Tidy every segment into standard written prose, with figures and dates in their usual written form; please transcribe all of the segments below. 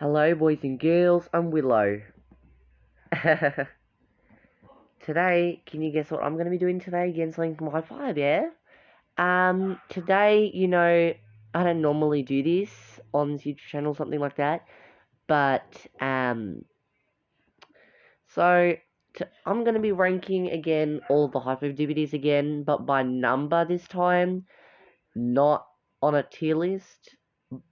Hello, boys and girls, I'm Willow. Today, can you guess what I'm going to be doing today? Again, something from Hi-5, yeah? Today, I don't normally do this on this YouTube channel, something like that. But, so, I'm going to be ranking again all the Hi-5 DVDs again, but by number this time, not on a tier list.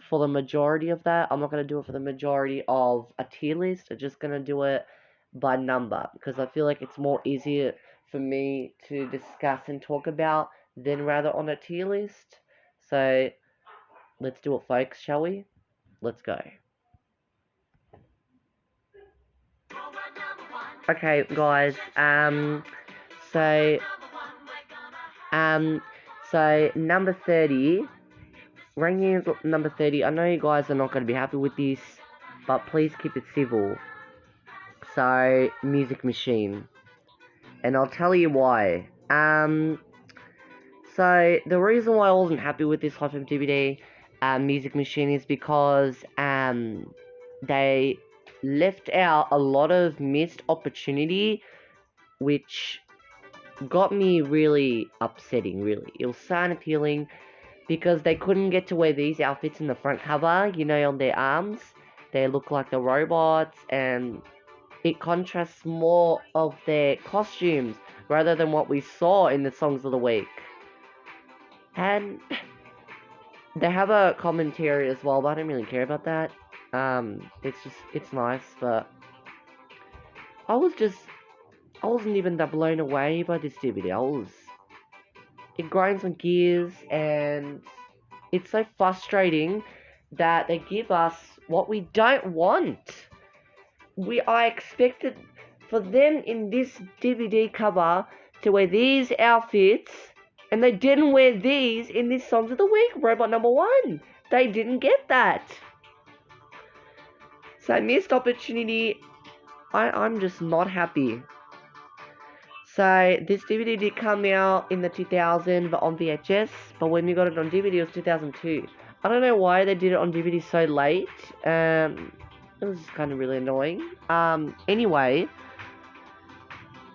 For the majority of that, I'm not going to do it for the majority of a tier list. I'm just going to do it by number because I feel like it's more easier for me to discuss and talk about than rather on a tier list. So let's do it, folks, shall we? Let's go. Okay, guys. So um, so number 30. Ranking is number 30. I know you guys are not going to be happy with this, but please keep it civil. So, Music Machine. And I'll tell you why. So the reason why I wasn't happy with this Hi-5 DVD, Music Machine, is because, they left out a lot of missed opportunity, which got me really upsetting, really. It was so unappealing, because they couldn't get to wear these outfits in the front cover, on their arms. They look like the robots, and it contrasts more of their costumes rather than what we saw in the songs of the week. And they have a commentary as well, but I don't really care about that. It's nice, but I wasn't even that blown away by this DVD. It grinds on gears, and it's so frustrating that they give us what we don't want. I expected for them in this DVD cover to wear these outfits, and they didn't wear these in this Songs of the Week, Robot number 1. They didn't get that. So missed opportunity. I'm just not happy. So this DVD did come out in the 2000 but on VHS, but when we got it on DVD it was 2002. I don't know why they did it on DVD so late. It was kind of really annoying. Anyway.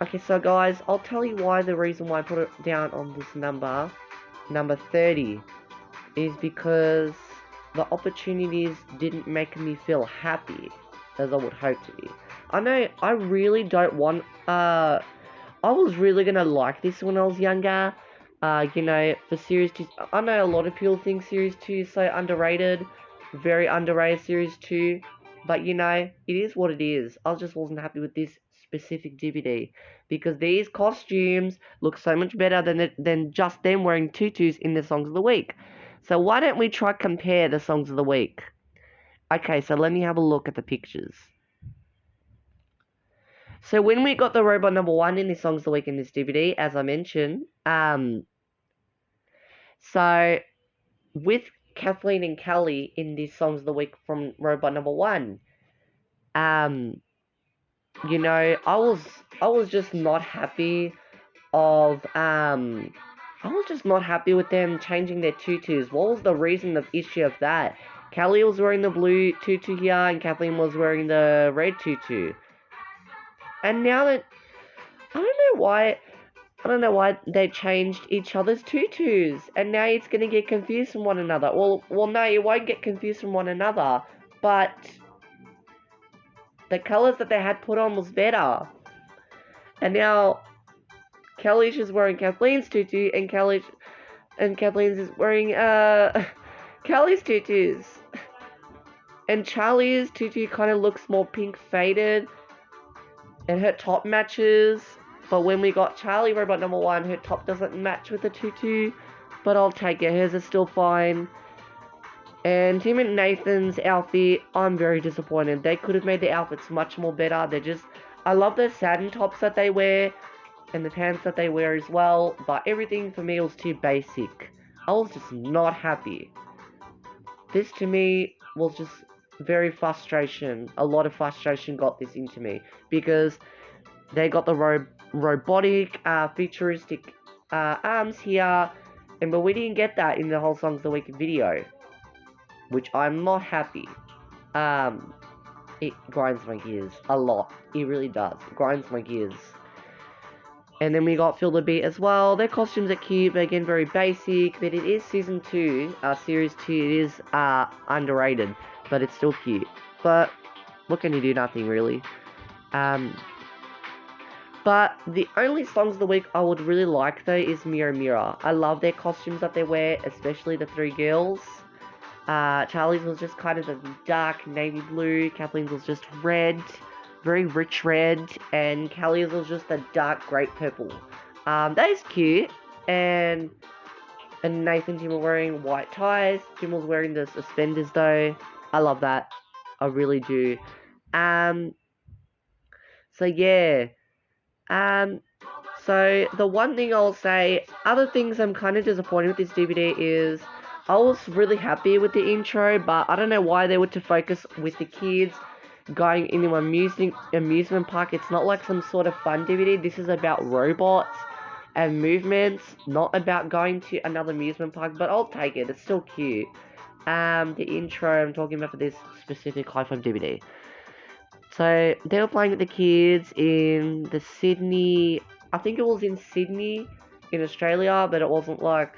Okay, so guys, I'll tell you why the reason why I put it down on this number 30, is because the opportunities didn't make me feel happy as I would hope to be. I know I really don't want, I was really gonna like this when I was younger, for Series 2. I know a lot of people think Series 2 is so underrated, very underrated Series 2, but it is what it is. I just wasn't happy with this specific DVD because these costumes look so much better than just them wearing tutus in the Songs of the Week. So why don't we try compare the Songs of the Week? Okay, so let me have a look at the pictures. So when we got the robot number 1 in the Songs of the Week in this DVD, as I mentioned, so with Kathleen and Kelly in these Songs of the Week from robot number 1, I was just not happy with them changing their tutus. What was the reason of issue of that? Kelly was wearing the blue tutu here, and Kathleen was wearing the red tutu. And now that I don't know why they changed each other's tutus, and now it's gonna get confused from one another. Well, no, it won't get confused from one another, but the colors that they had put on was better. And now Kelly's is wearing Kathleen's tutu, and Kathleen's is wearing Kelly's tutus. And Charlie's tutu kind of looks more pink faded, and her top matches. But when we got Charlie Robot number 1, her top doesn't match with the tutu, but I'll take it. Hers is still fine. And Tim and Nathan's outfit, I'm very disappointed. They could have made the outfits much more better. I love the satin tops that they wear, and the pants that they wear as well, but everything for me was too basic. I was just not happy. This to me was just very frustration. A lot of frustration got this into me, because they got the robotic, futuristic arms here, but we didn't get that in the whole Songs of the Week video, which I'm not happy. It grinds my gears a lot. It really does. It grinds my gears. And then we got Feel the Beat as well. Their costumes are cute, but again, very basic. But it is Season 2, Series 2. It is underrated, but it's still cute. But what can you do? Nothing, really. But the only songs of the week I would really like, though, is Mirror Mirror. I love their costumes that they wear, especially the three girls. Charlie's was just kind of a dark navy blue. Kathleen's was just red. Very rich red, and Callie's was just a dark grape purple. That is cute, and Nathan and Tim were wearing white ties. Tim was wearing the suspenders though. I love that. I really do. So yeah. So the one thing I'll say, other things I'm kind of disappointed with this DVD is, I was really happy with the intro, but I don't know why they were to focus with the kids going into an amusement park. It's not like some sort of fun DVD. This is about robots and movements, not about going to another amusement park, but I'll take it. It's still cute. The intro I'm talking about for this specific Hi-5 DVD. So they were playing with the kids in the Sydney, I think it was in Sydney in Australia, but it wasn't like,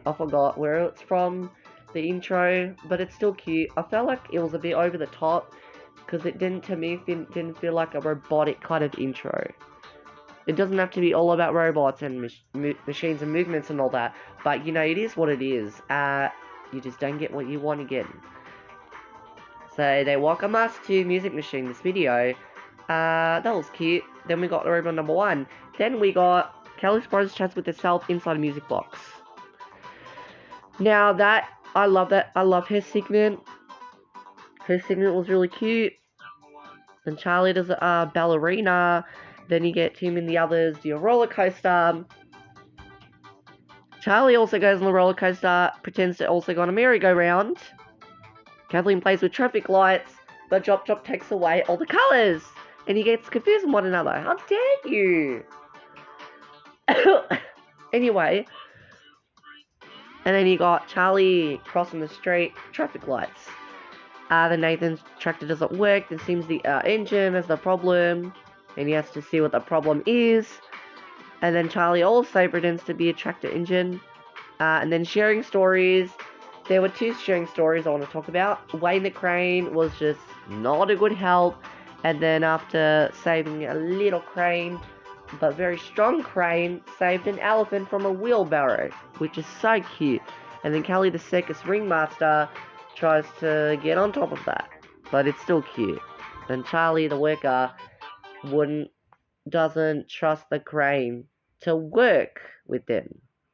I forgot where it's from, the intro, but it's still cute. I felt like it was a bit over the top, because it didn't, to me, didn't feel like a robotic kind of intro. It doesn't have to be all about robots and machines and movements and all that, but you know, it is what it is. You just don't get what you want to get. So they welcome us to Music Machine, this video. That was cute. Then we got robot number 1. Then we got Kelly Sparrows chats with herself inside a music box. Now I love that. I love her segment. Her segment was really cute. Then Charlie does a ballerina. Then you get Tim and the others do a roller coaster. Charlie also goes on the roller coaster, pretends to also go on a merry-go-round. Kathleen plays with traffic lights, but Chop Chop takes away all the colours, and he gets confused with one another. How dare you? Anyway, and then you got Charlie crossing the street, traffic lights. Then Nathan's tractor doesn't work, it seems the engine is the problem, and he has to see what the problem is. And then Charlie also pretends to be a tractor engine. And then sharing stories. There were 2 sharing stories I want to talk about. Wayne the Crane was just not a good help. And then after saving a little crane, but very strong crane, saved an elephant from a wheelbarrow, which is so cute. And then Kelly the Circus ringmaster tries to get on top of that, but it's still cute. Then Charlie the worker doesn't trust the crane to work with them,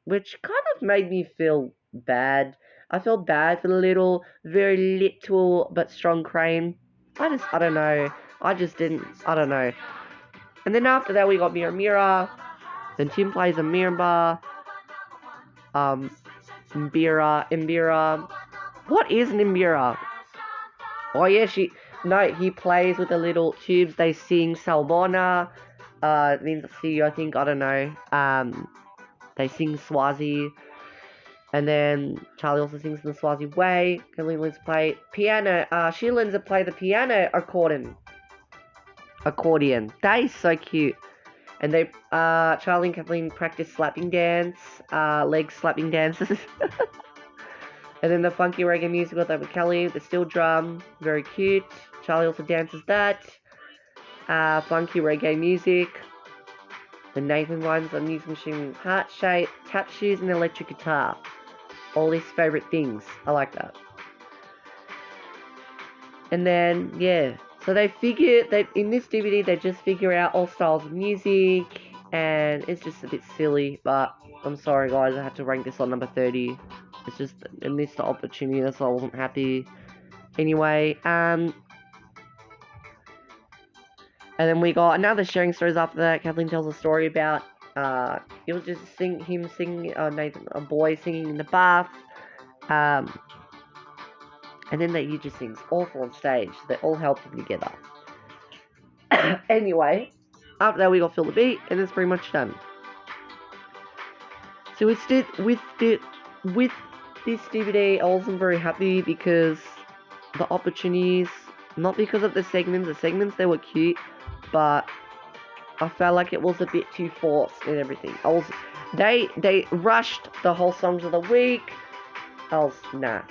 which kind of made me feel bad. I felt bad for the very little but strong crane. I don't know. I don't know. And then after that we got Mirror Mirror. Then Tim plays a mirror bar. Mbira. What is an Mbira? Oh yeah, he plays with the little tubes. They sing Salmona. It means see you, I think, I don't know. They sing Swazi. And then Charlie also sings in the Swazi way. Kathleen learns to play piano. She learns to play the piano accordion. That is so cute. And they, Charlie and Kathleen practice slapping dance, leg slapping dances. And then the funky reggae music with Kelly, the steel drum, very cute. Charlie also dances that. Funky reggae music. Then Nathan runs a music machine, heart shape, tap shoes, and electric guitar. All his favorite things. I like that. And then, yeah. So they figure that in this DVD, they just figure out all styles of music. And it's just a bit silly. But I'm sorry, guys. I had to rank this on number 30. It's just a missed opportunity. That's why I wasn't happy. Anyway, and then we got another sharing stories after that. Kathleen tells a story about, it was just him singing, Nathan, a boy singing in the bath. And then he just sings awful on stage. They all help him together. Anyway, after that we got Feel the Beat, and it's pretty much done. So with this DVD, I wasn't very happy because the opportunities Not because of the segments they were cute, but I felt like it was a bit too forced and everything. They rushed the whole songs of the week. Nah.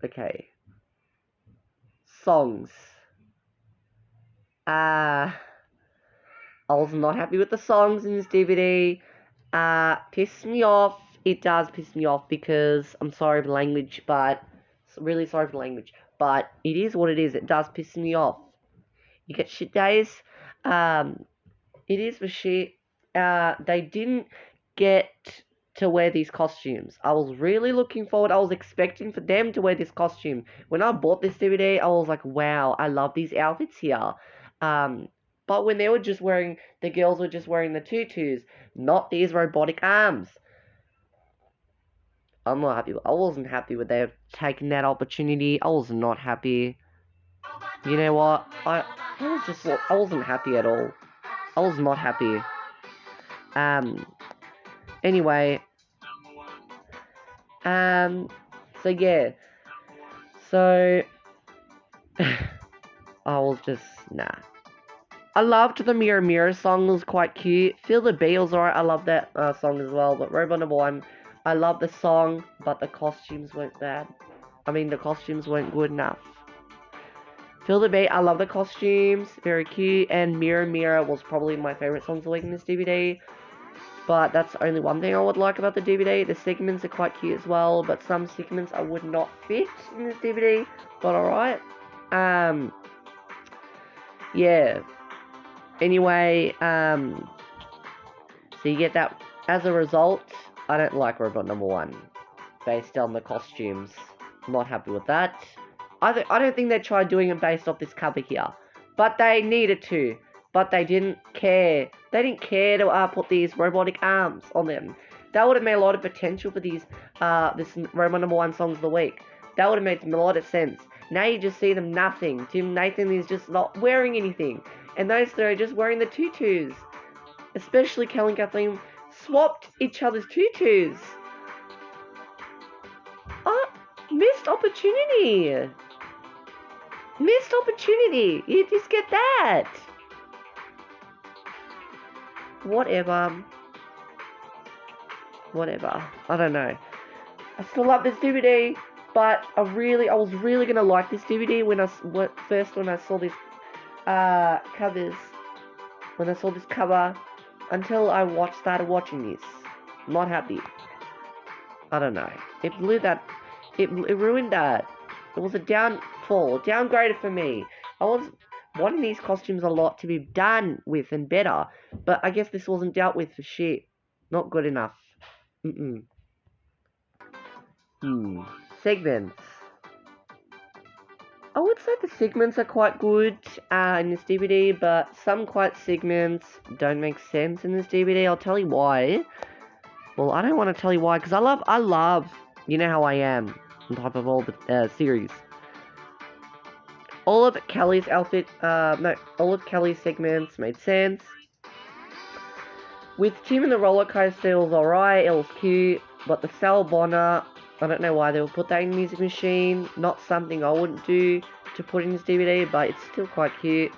Okay. Songs. I was not happy with the songs in this DVD. Pissed me off. It does piss me off because I'm sorry for the language, but really sorry for the language. But it is what it is. It does piss me off. You get shit days. It is for shit. They didn't get to wear these costumes. I was really looking forward. I was expecting for them to wear this costume. When I bought this DVD, I was like, wow, I love these outfits here. But when they were just wearing, the girls were just wearing the tutus, not these robotic arms. I'm not happy. I wasn't happy with them taking that opportunity. I was not happy. You know what? I wasn't happy at all. I was not happy. Anyway, so yeah, so I was just, nah. I loved the Mirror Mirror song, it was quite cute. Feel the Beat was alright, I love that song as well. But Robot Number 1, I love the song, but the costumes weren't bad. I mean, the costumes weren't good enough. Feel the Beat, I love the costumes, very cute. And Mirror Mirror was probably my favourite songs of the week in this DVD. But that's only one thing I would like about the DVD. The segments are quite cute as well, but some segments I would not fit in this DVD. But alright. Yeah. Anyway, so you get that. As a result, I don't like Robot Number 1. Based on the costumes. I'm not happy with that. I don't think they tried doing it based off this cover here. But they needed to. But they didn't care. They didn't care to put these robotic arms on them. That would have made a lot of potential for these, this Robot Number 1 songs of the week. That would have made a lot of sense. Now you just see them nothing. Tim Nathan is just not wearing anything. And those three are just wearing the tutus. Especially Kelly and Kathleen swapped each other's tutus. Missed opportunity. Missed opportunity. You just get that. Whatever. I don't know. I still love this DVD, but I was really gonna like this DVD when I saw this covers. When I saw this cover, until I started watching this. Not happy. I don't know. It blew that. It ruined that. It was a downgraded for me. I was wanting these costumes a lot to be done with and better, but I guess this wasn't dealt with for shit. Not good enough. Segments. I would say the segments are quite good in this DVD, but some segments don't make sense in this DVD. I'll tell you why. Well, I don't want to tell you why, because I love, you know how I am, on top of all the series. All of Kelly's all of Kelly's segments made sense. With Tim and the roller coaster, it was alright, it was cute, but the Sal Bonner, I don't know why they would put that in the music machine. Not something I wouldn't do to put in this DVD, but it's still quite cute.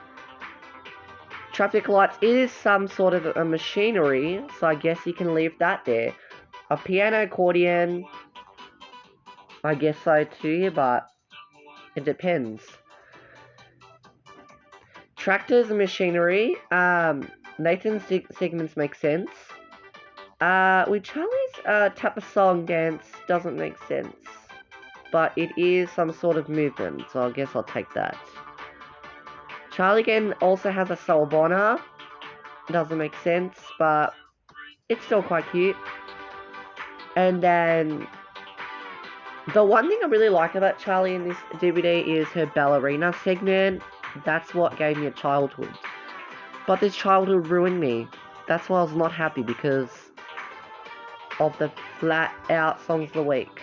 Traffic lights is some sort of a machinery, so I guess you can leave that there. A piano accordion, I guess so too, but it depends. Tractors and machinery, Nathan's segments make sense. With Charlie's tap a song dance doesn't make sense. But it is some sort of movement, so I guess I'll take that. Charlie again also has a Sawabona. Doesn't make sense, but it's still quite cute. And then the one thing I really like about Charlie in this DVD is her ballerina segment. That's what gave me a childhood. But this childhood ruined me. That's why I was not happy, because of the flat out songs of the week.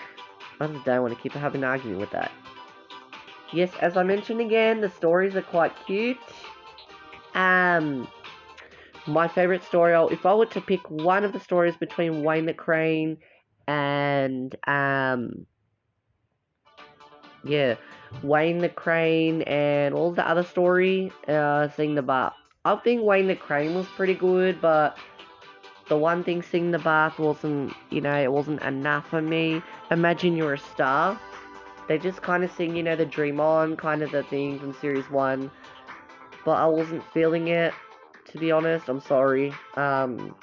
I just don't want to keep having an argument with that. Yes, as I mentioned again, the stories are quite cute. My favourite story, if I were to pick one of the stories between Wayne the Crane and yeah, Wayne the Crane and all the other story, Sing the Bath. I think Wayne the Crane was pretty good, but the one thing Sing the Bath wasn't, it wasn't enough for me. Imagine You're a Star. They just kind of sing, the Dream On, kind of the theme from Series 1, but I wasn't feeling it, to be honest, I'm sorry. And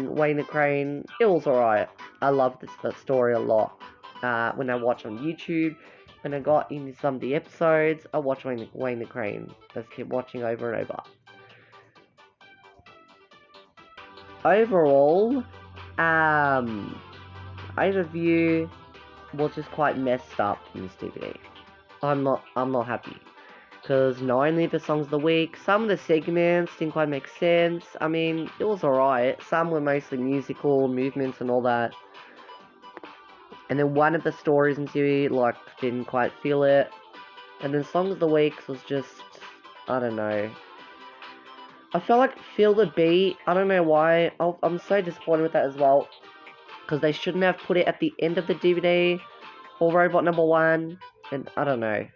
Wayne the Crane, it was alright. I loved that story a lot. When I watched on YouTube, when I got into some of the episodes, I watched Wayne the Crane. Just keep watching over and over. Overall, overview was just quite messed up in this DVD. I'm not happy. Because not only the songs of the week, some of the segments didn't quite make sense. I mean, it was alright. Some were mostly musical, movements and all that. And then one of the stories in series, didn't quite feel it. And then songs of the week was just, I don't know. I felt like Feel the Beat, I don't know why. I'm so disappointed with that as well. Because they shouldn't have put it at the end of the DVD. Or Robot Number 1. And I don't know.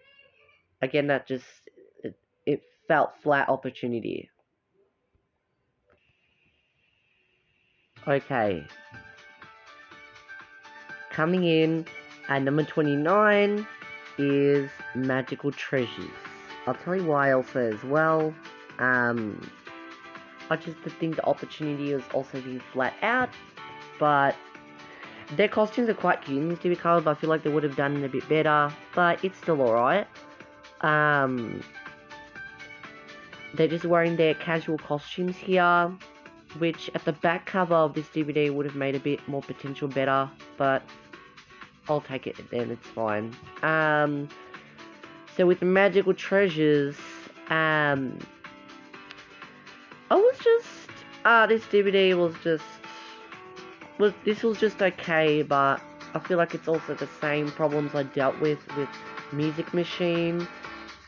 Again, that just, it felt flat opportunity. Okay. Coming in at number 29 is Magical Treasures. I'll tell you why also as well. I just think the opportunity is also being flat out, but their costumes are quite cute in this TV color, but I feel like they would have done it a bit better, but it's still alright. They're just wearing their casual costumes here, which at the back cover of this DVD would have made a bit more potential better, but I'll take it then, it's fine. So with the Magical Treasures, I was just, this DVD was just, this was just okay, but I feel like it's also the same problems I dealt with Music Machine,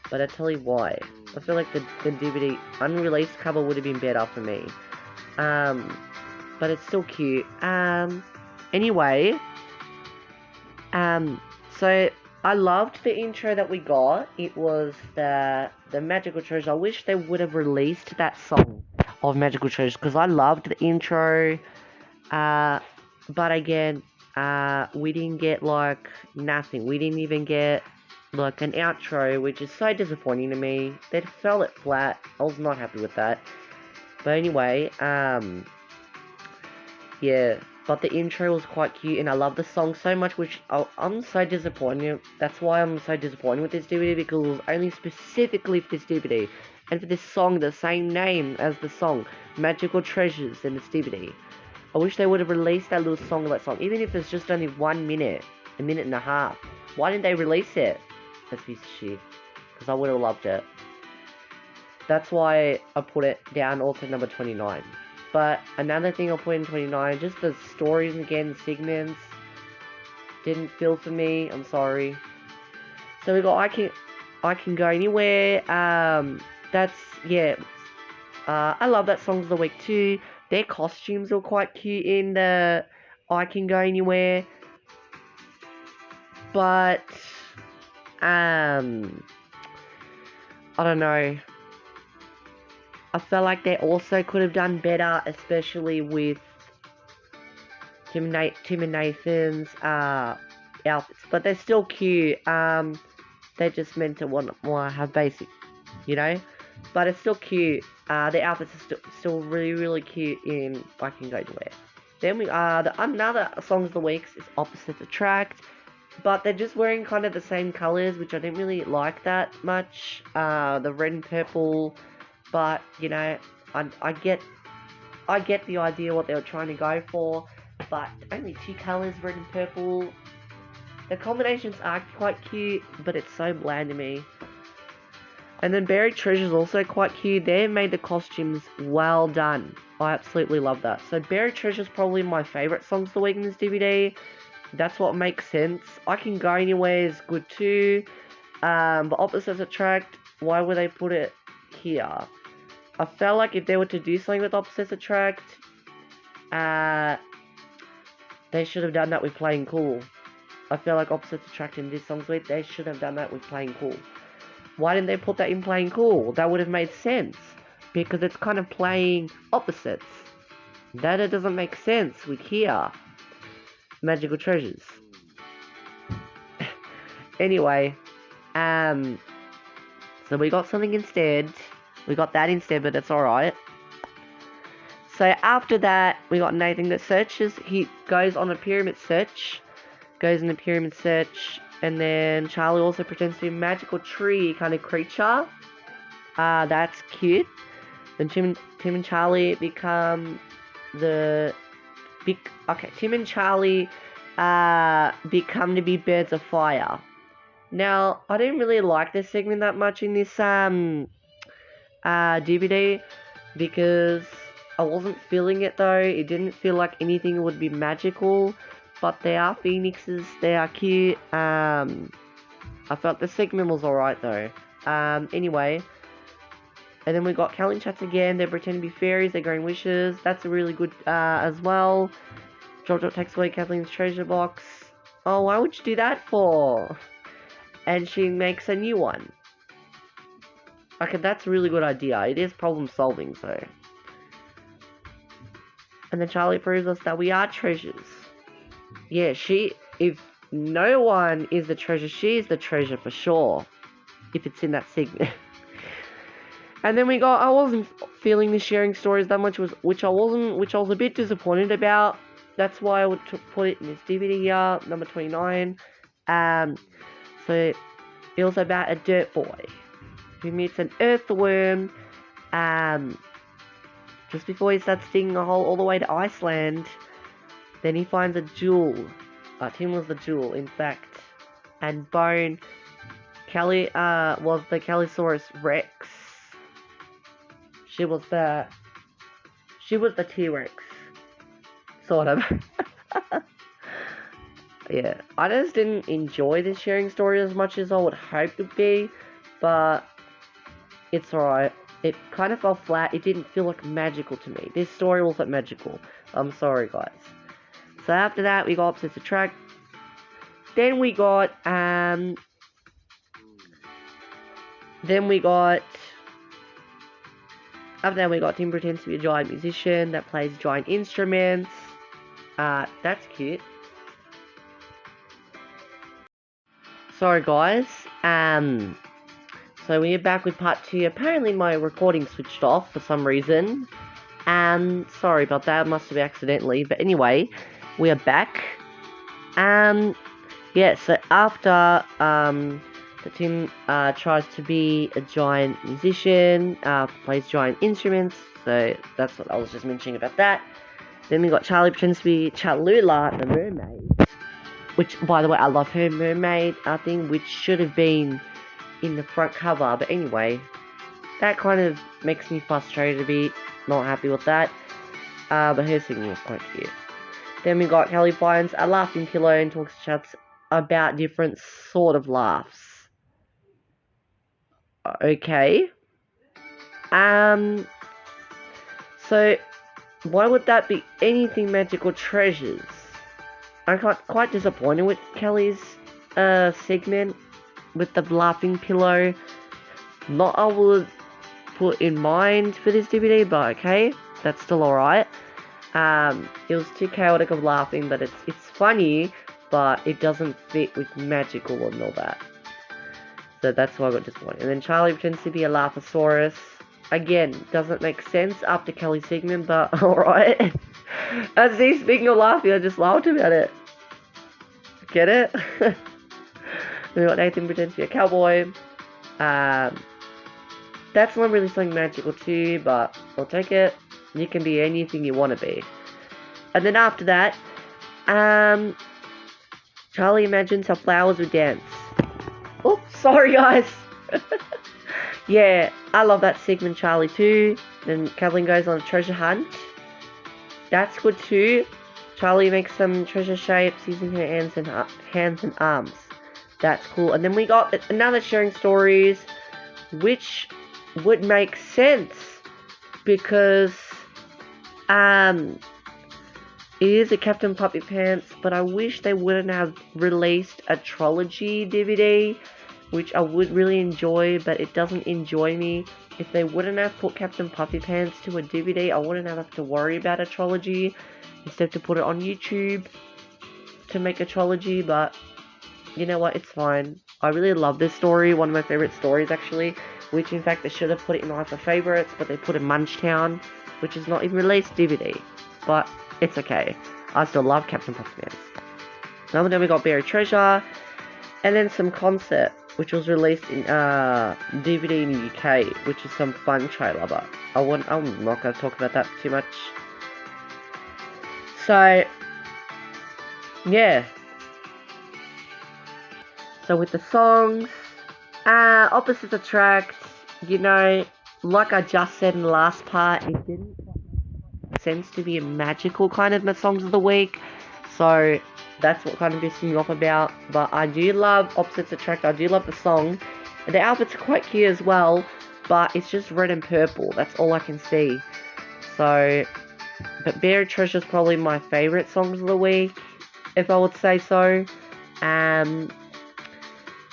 but I tell you why. I feel like the DVD unreleased cover would have been better for me. But it's still cute. Anyway, so I loved the intro that we got. It was the Magical Treasure. I wish they would have released that song of Magical Treasures because I loved the intro. But again, we didn't get nothing. We didn't even get an outro, which is so disappointing to me. They fell it flat. I was not happy with that. But anyway, yeah. But the intro was quite cute, and I love the song so much, which I'm so disappointed. That's why I'm so disappointed with this DVD, because it was only specifically for this DVD. And for this song, the same name as the song, Magical Treasures, in this DVD. I wish they would have released that little song, even if it's just only 1 minute, a minute and a half. Why didn't they release it? That's a piece of shit. Because I would have loved it. That's why I put it down also number 29. But another thing I'll put in 29, just the stories again, segments, didn't feel for me, I'm sorry. So we got I Can Go Anywhere, that's, yeah, I love that Songs of the Week too. Their costumes were quite cute in the I Can Go Anywhere. But, I don't know. I felt like they also could have done better, especially with Tim and Nathan's outfits. But they're still cute. They just meant to want more have basic, But it's still cute. The outfits are still really, really cute in I Can Go Anywhere. Then we another Songs of the Week is Opposites Attract. But they're just wearing kind of the same colours, which I didn't really like that much. The red and purple. But, I get the idea what they were trying to go for, but only 2 colours, red and purple. The combinations are quite cute, but it's so bland to me. And then Buried Treasure's also quite cute. They made the costumes well done. I absolutely love that. So Buried Treasure's probably my favourite songs of the week in this DVD. That's what makes sense. I Can Go Anywhere is good too. But Opposites Attract, why would they put it here? I felt like if they were to do something with Opposites Attract, they should have done that with Playing Cool. I feel like opposites attract in this song suite. They should have done that with Playing Cool. Why didn't they put that in Playing Cool? That would have made sense. Because it's kind of playing opposites. That it doesn't make sense with here. Magical treasures. Anyway, so we got something instead. We got that instead, but that's alright. So after that, we got Nathan that searches. He goes on a pyramid search. And then Charlie also pretends to be a magical tree kind of creature. That's cute. Then Tim and Charlie become the Tim and Charlie become to be birds of fire. Now, I didn't really like this segment that much in this DVD because I wasn't feeling it though. It didn't feel like anything would be magical, but they are phoenixes. They are cute. I felt the segment was alright though. Anyway. And then we got Callie chats again. They're pretending to be fairies. They're growing wishes. That's a really good as well. Jojo takes away Kathleen's treasure box. Oh, why would you do that for? And she makes a new one. Okay, that's a really good idea. It is problem solving, so. And then Charlie proves us that we are treasures. Yeah, if no one is the treasure, she is the treasure for sure. If it's in that segment. And then I wasn't feeling the sharing stories that much, which I was a bit disappointed about. That's why I would put it in this DVD here, number 29. So it was about a dirt boy who meets an earthworm, just before he starts digging a hole all the way to Iceland. Then he finds a jewel. Tim was the jewel, in fact. And Bone, Kelly, was the Callisaurus Rex. She was the T-Rex. Sort of. Yeah, I just didn't enjoy this sharing story as much as I would hope it would be, but it's alright. It kind of fell flat. It didn't feel like magical to me. This story wasn't magical. I'm sorry, guys. So after that, we got Opposites Attract. Then we got, after that, we got Tim pretends to be a giant musician that plays giant instruments. That's cute. Sorry, guys. So we're back with part 2. Apparently, my recording switched off for some reason. Sorry about that. Must have accidentally. But anyway, we are back. Yeah. So after Tim tries to be a giant musician, plays giant instruments, so that's what I was just mentioning about that. Then we got Charlie pretends to be Chalula, the mermaid, which, by the way, I love her mermaid thing, which should have been in the front cover, but anyway, that kind of makes me frustrated a bit, not happy with that, but her singing was quite cute. Then we got Kelly finds a laughing pillow and talks to chats about different sort of laughs. Okay. So, why would that be anything magical treasures? I'm quite disappointed with Kelly's segment with the laughing pillow. Not I would put in mind for this DVD, but okay, that's still alright. It was too chaotic of laughing, but it's funny, but it doesn't fit with magical and all that. So that's why I got disappointed. And then Charlie pretends to be a Laphosaurus. Again, doesn't make sense after Kelly's segment, but alright. As he's speaking of laughing, I just laughed about it. Get it? Then we got Nathan pretends to be a cowboy. That's not really something magical too, but I'll take it. You can be anything you want to be. And then after that, Charlie imagines how flowers would dance. Oh, sorry guys. Yeah, I love that segment, Charlie too. Then Kathleen goes on a treasure hunt. That's good too. Charlie makes some treasure shapes using her hands and arms. That's cool. And then we got another sharing stories, which would make sense because It is a Captain Puppy Pants, but I wish they wouldn't have released a trilogy DVD, which I would really enjoy, but it doesn't enjoy me. If they wouldn't have put Captain Puppy Pants to a DVD, I wouldn't have to worry about a trilogy. Instead to put it on YouTube to make a trilogy, but you know what, it's fine. I really love this story, one of my favorite stories actually, which in fact they should have put it in one of the favorites, but they put in Munchtown, which is not even released DVD, but it's okay. I still love Captain Puppy Pants. Then we got Buried Treasure, and then some Concert, which was released in DVD in the UK, which is some fun trailer, but I'm not going to talk about that too much. So, yeah. So with the songs, opposites attract, you know, like I just said in the last part, it didn't make sense to be a magical kind of songs of the week. So that's what kind of pissed me off about. But I do love opposites attract, I do love the song. And the outfits are quite cute as well, but it's just red and purple, that's all I can see. So, but Buried Treasure is probably my favourite songs of the week, if I would say so.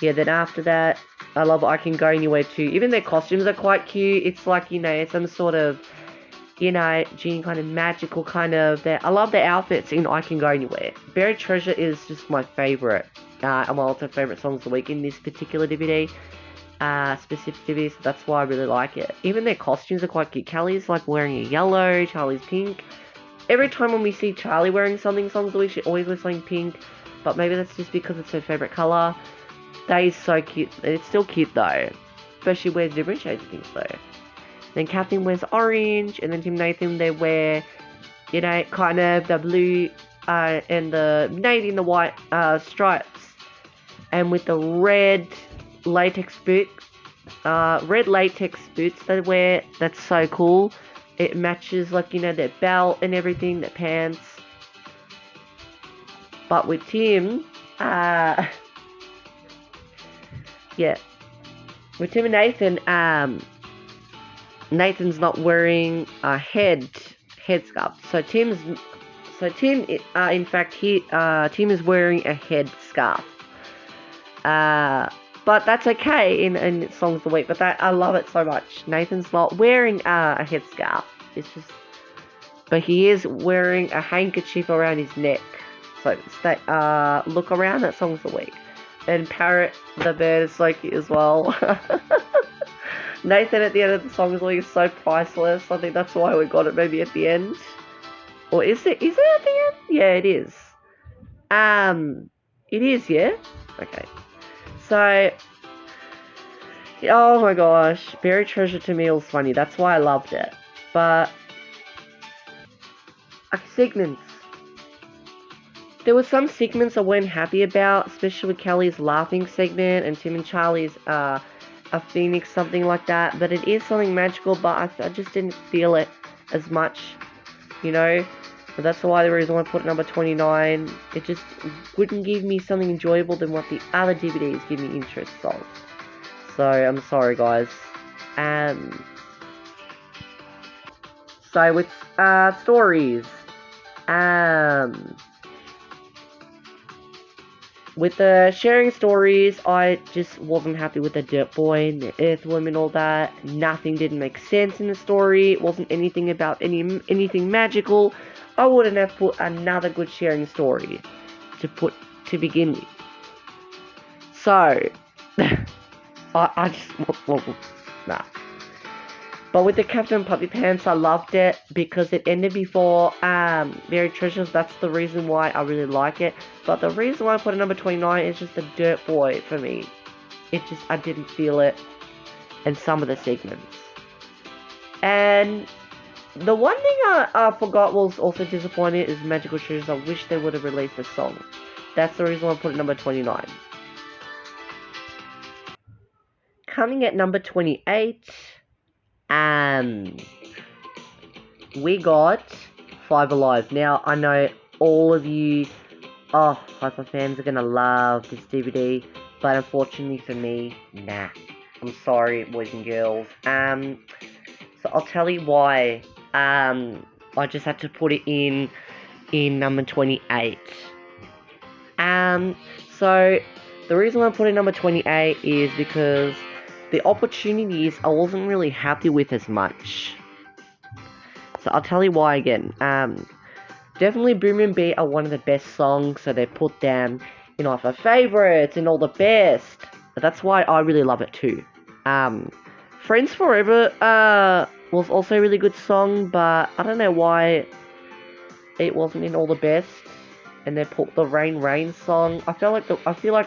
Yeah, then after that, I love I Can Go Anywhere too. Even their costumes are quite cute. It's like, you know, some sort of, you know, genie kind of magical kind of. I love the outfits in I Can Go Anywhere. Buried Treasure is just my favourite. My also favourite songs of the week in this particular DVD. Specific DVD, so that's why I really like it. Even their costumes are quite cute. Callie's like wearing a yellow, Charlie's pink. Every time when we see Charlie wearing something songs of the week, she always wears something pink. But maybe that's just because it's her favourite colour. That is so cute. It's still cute though. But she wears different shades of things though. Then Kathleen wears orange, and then Tim Nathan, they wear, you know, kind of the blue and the navy and the white stripes. And with the red latex boots they wear, that's so cool. It matches, like, you know, their belt and everything, their pants. But with Tim, yeah. With Tim and Nathan, Nathan's not wearing a headscarf. Tim is wearing a headscarf. But that's okay in songs of the week. But I love it so much. Nathan's not wearing a headscarf. It's just, but he is wearing a handkerchief around his neck. So look around at songs of the week. And Parrot the bird is so cute as well. Nathan at the end of the song is so priceless. I think that's why we got it maybe at the end. Or is it at the end? Yeah, it is. It is, yeah? Okay. So, oh my gosh, Buried Treasure to me was funny. That's why I loved it. But, segments. There were some segments I wasn't happy about, especially with Kelly's laughing segment and Tim and Charlie's a phoenix, something like that. But it is something magical, but I just didn't feel it as much, you know. But that's why the reason why I put number 29. It just wouldn't give me something enjoyable than what the other DVDs give me interest of. So I'm sorry, guys. So with stories, with the sharing stories, I just wasn't happy with the Dirt Boy and the Earthworm and all that. Nothing didn't make sense in the story. It wasn't anything about anything magical. I wouldn't have put another good sharing story to begin with. So, I just, nah. But with the Captain Puppy Pants, I loved it because it ended before Buried Treasures. That's the reason why I really like it. But the reason why I put it number 29 is just the Dirt Boy for me. I didn't feel it in some of the segments. And the one thing I forgot was also disappointed is Magical Treasures. I wish they would have released a song. That's the reason why I put it number 29. Coming at number 28, we got Five Alive. Now, I know all of you Hi-5 fans are gonna love this DVD, but unfortunately for me, nah. I'm sorry, boys and girls. So I'll tell you why. I just had to put it in in number 28. So the reason I put it number 28 is because the opportunities I wasn't really happy with as much. So I'll tell you why again. Definitely Boom and Beat are one of the best songs, so they put them in like my favorites and all the best. But that's why I really love it too. Friends Forever was also a really good song, but I don't know why it wasn't in all the best. And they put the Rain Rain song. I feel like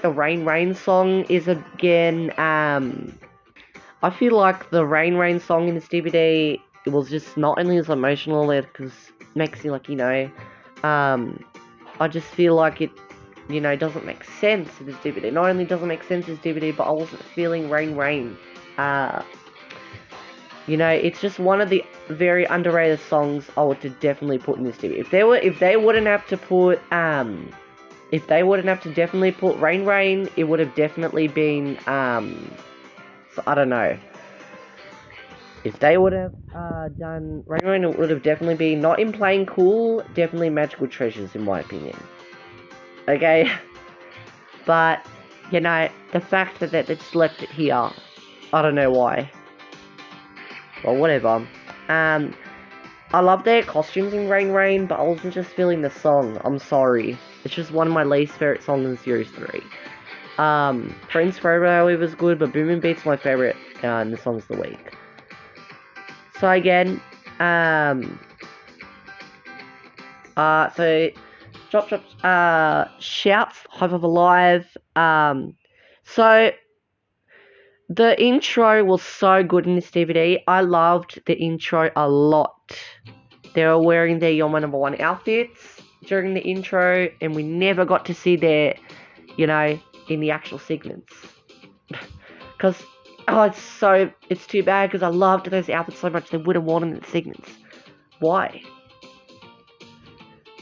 the Rain Rain song is again. I feel like the Rain Rain song in this DVD, it was just not only as emotional, because it makes you like, I just feel like it, doesn't make sense in this DVD. Not only doesn't make sense in this DVD, but I wasn't feeling Rain Rain. It's just one of the very underrated songs I would definitely put in this DVD. If they wouldn't have to definitely put Rain Rain, it would have definitely been, so I don't know. If they would have done Rain Rain, it would have definitely been not in Playing Cool, definitely Magical Treasures in my opinion. Okay? But, the fact that they just left it here, I don't know why. Well, whatever. I love their costumes in Rain Rain, but I wasn't just feeling the song. I'm sorry. It's just one of my least favorite songs in Series 3. Friends Forever, however, was good, but Boom and Beat's my favorite in the songs of the week. So again, so Drop shouts, Hi-5 Alive. So the intro was so good in this DVD. I loved the intro a lot. They were wearing their Yoma number 1 outfits during the intro, and we never got to see their, in the actual segments. Because, it's too bad because I loved those outfits so much they would have worn in the segments. Why?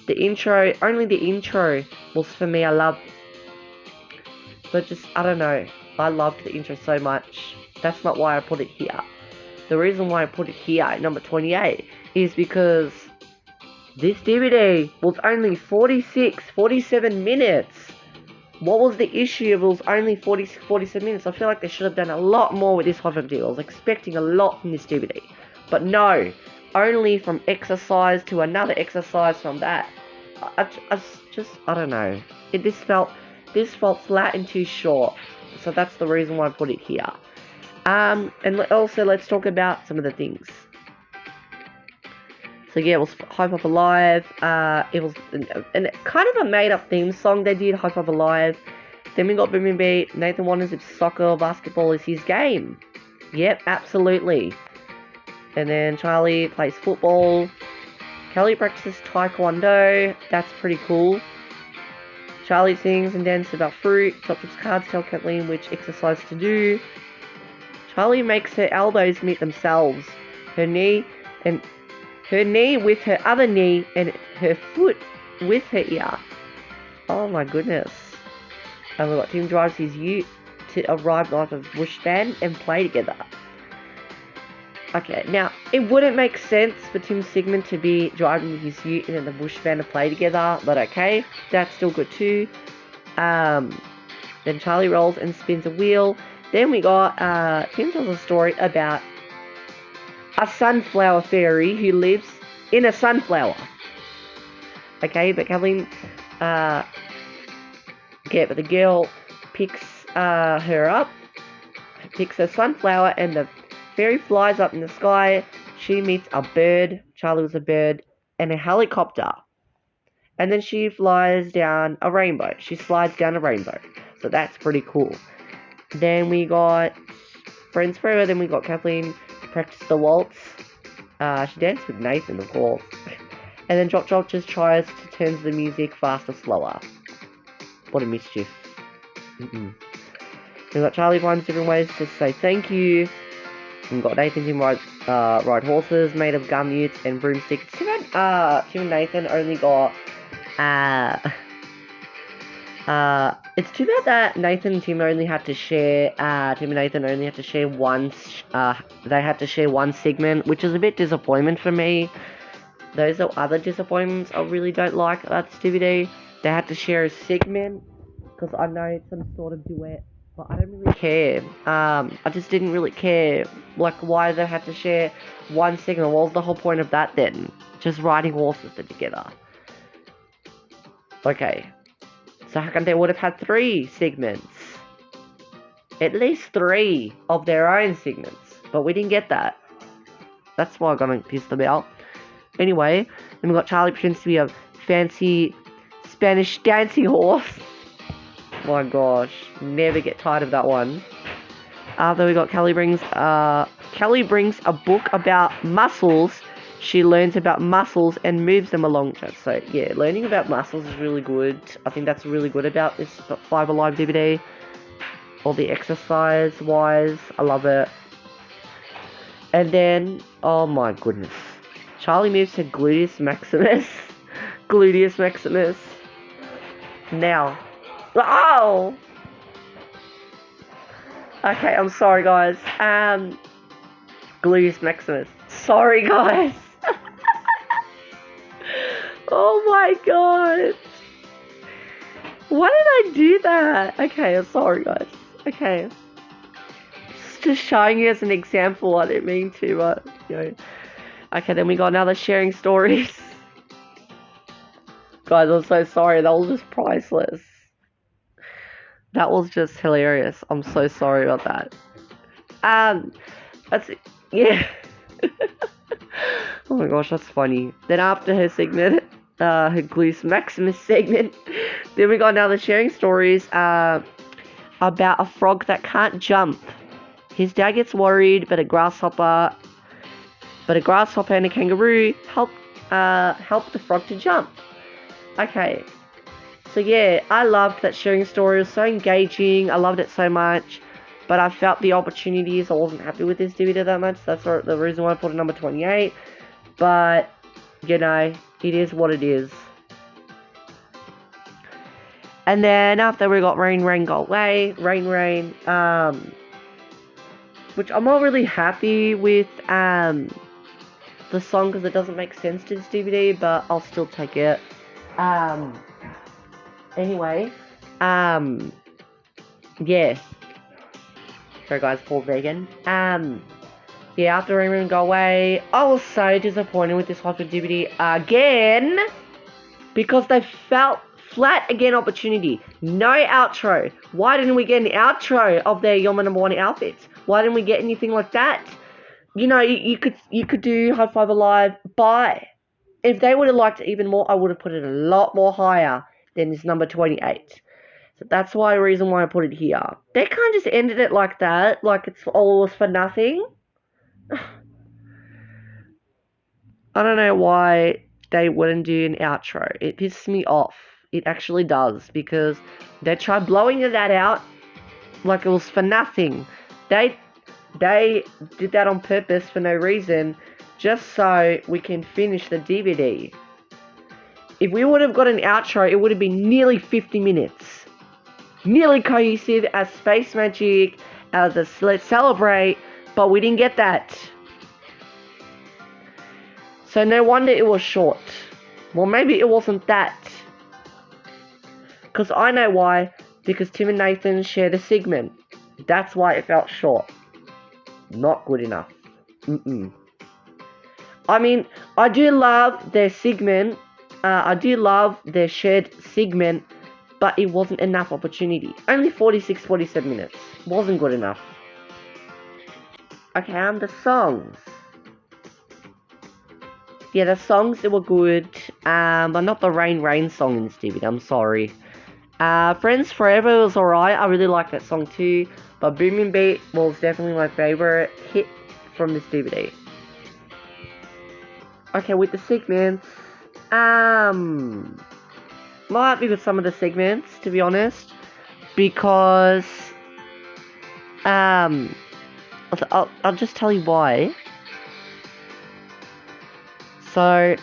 Only the intro was for me, I loved. But I don't know. I loved the intro so much. That's not why I put it here. The reason why I put it here at number 28 is because this DVD was only 47 minutes. What was the issue if it was only 47 minutes? I feel like they should have done a lot more with this Hi-5 deal. I was expecting a lot from this DVD. But no, only from exercise to another exercise from that. I don't know. This felt flat and too short. So that's the reason why I put it here. And also let's talk about some of the things. So yeah, it was Hi-5 Alive. It was an kind of a made-up theme song they did, Hi-5 Alive. Then we got Boom and Beat. Nathan wonders if soccer or basketball is his game. Yep, absolutely. And then Charlie plays football. Kelly practices taekwondo. That's pretty cool. Charlie sings and dances about fruit. Chop's cards tell Kathleen which exercise to do. Charlie makes her elbows meet themselves. Her knee with her other knee and her foot with her ear. Oh my goodness. And we've got Tim drives his ute to arrive off of bush van and play together. Okay, now, it wouldn't make sense for Tim Sigmund to be driving his ute and the bush van to play together, but okay, that's still good too. Then Charlie rolls and spins a wheel. Then we got, Tim tells a story about a sunflower fairy who lives in a sunflower. Okay, but Kathleen, but the girl picks her up, picks her sunflower, and the fairy flies up in the sky. She meets a bird, Charlie was a bird, and a helicopter. And then she flies down a rainbow. She slides down a rainbow. So that's pretty cool. Then we got Friends Forever. Then we got Kathleen practice the waltz. She danced with Nathan, of course. And then Chop just tries to turn the music faster, slower. What a mischief. We got Charlie finds different ways to say thank you. We've got Nathan Tim ride horses made of gummies and broomsticks. It's too bad Tim and Nathan only got it's too bad that Nathan and Tim only had to share one they had to share one segment, which is a bit disappointment for me. Those are other disappointments I really don't like about this DVD. They had to share a segment, because I know it's some sort of duet, but I don't really care. I just didn't really care, like, why they had to share one segment. What was the whole point of that then? Just riding horses together. Okay, so how come they would have had 3 segments? At least 3 of their own segments, but we didn't get that. That's why I got pissed about. Anyway, then we got Charlie pretends to be a fancy Spanish dancing horse. My gosh, never get tired of that one. After we got Kelly brings a book about muscles. She learns about muscles and moves them along. So yeah, learning about muscles is really good. I think that's really good about this 5 Alive DVD. All the exercise wise, I love it. And then, oh my goodness, Charlie moves to gluteus maximus. Gluteus maximus. Now. Oh! Okay, I'm sorry, guys. Gluteus maximus. Sorry, guys. Oh my god. Why did I do that? Okay, I'm sorry, guys. Okay. Just showing you as an example. I didn't mean to, but, you know. Okay, then we got another sharing stories. Guys, I'm so sorry. That was just priceless. That was just hilarious. I'm so sorry about that. That's it. Yeah. Oh my gosh, that's funny. Then after her segment, her Gluteus Maximus segment, then we got another sharing stories about a frog that can't jump. His dad gets worried, but a grasshopper and a kangaroo help the frog to jump. Okay. So yeah, I loved that sharing story. It was so engaging. I loved it so much. But I felt the opportunities. I wasn't happy with this DVD that much. That's the reason why I put it number 28. But, you know, it is what it is. And then after we got Rain, Rain, Go Away. Rain, Rain. Which I'm not really happy with the song because it doesn't make sense to this DVD. But I'll still take it. Anyway. Yeah. Sorry guys, poor vegan. Yeah, after Rain Rain Go Away, I was so disappointed with this Hot DVD again. Because they felt flat again opportunity. No outro. Why didn't we get an outro of their Yoma number 1 outfits? Why didn't we get anything like that? You know, you could do Hi-5 Alive, bye. If they would have liked it even more, I would have put it a lot more higher than this number 28. So that's the reason why I put it here. They can't just ended it like that, like it's all was for nothing. I don't know why they wouldn't do an outro. It pisses me off. It actually does, because they tried blowing that out like it was for nothing. They did that on purpose for no reason, just so we can finish the DVD. If we would have got an outro, it would have been nearly 50 minutes. Nearly cohesive as Space Magic, as a Let's Celebrate, but we didn't get that. So no wonder it was short. Well, maybe it wasn't that. Because I know why. Because Tim and Nathan shared a segment. That's why it felt short. Not good enough. I mean, I do love their segment. I do love their shared segment. But it wasn't enough opportunity. Only 46-47 minutes. Wasn't good enough. Okay, the songs. Yeah, the songs, they were good. But not the Rain Rain song in this DVD. I'm sorry. Friends Forever was alright. I really like that song too. But Boom Beat was definitely my favorite hit from this DVD. Okay, with the segments. Not happy with some of the segments, to be honest, because I'll just tell you why. So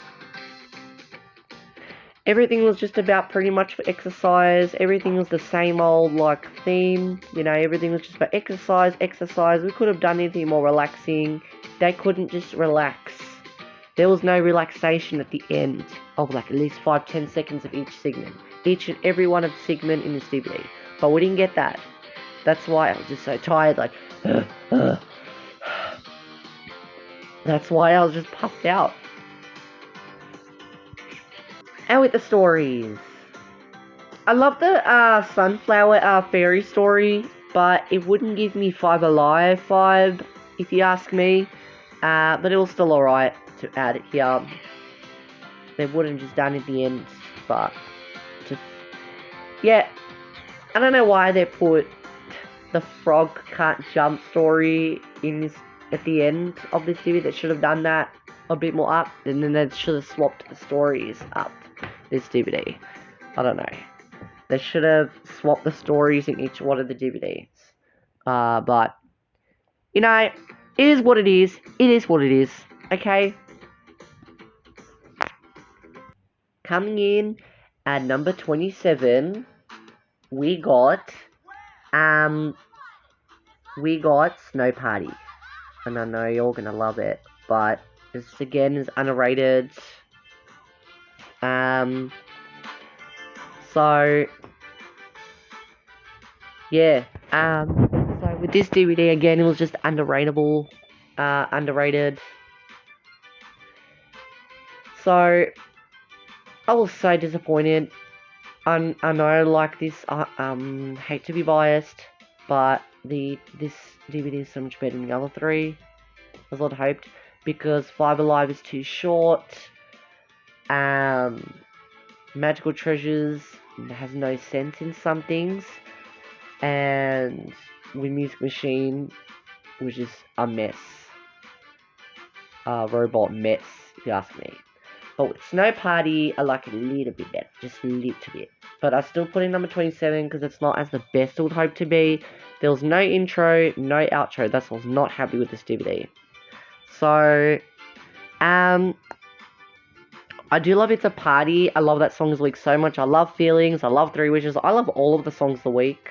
everything was just about pretty much for exercise. Everything was the same old like theme. You know, everything was just about exercise. We could have done anything more relaxing. They couldn't just relax. There was no relaxation at the end of like at least 5-10 seconds of each segment. Each and every one of the segment in this DVD. But we didn't get that. That's why I was just so tired, like, that's why I was just puffed out. And with the stories. I love the Sunflower Fairy story, but it wouldn't give me Five Alive vibe, if you ask me. But it was still alright to add it here. They wouldn't just done it at the end, but just, yeah. I don't know why they put the frog can't jump story in this at the end of this DVD. They should have done that a bit more up, and then they should have swapped the stories up this DVD. I don't know. They should have swapped the stories in each one of the DVDs. But, you know, it is what it is. It is what it is. Okay? Coming in at number 27, we got Snow Party. And I know you're gonna love it, but this again is underrated. So yeah, so with this DVD again, it was just underrated. So I was so disappointed. I know, like this, hate to be biased, but this DVD is so much better than the other three, as I'd hoped, because Five Alive is too short. Magical Treasures has no sense in some things, and with Music Machine, which is a mess, robot mess, if you ask me. But with Snow Party, I like it a little bit better, just a little bit. But I still put in number 27 because it's not as the best I would hope to be. There was no intro, no outro. That's why I was not happy with this DVD. So, I do love It's a Party. I love that song of the week so much. I love Feelings. I love Three Wishes. I love all of the songs of the week.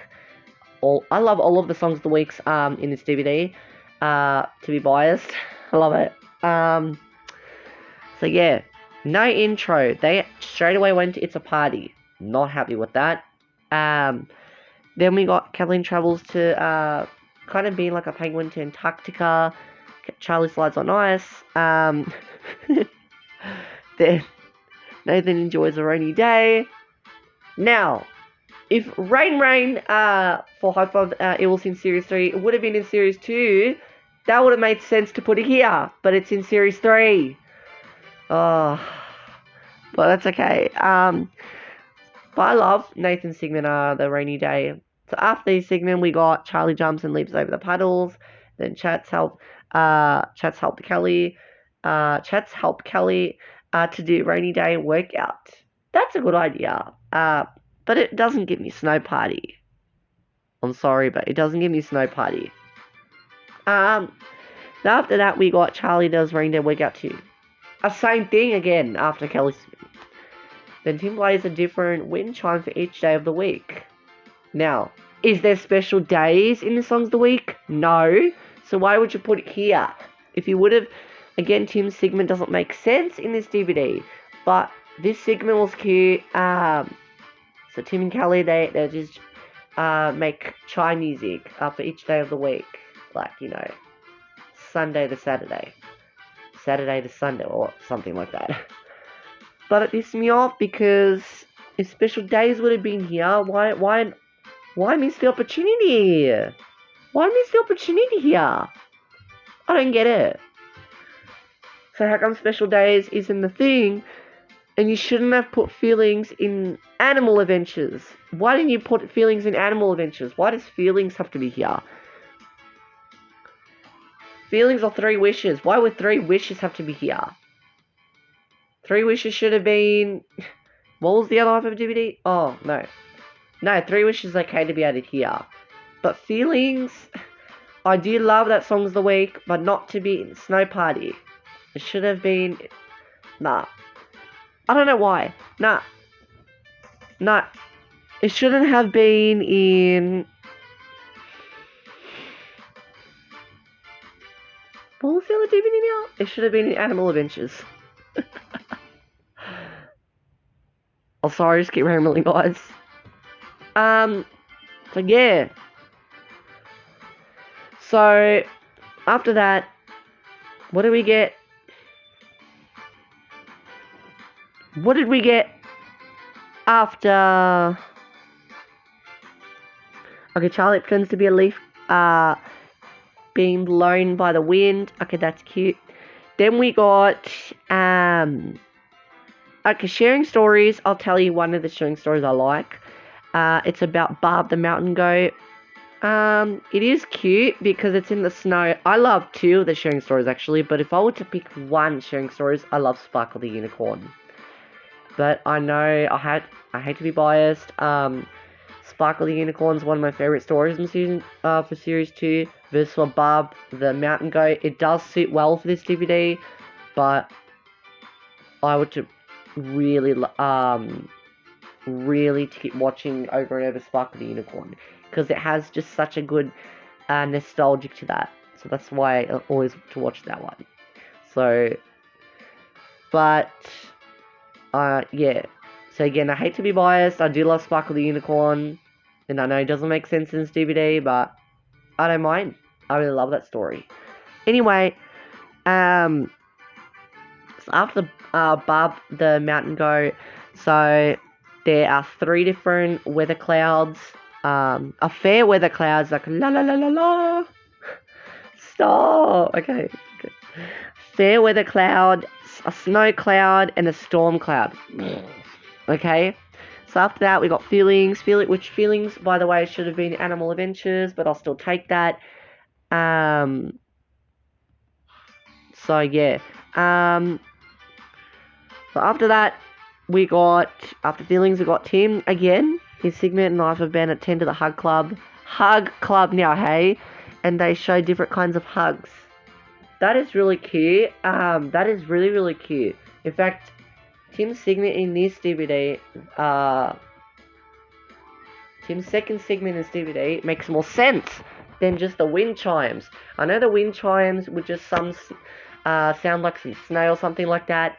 I love all of the songs of the weeks in this DVD. To be biased, I love it. So yeah, no intro. They straight away went to It's a Party. Not happy with that. Then we got Kathleen travels to kind of being like a penguin to Antarctica. Charlie slides on ice. Then Nathan enjoys a rainy day. Now, if Rain for Hi-5 it was in Series 3, it would have been in Series 2. That would have made sense to put it here, but it's in Series 3. Oh, but that's okay. But I love Nathan's segment, the rainy day. So after this segment, we got Charlie jumps and leaps over the puddles. Then Chats help Kelly to do rainy day workout. That's a good idea. But it doesn't give me Snow Party. I'm sorry, but it doesn't give me Snow Party. After that, we got Charlie does rainy day workout too. Same thing again after Kelly's. Then Tim plays a different wind chime for each day of the week. Now, is there special days in the songs of the week? No. So why would you put it here? If you would have, again, Tim's segment doesn't make sense in this DVD. But this segment was cute. So Tim and Kelly, they just make chime music for each day of the week. Like, you know, Sunday to Saturday. Saturday to Sunday or something like that. But it pissed me off because if special days would have been here, why miss the opportunity? Why miss the opportunity here? I don't get it. So how come special days isn't the thing? And you shouldn't have put feelings in Animal Adventures. Why didn't you put feelings in Animal Adventures? Why does feelings have to be here? Feelings or Three Wishes? Why would Three Wishes have to be here? Three Wishes should have been... What was the other half of the DVD? Oh, no. No, Three Wishes is okay to be added here. But Feelings... I do love that Songs of the Week, but not to be in Snow Party. It should have been... Nah. I don't know why. Nah. It shouldn't have been in... What see on the DVD now? It should have been in Animal Adventures. Oh, sorry, just keep rambling, guys. So yeah. So, after that, what did we get? What did we get after... Okay, Charlie pretends to be a leaf, being blown by the wind. Okay, that's cute. Then we got, okay, sharing stories. I'll tell you one of the sharing stories I like. It's about Barb the mountain goat. It is cute because it's in the snow. I love two of the sharing stories actually, but if I were to pick one sharing stories, I love Sparkle the unicorn. But I know I hate to be biased. Sparkle the unicorn is one of my favorite stories in for series 2. Versus for Barb the mountain goat. It does suit well for this DVD, but I would to really really to keep watching over and over Sparkle the unicorn, because it has just such a good nostalgic to that. So that's why I always to watch that one. So, but yeah. So again, I hate to be biased. I do love Sparkle the unicorn, and I know it doesn't make sense in this DVD, but I don't mind. I really love that story. Anyway, so after Barb the mountain goat, so there are 3 different weather clouds. A fair weather clouds, like la la la la la. Stop. Okay. Fair weather cloud, a snow cloud, and a storm cloud. Okay. So after that, we got feelings. Which feelings, by the way, should have been Animal Adventures, but I'll still take that. So yeah. So after that, after feelings, we got Tim again. His segment and Life of Ben at 10 to the Hug Club. Hug Club now, hey? And they show different kinds of hugs. That is really cute. That is really, really cute. In fact, Tim's segment in this DVD, Tim's second segment in this DVD makes more sense than just the wind chimes. I know the wind chimes would just sound like some snow or something like that,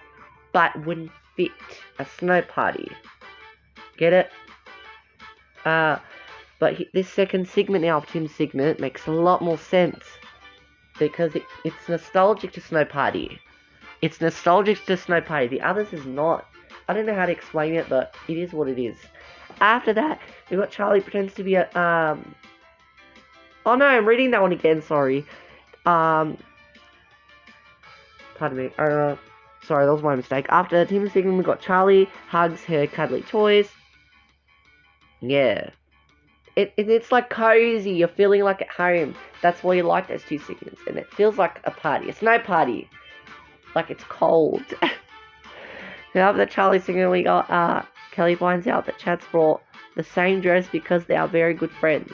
but wouldn't fit a snow party. Get it? But this second segment now of Tim's segment makes a lot more sense, because it's nostalgic to Snow Party. It's nostalgic to Snow Party. The others is not. I don't know how to explain it, but it is what it is. After that, we got Charlie pretends to be a Oh no, I'm reading that one again. Sorry. Pardon me. Sorry, that was my mistake. After the Tim's segment, we got Charlie hugs her cuddly toys. Yeah. It's like cozy. You're feeling like at home. That's why you like those 2 segments. And it feels like a party. It's no party. Like it's cold. Now after the Charlie segment, we got Kelly finds out that Chad's brought the same dress because they are very good friends.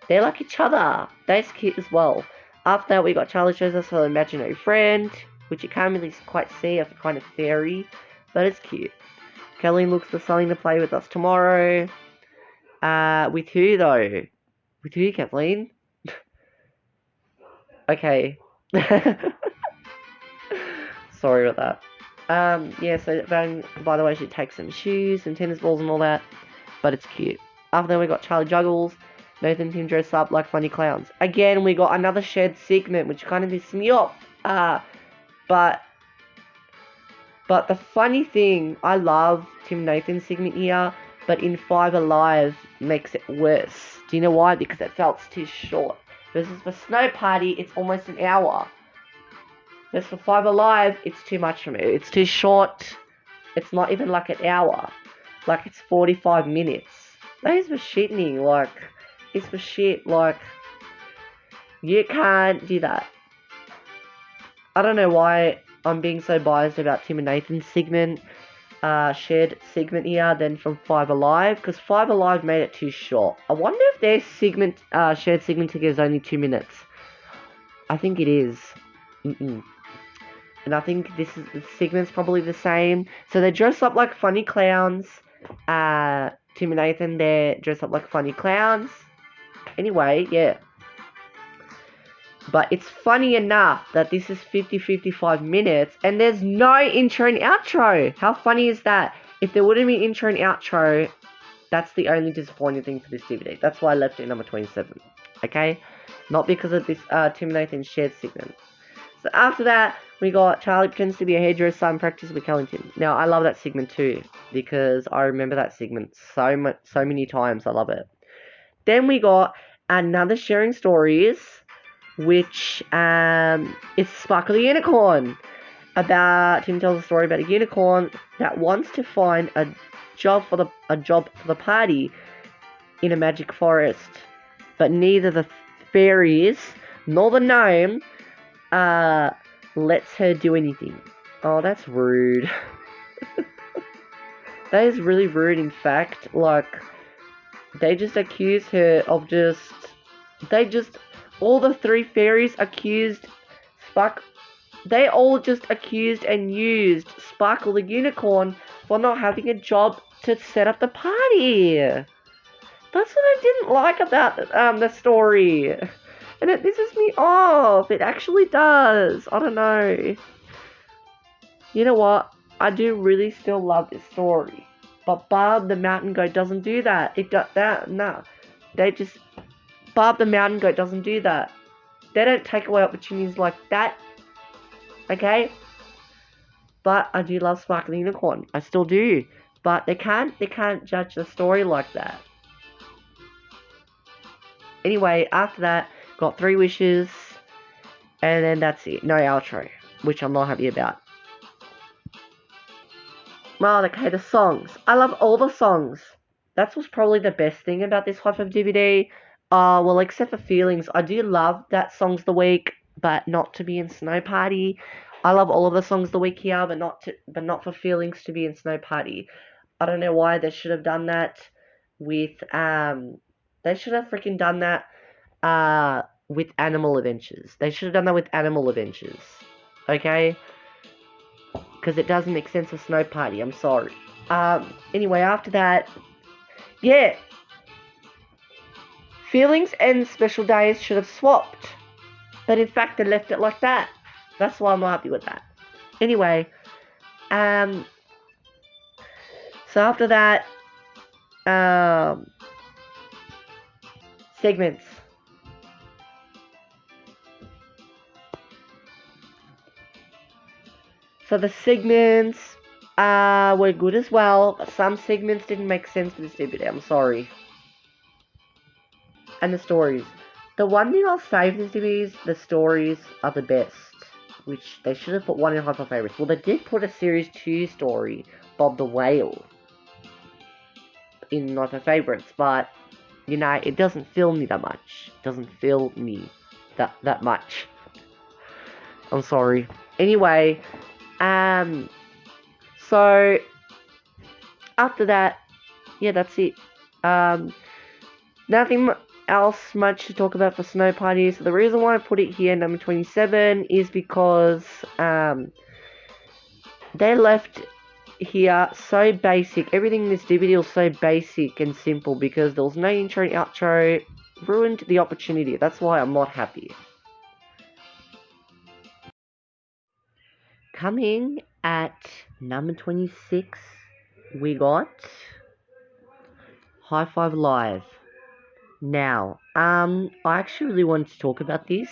They like each other. That's cute as well. After that, we got Charlie shows us her imaginary friend, which you can't really quite see, a kind of fairy, but it's cute. Kelly looks for something to play with us tomorrow. With who though? With who, Kathleen? Okay. Sorry about that. Yeah, so by the way, she takes some shoes and tennis balls and all that, but it's cute. After that, we got Charlie Juggles. Nathan and Tim dress up like funny clowns. Again, we got another shared segment, which kind of pissed me off. But the funny thing, I love Tim and Nathan's segment here, but in 5 Alive makes it worse. Do you know why? Because it felt too short. Versus for Snow Party, it's almost an hour. Versus for 5 Alive, it's too much for me. It's too short. It's not even like an hour. Like, it's 45 minutes. That is for shitting, like, it's for shit, like, you can't do that. I don't know why I'm being so biased about Tim and Nathan's segment, shared segment here than from 5 Alive, because 5 Alive made it too short. I wonder if their segment, shared segment together is only 2 minutes. I think it is. And I think the segment's probably the same. So they dress up like funny clowns. Tim and Nathan, they dress up like funny clowns. Anyway, yeah. But it's funny enough that this is 55 minutes and there's no intro and outro. How funny is that? If there wouldn't be intro and outro, that's the only disappointing thing for this DVD. That's why I left it at number 27. Okay? Not because of this Tim and Nathan shared segment. So after that, we got Charlie pretends to be a hairdresser and practice with Kellington. Now, I love that segment too, because I remember that segment so many times. I love it. Then we got another sharing stories, which is Sparkle the Unicorn. Tim tells a story about a unicorn that wants to find a job for the party in a magic forest, but neither the fairies nor the gnome lets her do anything. Oh, that's rude. That is really rude. In fact, like, they just accuse her of all the three fairies accused they all just accused and used Sparkle the Unicorn for not having a job to set up the party. That's what I didn't like about the story. And it pisses me off. It actually does. I don't know. You know what? I do really still love this story. But Barb the Mountain Goat doesn't do that. Barb the Mountain Goat doesn't do that. They don't take away opportunities like that. Okay? But I do love Sparkle the Unicorn. I still do. But they can't judge the story like that. Anyway, after that, got 3 wishes. And then that's it. No outro. Which I'm not happy about. Well, okay, the songs. I love all the songs. That was probably the best thing about this Hi-5 DVD. Well, except for Feelings. I do love that Songs the Week, but not to be in Snow Party. I love all of the Songs the Week here, but not for Feelings to be in Snow Party. I don't know why they should have done that with they should have freaking done that with Animal Adventures. They should have done that with Animal Adventures. Okay? Because it doesn't make sense for Snow Party. I'm sorry. Anyway, after that, yeah. Feelings and Special Days should have swapped. But in fact, they left it like that. That's why I'm not happy with that. Anyway, so after that, segments. So the segments were good as well, but some segments didn't make sense for this DVD. I'm sorry. And the stories. The one thing I'll say for this DVD is the stories are the best, which they should have put one in Hi-5 favorites. Well, they did put a Series 2 story, Bob the Whale, in Hi-5 favorites, but you know, it doesn't fill me that much. It doesn't fill me that much. I'm sorry. Anyway, so after that, yeah, that's it. Nothing else much to talk about for Snow Party. So the reason why I put it here, number 27, is because they left here so basic. Everything in this DVD was so basic and simple because there was no intro and outro. Ruined the opportunity. That's why I'm not happy. Coming at number 26, we got Hi-5 Live. Now, I actually really wanted to talk about this,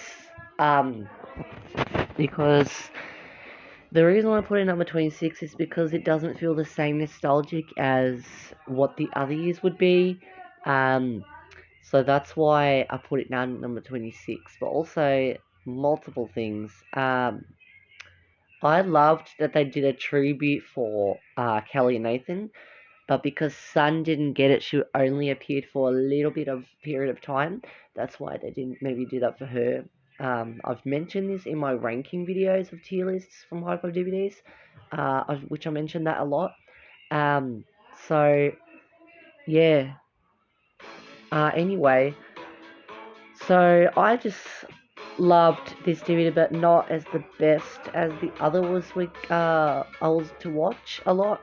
because the reason why I put it at number 26 is because it doesn't feel the same nostalgic as what the other years would be, so that's why I put it down at number 26, but also multiple things. I loved that they did a tribute for Kelly and Nathan, but because Sun didn't get it, she only appeared for a little bit of period of time. That's why they didn't maybe do that for her. I've mentioned this in my ranking videos of tier lists from Hi-5 DVDs, which I mentioned that a lot. So, yeah. Anyway, so I just loved this DVD, but not as the best as the other was I was to watch a lot.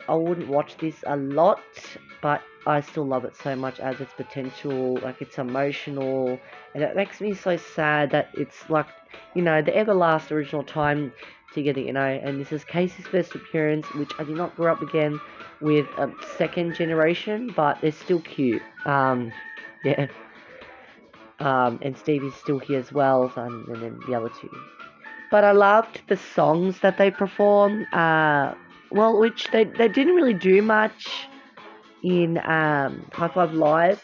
I wouldn't watch this a lot, but I still love it so much as its potential. Like, it's emotional, and it makes me so sad that it's like, the everlast original time together, and this is Casey's first appearance, which I did not grow up again with a second generation, but they're still cute. Yeah. And Stevie's still here as well, and then the other two. But I loved the songs that they perform. Which they didn't really do much in Hi-5 Live.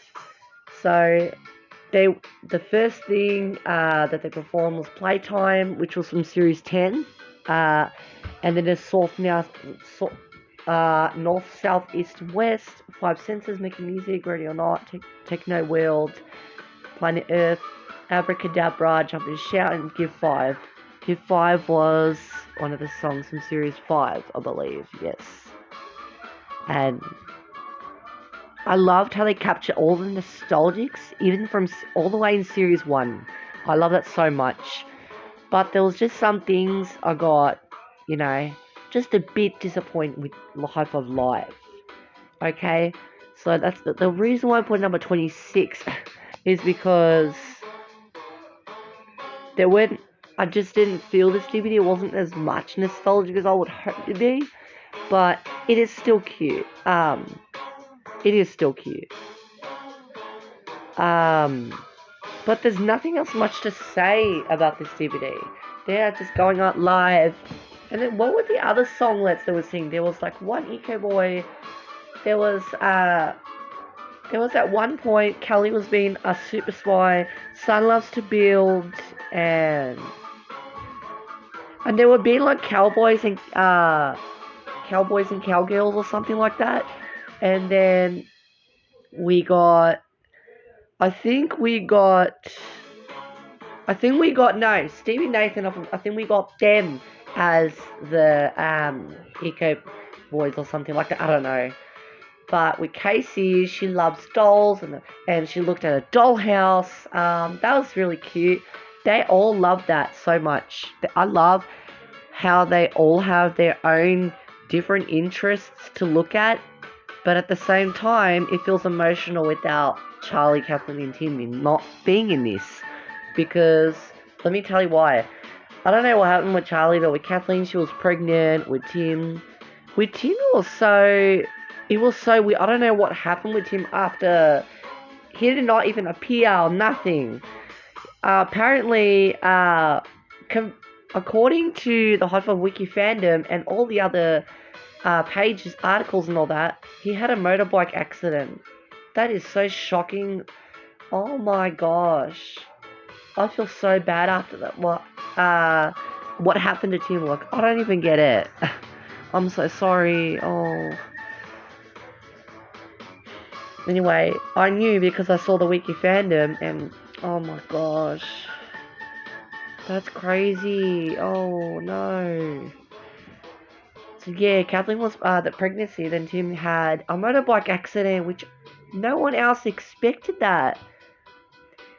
So the first thing that they performed was Playtime, which was from Series 10. And then there's North, South, East, West, 5 Senses, Making Music, Ready or Not, Techno World, Planet Earth, Abracadabra, Jump and Shout, and Give 5. Give 5 was one of the songs from Series 5, I believe, yes. And I loved how they capture all the nostalgics, even from all the way in Series 1. I love that so much. But there was just some things I got, just a bit disappointed with Hi-5 Live. Okay? So that's the reason why I put number 26 is because I just didn't feel this DVD. It wasn't as much nostalgic as I would hope it to be, but it is still cute. It is still cute. But there's nothing else much to say about this DVD. They're just going out live. And then what were the other songlets they were singing? There was like one Eco Boy. There was at one point Kelly was being a super spy. Sun Loves to Build, and they were being like cowboys and cowgirls or something like that. And then we got, no, Stevie Nathan. I think we got them as the Eco Boys or something like that. I don't know. But with Casey, she loves dolls, and she looked at a dollhouse. That was really cute. They all love that so much. I love how they all have their own different interests to look at, but at the same time, it feels emotional without Charlie, Kathleen, and Tim not being in this. Because, let me tell you why. I don't know what happened with Charlie, but with Kathleen, she was pregnant. With Tim, it was so weird. I don't know what happened with Tim after he did not even appear or nothing. Apparently, according to the Hi-5 Wiki fandom and all the other pages, articles and all that, he had a motorbike accident. That is so shocking. Oh my gosh. I feel so bad after that. What happened to Tim? Like, I don't even get it. I'm so sorry. Oh. Anyway, I knew because I saw the wiki fandom, and oh my gosh. That's crazy. Oh no. So yeah, Kathleen was the pregnancy, then Tim had a motorbike accident, which no one else expected that.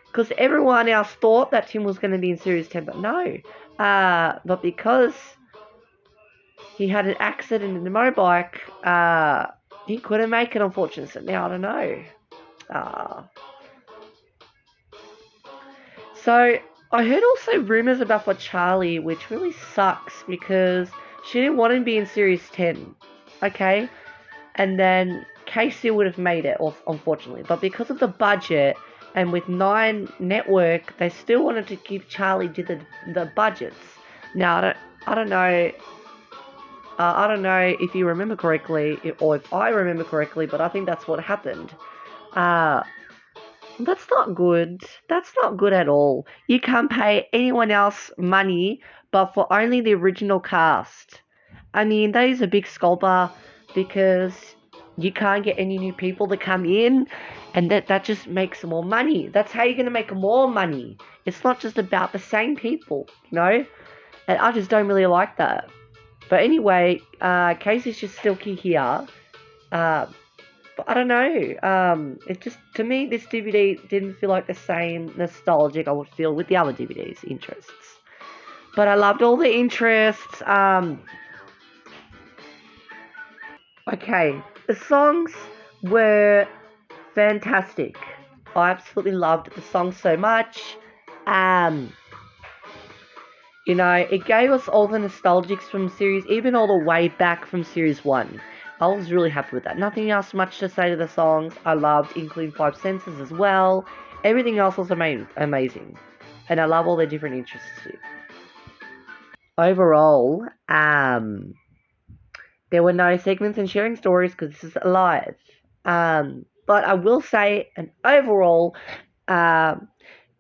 Because everyone else thought that Tim was going to be in Series 10, but no. But because he had an accident in the motorbike, he couldn't make it, unfortunately. So now I don't know. So I heard also rumors about for Charlie, which really sucks because she didn't want to be in Series 10. Okay? And then Casey would have made it, unfortunately. But because of the budget, and with 9 Network, they still wanted to give Charlie to the budgets. Now, I don't know. I don't know if you remember correctly, or if I remember correctly, but I think that's what happened. That's not good. That's not good at all. You can't pay anyone else money, but for only the original cast. I mean, that is a big sculper because you can't get any new people to come in, and that just makes more money. That's how you're going to make more money. It's not just about the same people, And I just don't really like that. But anyway, Casey's just silky here. But I don't know. It just, to me, this DVD didn't feel like the same nostalgic I would feel with the other DVDs' interests. But I loved all the interests. Okay, the songs were fantastic. I absolutely loved the song so much. Um, it gave us all the nostalgics from series, even all the way back from series one. I was really happy with that. Nothing else much to say to the songs. I loved, including Five Senses as well. Everything else was amazing. And I love all their different interests too. Overall, there were no segments and sharing stories because this is live. But I will say, and overall,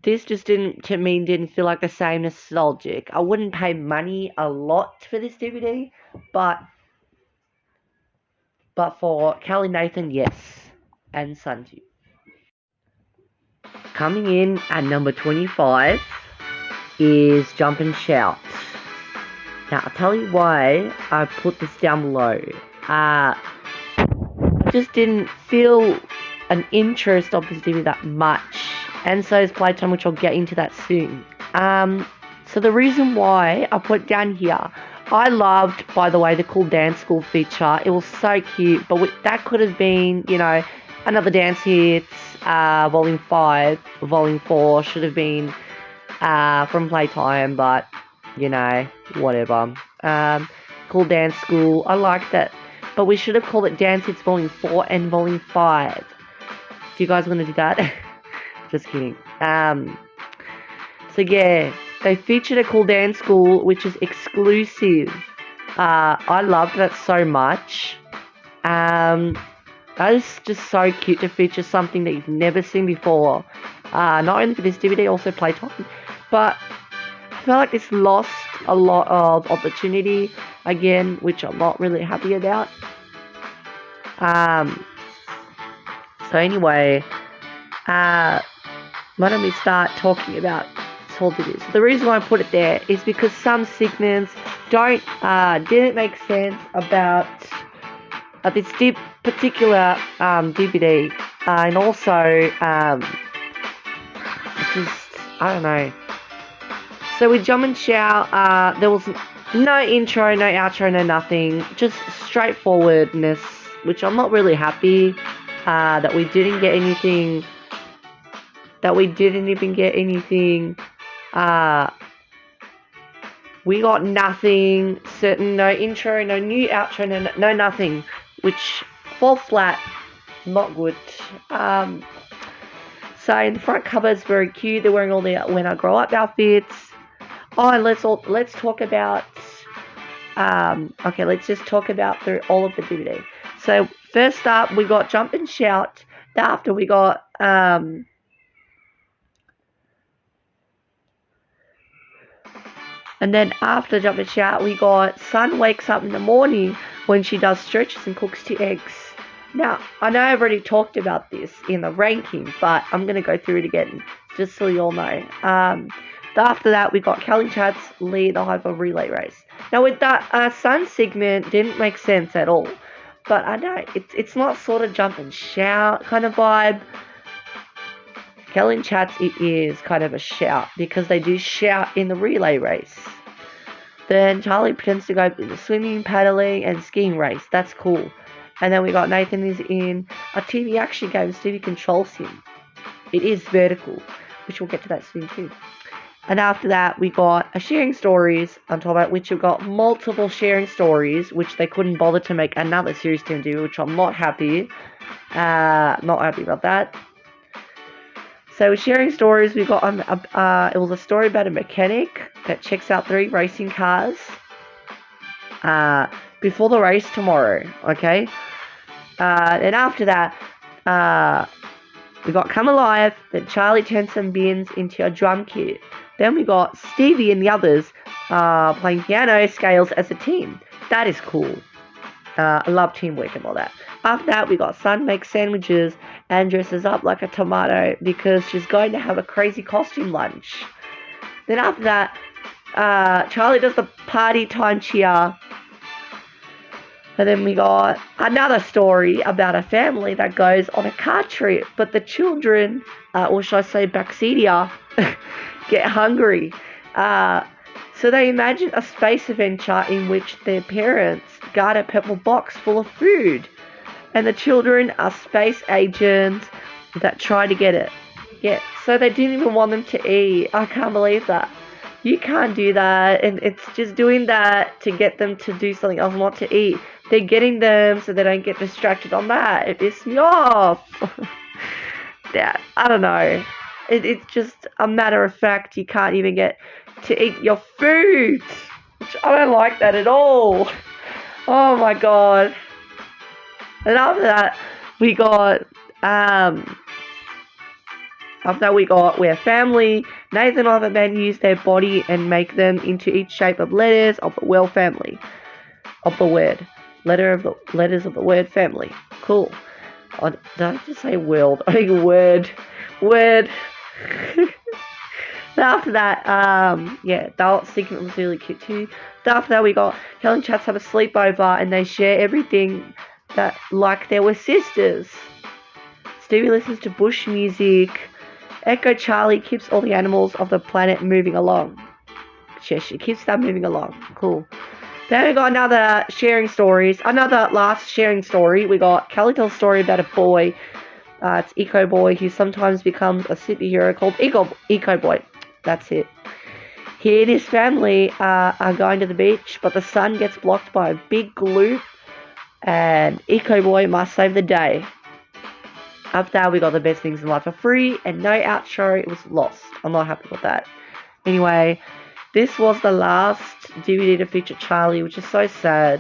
this just didn't feel like the same nostalgic. I wouldn't pay money a lot for this DVD, but for Kelly Nathan, yes, and Sunju. Coming in at number 25 is Jump and Shout. Now, I'll tell you why I put this down below. I just didn't feel an interest of this DVD that much, and so is Playtime, which I'll get into that soon. So the reason why I put it down here, I loved, by the way, the cool dance school feature. It was so cute, but that could have been, another dance hits, volume 5, volume 4 should have been from Playtime, but, whatever. Cool dance school, I liked that, but we should have called it Dance Hits Volume 4 and Volume 5. Do you guys want to do that? Just kidding. So yeah, they featured a cool dance school, which is exclusive. I loved that so much. That is just so cute to feature something that you've never seen before. Not only for this DVD, also Playtime. But I feel like this lost a lot of opportunity again, which I'm not really happy about. So anyway, why don't we start talking about all of this? The reason why I put it there is because some segments didn't make sense about this particular DVD, and also I don't know. So with Jump and Shout, there was no intro, no outro, no nothing, just straightforwardness, which I'm not really happy that we didn't get anything. That we didn't even get anything. We got nothing. No intro, no new outro, no nothing, which fall flat. Not good. So in the front cover is very cute. They're wearing all their When I Grow Up outfits. Oh, and let's talk about. Okay, let's just talk about through all of the DVD. So first up, we got Jump and Shout. After we got and then after Jump and Shout, we got Sun wakes up in the morning when she does stretches and cooks 2 eggs. Now, I know I've already talked about this in the ranking, but I'm going to go through it again, just so you all know. After that, we got Kelly Chad's lead the Hi-5 relay race. Now, with that Sun segment, didn't make sense at all. But I know, it's not sort of Jump and Shout kind of vibe. Kelly and Chats, it is kind of a shout, because they do shout in the relay race. Then Charlie pretends to go in the swimming, paddling, and skiing race. That's cool. And then we got Nathan is in a TV action game. Stevie controls him. It is vertical, which we'll get to that soon too. And after that, we got a sharing stories on top of it, which we've got multiple sharing stories, which they couldn't bother to make another series to do, which I'm not happy. Not happy about that. So sharing stories, we got it was a story about a mechanic that checks out 3 racing cars before the race tomorrow. Okay. And after that, we got Come Alive. Then Charlie turns some bins into a drum kit. Then we got Stevie and the others playing piano scales as a team. That is cool. I love teamwork and all that. After that, we got Sun makes sandwiches and dresses up like a tomato because she's going to have a crazy costume lunch. Then after that, Charlie does the party time cheer. And then we got another story about a family that goes on a car trip, but the children, or should I say backseatia, get hungry. So they imagine a space adventure in which their parents guard a purple box full of food, and the children are space agents that try to get it. Yeah, so they didn't even want them to eat. I can't believe that. You can't do that, and it's just doing that to get them to do something else, not to eat. They're getting them so they don't get distracted on that. It pisses me off. Yeah, I don't know. It's just a matter of fact you can't even get to eat your food. Which I don't like that at all. Oh my god. And after that, we got we're family. Nathan and other men use their body and make them into each shape of letters of the word family. Of the word. Letters of the word family. Cool. Did I just say world? I think word. Word. After that, yeah, that segment was really cute too. After that, we got Helen and Chats have a sleepover and they share everything that like they were sisters. Stevie listens to bush music. Echo Charlie keeps all the animals of the planet moving along. She keeps them moving along. Cool. Then we got another sharing stories. Another last sharing story. We got Kelly tells a story about a boy. It's Eco Boy who sometimes becomes a superhero called Eco Boy. That's it. He and his family are going to the beach, but the sun gets blocked by a big gloop, and Eco Boy must save the day. After that, we got the best things in life for free, and no outro. It was lost. I'm not happy with that. Anyway, this was the last DVD to feature Charlie, which is so sad.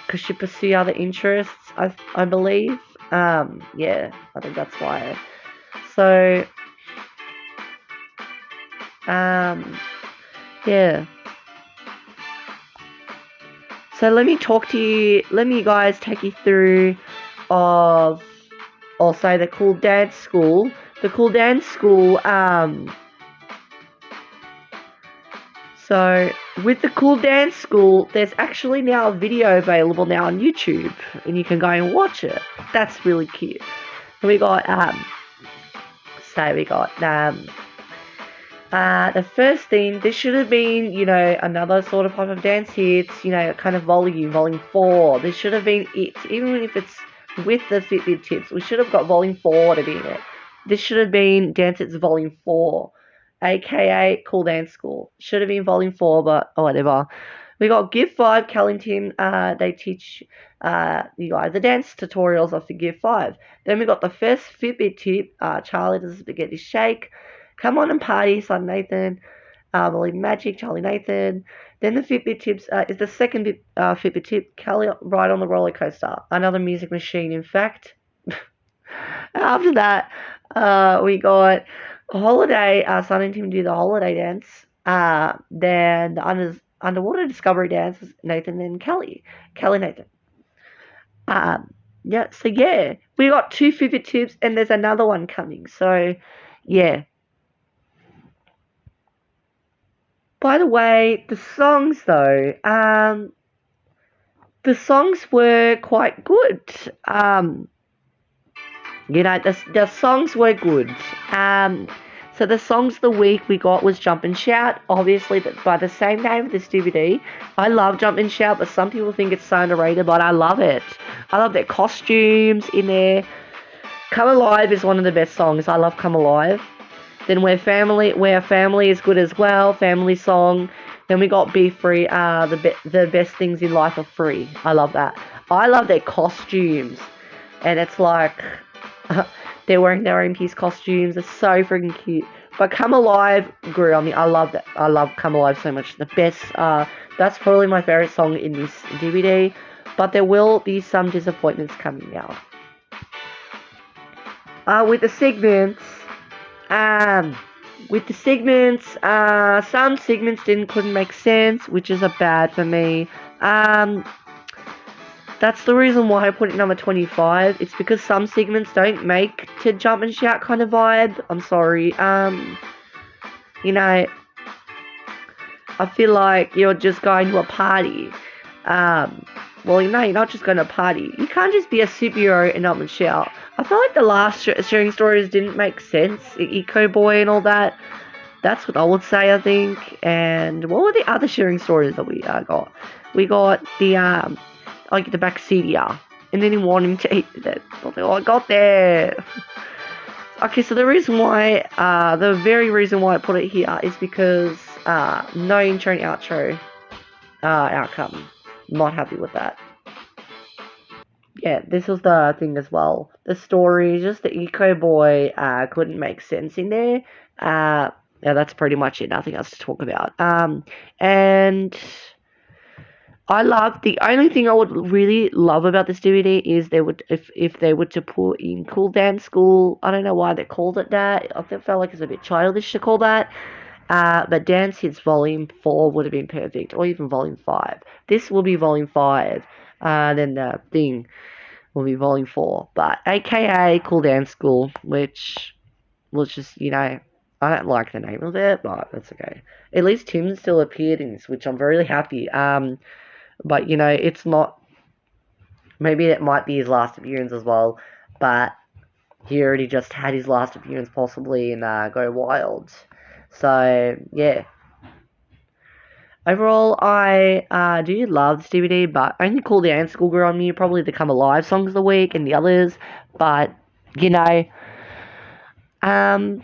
Because she pursued other interests, I believe. Yeah, I think that's why. So, yeah. So let me guys take you through of also the Cool Dance School. The Cool Dance School, so with the Cool Dance School, there's actually now a video available now on YouTube, and you can go and watch it. That's really cute. And we got, the first theme, this should have been, another sort of type of dance hits, kind of volume 4. This should have been it, even if it's with the Fitbit tips. We should have got volume 4 to be in it. This should have been Dance Hits volume 4, aka Cool Dance School. Should have been volume 4, but whatever. We got Give 5, Cal and Tim, they teach you guys the dance tutorials of the Give 5. Then we got the first Fitbit tip, Charlie does a spaghetti shake. Come on and party, son Nathan. Believe Magic, Charlie Nathan. Then the Fitbit tips is the second Fitbit tip, Kelly ride on the roller coaster. Another music machine, in fact. After that, we got Holiday, Son and Tim do the holiday dance. Then the underwater discovery dance was Nathan and Kelly. Kelly Nathan. Yeah, so yeah. We got 2 Fitbit tips and there's another one coming. So, yeah. By the way, the songs though, the songs were quite good. The songs were good. So the songs of the week we got was Jump and Shout, obviously by the same name of this DVD. I love Jump and Shout, but some people think it's so underrated, but I love it. I love their costumes in there. Come Alive is one of the best songs. I love Come Alive. Then Where Family is good as well, family song. Then we got Be Free, the best things in life are free. I love that. I love their costumes. And it's like, they're wearing their own piece costumes. It's so freaking cute. But Come Alive grew on me. I love that. I love Come Alive so much. The best, that's probably my favorite song in this DVD. But there will be some disappointments coming out. With the segments, some segments couldn't make sense, which is a bad for me. That's the reason why I put it number 25. It's because some segments don't make to Jump and Shout kind of vibe. I'm sorry. I feel like you're just going to a party. Well, you're not just going to a party. You can't just be a superhero and Jump and Shout. I feel like the last sharing stories didn't make sense. Eco Boy and all that. That's what I would say, I think. And what were the other sharing stories that we got? We got the like the Baccedia, and then he wanting to eat it. Oh, I got there. Okay, so the reason why, the very reason why I put it here is because no intro and outro outcome. Not happy with that. Yeah, this was the thing as well. The story, just the eco boy, couldn't make sense in there. Yeah, that's pretty much it. Nothing else to talk about. And I love the only thing I would really love about this DVD is they would if they were to put in Cool Dance School. I don't know why they called it that. I felt like it's a bit childish to call that. But Dance Hits Volume 4 would have been perfect, or even Volume 5. This will be Volume 5. Then the thing will be Volume 4. But AKA Cool Dance School, which was just, I don't like the name of it, but that's okay. At least Tim still appeared in this, which I'm very happy. But, it's not. Maybe it might be his last appearance as well, but he already just had his last appearance possibly in Go Wild. So, yeah. Overall, I do love this DVD, but only Cool Dance School grew on me. Probably the Come Alive songs of the week and the others, but, um,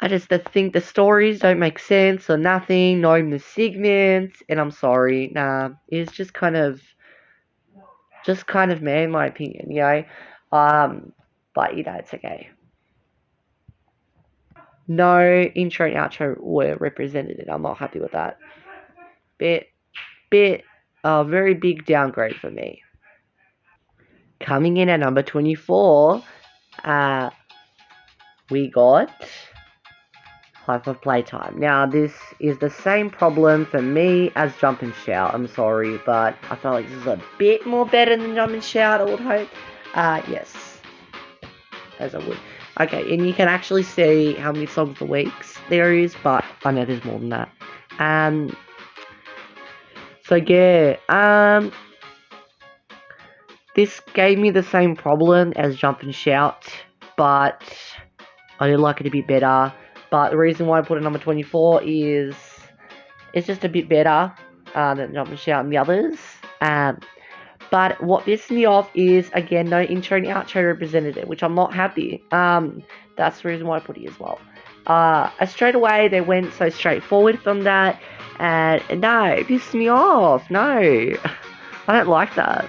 I just think the stories don't make sense or nothing, no even the segments, and I'm sorry, nah, it's just kind of meh in my opinion, but it's okay. No intro and outro were represented, and I'm not happy with that. A very big downgrade for me. Coming in at number 24, we got Hi-5 Playtime. Now, this is the same problem for me as Jump and Shout. I'm sorry, but I feel like this is a bit more better than Jump and Shout, I would hope. Yes. As I would. Okay, and you can actually see how many songs a week there is, but I know there's more than that. So yeah, this gave me the same problem as Jump and Shout, but I did like it a bit better. But the reason why I put it number 24 is it's just a bit better than Jump and Shout and the others. But what pissed me off is, again, no intro and outro representative, which I'm not happy. That's the reason why I put it as well. Straight away, they went so straightforward from that. And no, it pissed me off. No, I don't like that.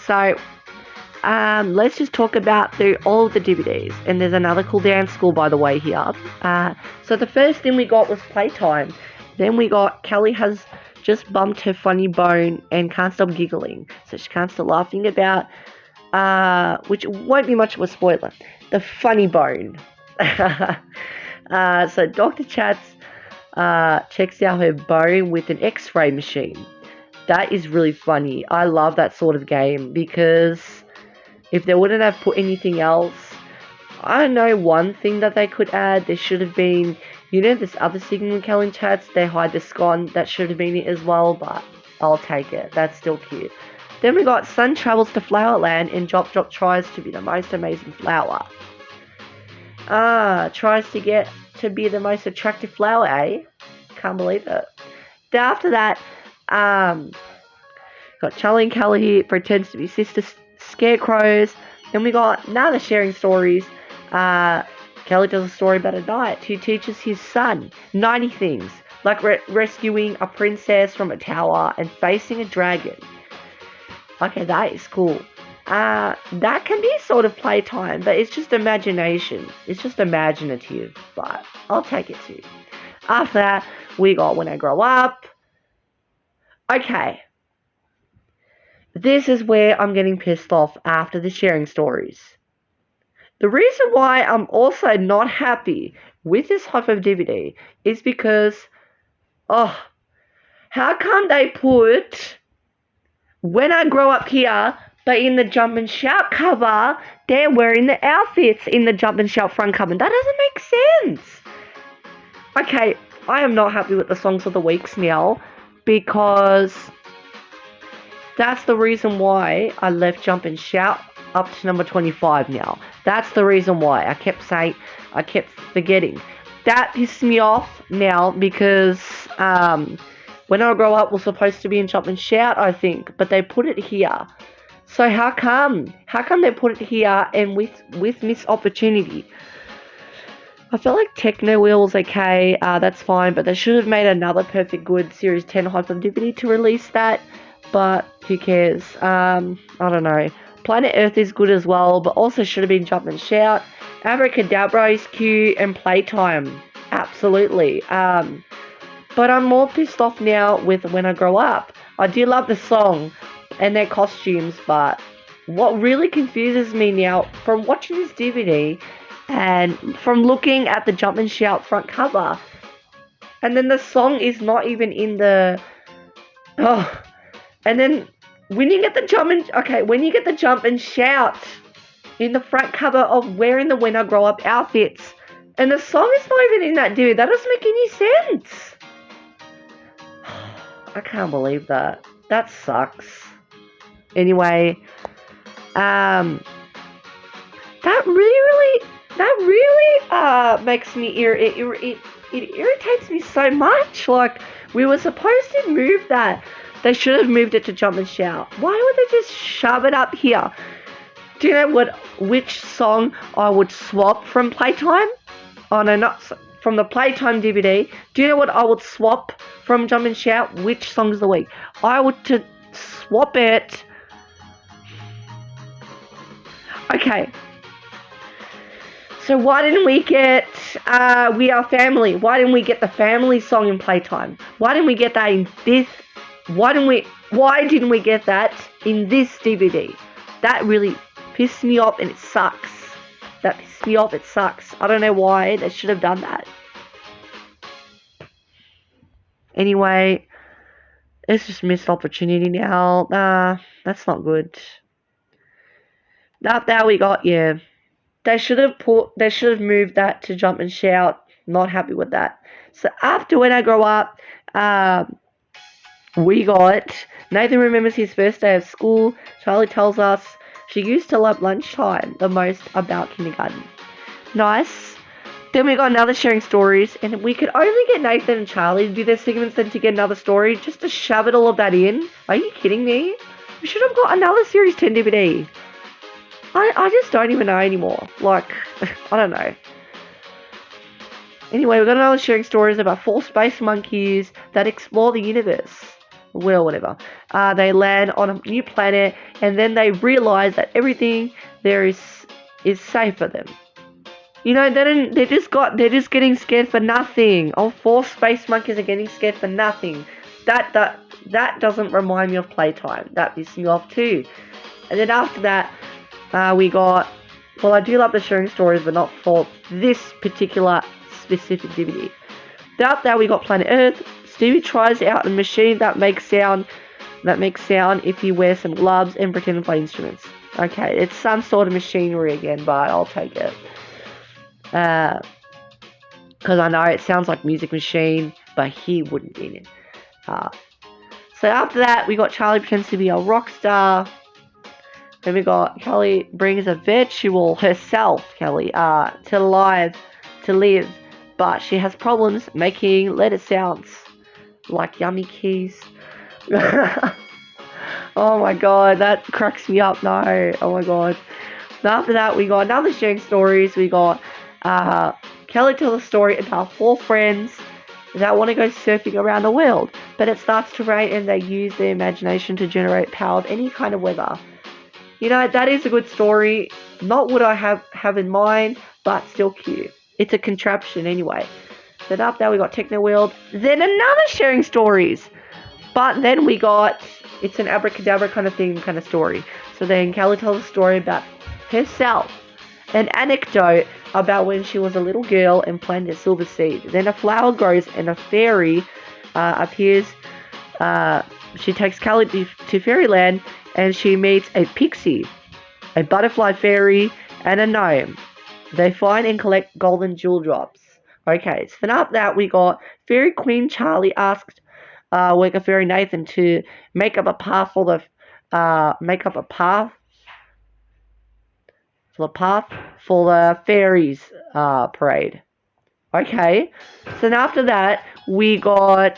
So, let's just talk about through all of the DVDs. And there's another Cool Dance School, by the way, here. So the first thing we got was Playtime. Then we got Kelly has just bumped her funny bone and can't stop giggling. So she can't stop laughing about, which won't be much of a spoiler, the funny bone. So Dr. Chats checks out her bone with an x-ray machine. That is really funny. I love that sort of game because if they wouldn't have put anything else, I don't know, one thing that they could add, there should have been, this other segment with Kelly Chats, they hide the scone, that should have been it as well, but I'll take it. That's still cute. Then we got Sun travels to Flowerland and Drop Drop tries to be the most amazing flower. Tries to get to be the most attractive flower, eh? Can't believe it. Then after that, got Charlie and Kelly pretends to be sister scarecrows. Then we got another sharing stories. Kelly tells a story about a knight who teaches his son 90 things, like rescuing a princess from a tower and facing a dragon. Okay, that is cool. That can be sort of playtime, but it's just imagination. It's just imaginative, but I'll take it too. After that, we got When I Grow Up. Okay. This is where I'm getting pissed off after the sharing stories. The reason why I'm also not happy with this Hi-5 DVD is because, how come they put When I Grow Up here, but in the Jump and Shout cover, they're wearing the outfits in the Jump and Shout front cover? That doesn't make sense. Okay, I am not happy with the songs of the weeks now because that's the reason why I left Jump and Shout up to number 25 now. That's the reason why. I kept forgetting. That pissed me off now because when I grow up, we're supposed to be in Jump and Shout, I think, but they put it here. So how come? How come they put it here and with missed opportunity? I feel like Techno Wheel's okay, that's fine, but they should have made another Perfect Good Series 10 Hi-5 DVD to release that, but who cares? I don't know. Planet Earth is good as well, but also should have been Jump and Shout. Abracadabra is cute, and Playtime, absolutely. But I'm more pissed off now with When I Grow Up. I do love the song and their costumes, but what really confuses me now, from watching this DVD and from looking at the Jump and Shout front cover, and then the song is not even in the... Oh, and then when you get the Jump and Shout in the front cover of wearing the When I Grow Up outfits, and the song is not even in that DVD, that doesn't make any sense. I can't believe that. That sucks. Anyway, that really makes me it irritates me so much. Like, we were supposed to move that. They should have moved it to Jump and Shout. Why would they just shove it up here? Do you know which song I would swap from Playtime? Oh no, not from the Playtime DVD. Do you know what I would swap from Jump and Shout? Which songs of the week? I would to swap it. Okay. So why didn't we get We Are Family? Why didn't we get the family song in Playtime? Why didn't we get that in this? Why didn't we get that in this DVD? That really pissed me off, and it sucks. That pissed me off, it sucks. I don't know why they should have done that. Anyway, it's just missed opportunity now. That's not good. That we got, yeah. They should have moved that to Jump and Shout. Not happy with that. So after When I Grow Up, we got Nathan remembers his first day of school. Charlie tells us she used to love lunchtime the most about kindergarten. Nice. Then we got another sharing stories, and we could only get Nathan and Charlie to do their segments, then to get another story, just to shove it all of that in. Are you kidding me? We should have got another Series 10 DVD. I just don't even know anymore. Like, I don't know. Anyway, we've got another sharing stories about 4 space monkeys that explore the universe. Well, whatever. They land on a new planet, and then they realize that everything there is safe for them. You know, they're just getting scared for nothing. Oh, 4 space monkeys are getting scared for nothing. That doesn't remind me of Playtime. That pissed me off too. And then after that, we got... Well, I do love the sharing stories, but not for this particular specific DVD. After that, we got Planet Earth. Stevie tries out a machine that makes sound if he wears some gloves and pretend to play instruments. Okay, it's some sort of machinery again, but I'll take it. Because I know it sounds like Music Machine, but he wouldn't be in it. So after that, we got Charlie pretends to be a rock star. Then we got Kelly brings a virtual herself, Kelly, to live, but she has problems making letter sounds like yummy keys. Oh my god, that cracks me up. No, oh my god. After that, we got another sharing stories. We got Kelly tells a story about 4 friends that want to go surfing around the world, but it starts to rain and they use their imagination to generate power of any kind of weather. You know, that is a good story. Not what I have in mind, but still cute. It's a contraption anyway. Then after that, we got Techno World. Then another sharing stories. But then we got, it's an abracadabra kind of story. So then Kelly tells a story about herself. An anecdote about when she was a little girl and planted a silver seed. Then a flower grows and a fairy appears. She takes Kelly to fairyland and she meets a pixie, a butterfly fairy, and a gnome. They find and collect golden jewel drops. Okay, so then after that we got Fairy Queen Charlie asked Worker Fairy Nathan to make up a path for the path for the fairies parade. Okay, so then after that we got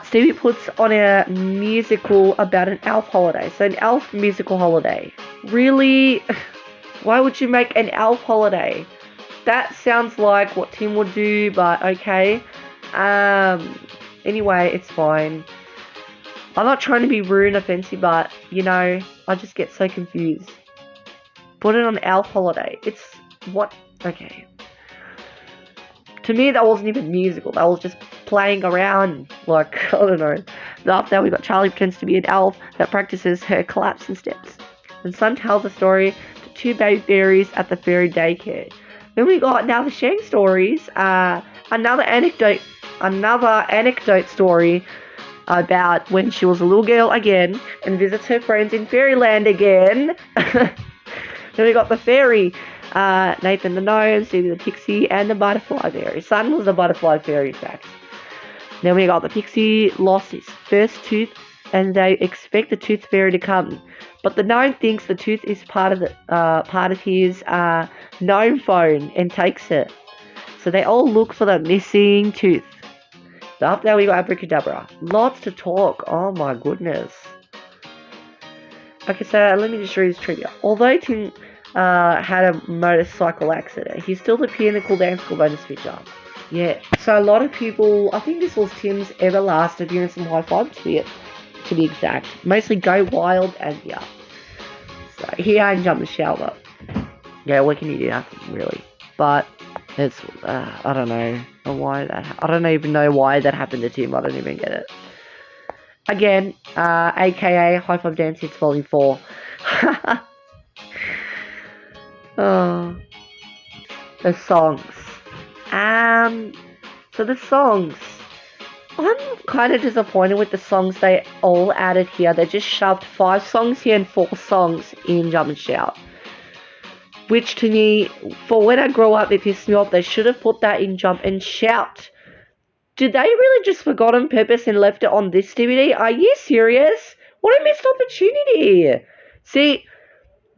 Stevie puts on a musical about an elf holiday. So an elf musical holiday. Really? Why would you make an elf holiday? That sounds like what Tim would do, but okay. Anyway, it's fine. I'm not trying to be rude and offensive, but, you know, I just get so confused. Put it on elf holiday. It's what? Okay. To me, that wasn't even musical. That was just playing around. Like, I don't know. After that, we got Charlie pretends to be an elf that practices her collapsing steps. And Sun tells a story to two baby fairies at the fairy daycare. Then we got now the sharing stories. Another anecdote story about when she was a little girl again and visits her friends in fairyland again. Then we got the fairy. Nathan the gnome, Stevie the pixie, and the butterfly fairy. Sun was the butterfly fairy, in fact. Then we got the pixie lost his first tooth, and they expect the tooth fairy to come. But the gnome thinks the tooth is part of his gnome phone and takes it. So they all look for the missing tooth. So after that we got Abracadabra. Lots to talk. Oh my goodness. Okay, so let me just read this trivia. Although Tim had a motorcycle accident, he's still the pinnacle dance school bonus feature. Yeah, so a lot of people, I think this was Tim's ever last appearance in Hi-5 to be exact. Mostly Go Wild and yeah. So he hadn't jumped the shower. Yeah, what can you do? Nothing really. But it's I don't know why that. I don't even know why that happened to Tim. I don't even get it. Again, aka Hi-5 Dance Hits Volume 4. Oh, the songs. So the songs. I'm kind of disappointed with the songs they all added here. They just shoved 5 songs here and 4 songs in Jump and Shout. Which to me, for when I grow up, it pissed me off. They should have put that in Jump and Shout. Did they really just forgot on purpose and left it on this DVD? Are you serious? What a missed opportunity. See,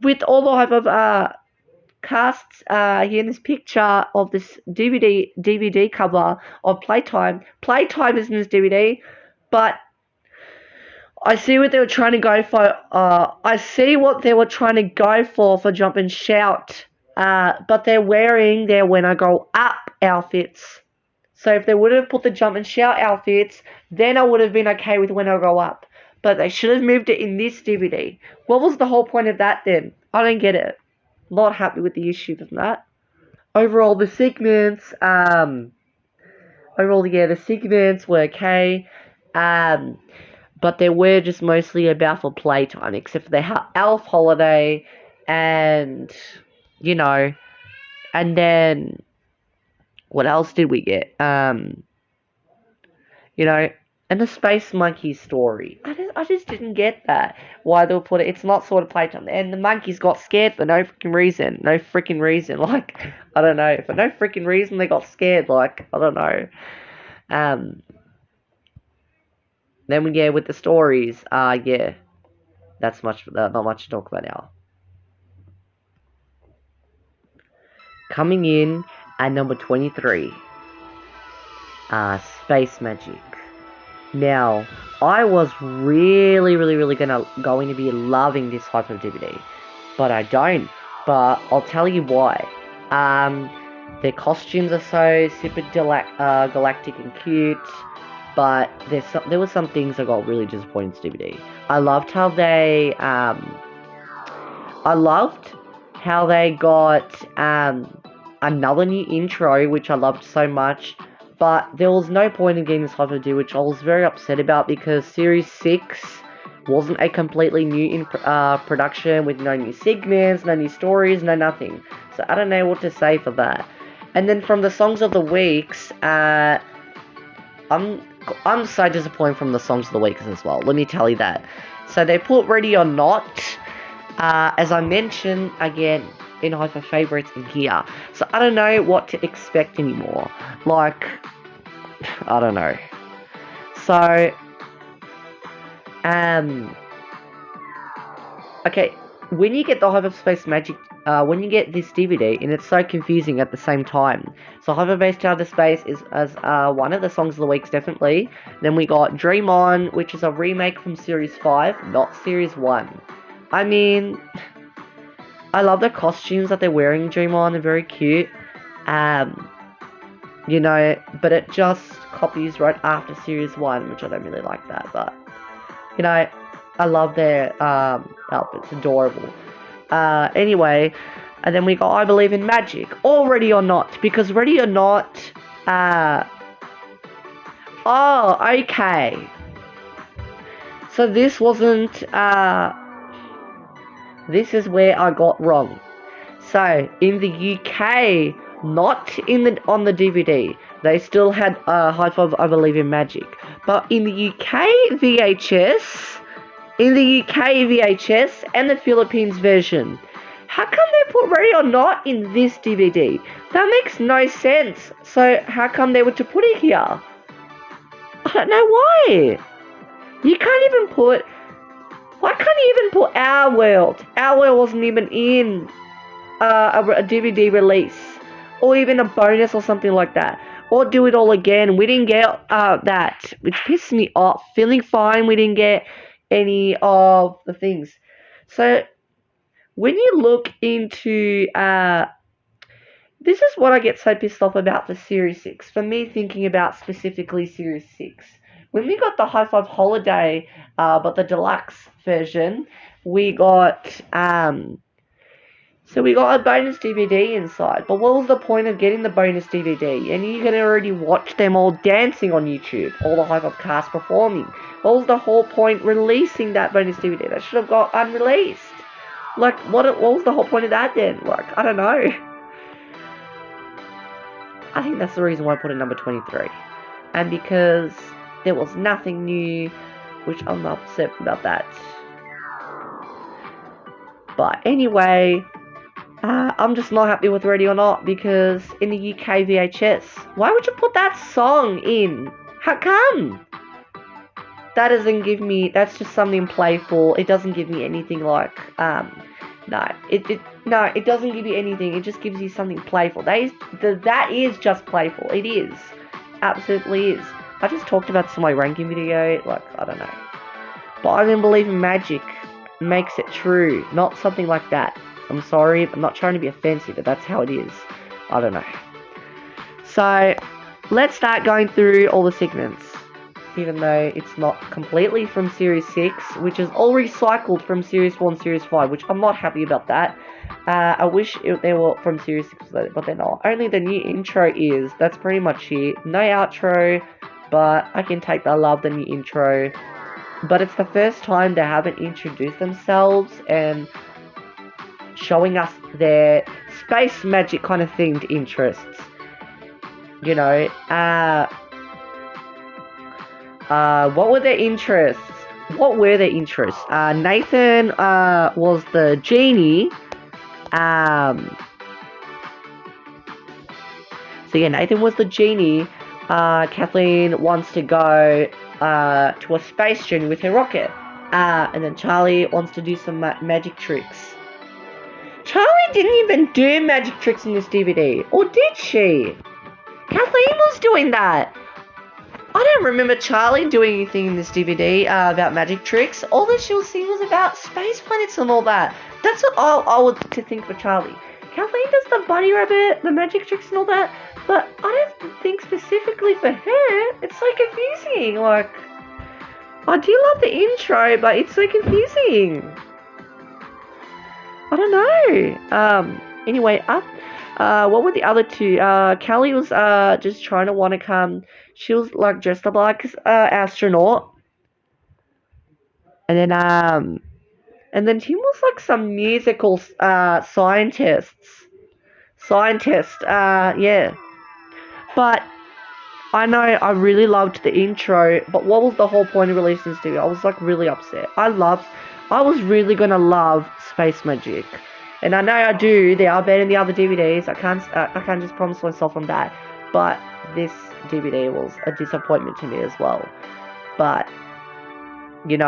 with all the hype of casts here in this picture of this DVD cover of Playtime. Playtime is in this DVD, but I see what they were trying to go for. I see what they were trying to go for Jump and Shout. But they're wearing their When I Grow Up outfits. So if they would have put the Jump and Shout outfits, then I would have been okay with When I Grow Up. But they should have moved it in this DVD. What was the whole point of that then? I don't get it. Not happy with the issue of that. Overall, the segments, the segments were okay. But they were just mostly about for Playtime, except for the Elf Holiday, and, you know, and then, what else did we get? You know, and the Space Monkey story. I just didn't get that. Why they would put it. It's not sort of Playtime. And the monkeys got scared for no freaking reason. No freaking reason. Like, I don't know. For no freaking reason they got scared. Like, I don't know. Then we get with the stories. Yeah. That's not much to talk about now. Coming in at number 23. Space Magic. Now, I was really going to be loving this type of DVD, but I don't. But I'll tell you why. Their costumes are so super galactic and cute, but there were some things that got really disappointing in this DVD. I loved how they got another new intro, which I loved so much. But there was no point in getting this type of DVD, which I was very upset about, because Series 6 wasn't a completely new production with no new segments, no new stories, no nothing. So I don't know what to say for that. And then from the songs of the weeks, I'm so disappointed from the songs of the weeks as well. Let me tell you that. So they put Ready or Not, as I mentioned again in Hi-5 favorites in here. So I don't know what to expect anymore. Like, I don't know. So, Okay, when you get the Hyperspace Magic, when you get this DVD, and it's so confusing at the same time. So Hyperspace to Outer Space is as one of the songs of the weeks, definitely. Then we got Dream On, which is a remake from Series 5, not Series 1. I mean, I love the costumes that they're wearing in Dream On, they're very cute. Um, but it just copies right after Series 1, which I don't really like that, but, I love their outfits, adorable. Anyway, and then we got I Believe in Magic, or Ready or Not, because Ready or Not, oh, okay. So this wasn't, this is where I got wrong. So, in the UK, not on the DVD, they still had Hi-5 I Believe in Magic. But in the UK VHS, and the Philippines version, how come they put Ready or Not in this DVD? That makes no sense. So how come they were to put it here? I don't know why. You can't even put... Why can't you even put Our World? Our World wasn't even in a DVD release. Or even a bonus or something like that. Or Do It All Again. We didn't get that, which pissed me off. Feeling Fine, we didn't get any of the things. So when you look into this is what I get so pissed off about for Series 6. For me, thinking about specifically Series 6. When we got the Hi-5 Holiday, but the deluxe version, we got so we got a bonus DVD inside. But what was the point of getting the bonus DVD? And you can already watch them all dancing on YouTube. All the Hi-5 cast performing. What was the whole point releasing that bonus DVD? That should have got unreleased. Like, what was the whole point of that then? Like, I don't know. I think that's the reason why I put it number 23. And because there was nothing new, which I'm upset about that. But anyway, I'm just not happy with Ready or Not, because in the UK VHS, why would you put that song in? How come? That doesn't give me, that's just something playful. It doesn't give me anything like, no, it doesn't give you anything. It just gives you something playful. That is just playful. It is. Absolutely is. I just talked about this in my ranking video. Like, I don't know. But I didn't believe in magic makes it true. Not something like that. I'm sorry. I'm not trying to be offensive, but that's how it is. I don't know. So, let's start going through all the segments. Even though it's not completely from Series 6, which is all recycled from Series 4 and Series 5, which I'm not happy about that. I wish they were from Series 6, but they're not. Only the new intro is. That's pretty much it. No outro, but I can take that. I love the new intro. But it's the first time they haven't introduced themselves and showing us their space magic kind of themed interests. What were their interests? Nathan was the genie. So yeah, Nathan was the genie. Kathleen wants to go to a space journey with her rocket. And then Charlie wants to do some magic tricks. Charlie didn't even do magic tricks in this DVD. Or did she? Kathleen was doing that. I don't remember Charlie doing anything in this DVD about magic tricks. All that she was seeing was about space planets and all that. That's what I would to think for Charlie. Kathleen does the bunny rabbit, the magic tricks and all that, but I don't think specifically for her. It's so confusing. Like, I do love the intro, but it's so confusing. I don't know. Anyway, what were the other two? Callie was just trying to want to come. She was like dressed up like astronaut, and then Tim was like some musical scientist. Yeah. But I know I really loved the intro, but what was the whole point of releasing this video? I was like really upset. I was really gonna love Space Magic. And I know I do. They are better than the other DVDs. I can't just promise myself on that. But this DVD was a disappointment to me as well. But then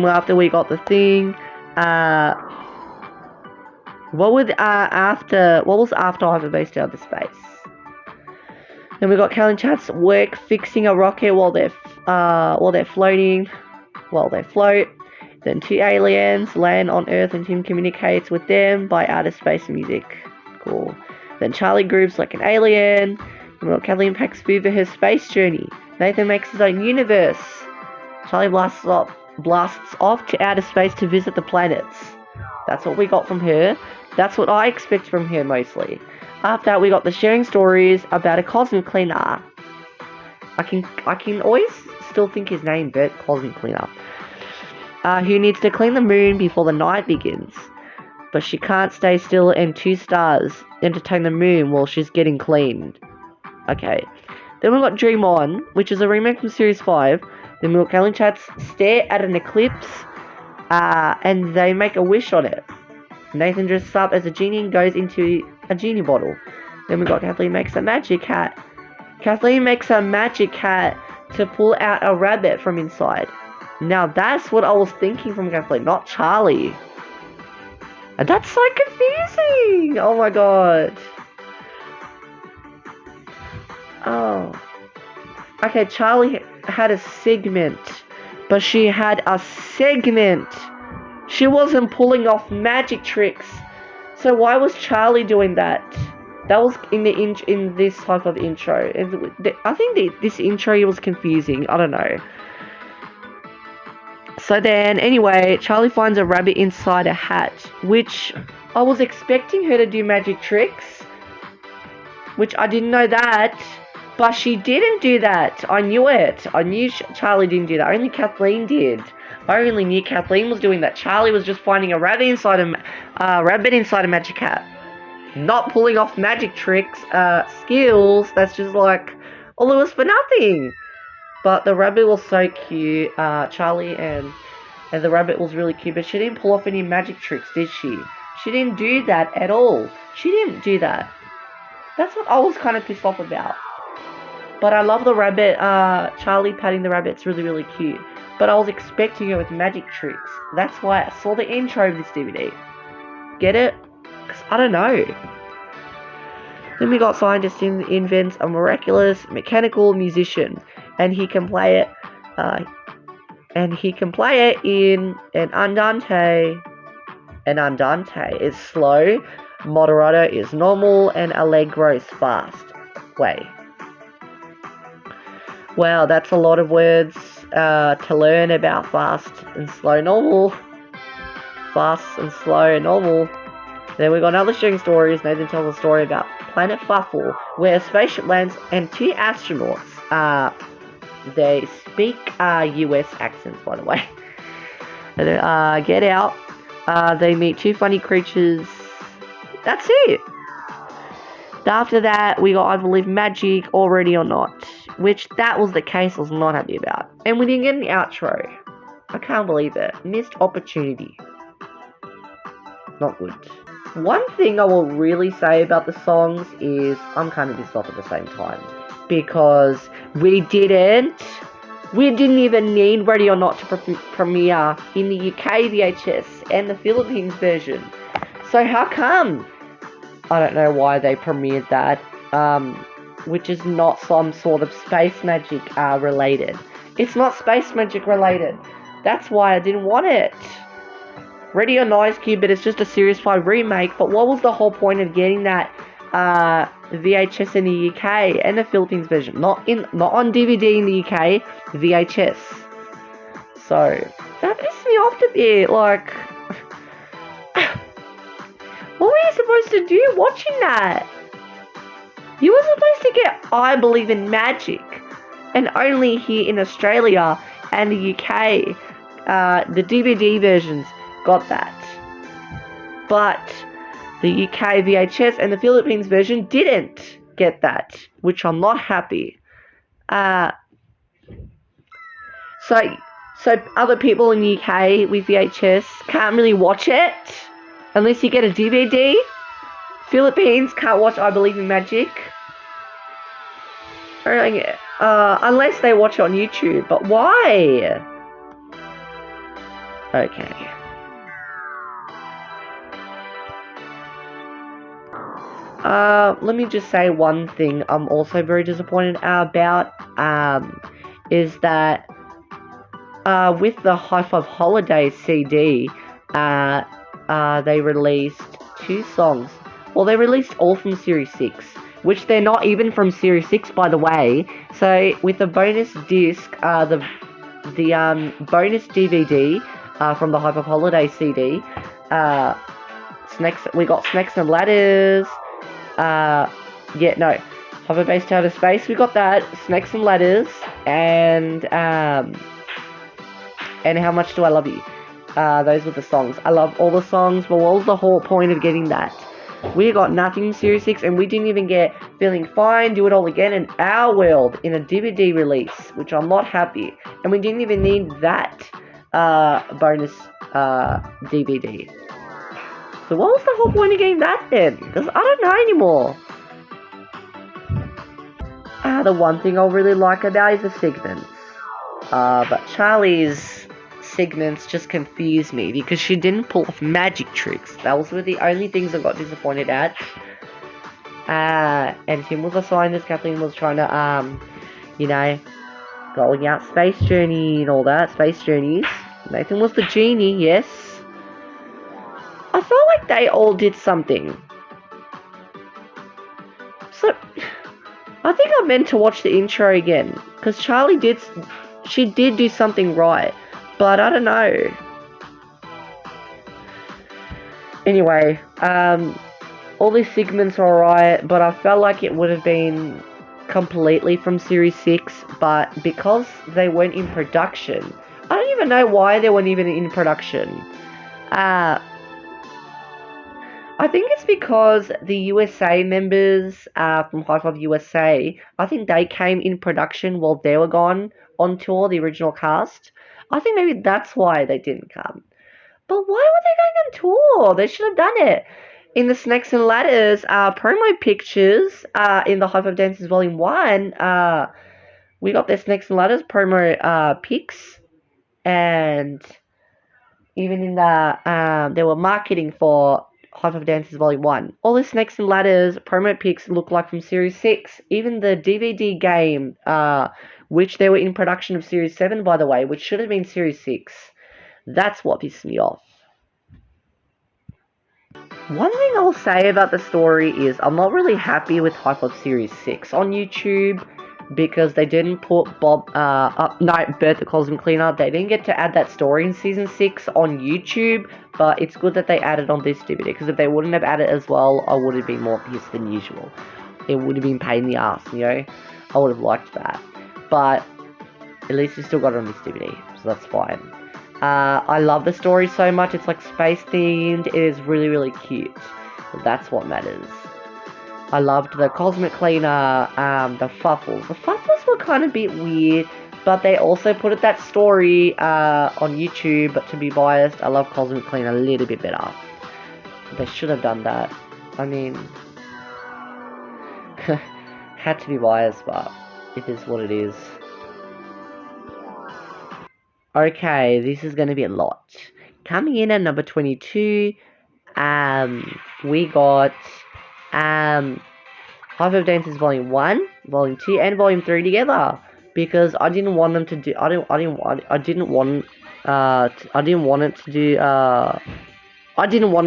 after we got the thing, Uh, what was after hyperspace to outer space? Then we got Cal and Chat's work fixing a rocket while they're floating, while they float. Then two aliens land on Earth and Tim communicates with them by outer space music. Cool. Then Charlie grooves like an alien. And we got Kathleen packs food for her space journey. Nathan makes his own universe. Charlie blasts off to outer space to visit the planets. That's what we got from her. That's what I expect from her mostly. After that, we got the sharing stories about a cosmic cleaner. I can always still think his name, but cosmic cleaner. Who needs to clean the moon before the night begins. But she can't stay still, and two stars entertain the moon while she's getting cleaned. Okay. Then we got Dream On, which is a remake from Series 5. Then we got Cal and Chats stare at an eclipse, and they make a wish on it. Nathan dresses up as a genie and goes into a genie bottle. Then we got Kathleen makes a magic hat. Kathleen makes a magic hat to pull out a rabbit from inside. Now that's what I was thinking from Kathleen, not Charlie. And that's so confusing! Oh my god. Oh. Okay, Charlie had a segment. But she had a segment. She wasn't pulling off magic tricks. So why was Charlie doing that? That was in this type of intro. I think this intro was confusing. I don't know. So then, anyway, Charlie finds a rabbit inside a hat, which I was expecting her to do magic tricks, which I didn't know that, but she didn't do that. I knew it. I knew Charlie didn't do that. Only Kathleen did. I only knew Kathleen was doing that. Charlie was just finding a rabbit inside a magic hat. Not pulling off magic tricks, skills. That's just like, all it was for nothing. But the rabbit was so cute. Charlie and the rabbit was really cute. But she didn't pull off any magic tricks, did she? She didn't do that at all. She didn't do that. That's what I was kind of pissed off about. But I love the rabbit. Charlie patting the rabbit's really, really cute. But I was expecting her with magic tricks. That's why I saw the intro of this DVD. Get it? Because I don't know. Then we got scientist invents a miraculous mechanical musician. And he can play it. In an andante. An andante is slow, moderato is normal, and allegro is fast. Wait. Wow, that's a lot of words to learn about fast and slow normal. Fast and slow normal. Then we got another sharing stories. Nathan tells a story about Planet Fuffle, where a spaceship lands and two astronauts. They speak US accents, by the way. Get out. They meet two funny creatures. That's it. After that, we got I Believe Magic, Already or Not. Which, that was the case I was not happy about. And we didn't get an outro. I can't believe it. Missed opportunity. Not good. One thing I will really say about the songs is I'm kind of pissed off at the same time. Because we didn't even need Ready or Not to premiere in the UK VHS and the Philippines version. So how come? I don't know why they premiered that, which is not some sort of space magic related. It's not space magic related. That's why I didn't want it. Ready or Not is cute, but it's just a Series 5 remake. But what was the whole point of getting that VHS in the UK and the Philippines version? Not on DVD in the UK, VHS. So that pissed me off a bit. Like, what were you supposed to do watching that? You were supposed to get I Believe in Magic, and only here in Australia and the UK, the DVD versions got that. But the UK VHS and the Philippines version didn't get that, which I'm not happy. So other people in the UK with VHS can't really watch it unless you get a DVD. Philippines can't watch I Believe in Magic. Unless they watch it on YouTube. But why? Okay. Let me just say one thing I'm also very disappointed about, is that, with the Hi-5 Holiday CD, they released 2 songs. Well, they released all from Series 6, which they're not even from Series 6, by the way. So, with the bonus disc, the bonus DVD, from the Hi-5 Holiday CD, we got Snakes and Ladders, yeah, no, Hover Based Outer Space, we got that, Snakes and Ladders, and How Much Do I Love You. Those were the songs. I love all the songs, but what was the whole point of getting that? We got nothing in Series 6, and we didn't even get Feeling Fine, Do It All Again, and Our World in a DVD release, which I'm not happy. And we didn't even need that bonus DVD. So what was the whole point of getting that then? Because I don't know anymore. The one thing I really like about is the segments. But Charlie's segments just confused me because she didn't pull off magic tricks. That was one of the only things I got disappointed at. And Tim was a scientist, Kathleen was trying to, going out space journey and all that, space journeys. Nathan was the genie, yes. I felt like they all did something. So, I think I meant to watch the intro again, because Charlie did do something right, but I don't know. Anyway, all these segments are alright, but I felt like it would have been completely from Series 6, but because they weren't in production, I don't even know why they weren't even in production. I think it's because the USA members from Hi-5 USA, I think they came in production while they were gone on tour, the original cast. I think maybe that's why they didn't come. But why were they going on tour? They should have done it. In the Snakes and Ladders promo pictures, in the Hi-5 Dances Volume 1, we got their Snakes and Ladders promo pics, and even in the, they were marketing for Hi-5 Dances Volume 1. All the Snakes and Ladders promo pics look like from Series 6. Even the DVD game, which they were in production of Series 7, by the way, which should have been Series 6. That's what pissed me off. One thing I'll say about the story is I'm not really happy with Hi-5 Series 6 on YouTube, because they didn't put Bert the Cosmic Cleaner. They didn't get to add that story in Season 6 on YouTube, but it's good that they added on this DVD, because if they wouldn't have added as well, I would have been more pissed than usual. It would have been pain in the ass, I would have liked that. But at least you still got it on this DVD, so that's fine. I love the story so much. It's like space themed. It is really, really cute. That's what matters. I loved the Cosmic Cleaner, the Fuffles. The Fuffles were kind of a bit weird, but they also put it that story on YouTube. But to be biased, I love Cosmic Cleaner a little bit better. They should have done that. I mean, had to be biased, but it is what it is. Okay, this is going to be a lot. Coming in at number 22, we got Hi-5 Dances Volume 1, Volume 2, and Volume 3 together, because I didn't want them to do, I didn't want it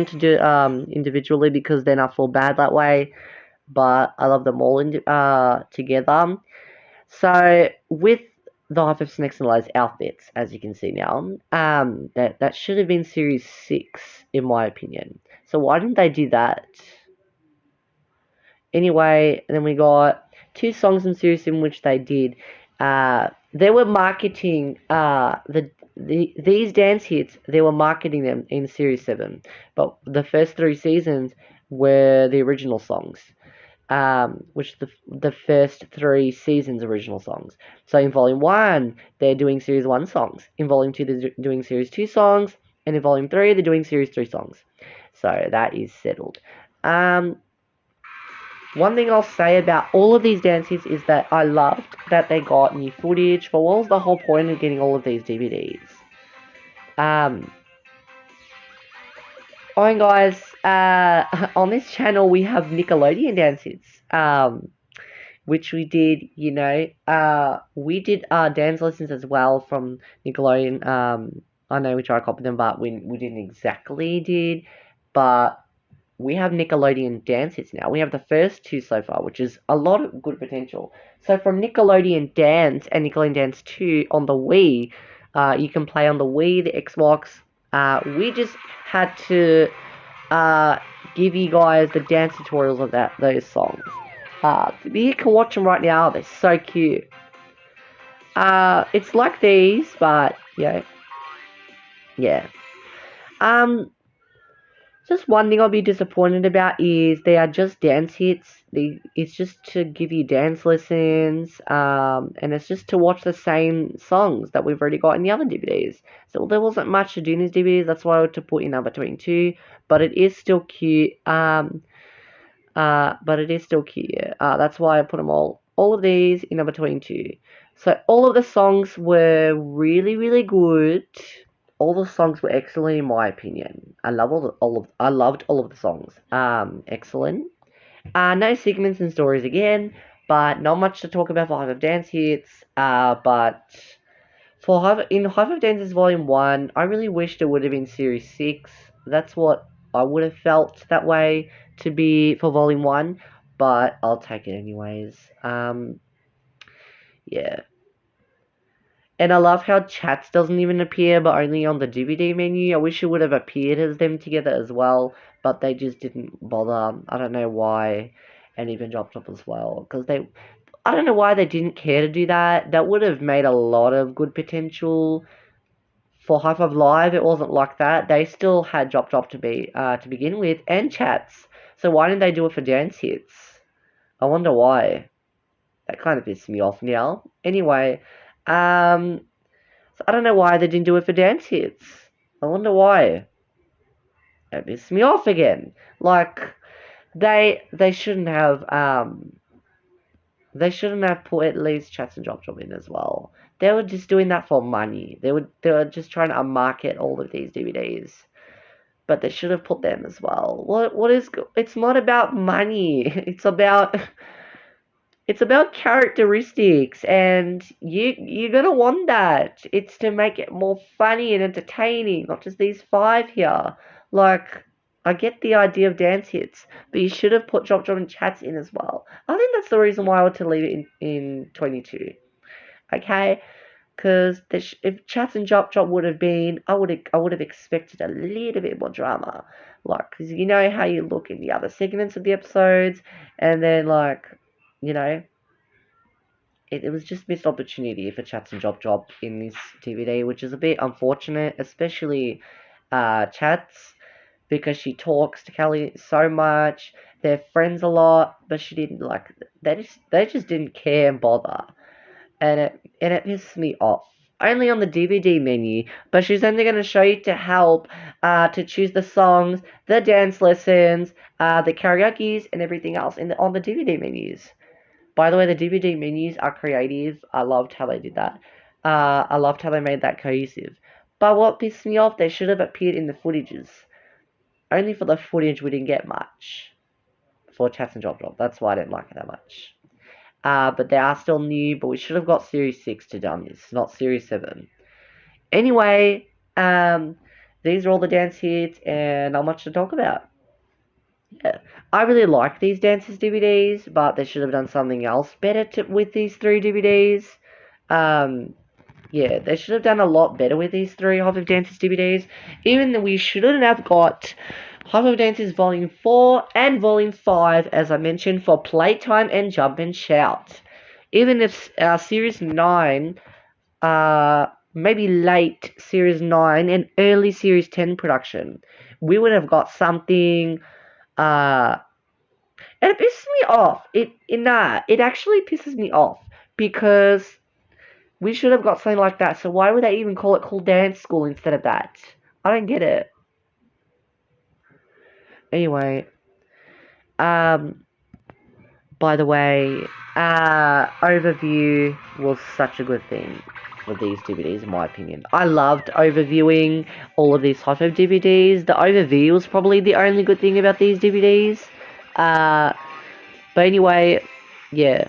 to do individually, because then I feel bad that way, but I love them all together. So, with the Hi-5 Snakes and Ladders outfits, as you can see now, that should have been Series 6, in my opinion. So why didn't they do that? Anyway, and then we got 2 songs in Series 7 which they did. They were marketing these dance hits. They were marketing them in Series 7, but the first 3 seasons were the original songs. Which the first 3 seasons original songs. So in Volume 1, they're doing Series 1 songs. In Volume 2, they're doing Series 2 songs. And in Volume 3, they're doing Series 3 songs. So that is settled. One thing I'll say about all of these dances is that I loved that they got new footage, but what was the whole point of getting all of these DVDs? Oh, and guys, on this channel we have Nickelodeon dance hits. Which we did, we did dance lessons as well from Nickelodeon. I know we tried to copy them, but we didn't exactly did. But we have Nickelodeon dance hits now. We have the first two so far, which is a lot of good potential. So from Nickelodeon Dance and Nickelodeon Dance 2 on the Wii, you can play on the Wii, the Xbox. We just had to uh, give you guys the dance tutorials of those songs. You can watch them right now. They're so cute. It's like these, but yeah. Um, just one thing I'll be disappointed about is they are just dance hits. It's just to give you dance lessons, and it's just to watch the same songs that we've already got in the other DVDs. So there wasn't much to do in these DVDs. That's why I had to put in number 22. But it is still cute. But it is still cute. That's why I put them all of these in number 22. So all of the songs were really, really good. All the songs were excellent in my opinion. I loved all of the songs. Excellent. No segments and stories again, but not much to talk about for Hive of Dance hits. But for Hive of Dances Volume 1, I really wished it would have been Series 6. That's what I would have felt that way to be for Volume 1, but I'll take it anyways. Yeah. And I love how Chats doesn't even appear, but only on the DVD menu. I wish it would have appeared as them together as well, but they just didn't bother. I don't know why, and even dropped off as well, because I don't know why they didn't care to do that. That would have made a lot of good potential. For Hi-5 Live, it wasn't like that. They still had dropped off to begin with, and Chats. So why didn't they do it for dance hits? I wonder why. That kind of pissed me off now. Anyway, so I don't know why they didn't do it for dance hits. I wonder why. That pissed me off again. Like they shouldn't have put at least Chats and Drop Drop in as well. They were just doing that for money. They were just trying to market all of these DVDs. But they should have put them as well. It's not about money. It's about characteristics, and you're gonna want that. It's to make it more funny and entertaining, not just these five here. Like, I get the idea of dance hits, but you should have put Drop Drop and Chats in as well. I think that's the reason why I want to leave it in 22. Okay, because if Chats and Drop Drop would have been, I would have expected a little bit more drama, like, because you know how you look in the other segments of the episodes, and then like, you know, it was just missed opportunity for Chats and Drop Drop in this DVD, which is a bit unfortunate, especially Chats, because she talks to Kelly so much. They're friends a lot, but she didn't like. They just didn't care and bother, and it pissed me off. Only on the DVD menu, but she's only going to show you to help to choose the songs, the dance lessons, the karaoke's, and everything else on the DVD menus. By the way, the DVD menus are creative. I loved how they did that. I loved how they made that cohesive. But what pissed me off, they should have appeared in the footages. Only for the footage we didn't get much for Chats and Drop Drop. That's why I didn't like it that much. But they are still new, but we should have got Series 6 to done this, not Series 7. Anyway, these are all the dance hits, and not much to talk about. Yeah. I really like these Dances DVDs, but they should have done something else better with these three DVDs. Yeah, they should have done a lot better with these three Hive of Dances DVDs. Even though we shouldn't have got Hive of Dances Volume 4 and Volume 5, as I mentioned, for Playtime and Jump and Shout. Even if Series 9, maybe late Series 9 and early Series 10 production, we would have got something and it pisses me off. It actually pisses me off because we should have got something like that. So why would they even call it Cool Dance School instead of that? I don't get it. Anyway, by the way, overview was such a good thing. with these DVDs, in my opinion. I loved overviewing all of these Hi-5 DVDs. The overview was probably the only good thing about these DVDs. But anyway, yeah.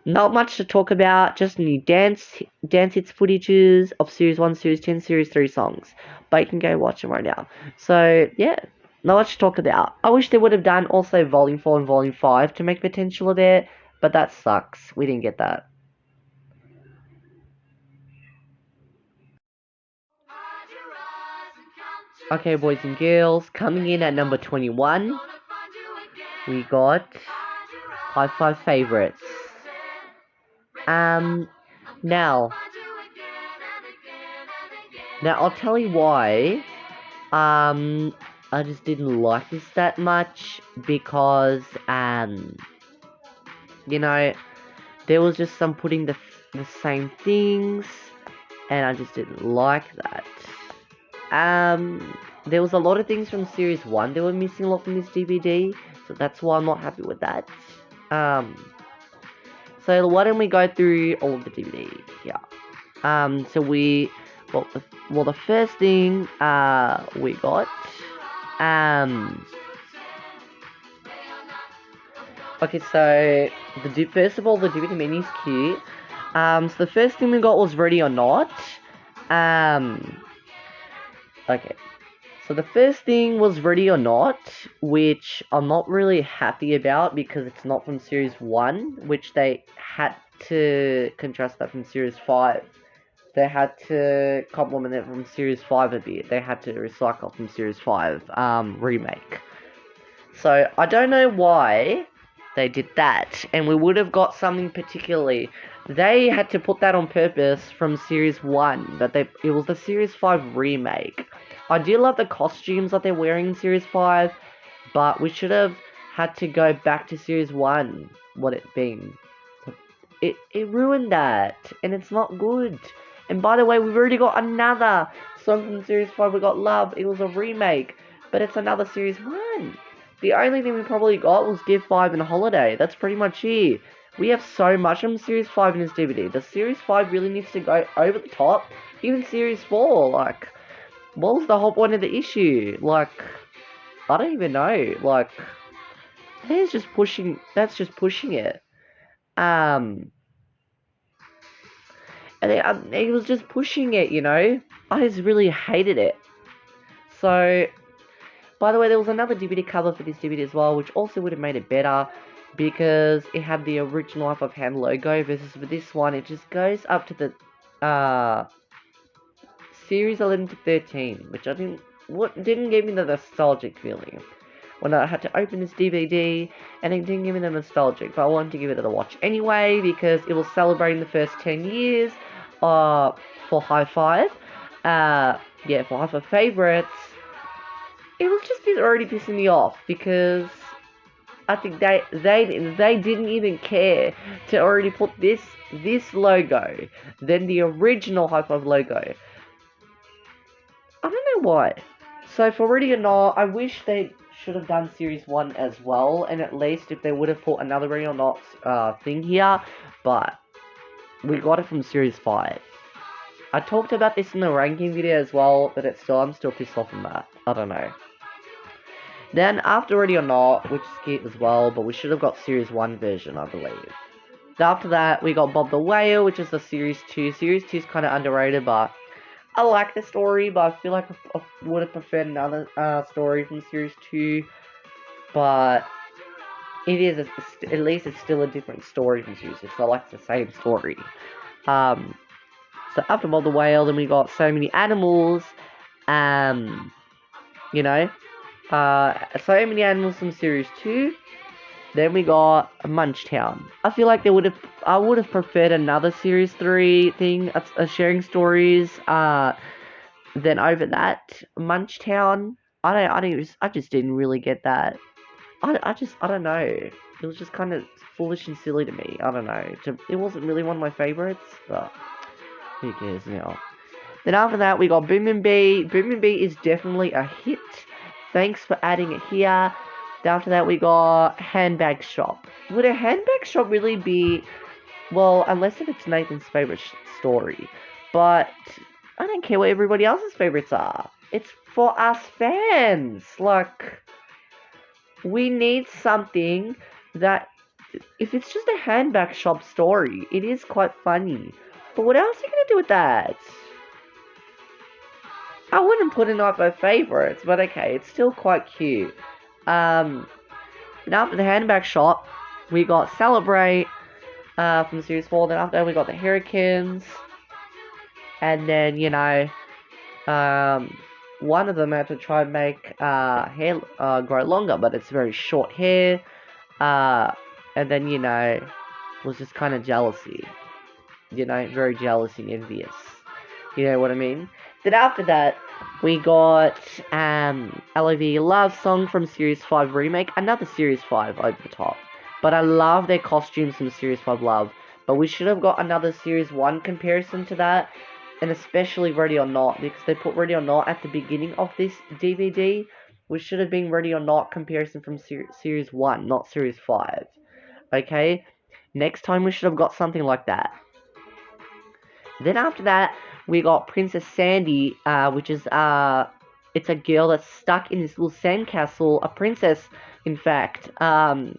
Not much to talk about, just new dance hits footages of Series 1, Series 10, Series 3 songs. But you can go watch them right now. So, yeah, not much to talk about. I wish they would have done also Volume 4 and Volume 5 to make potential there, but that sucks. We didn't get that. Okay, boys and girls, coming in at number 21, we got Hi-5 Favorites. Now I'll tell you why. I just didn't like this that much because, you know, there was just some putting the same things, and I just didn't like that. There was a lot of things from Series 1 that were missing a lot from this DVD, so that's why I'm not happy with that. So why don't we go through all of the DVD here? So well, the first thing we got, okay, so first of all, the DVD menu is cute. So the first thing we got was Ready or Not. Okay. So the first thing was Ready or Not, which I'm not really happy about because it's not from Series 1, which they had to contrast that from Series 5. They had to complement it from Series 5 a bit. They had to recycle from Series 5 remake. So I don't know why they did that, and we would have got something particularly. They had to put that on purpose from Series 1, but it was the Series 5 remake. I do love the costumes that they're wearing in Series 5, but we should have had to go back to Series 1, what it been. It ruined that, and it's not good. And by the way, we've already got another song from Series 5, we got Love. It was a remake, but it's another Series 1. The only thing we probably got was Give 5 and Holiday. That's pretty much it. We have so much from Series 5 in this DVD. The Series 5 really needs to go over the top. Even Series 4, like, what was the whole point of the issue? Like, I don't even know. Like, that's just pushing it. And it was just pushing it, you know? I just really hated it. So, by the way, there was another DVD cover for this DVD as well, which also would have made it better, because it had the original Life of Hand logo, versus for this one, it just goes up to the, Series 11 to 13, which didn't give me the nostalgic feeling. When I had to open this DVD, and it didn't give me the nostalgic, but I wanted to give it a watch anyway, because it was celebrating the first 10 years, for Hi-5, yeah, for Hi-5 Favorites. It was just already pissing me off, because I think they didn't even care to already put this logo, then the original Hi-5 logo. I don't know why. So for Ready or Not, I wish they should have done Series 1 as well, and at least if they would have put another Ready or Not thing here, but we got it from Series 5. I talked about this in the ranking video as well, but I'm still pissed off on that. I don't know. Then after Ready or Not, which is cute as well, but we should have got Series 1 version, I believe. After that, we got Bob the Whale, which is the Series 2. Series 2 is kind of underrated, but I like the story, but I feel like I would have preferred another story from Series 2. But it is, at least it's still a different story from Series 2. It's not like it's the same story. So after Bob the Whale, then we got So Many Animals. You know, So Many Animals from Series 2. Then we got Munchtown. I feel like I would have preferred another Series 3 thing, sharing stories, than over that. Munchtown, I just didn't really get that. I don't know. It was just kind of foolish and silly to me. I don't know. It wasn't really one of my favorites, but who cares now? Then after that, we got Boom and Bee. Boom and Bee is definitely a hit. Thanks for adding it here. After that, we got Handbag Shop. Would a handbag shop really be, well, unless if it's Nathan's favorite story. But I don't care what everybody else's favorites are. It's for us fans. Like, we need something that, if it's just a handbag shop story, it is quite funny. But what else are you gonna do with that? I wouldn't put it on my favorites, but okay, it's still quite cute. And after the handbag shop, we got Celebrate from Series 4. Then after that, we got the Hurricanes. And then, one of them had to try and make hair grow longer, but it's very short hair. And then, was just kind of jealousy. Very jealous and envious. You know what I mean? Then after that, we got LOV Love Song from Series 5 Remake. Another Series 5 over the top. But I love their costumes from Series 5 Love. But we should have got another Series 1 comparison to that. And especially Ready or Not. Because they put Ready or Not at the beginning of this DVD. Which should have been Ready or Not comparison from Series 1, not Series 5. Okay? Next time we should have got something like that. Then after that, we got Princess Sandy, which is, it's a girl that's stuck in this little sandcastle, a princess, in fact. And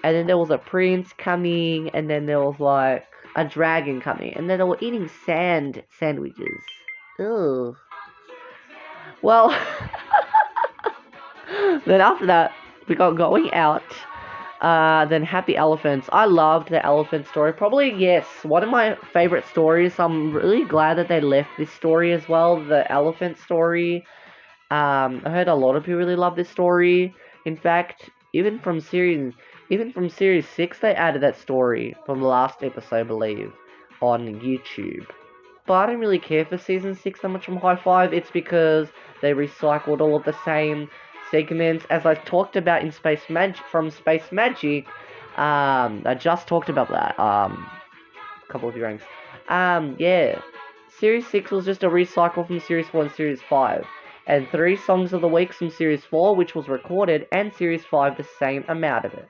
then there was a prince coming, and then there was, like, a dragon coming. And then they were eating sandwiches. Ugh. Well, then after that, we got Going Out. Then Happy Elephants. I loved the elephant story. Probably, yes, one of my favorite stories. I'm really glad that they left this story as well, the elephant story. I heard a lot of people really love this story. In fact, even from series 6, they added that story from the last episode, I believe, on YouTube. But I don't really care for season 6 that much from Hi-5. It's because they recycled all of the same segments as I talked about in Space Magic. I just talked about that a couple of ranks. Yeah, Series 6 was just a recycle from Series 4 and Series 5, and 3 songs of the week from Series 4, which was recorded, and Series 5 the same amount of it.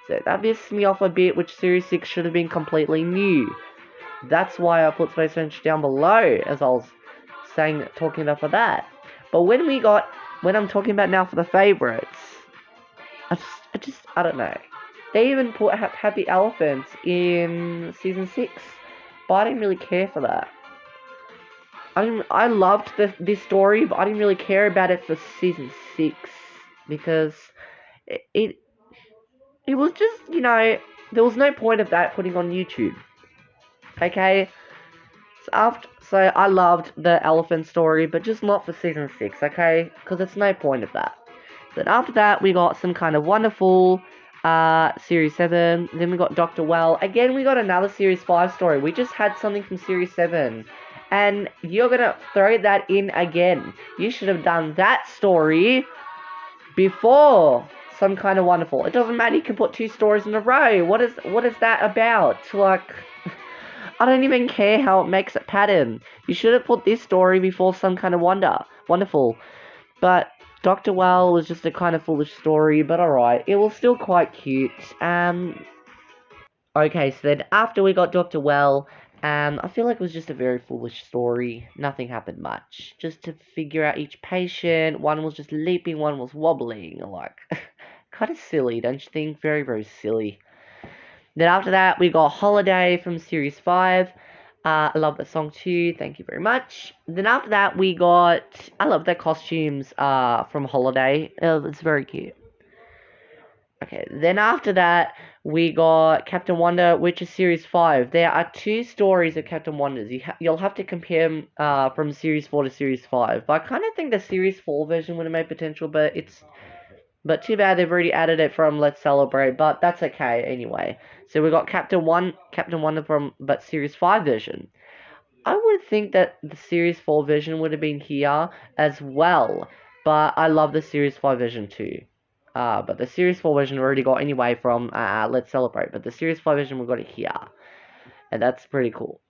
So that pissed me off a bit, which Series 6 should have been completely new. That's why I put Space Magic down below, as I was talking about for that. But when I'm talking about now for the favorites, I don't know. They even put Happy Elephants in season 6, but I didn't really care for that. I loved this story, but I didn't really care about it for season 6 because it was just, there was no point of that putting on YouTube. Okay. So I loved the elephant story, but just not for season 6, okay? Because there's no point of that. Then after that, we got Some Kind of Wonderful, Series 7. Then we got Dr. Well. Again, we got another Series 5 story. We just had something from Series 7. And you're gonna throw that in again. You should have done that story before Some Kind of Wonderful. It doesn't matter, you can put 2 stories in a row. What is that about? Like, I don't even care how it makes it pattern. You should have put this story before Some Kind of Wonderful. But Dr. Well was just a kind of foolish story, but alright. It was still quite cute. Okay, so then after we got Dr. Well, I feel like it was just a very foolish story. Nothing happened much. Just to figure out each patient. One was just leaping, one was wobbling. Like, kind of silly, don't you think? Very, very silly. Then after that, we got Holiday from Series 5. I love that song too, thank you very much. Then after that, we got, I love their costumes from Holiday. It's very cute. Okay, then after that, we got Captain Wonder, which is Series 5. There are 2 stories of Captain Wonders. You'll have to compare them from Series 4 to Series 5. But I kind of think the Series 4 version would have made potential, but too bad they've already added it from Let's Celebrate, but that's okay anyway. So we got Captain Wonder but Series 5 version. I would think that the Series 4 version would have been here as well, but I love the Series 5 version too. But the Series 4 version we already got anyway from Let's Celebrate, but the Series 5 version we got it here. And that's pretty cool.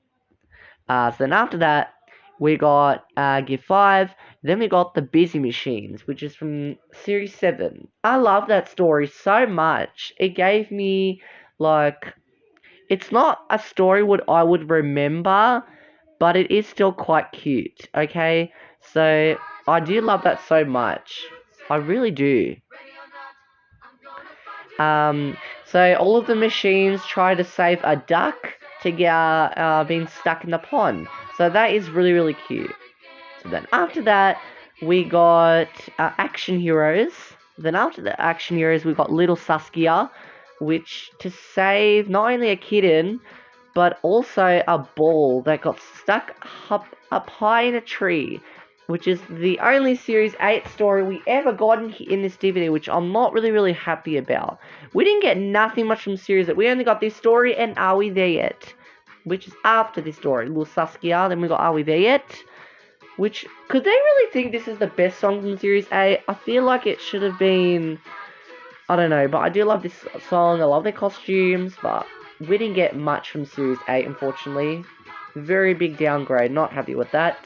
So then after that, we got Gear 5, then we got The Busy Machines, which is from Series 7. I love that story so much. It gave me, like, it's not a story I would remember, but it is still quite cute, okay? So, I do love that so much. I really do. Um, so all of the machines try to save a duck to get being stuck in the pond. So that is really, really cute. So then after that, we got action heroes. Then after the action heroes, we got little Saskia, which to save not only a kitten, but also a ball that got stuck up high in a tree, which is the only Series 8 story we ever got in this DVD, which I'm not really, really happy about. We didn't get nothing much from Series 8. We only got this story and Are We There Yet? Which is after this story. Little Saskia, then we got Are We There Yet? Which, could they really think this is the best song from Series 8? I feel like it should have been, I don't know, but I do love this song. I love their costumes, but we didn't get much from Series 8, unfortunately. Very big downgrade, not happy with that.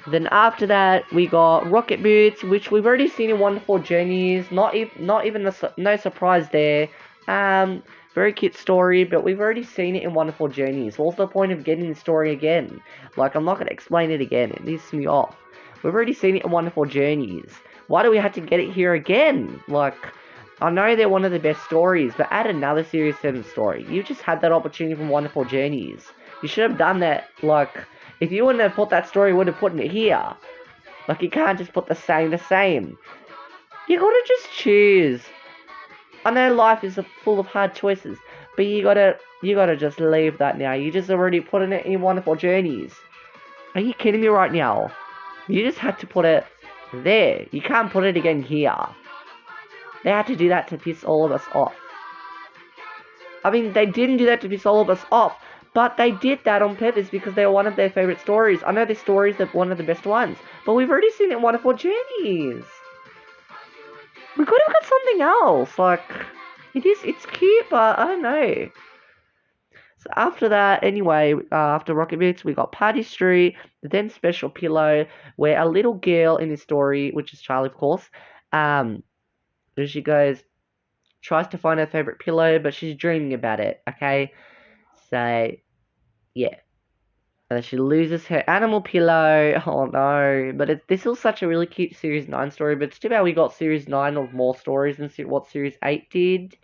Then after that, we got Rocket Boots, which we've already seen in Wonderful Journeys. Not even no surprise there. Very cute story, but we've already seen it in Wonderful Journeys. What's the point of getting the story again? Like, I'm not going to explain it again. It pisses me off. We've already seen it in Wonderful Journeys. Why do we have to get it here again? Like, I know they're one of the best stories, but add another Series 7 story. You just had that opportunity from Wonderful Journeys. You should have done that, like, if you wouldn't have put that story, you would have put it here. Like, you can't just put the same. You gotta just choose. I know life is full of hard choices, but you gotta just leave that now. You just already put it in Wonderful Journeys. Are you kidding me right now? You just had to put it there. You can't put it again here. They had to do that to piss all of us off. I mean, they didn't do that to piss all of us off, but they did that on purpose because they were one of their favourite stories. I know this stories are one of the best ones, but we've already seen it in Wonderful Journeys. We could have got something else. Like, it's cute, but I don't know. So after that, anyway, after Rocket Boots, we got Party Street, then Special Pillow, where a little girl in this story, which is Charlie, of course, she tries to find her favorite pillow, but she's dreaming about it, okay? So, yeah. And then she loses her animal pillow. Oh no. But this was such a really cute Series 9 story, but it's too bad we got Series 9 of more stories than what Series 8 did,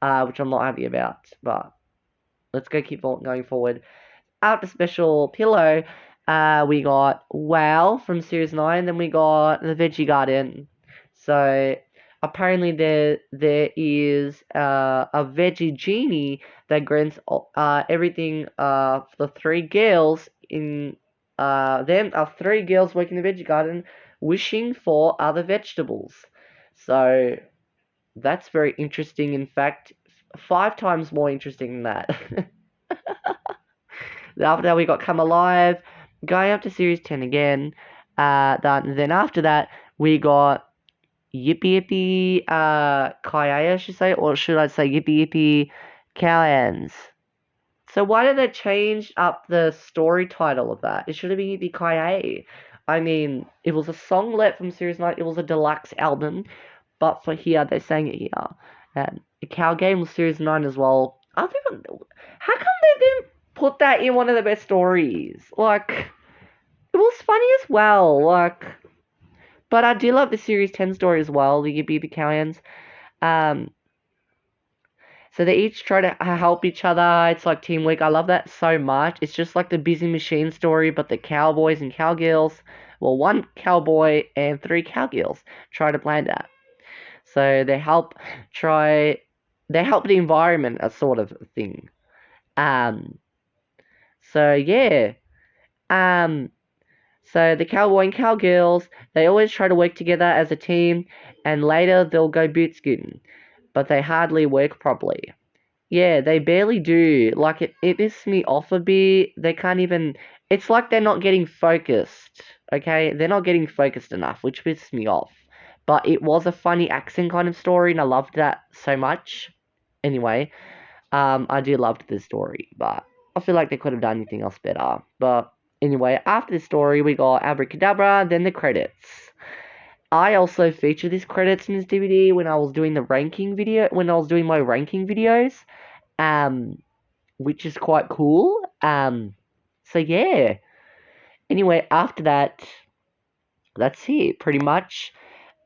which I'm not happy about. But let's keep going forward. After Special Pillow, we got Wow from Series 9, then we got The Veggie Garden. So, apparently there is a veggie genie that grants everything for the three girls in them are three girls working in the veggie garden wishing for other vegetables. So that's very interesting. In fact, 5 times more interesting than that. After that, we got Come Alive, going up to Series 10 again. Then after that, we got Yippee Yippee Kayae, I should say, or should I say Yippee Yippee Cowhands? So why did they change up the story title of that? It should have been Yippee Kayae. I mean, it was a songlet from Series 9, it was a deluxe album, but for here, they sang it here. And the Cow Game was Series 9 as well. How come they didn't put that in one of the best stories? Like, it was funny as well, like... But I do love the Series 10 story as well, the Yippee Yippee Cowhands. So they each try to help each other. It's like teamwork. I love that so much. It's just like the Busy Machine story, but the cowboys and cowgirls, well, 1 cowboy and 3 cowgirls try to plan that. So they help the environment, a sort of thing. So yeah. So the cowboy and cowgirls, they always try to work together as a team, and later they'll go boot scooting, but they hardly work properly. Yeah, they barely do. Like, it pisses me off a bit. They can't even... It's like they're not getting focused, okay? They're not getting focused enough, which pisses me off. But it was a funny accent kind of story, and I loved that so much. Anyway, I do love this story, but I feel like they could have done anything else better. But anyway, after the story, we got Abracadabra, then the credits. I also feature these credits in this DVD when I was doing my ranking videos, which is quite cool. So yeah. Anyway, after that, that's it, pretty much.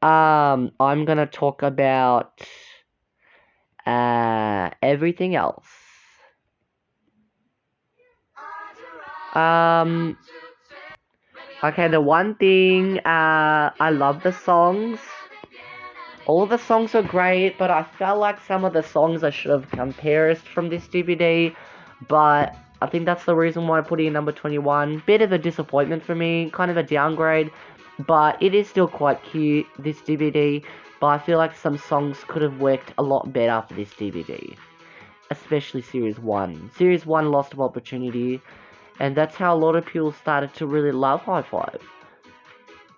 I'm gonna talk about everything else. Um, okay, the one thing, I love the songs. All the songs are great, but I felt like some of the songs I should have compared from this DVD. But I think that's the reason why I put it in number 21. Bit of a disappointment for me, kind of a downgrade. But it is still quite cute, this DVD. But I feel like some songs could have worked a lot better for this DVD. Especially Series 1. Series 1 lost of opportunity. And that's how a lot of people started to really love Hi-5.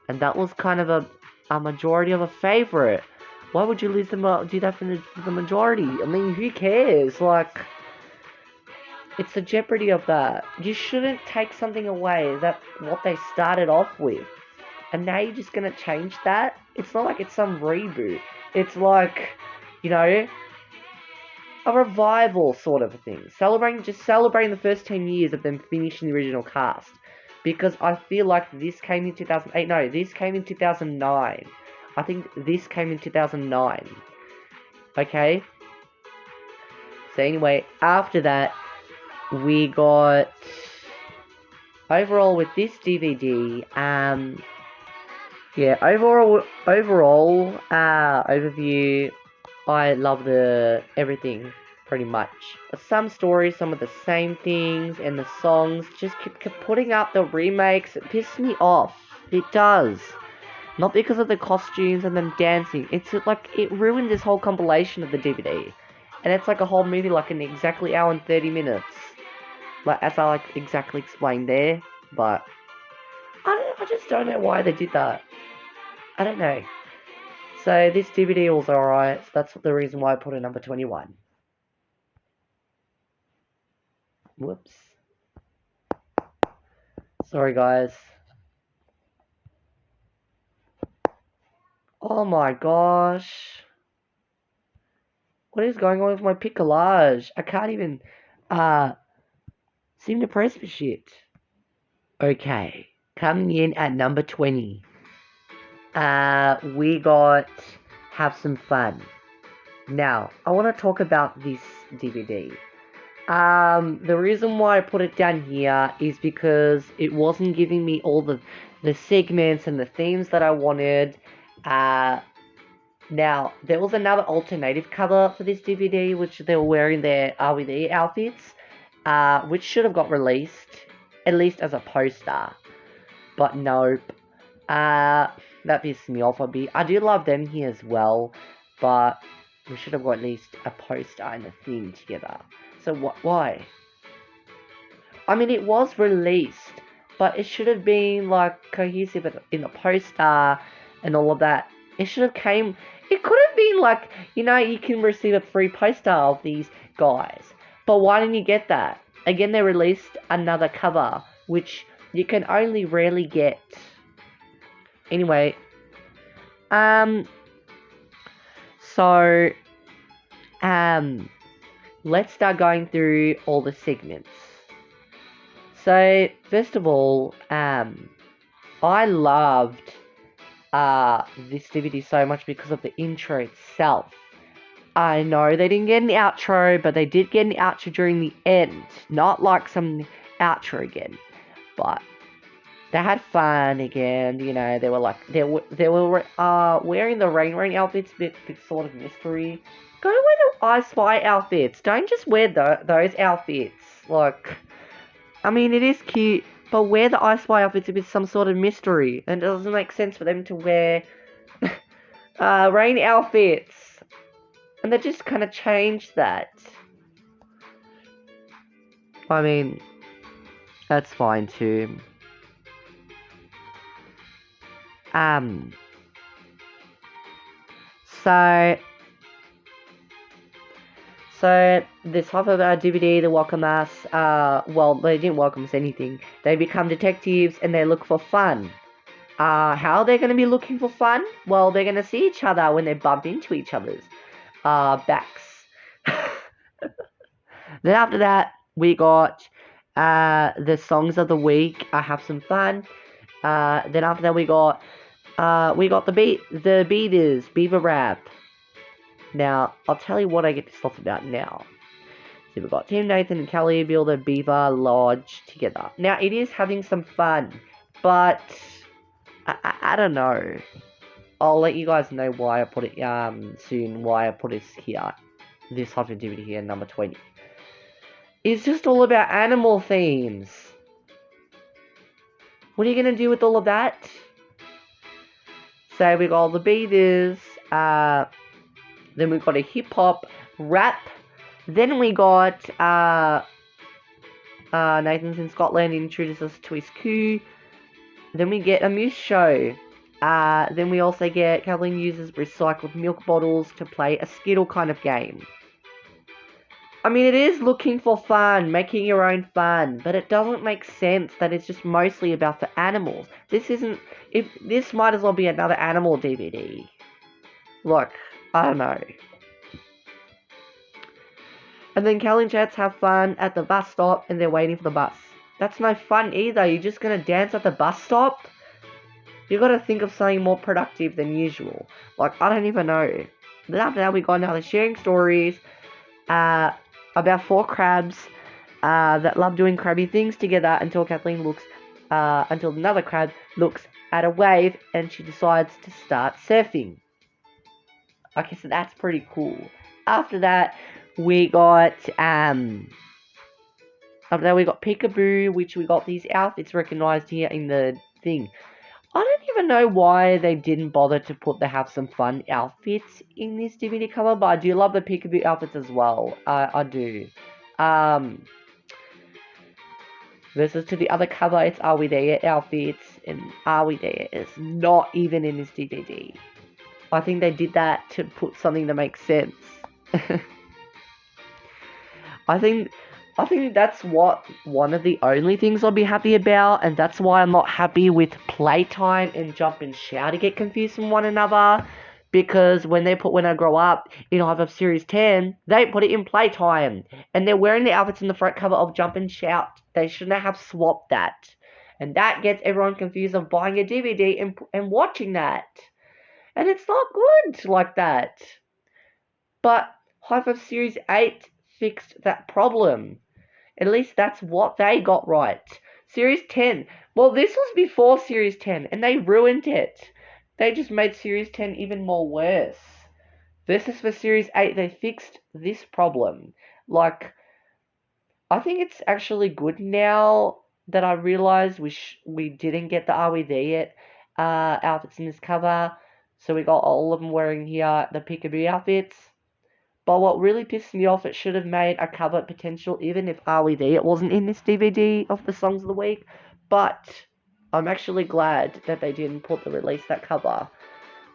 And that was kind of a majority of a favorite. Why would you do that for the majority? I mean, who cares? Like, it's the jeopardy of that. You shouldn't take something away that what they started off with. And now you're just gonna change that? It's not like it's some reboot. It's like, you know, a revival sort of a thing. Celebrating the first 10 years of them finishing the original cast. Because I feel like this came in 2008. No, this came in 2009. I think this came in 2009. Okay? So anyway, after that, we got... Overall, with this DVD, yeah, overall, overview, I love everything, pretty much. Some stories, some of the same things, and the songs, just keep putting out the remakes. It pisses me off. It does. Not because of the costumes and them dancing. It's like, it ruined this whole compilation of the DVD. And it's like a whole movie, like an exactly hour and 30 minutes. Like, as I like exactly explained there. But, I just don't know why they did that. I don't know. So, this DVD was alright. So that's the reason why I put it number 21. Whoops. Sorry, guys. Oh my gosh. What is going on with my picolage? I can't even, seem to press for shit. Okay. Coming in at number 20. We got Have Some Fun. Now, I want to talk about this DVD. The reason why I put it down here is because it wasn't giving me all the segments and the themes that I wanted. Now, there was another alternative cover for this DVD, which they were wearing their RWD outfits, which should have got released, at least as a poster. But nope. That pissed me off a bit. I do love them here as well, but we should have got at least a poster and a theme together. So why? I mean, it was released, but it should have been like cohesive in the poster and all of that. It should have came. It could have been like, you know, you can receive a free poster of these guys, but why didn't you get that? Again, they released another cover, which you can only rarely get. Anyway, so, let's start going through all the segments. So, first of all, I loved, this DVD so much because of the intro itself. I know they didn't get an outro, but they did get an outro during the end. Not like some outro again, but they had fun again. You know, they were like they were wearing the rain outfits, bit sort of mystery. Go wear the I-Spy outfits. Don't just wear those outfits. Like, I mean, it is cute, but wear the I-Spy outfits if it's some sort of mystery. And it doesn't make sense for them to wear rain outfits. And they just kind of changed that. I mean, that's fine too. So this half of our DVD, they welcome us, well, they didn't welcome us anything. They become detectives and they look for fun. How are they going to be looking for fun? Well, they're going to see each other when they bump into each other's, backs. Then after that, we got, the songs of the week. I have some fun. Then after that we got the beaters, Beaver Rap. Now, I'll tell you what I get pissed off about now. So we've got Team Nathan and Kelly build a Beaver Lodge together. Now, it is having some fun, but I don't know. I'll let you guys know why I put it soon. Why I put it here, this type of activity here, number 20. It's just all about animal themes. What are you gonna do with all of that? So we got all the beaters. Then we got a hip hop rap. Then we got Nathan's in Scotland introduces us to his coup. Then we get a moose show. Then we also get Kathleen uses recycled milk bottles to play a Skittle kind of game. I mean, it is looking for fun, making your own fun, but it doesn't make sense that it's just mostly about the animals. This might as well be another animal DVD. Look, I don't know. And then Kelly and Chats have fun at the bus stop and they're waiting for the bus. That's no fun either. You're just gonna dance at the bus stop? You gotta think of something more productive than usual. Like, I don't even know. Then after that, we got another sharing stories about 4 crabs that love doing crabby things together until until another crab looks at a wave and she decides to start surfing. Okay, so that's pretty cool. After that, we got Peekaboo, which we got these outfits recognized here in the thing. I don't even know why they didn't bother to put the Have Some Fun outfits in this DVD cover, but I do love the Peekaboo outfits as well. I do. Versus to the other cover, it's Are We There Yet outfits, and Are We There Yet is not even in this DVD. I think they did that to put something that makes sense. I think that's one of the only things I'll be happy about, and that's why I'm not happy with Playtime and Jump and Shout to get confused from one another. Because when I grow up in Hi-5 Series 10, they put it in Playtime, and they're wearing the outfits in the front cover of Jump and Shout. They shouldn't have swapped that, and that gets everyone confused of buying a DVD and watching that, and it's not good like that. But Hi-5 Series 8 fixed that problem. At least that's what they got right. Series 10. Well, this was before Series 10, and they ruined it. They just made Series 10 even more worse. This is for Series 8. They fixed this problem. Like, I think it's actually good now that I realize we didn't get the Are We There Yet outfits in this cover. So we got all of them wearing here the Peekaboo outfits. But what really pissed me off, it should have made a cover potential, even if Are We There It wasn't in this DVD of the songs of the week. But I'm actually glad that they didn't release that cover,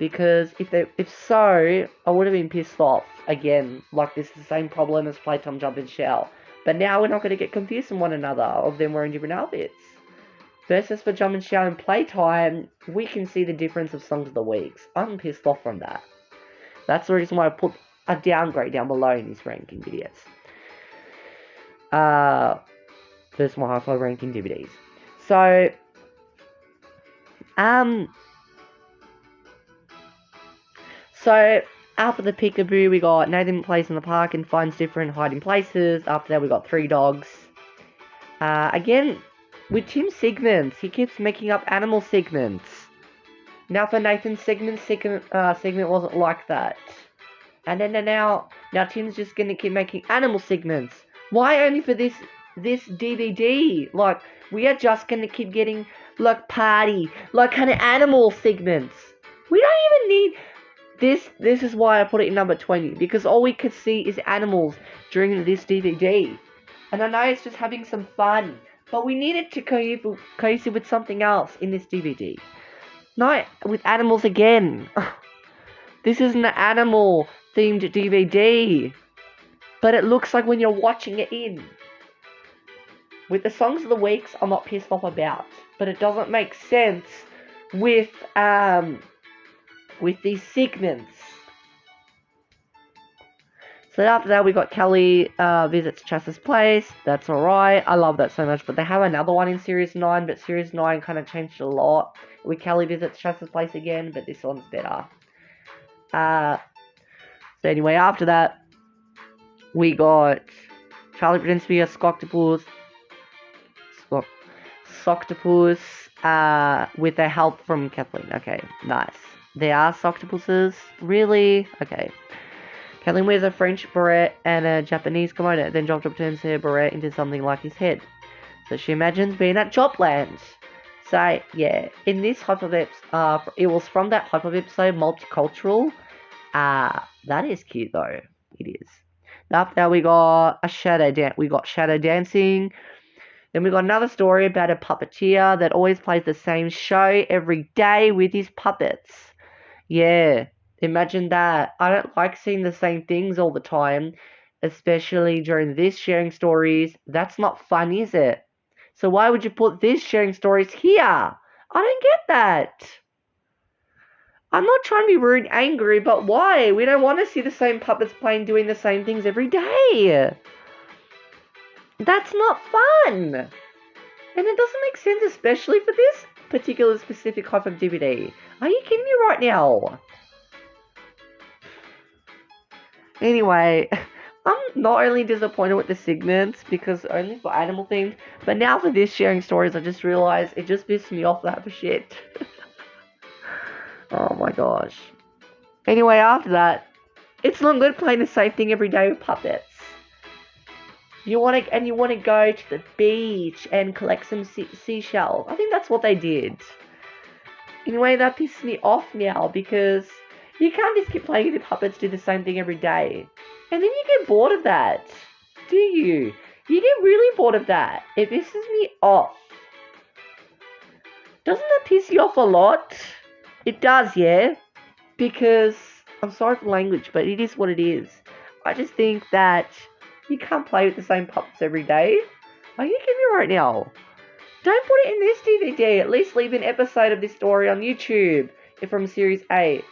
because if so, I would have been pissed off again. Like, this is the same problem as Playtime Jump and Shout. But now we're not going to get confused from one another of them wearing different outfits. Versus for Jump and Shout and Playtime, we can see the difference of songs of the weeks. I'm pissed off from that. That's the reason why I put a downgrade down below in these ranking videos. There's my Hi-5 ranking DVDs. So, after the Peekaboo, we got Nathan plays in the park and finds different hiding places. After that, we got 3 dogs. Again, with Tim's segments, he keeps making up animal segments. Now for Nathan's segment wasn't like that. And then now Tim's just gonna keep making animal segments. Why only for this DVD? Like, we are just gonna keep getting, like, party, like, kind of animal segments. We don't even need this. This is why I put it in number 20, because all we could see is animals during this DVD. And I know it's just having some fun, but we needed to cohesive with something else in this DVD. Not with animals again. This isn't an animal themed DVD, but it looks like when you're watching it in. With the songs of the weeks, I'm not pissed off about, but it doesn't make sense with these segments. So after that, we got Kelly visits Chas's place. That's alright. I love that so much. But they have another one in Series 9, but Series 9 kind of changed a lot. With Kelly visits Chas's place again, but this one's better. So anyway, after that, we got Charlie pretends to be a Scoctopus. Soctopus, with the help from Kathleen. Okay, nice. They are Soctopuses? Really? Okay. Kathleen wears a French beret and a Japanese kimono, then Job turns her beret into something like his head. So she imagines being at Jopland. So, yeah, in this Hi-5 episode, it was from that Hi-5 episode, Multicultural. That is cute though. It is. After that, we got a shadow dance. We got shadow dancing. Then we got another story about a puppeteer that always plays the same show every day with his puppets. Yeah, imagine that. I don't like seeing the same things all the time, especially during this sharing stories. That's not fun, is it? So why would you put this sharing stories here? I don't get that. I'm not trying to be rude and angry, but why? We don't want to see the same puppets playing doing the same things every day. That's not fun. And it doesn't make sense, especially for this particular specific type of DVD. Are you kidding me right now? Anyway, I'm not only disappointed with the segments because only for animal themed, but now for this sharing stories, I just realized it just pissed me off that for shit. Oh my gosh. Anyway, after that, it's not good playing the same thing every day with puppets. You want to go to the beach and collect some seashells. I think that's what they did. Anyway, that pisses me off now because you can't just keep playing with the puppets do the same thing every day. And then you get bored of that. Do you? You get really bored of that. It pisses me off. Doesn't that piss you off a lot? It does, yeah? Because, I'm sorry for language, but it is what it is. I just think that you can't play with the same puppets every day. Are you kidding me right now? Don't put it in this DVD. At least leave an episode of this story on YouTube if from Series 8.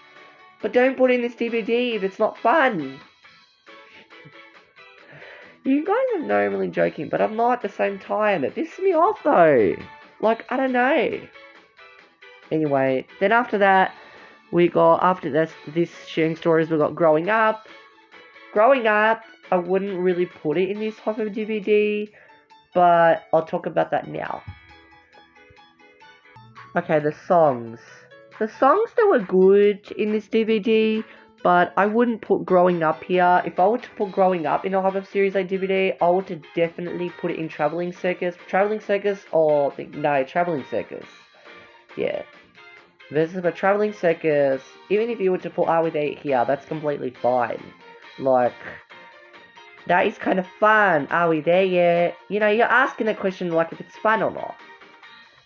But don't put it in this DVD if it's not fun. You guys are normally joking, but I'm not at the same time. It pisses me off though. Like, I don't know. Anyway, then after that, we got, after this sharing stories, we got Growing Up. Growing Up, I wouldn't really put it in this type of DVD, but I'll talk about that now. Okay, the songs. The songs that were good in this DVD, but I wouldn't put Growing Up here. If I were to put Growing Up in a Hi-5 Series 8 DVD, I would definitely put it in Traveling Circus. Traveling Circus or... No, Traveling Circus. Yeah. This is a Traveling Circus. Even if you were to put Are We There here, that's completely fine. Like, that is kind of fun. Are we there yet? You know, you're asking the question like if it's fun or not.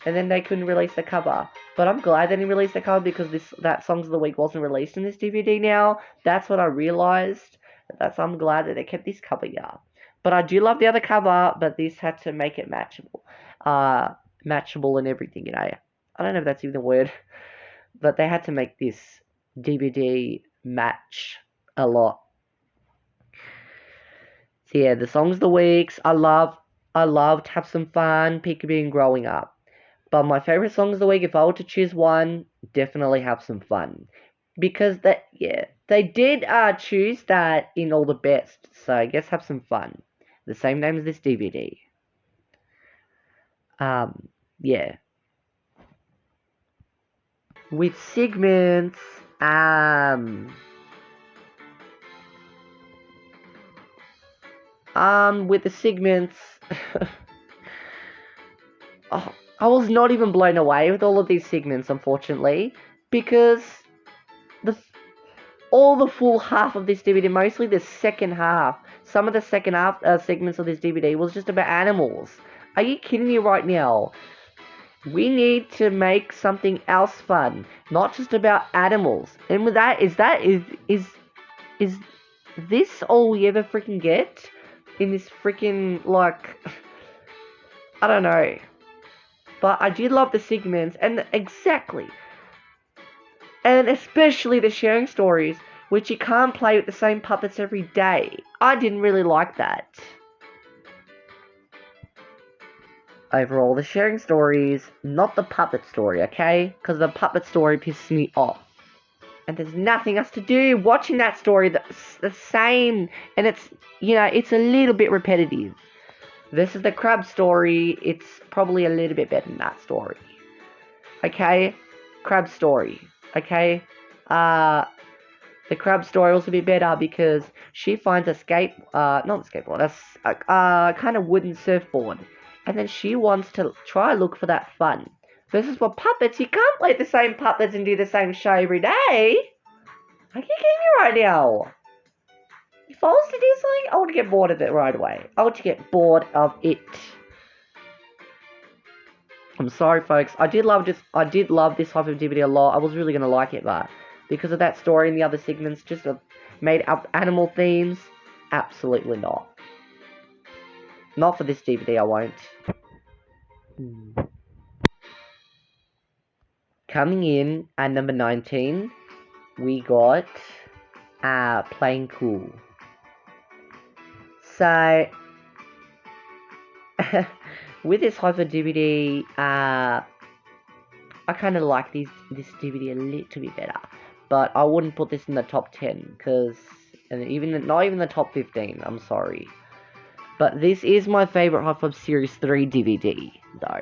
And then they couldn't release the cover. But I'm glad they didn't release the cover because that Songs of the Week wasn't released in this DVD now. That's what I realized. I'm glad that they kept this cover, yeah. But I do love the other cover, but this had to make it matchable. Matchable and everything, you know. I don't know if that's even a word. But they had to make this DVD match a lot. So yeah, the Songs of the Weeks, I loved Have Some Fun, Peekaboo and Growing Up. But my favourite songs of the week, if I were to choose one, definitely Have Some Fun. Because they did choose that in all the best. So I guess Have Some Fun. The same name as this DVD. Yeah. With segments, with the segments, oh, I was not even blown away with all of these segments, unfortunately, because all the full half of this DVD, mostly the second half, some of the second half segments of this DVD was just about animals. Are you kidding me right now? We need to make something else fun, not just about animals. And with that, is this all we ever freaking get in this freaking, like, I don't know. But I did love the segments, and exactly. And especially the sharing stories. which you can't play with the same puppets every day. I didn't really like that. Overall, the sharing stories, not the puppet story, okay? Because the puppet story pisses me off. And there's nothing else to do watching that story that's the same. And it's, it's a little bit repetitive. This is the crab story. It's probably a little bit better than that story. Okay? Crab story. Okay? The crab story also be better because she finds not a skateboard, a kind of wooden surfboard. And then she wants to try look for that fun. Versus for puppets, you can't play the same puppets and do the same show every day. Are you kidding me right now? If I was to do something, I would get bored of it right away. I would get bored of it. I'm sorry, folks. I did love this type of DVD a lot. I was really gonna like it, but because of that story and the other segments, just made up animal themes, absolutely not. Not for this DVD, I won't. Coming in at number 19, we got Playing Cool. So, with this type of DVD, I kind of like this DVD a little bit better. But I wouldn't put this in the top 10, because, not even the top 15, I'm sorry. But this is my favourite Hi-5 Series 3 DVD, though.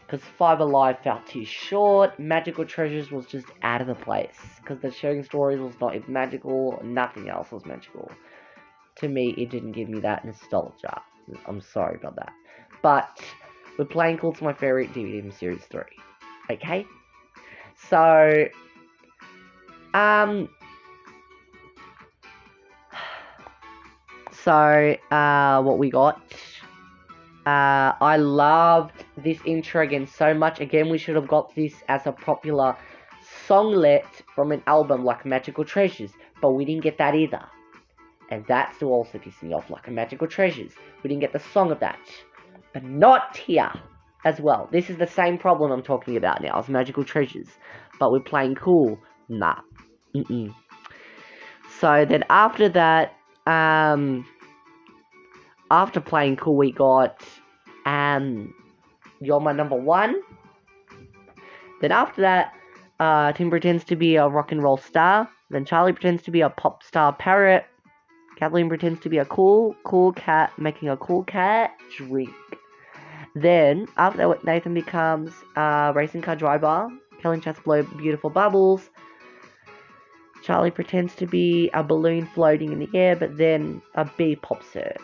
Because 5 Alive felt too short, Magical Treasures was just out of the place. Because the sharing stories was not even magical, nothing else was magical. To me, it didn't give me that nostalgia. I'm sorry about that. But, with Playing Cool's my favourite DVD from Series 3. Okay? So, what we got? I loved this intro again so much. Again, we should have got this as a popular songlet from an album like Magical Treasures, but we didn't get that either. And that still also pissed me off, like a Magical Treasures. We didn't get the song of that. But not here as well. This is the same problem I'm talking about now as Magical Treasures. But we're Playing Cool. Nah. So then after that, after Playing Cool, we got You're My Number One. Then after that, Tim pretends to be a rock and roll star. Then Charlie pretends to be a pop star parrot. Kathleen pretends to be a cool cat making a cool cat drink. Then, after that, Nathan becomes a racing car driver. Kathleen tries to blow beautiful bubbles. Charlie pretends to be a balloon floating in the air, but then a bee pops her.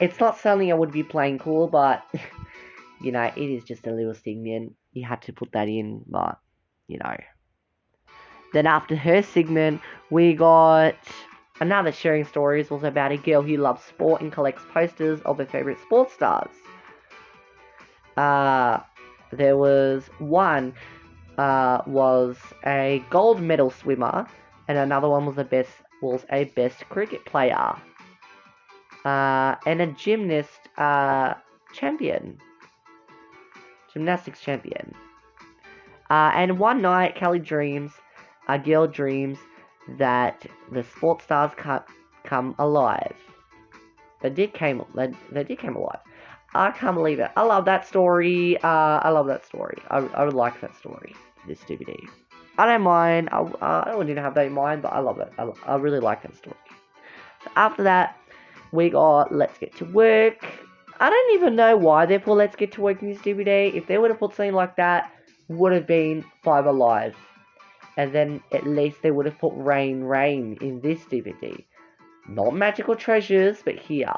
It's not something I would be playing cool, but, it is just a little segment. You had to put that in, but, Then after her segment, we got another sharing stories, was about a girl who loves sport and collects posters of her favourite sports stars. There was one was a gold medal swimmer, and another one was a best cricket player, and a gymnastics champion. And one night, a girl dreams that the sports stars come alive. They did come alive. I can't believe it. I love that story. I would like that story, this DVD. I don't mind. I wouldn't have that in mind, but I love it. I really like that story. So after that, we got Let's Get to Work. I don't even know why they put Let's Get to Work in this DVD. If they would have put something like that, would have been 5 Alive. And then at least they would have put Rain in this DVD. Not Magical Treasures, but here.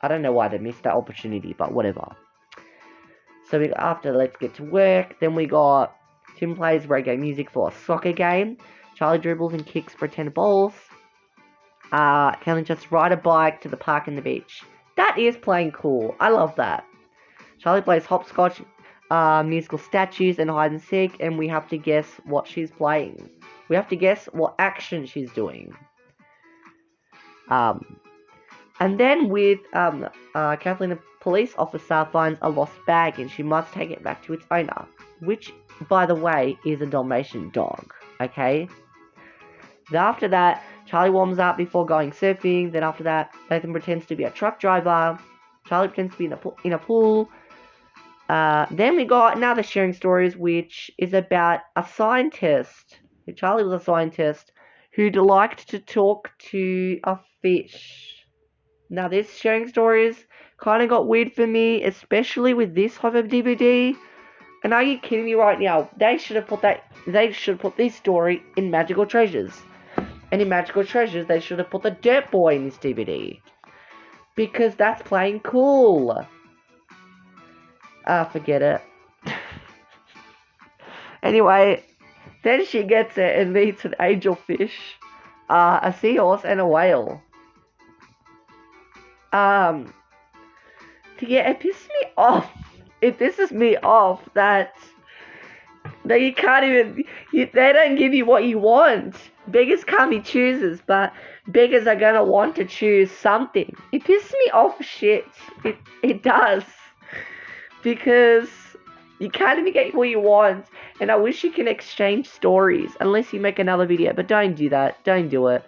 I don't know why they missed that opportunity, but whatever. So after Let's Get to Work, then we got Tim plays reggae music for a soccer game. Charlie dribbles and kicks pretend balls. Kelly just ride a bike to the park and the beach. That is Playing Cool. I love that. Charlie plays hopscotch, musical statues and hide and seek, and we have to guess what she's playing. We have to guess what action she's doing. And then with Kathleen, a police officer finds a lost bag and she must take it back to its owner, which, by the way, is a Dalmatian dog. Okay? Then after that, Charlie warms up before going surfing. Then after that, Nathan pretends to be a truck driver. Charlie pretends to be in a pool. Then we got another sharing stories, which is about a scientist. Charlie was a scientist who liked to talk to a fish. Now, this sharing stories kind of got weird for me, especially with this type of DVD. And are you kidding me right now? They should have put this story in Magical Treasures. And in Magical Treasures, they should have put the Dirt Boy in this DVD. Because that's playing cool. Forget it. Anyway, then she gets it and meets an angelfish, a seahorse, and a whale. Yeah, it pisses me off. It pisses me off that you can't even, they don't give you what you want. Beggars can't be choosers, but beggars are gonna want to choose something. It pisses me off shit. It does. Because you can't even get what you want, and I wish you can exchange stories, unless you make another video, but don't do that. Don't do it.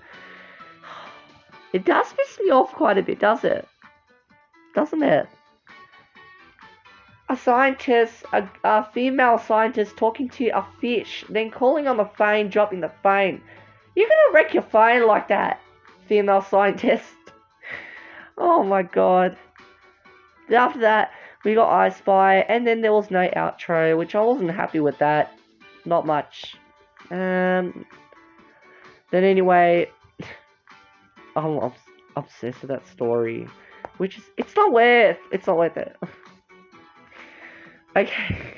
It does piss me off quite a bit, does it? Doesn't it? A scientist, a female scientist talking to a fish, then calling on the phone, dropping the phone. You're gonna wreck your phone like that, female scientist. Oh my god. Then after that, we got I Spy, and then there was no outro, which I wasn't happy with that. Not much. Then anyway, I'm obsessed with that story, which is, it's not worth it. Okay.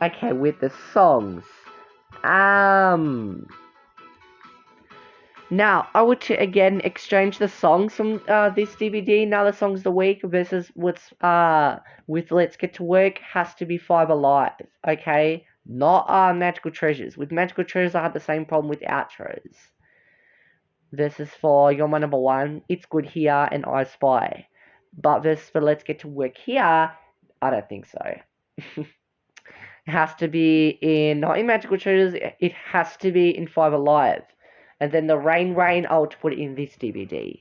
Okay, with the songs. Now, I would again exchange the songs from this DVD. Now, the songs of the week versus what's with Let's Get to Work has to be 5 Alive. Okay, not Magical Treasures. With Magical Treasures, I had the same problem with outros. This is for You're My Number One, It's Good Here, and I Spy. But this for Let's Get to Work Here, I don't think so. It has to be not in Magical Treasures, it has to be in 5 Alive. And then the Rain, I would put it in this DVD.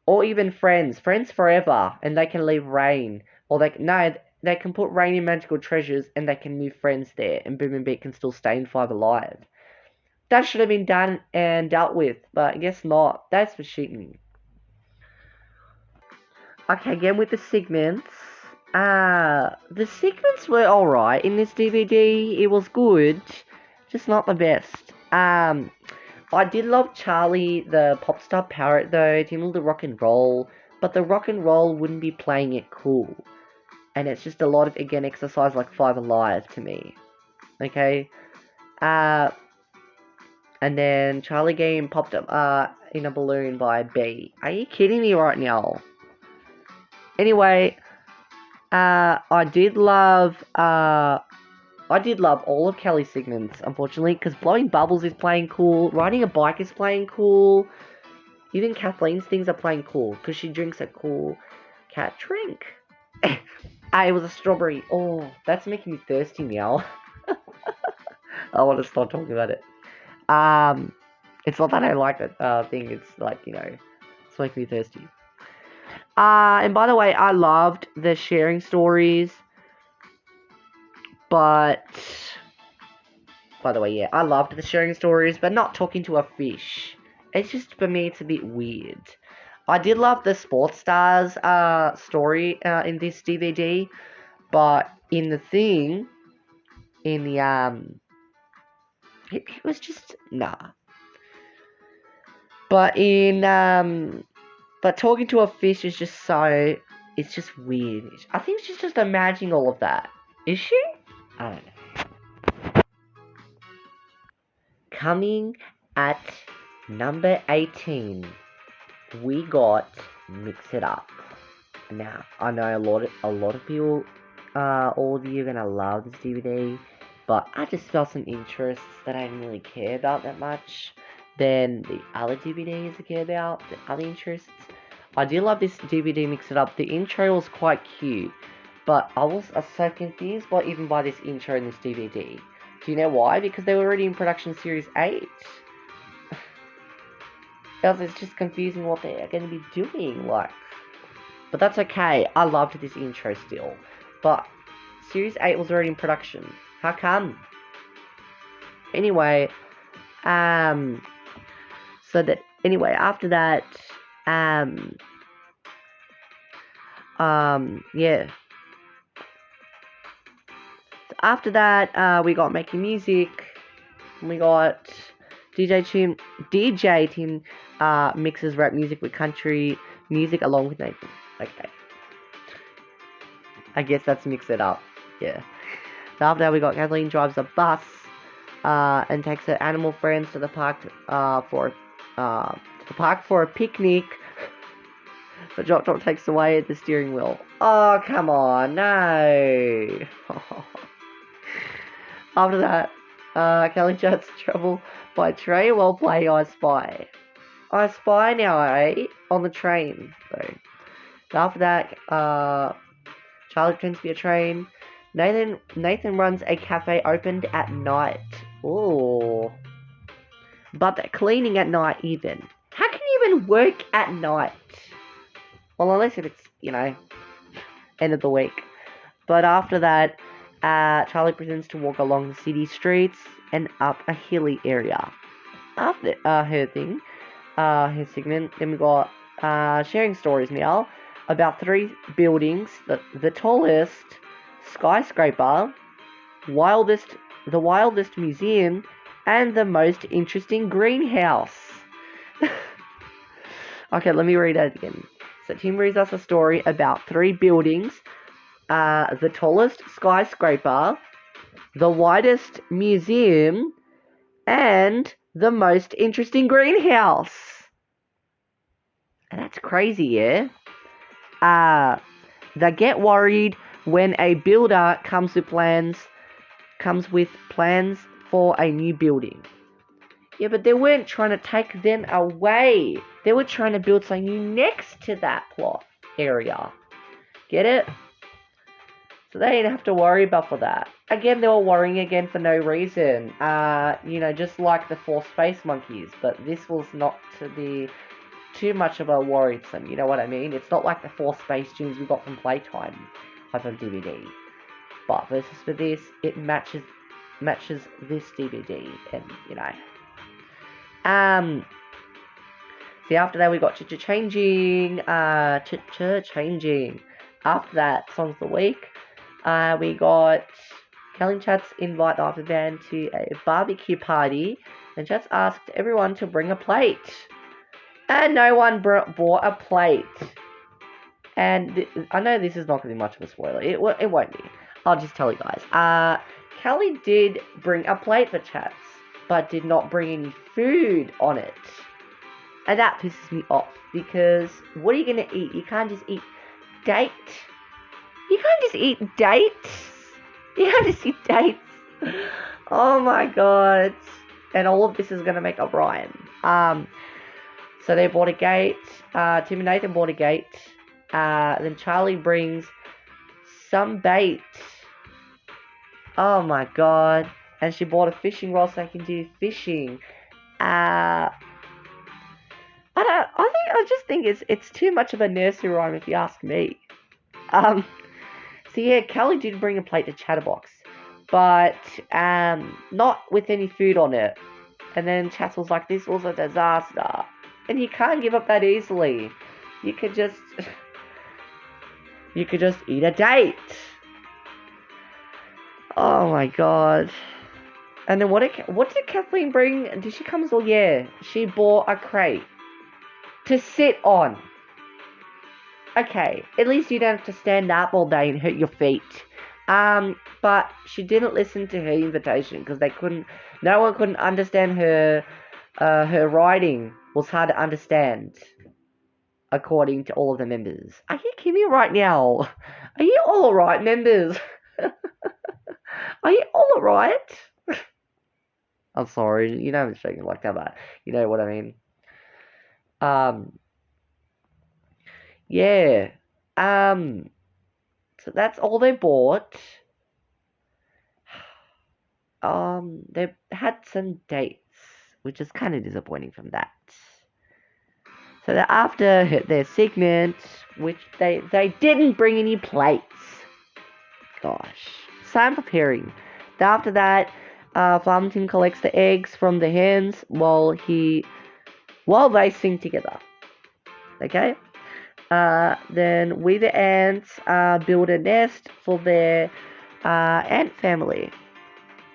Or even Friends Forever, and they can leave Rain. Or they can put Rain in Magical Treasures, and they can move Friends there, and Boom and Beat can still stay in 5 Alive. That should have been done and dealt with, but I guess not. That's for cheating. Okay, again with the segments. The segments were alright in this DVD. It was good, just not the best. I did love Charlie, the pop star parrot, though. He loved the rock and roll, but the rock and roll wouldn't be playing it cool. And it's just a lot of, again, exercise like 5 Alive to me. Okay? And then Charlie Game popped up in a balloon by B. Are you kidding me right now? Anyway, I did love all of Kelly's segments, unfortunately, because blowing bubbles is playing cool, riding a bike is playing cool, even Kathleen's things are playing cool, because she drinks a cool cat drink. It was a strawberry. Oh, that's making me thirsty now. I want to stop talking about it. It's not that I like that thing, it's like, it's making me thirsty. And by the way, I loved the sharing stories. But, by the way, yeah, I loved the sharing stories, but not talking to a fish. It's just, for me, it's a bit weird. I did love the Sports Stars story in this DVD, but in the thing, it was just, nah. But but talking to a fish is just it's just weird. I think she's just imagining all of that. Is she? I don't know. Coming at number 18, we got Mix It Up. Now, I know a lot of people, all of you are gonna love this DVD, but I just felt some interests that I didn't really care about that much than the other DVDs I care about, the other interests. I did love this DVD Mix It Up. The intro was quite cute. But I was so confused by even by this intro in this DVD. Do you know why? Because they were already in production Series 8. It's just confusing what they're going to be doing, like. But that's okay. I loved this intro still. But Series 8 was already in production. How come? Anyway, so that anyway, after that, yeah. So after that, we got making music. We got DJ Tim mixes rap music with country music along with Nathan. Okay. I guess that's mix it up. Yeah. So after that, we got Kathleen drives a bus and takes her animal friends to the park for a picnic. But Jock takes away the steering wheel. Oh, come on, no. After that, Kelly chats trouble by train while playing I Spy. I Spy now, eh? On the train, though. So after that, Charlie pretends to be a train. Nathan runs a cafe opened at night. Ooh. But they're cleaning at night even. How can you even work at night? Well, unless it's, end of the week. But after that, Charlie pretends to walk along the city streets and up a hilly area. After her segment, then we got sharing stories now about 3 buildings: the tallest skyscraper, the wildest museum, and the most interesting greenhouse. Okay, let me read that again. So Tim reads us a story about 3 buildings: the tallest skyscraper, the widest museum, and the most interesting greenhouse. And that's crazy, yeah? They get worried when a builder comes with plans for a new building. Yeah, but they weren't trying to take them away. They were trying to build something new next to that plot area. Get it? So they didn't have to worry about for that. Again, they were worrying again for no reason. Just like the 4 space monkeys. But this was not to be too much of a worrisome, you know what I mean? It's not like the 4 space tunes we got from Playtime on DVD. But versus for this, it matches this DVD, and See, after that we got changing. After that, songs of the week, we got Kelly and Chats invite the After Band to a barbecue party, and Chats asked everyone to bring a plate. And no one bought a plate. And I know this is not going to be much of a spoiler. It won't be. I'll just tell you guys. Kelly did bring a plate for Chats, but did not bring any food on it. And that pisses me off, because what are you going to eat? You can't just eat date. You can't just eat dates. You can't just eat dates. Oh my god. And all of this is going to make a rhyme. So they bought a gate. Tim and Nathan bought a gate. Then Charlie brings some bait. Oh my god. And she bought a fishing rod so they can do fishing. I just think it's too much of a nursery rhyme if you ask me. So yeah, Kelly did bring a plate to Chatterbox, but not with any food on it. And then Chats was like, this was a disaster. And you can't give up that easily. You could just eat a date. Oh my god. And then what did Kathleen bring? Did she come as well? Yeah, she bought a crate to sit on. Okay, at least you don't have to stand up all day and hurt your feet. But she didn't listen to her invitation because no one couldn't understand her writing was hard to understand, according to all of the members. Are you kidding me right now? Are you all alright, members? Are you all alright? I'm sorry, you know I'm shaking like that, but you know what I mean. Yeah. So So that's all they bought. They had some dates, which is kind of disappointing from that. So that after their segment, which they didn't bring any plates. Gosh. So I'm preparing. After that, Valentine collects the eggs from the hens while they sing together. Okay? Then we the ants build a nest for their ant family.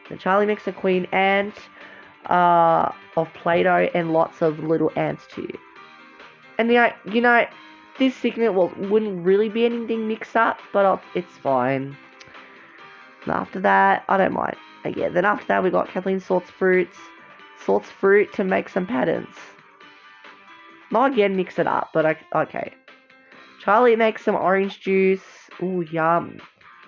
And Charlie makes a queen ant of Play-Doh and lots of little ants too. And this segment wouldn't really be anything mixed up, but it's fine. And after that, I don't mind. Yeah, then after that we got Kathleen sorts fruit to make some patterns. Not again mix it up, but okay. Charlie makes some orange juice. Ooh, yum.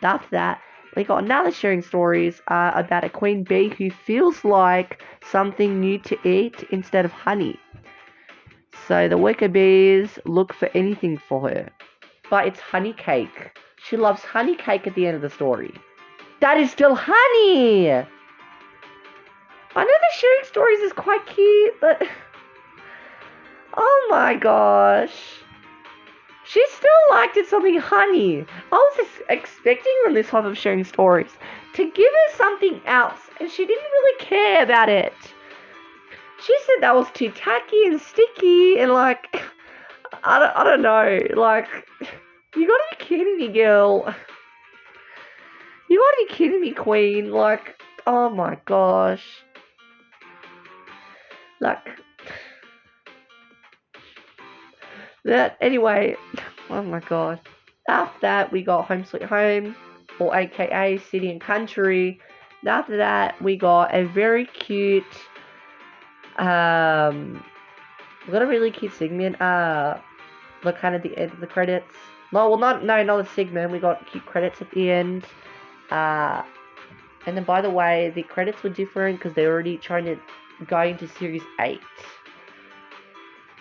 After that, we got another sharing stories about a queen bee who feels like something new to eat instead of honey. So the worker bees look for anything for her. But it's honey cake. She loves honey cake at the end of the story. That is still honey! I know the sharing stories is quite cute, but... Oh my gosh. She still liked it something honey. I was expecting from this type of sharing stories to give her something else, and she didn't really care about it. She said that was too tacky and sticky, and like, I don't know, like, you gotta be kidding me, girl. You gotta be kidding me, queen. Like, oh my gosh. Like, that, anyway, oh my god. After that, we got Home Sweet Home, or aka City and Country. And after that, we got a very cute, we got a really cute segment, look kind of the end of the credits. Not a segment, we got cute credits at the end. And then by the way, the credits were different because they're already trying to go into Series 8.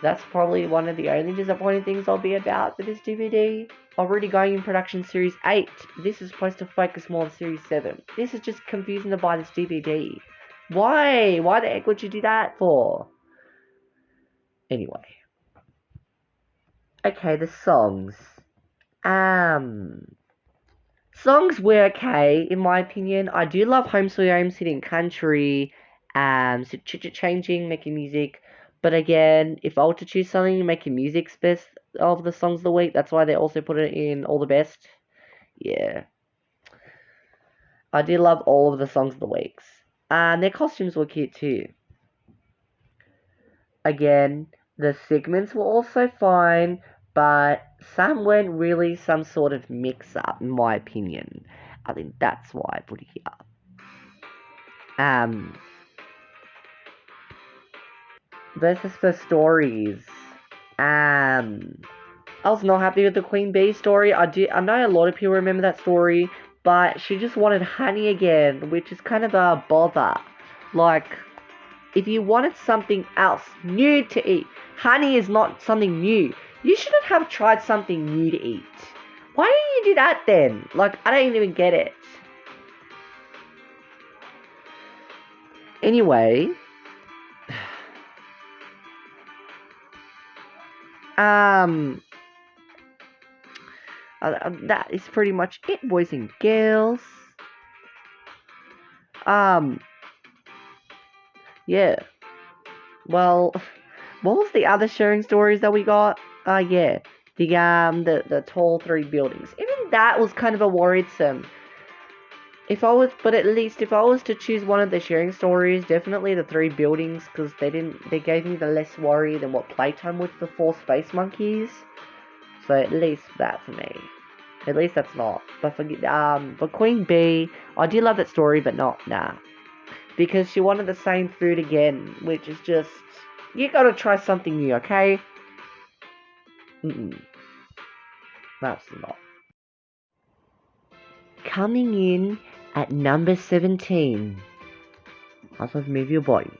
That's probably one of the only disappointing things I'll be about with this DVD. Already going in production Series 8. This is supposed to focus more on Series 7. This is just confusing to buy this DVD. Why? Why the heck would you do that for? Anyway. Okay, the songs. Songs were okay, in my opinion. I do love Home Sweet Home, City and Country, changing, making music. But again, if I were to choose something, making music's best of the songs of the week. That's why they also put it in all the best. Yeah. I do love all of the songs of the weeks. And their costumes were cute too. Again, the segments were also fine, but some weren't really some sort of mix-up, in my opinion. I think that's why I put it here. Versus for stories. I was not happy with the Queen Bee story. I know a lot of people remember that story, but she just wanted honey again, which is kind of a bother. Like, if you wanted something else new to eat, honey is not something new. You shouldn't have tried something new to eat. Why didn't you do that then? Like, I don't even get it. Anyway, that is pretty much it, boys and girls. Yeah. Well, what was the other sharing stories that we got? Yeah. The tall 3 buildings. Even that was kind of a worrisome. But at least if I was to choose one of the sharing stories, definitely the 3 buildings, because they gave me the less worry than what Playtime would for 4 space monkeys. So at least that for me. At least that's not. But for Queen Bee, I do love that story, but nah. Because she wanted the same food again, which is just, you gotta try something new, okay? That's not. Coming in at number 17. Also, move your body.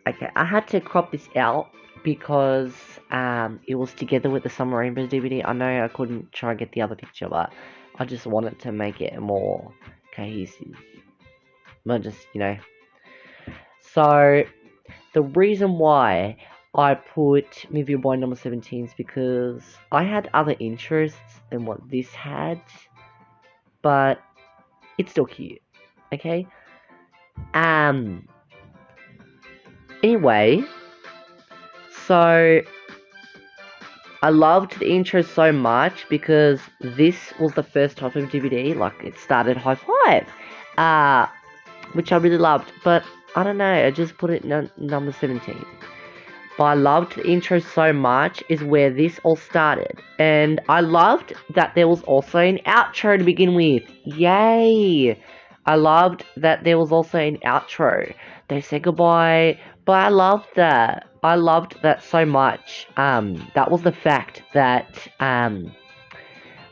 Okay, I had to crop this out because it was together with the Summer Rainbow DVD. I know I couldn't try and get the other picture, but I just wanted to make it more cohesive. Not just, So, the reason why I put Move Your Boy number 17 is because I had other interests than what this had, but it's still cute, okay? Anyway, so I loved the intro so much because this was the first type of DVD, like it started Hi-5, which I really loved, but I don't know, I just put it number 17. But I loved the intro so much is where this all started. And I loved that there was also an outro to begin with. Yay! I loved that there was also an outro. They said goodbye, but I loved that. I loved that so much. That was the fact that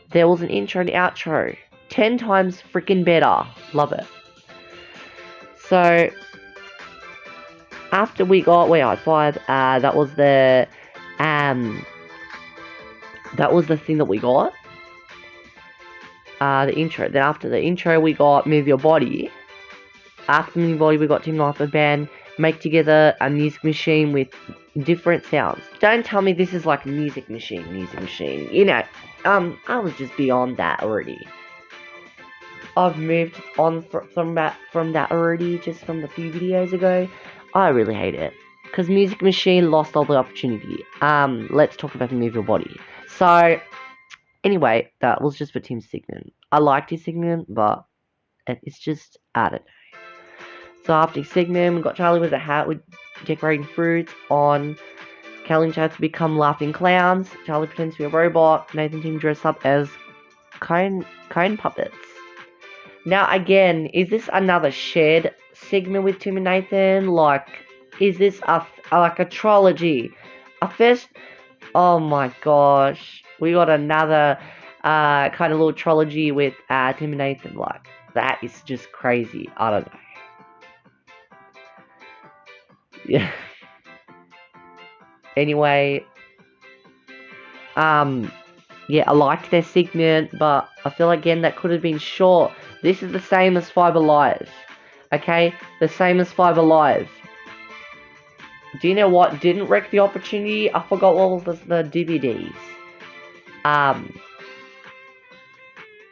there was an intro and outro. 10 times freaking better. Love it. So after we got Hi-5, that was the thing that we got. The intro. Then after the intro, we got Move Your Body. After Move Your Body, we got Team Hi-5 Band make together a music machine with different sounds. Don't tell me this is like music machine. I was just beyond that already. I've moved on from that already, just from the few videos ago. I really hate it. Because Music Machine lost all the opportunity. Let's talk about the Move Your Body. So, anyway, that was just for Team Sigmund. I liked his segment, but it's just, I don't know. So after Sigmund, we got Charlie with a hat with decorating fruits on. Kelly and Chad to become laughing clowns. Charlie pretends to be a robot. Nathan team dress up as cone puppets. Now, again, is this another shared segment with Tim and Nathan? Like, is this like a trilogy? Oh my gosh. We got another kind of little trilogy with Tim and Nathan. Like, that is just crazy. I don't know. Yeah. Anyway, yeah, I liked their segment, but I feel again that could have been short. This is the same as 5 Alive. Okay? The same as 5 Alive. Do you know what didn't wreck the opportunity? I forgot what was the DVDs.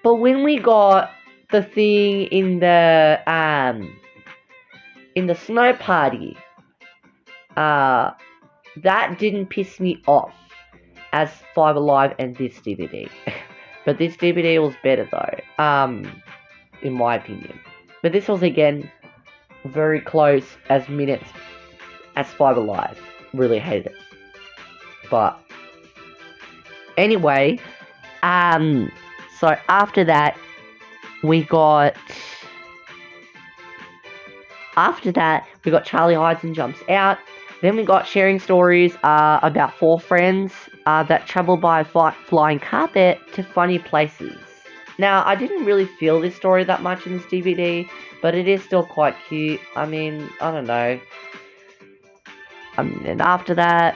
But when we got the thing in the snow party, that didn't piss me off as 5 Alive and this DVD. But this DVD was better though, in my opinion. But this was again very close as minutes as 5 Alive. Really hated it. But anyway, so after that we got Charlie hides and jumps out. Then we got sharing stories about 4 friends that travel by flying carpet to funny places. Now, I didn't really feel this story that much in this DVD, but it is still quite cute. I mean, I don't know. And after that,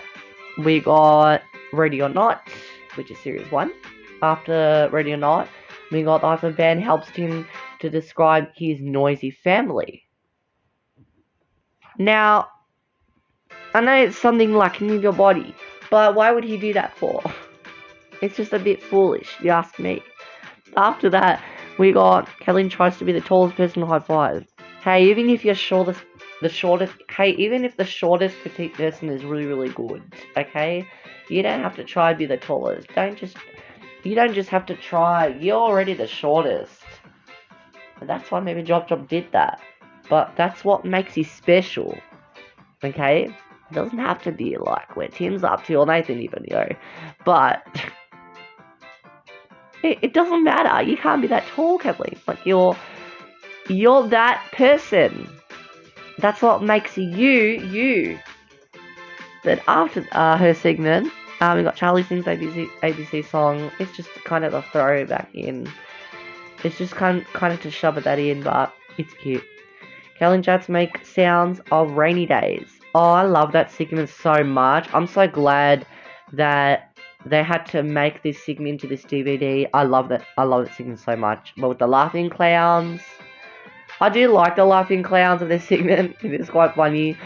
we got Ready or Not, which is Series 1. After Ready or Not, we got the Hi-5 Band helps him to describe his noisy family. Now, I know it's something like Move Your Body, but why would he do that for? It's just a bit foolish, if you ask me. After that, we got Kellen tries to be the tallest person in Hi-5. Hey, even if you're even if the shortest petite person is really, really good, okay? You don't have to try to be the tallest. You don't just have to try. You're already the shortest. And that's why maybe Job did that. But that's what makes you special, okay? It doesn't have to be like where Tim's up to or Nathan even, But it doesn't matter. You can't be that tall, Kathleen. Like you're that person. That's what makes you. Then after her segment, we got Charlie sings ABC song. It's just kind of a throwback in. It's just kind of to shove that in, but it's cute. Kelly and Chats make sounds of rainy days. Oh, I love that segment so much. I'm so glad that they had to make this segment into this DVD. I love that. I love that segment so much. But with the laughing clowns, I do like the laughing clowns of this segment. It is quite funny,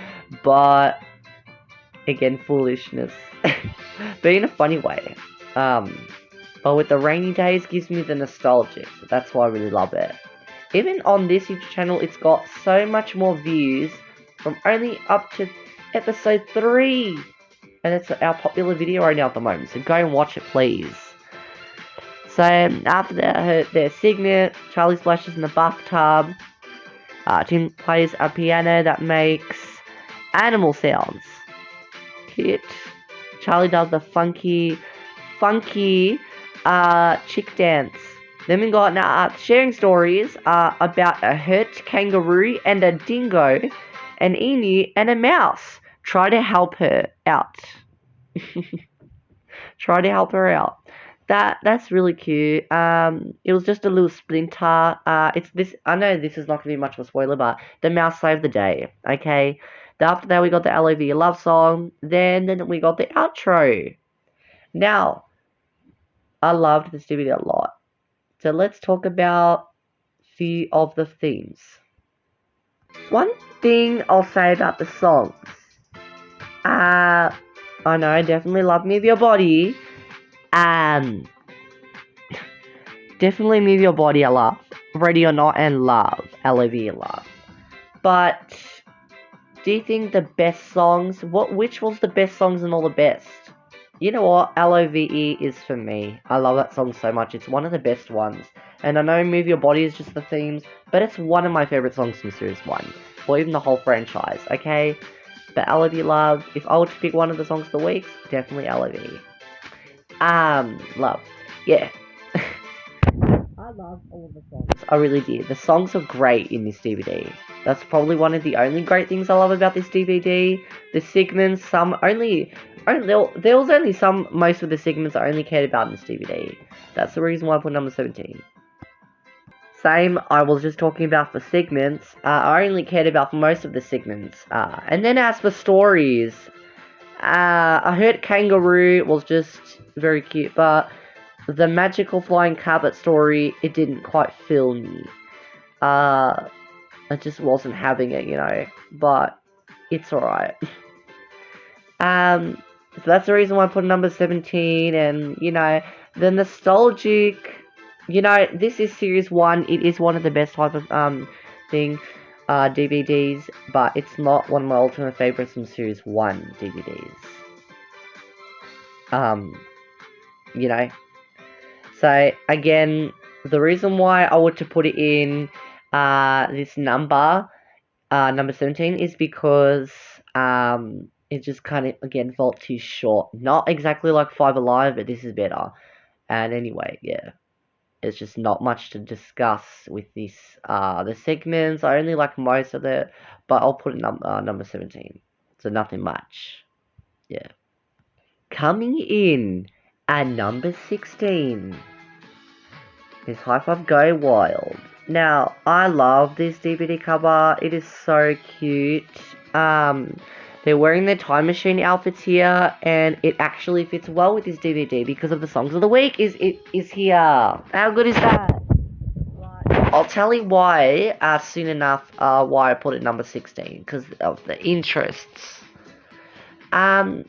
but again, foolishness, but in a funny way. But with the rainy days, gives me the nostalgia. That's why I really love it. Even on this YouTube channel, it's got so much more views from only up to episode 3. And it's our popular video right now at the moment, so go and watch it, please. So, after their segment, Charlie splashes in the bathtub. Tim plays a piano that makes animal sounds. Cute. Charlie does the funky chick dance. Then we got sharing stories about a hurt kangaroo and a dingo, an emu and a mouse. Try to help her out. Try to help her out. That's really cute. It was just a little splinter. It's this. I know this is not gonna be much of a spoiler, but the mouse saved the day. Okay. After that, we got the LOV love song. Then we got the outro. Now, I loved this DVD a lot. So let's talk about a few of the themes. One thing I'll say about the songs. I know, definitely love Move Your Body. Definitely Move Your Body, I love. Ready or Not and Love. LOV, love. But do you think the best songs, which was the best songs and all the best? You know what, LOVE is for me. I love that song so much, it's one of the best ones. And I know Move Your Body is just the themes, but it's one of my favourite songs from Series 1. Or even the whole franchise, okay? But LOV Love, if I were to pick one of the songs of the week, definitely LOV. Love. Yeah. I love all of the songs. I really did. The songs are great in this DVD. That's probably one of the only great things I love about this DVD. The segments, there was only most of the segments I only cared about in this DVD. That's the reason why I put number 17. Same, I was just talking about the segments. I only cared about most of the segments. And then as for stories, I heard Kangaroo was just very cute, but the magical flying carpet story, it didn't quite fill me. I just wasn't having it, but it's alright. So that's the reason why I put number 17, and, the nostalgic, this is Series 1, it is one of the best type of, DVDs, but it's not one of my ultimate favorites from Series 1 DVDs. So, again, the reason why I want to put it in, this number 17, is because, it just kind of, again, felt too short. Not exactly like 5 Alive, but this is better. And anyway, yeah. It's just not much to discuss with this. The segments, I only like most of it, but I'll put it number 17. So nothing much. Yeah. Coming in at number 16 is Hi-5 Go Wild. Now, I love this DVD cover. It is so cute. They're wearing their time machine outfits here, and it actually fits well with this DVD because of the songs of the week is here. How good is that? Right. I'll tell you why soon enough. Why I put it number 16, because of the interests. So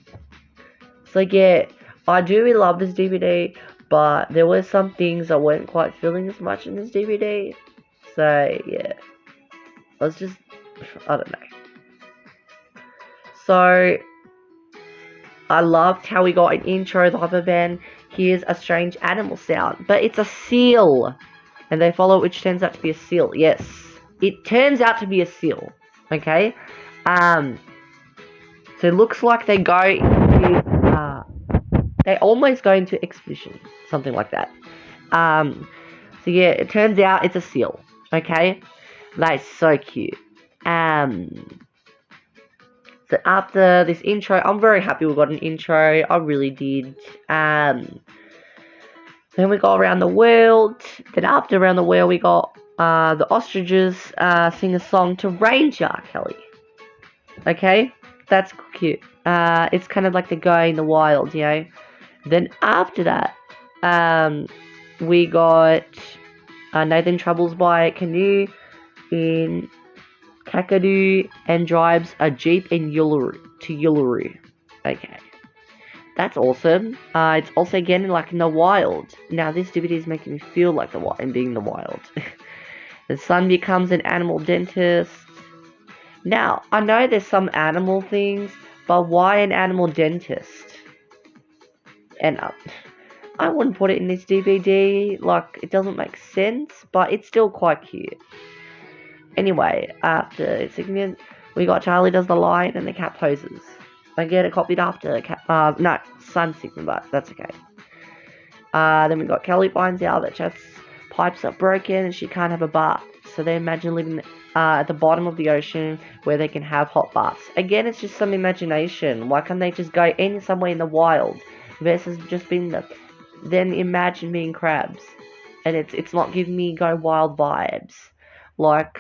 yeah, I do really love this DVD, but there were some things I weren't quite feeling as much in this DVD. So yeah, I don't know. So, I loved how we got an intro, the hyper band. Here's a strange animal sound, but it's a seal. And they follow, which turns out to be a seal. Yes, it turns out to be a seal. Okay? So it looks like they go into, they almost go into expedition. Something like that. So yeah, it turns out it's a seal. Okay? That is so cute. So after this intro, I'm very happy we got an intro. I really did. Then we got Around the World. Then after Around the World, we got the Ostriches sing a song to Ranger Kelly. Okay? that's cute. It's kind of like the guy in the wild, you know. Then after that, we got Nathan travels by canoe in Kakadu and drives a jeep in Uluru. Okay, that's awesome. It's also again like in the wild. Now this DVD is making me feel like the wild and being in the wild. The son becomes an animal dentist. Now I know there's some animal things, but why an animal dentist? And I wouldn't put it in this DVD. Like it doesn't make sense, but it's still quite cute. Anyway, after it's segment, we got Charlie does the lion and the cat poses. I get it copied after no, Sun segment, but that's okay. Then we got Kelly finds out that Chet's pipes are broken and she can't have a bath. So they imagine living at the bottom of the ocean where they can have hot baths. Again, it's just some imagination. Why can't they just go somewhere in the wild versus just being then imagine being crabs? And it's not giving me go wild vibes. Like,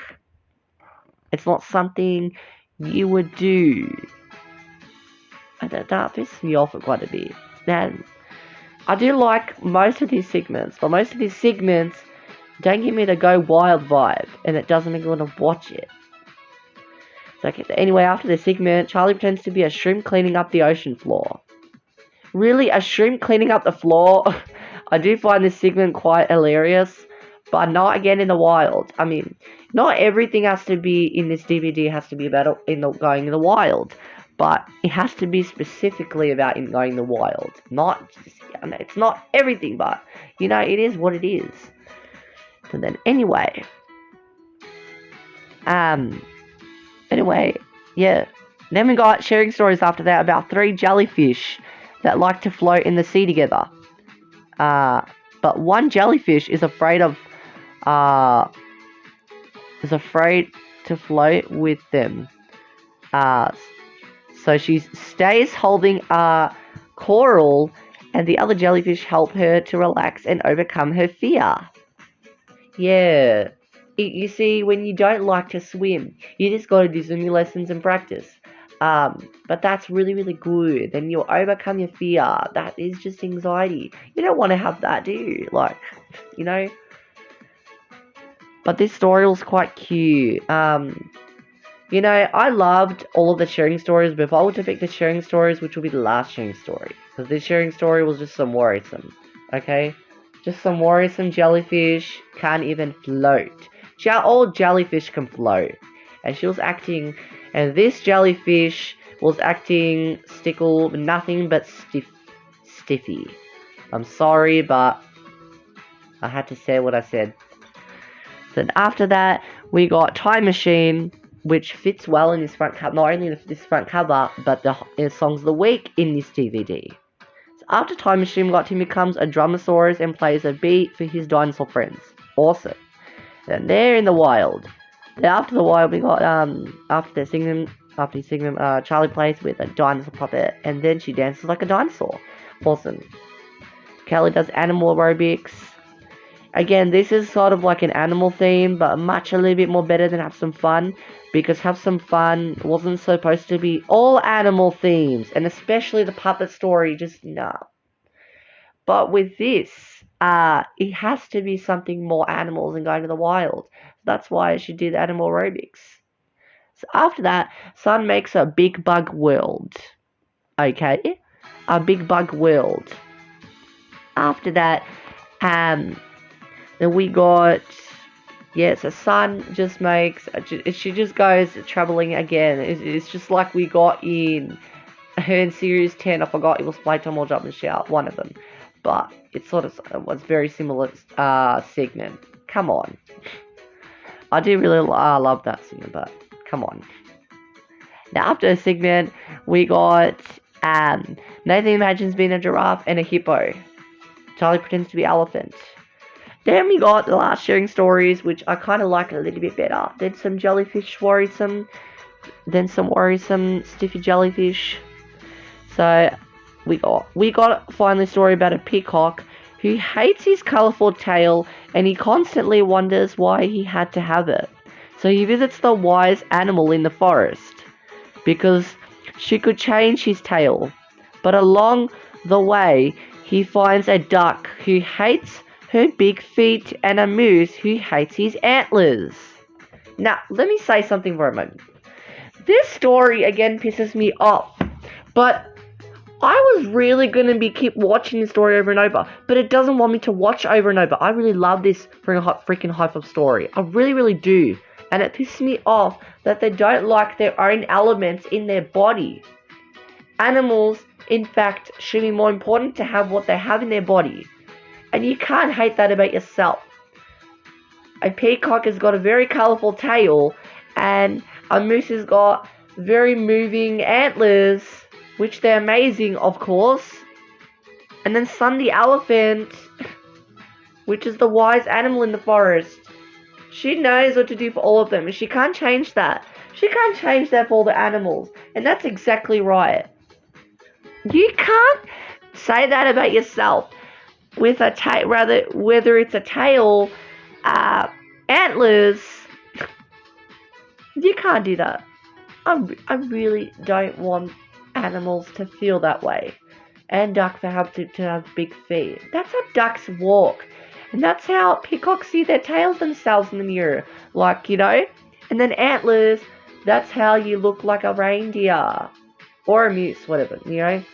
it's not something you would do. That pisses me off quite a bit. Man, I do like most of these segments, but most of these segments don't give me the go wild vibe, and it doesn't make me want to watch it. So, okay, anyway, after this segment, Charlie pretends to be a shrimp cleaning up the ocean floor. Really, a shrimp cleaning up the floor? I do find this segment quite hilarious, but not again in the wild. I mean, not everything has to be in this DVD has to be about going in the wild, but it has to be specifically about going in the wild. Not just, it's not everything, but it is what it is. And then anyway, yeah. Then we got sharing stories after that about 3 jellyfish that like to float in the sea together. But one jellyfish is afraid to float with them. So she stays holding a coral, and the other jellyfish help her to relax and overcome her fear. Yeah. You see, when you don't like to swim, you just gotta do swimming lessons and practice. But that's really, really good. Then you'll overcome your fear. That is just anxiety. You don't want to have that, do you? Like, But this story was quite cute. I loved all of the sharing stories, but if I were to pick the sharing stories, which will be the last sharing story? Because this sharing story was just some worrisome. Okay? Just some worrisome jellyfish can't even float. All jellyfish can float. And she was acting, and this jellyfish was acting nothing but stiffy. I'm sorry, but I had to say what I said. Then after that, we got Time Machine, which fits well in this front cover. Not only this front cover, but the songs of the week in this DVD. So after Time Machine, we got Tim becomes a Dromasaurus and plays a beat for his dinosaur friends. Awesome. Then they're in the wild. Then after the wild, we got after he's singing, Charlie plays with a dinosaur puppet, and then she dances like a dinosaur. Awesome. Kelly does animal aerobics. Again, this is sort of like an animal theme, but a little bit more better than Have Some Fun, because Have Some Fun wasn't supposed to be all animal themes, and especially the puppet story, just nah. But with this, it has to be something more animals and going to the wild. That's why she did animal aerobics. So after that, Sun makes a big bug world. Okay? A big bug world. After that, then we got, so Sun just makes, she just goes traveling again. It's just like we got in her in Series 10, I forgot it was Playtime or Jump and Shout, one of them. But it sort of was very similar segment. Come on. I do really love that segment, but come on. Now after the segment, we got Nathan imagines being a giraffe and a hippo. Charlie pretends to be elephant. Then we got the last sharing stories, which I kind of like a little bit better. Then some jellyfish worrisome. Then some worrisome stiffy jellyfish. So we got finally a story about a peacock who hates his colourful tail, and he constantly wonders why he had to have it. So he visits the wise animal in the forest, because she could change his tail. But along the way, he finds a duck who hates her big feet and a moose who hates his antlers. Now, let me say something for a moment. This story again pisses me off, but I was really gonna keep watching the story over and over, but it doesn't want me to watch over and over. I really love this freaking Hi-5 story. I really, really do. And it pisses me off that they don't like their own elements in their body. Animals, in fact, should be more important to have what they have in their body. And you can't hate that about yourself. A peacock has got a very colourful tail, and a moose has got very moving antlers, which they're amazing, of course. And then Sun the elephant, which is the wise animal in the forest. She knows what to do for all of them, and she can't change that. She can't change that for all the animals, and that's exactly right. You can't say that about yourself with a tail, rather, whether it's a tail, antlers. You can't do that. I really don't want animals to feel that way. And ducks to have big feet. That's how ducks walk. And that's how peacocks see their tails themselves in the mirror. Like, you know? And then antlers, that's how you look like a reindeer. Or a moose, whatever, you know?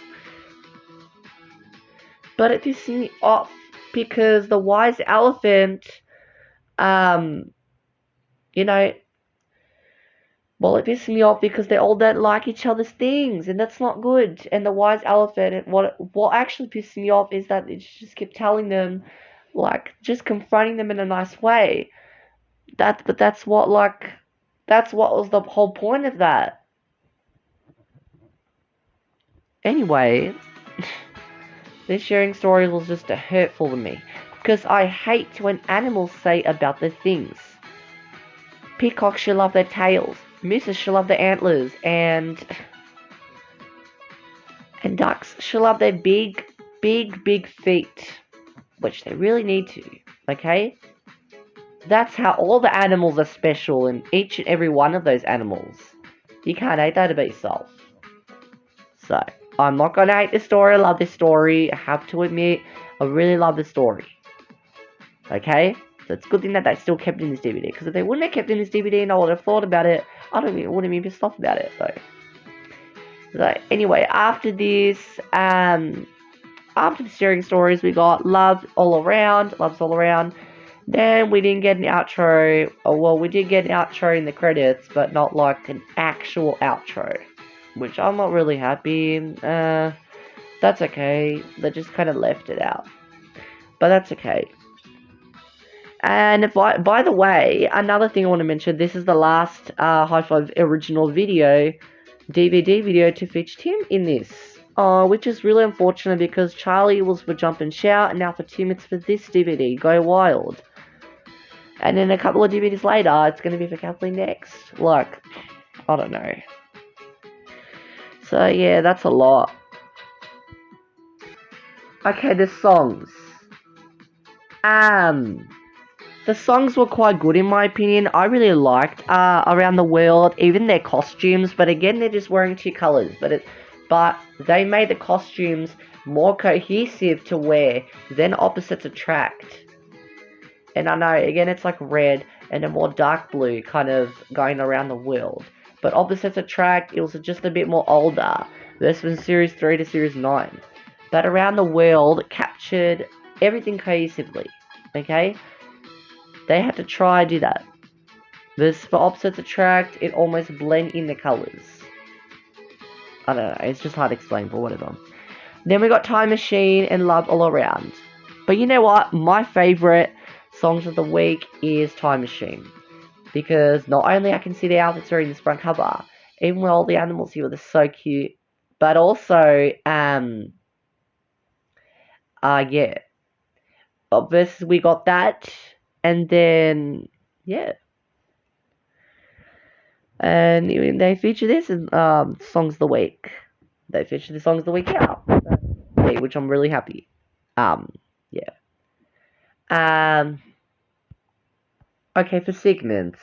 But it pisses me off because the wise elephant, you know, well, it pisses me off because they all don't like each other's things, and that's not good. And the wise elephant, what actually pisses me off is that it just kept telling them, like, just confronting them in a nice way. But that's what was the whole point of that. Anyway, this sharing story was just hurtful to me because I hate when animals say about their things. Peacocks should love their tails. Mooses should love their antlers, and ducks should love their big feet, which they really need to, okay? That's how all the animals are special, in each and every one of those animals. You can't hate that about yourself. So, I'm not gonna hate this story, I love this story, I have to admit, I really love this story. Okay? So it's a good thing that they still kept in this DVD, because if they wouldn't have kept in this DVD and I would have thought about it, wouldn't be pissed off about it, though. So, anyway, after this, after the sharing stories, we got Love's All Around. Then we didn't get an outro, well, we did get an outro in the credits, but not like an actual outro, which I'm not really happy. That's okay, they just kind of left it out, but that's okay. And by the way, another thing I want to mention, this is the last Hi-5 original video, DVD video to feature Tim in this. Which is really unfortunate because Charlie was for Jump and Shout, and now for Tim it's for this DVD, Go Wild. And then a couple of DVDs later, it's going to be for Kathleen next. Like, I don't know. So yeah, that's a lot. Okay, the songs. The songs were quite good in my opinion. I really liked Around the World, even their costumes. But again, they're just wearing two colors. But they made the costumes more cohesive to wear than Opposites Attract. And I know, again, it's like red and a more dark blue kind of going around the world. But Opposites Attract, it was just a bit more older. This was Series 3 to Series 9. But Around the World captured everything cohesively. Okay? They had to try to do that. This, for Opposites Attract, it almost blend in the colours. I don't know, it's just hard to explain, but whatever. Then we got Time Machine and Love All Around. But you know what? My favourite songs of the week is Time Machine. Because not only I can see the outfits wearing this front cover, even with all the animals here, they're so cute. But also, yeah. Obviously, we got that. And then, yeah. And they feature this in Songs of the Week. They feature the Songs of the Week out. Yeah, which I'm really happy. Yeah. Okay, for segments.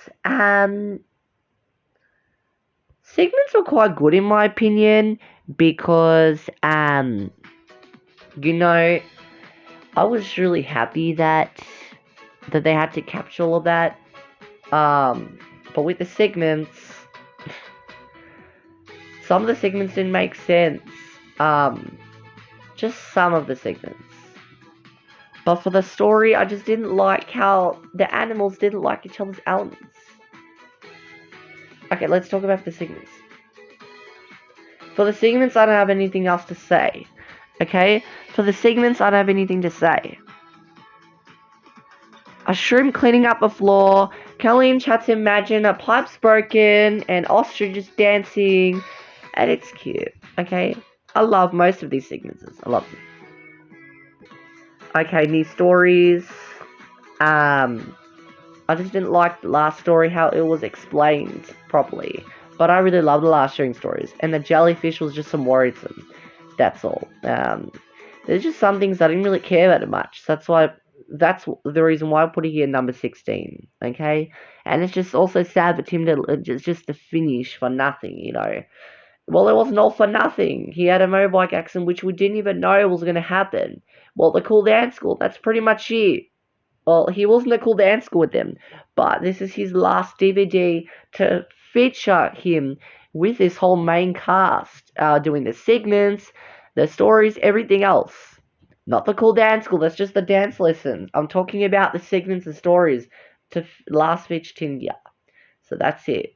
Segments were quite good in my opinion because, you know, I was really happy that they had to capture all of that. But with the segments, some of the segments didn't make sense. Just some of the segments. But for the story, I just didn't like how the animals didn't like each other's elements. Okay, let's talk about the segments. For the segments, I don't have anything else to say. Okay? For the segments, I don't have anything to say. A shroom cleaning up the floor, Colleen chats imagine a pipe's broken, and ostrich is dancing, and it's cute. Okay? I love most of these segments. I love them. Okay, new stories. I just didn't like the last story, how it was explained properly. But I really love the last sharing stories. And the jellyfish was just some worrisome. That's all. There's just some things I didn't really care about it much. That's the reason why I put it here number 16. Okay? And it's just also sad for Tim to just to finish for nothing, you know. Well, it wasn't all for nothing. He had a motorbike accident which we didn't even know was going to happen. Well, the cool dance school, that's pretty much it. Well, he wasn't a cool dance school with them, but this is his last DVD to feature him with this whole main cast, doing the segments, the stories, everything else. Not the cool dance school, that's just the dance lessons. I'm talking about the segments and stories to last feature India. So that's it.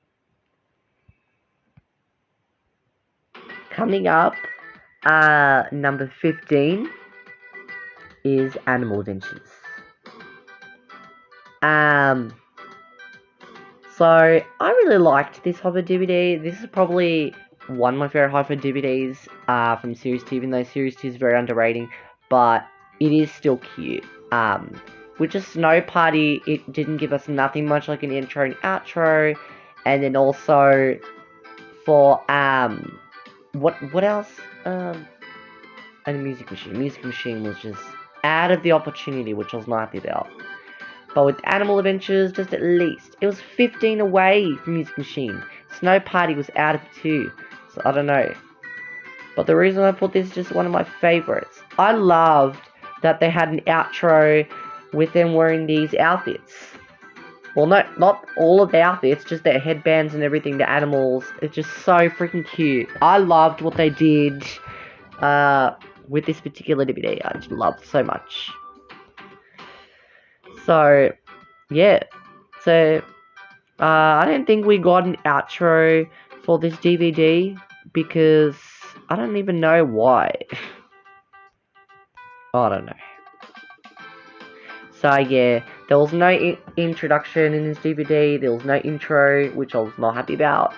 Coming up, number 15 is Animal Adventures. So I really liked this Hi-5 DVD. This is probably one of my favorite Hi-5 DVDs from Series 2, even though Series 2 is very underrated, but it is still cute. With just Snow Party, it didn't give us nothing much like an intro and outro, and then also for what else? And a Music Machine. Music Machine was just out of the opportunity, which I was not happy about. But with Animal Adventures, just at least. It was 15 away from Music Machine. Snow Party was out of 2. So I don't know. But the reason I put this is just one of my favorites. I loved that they had an outro with them wearing these outfits. Well, no, not all of the outfits, just their headbands and everything, the animals. It's just so freaking cute. I loved what they did with this particular DVD. I just loved so much. So, yeah. So, I don't think we got an outro for this DVD because I don't even know why. I don't know. So, yeah, there was no introduction in this DVD. There was no intro, which I was not happy about.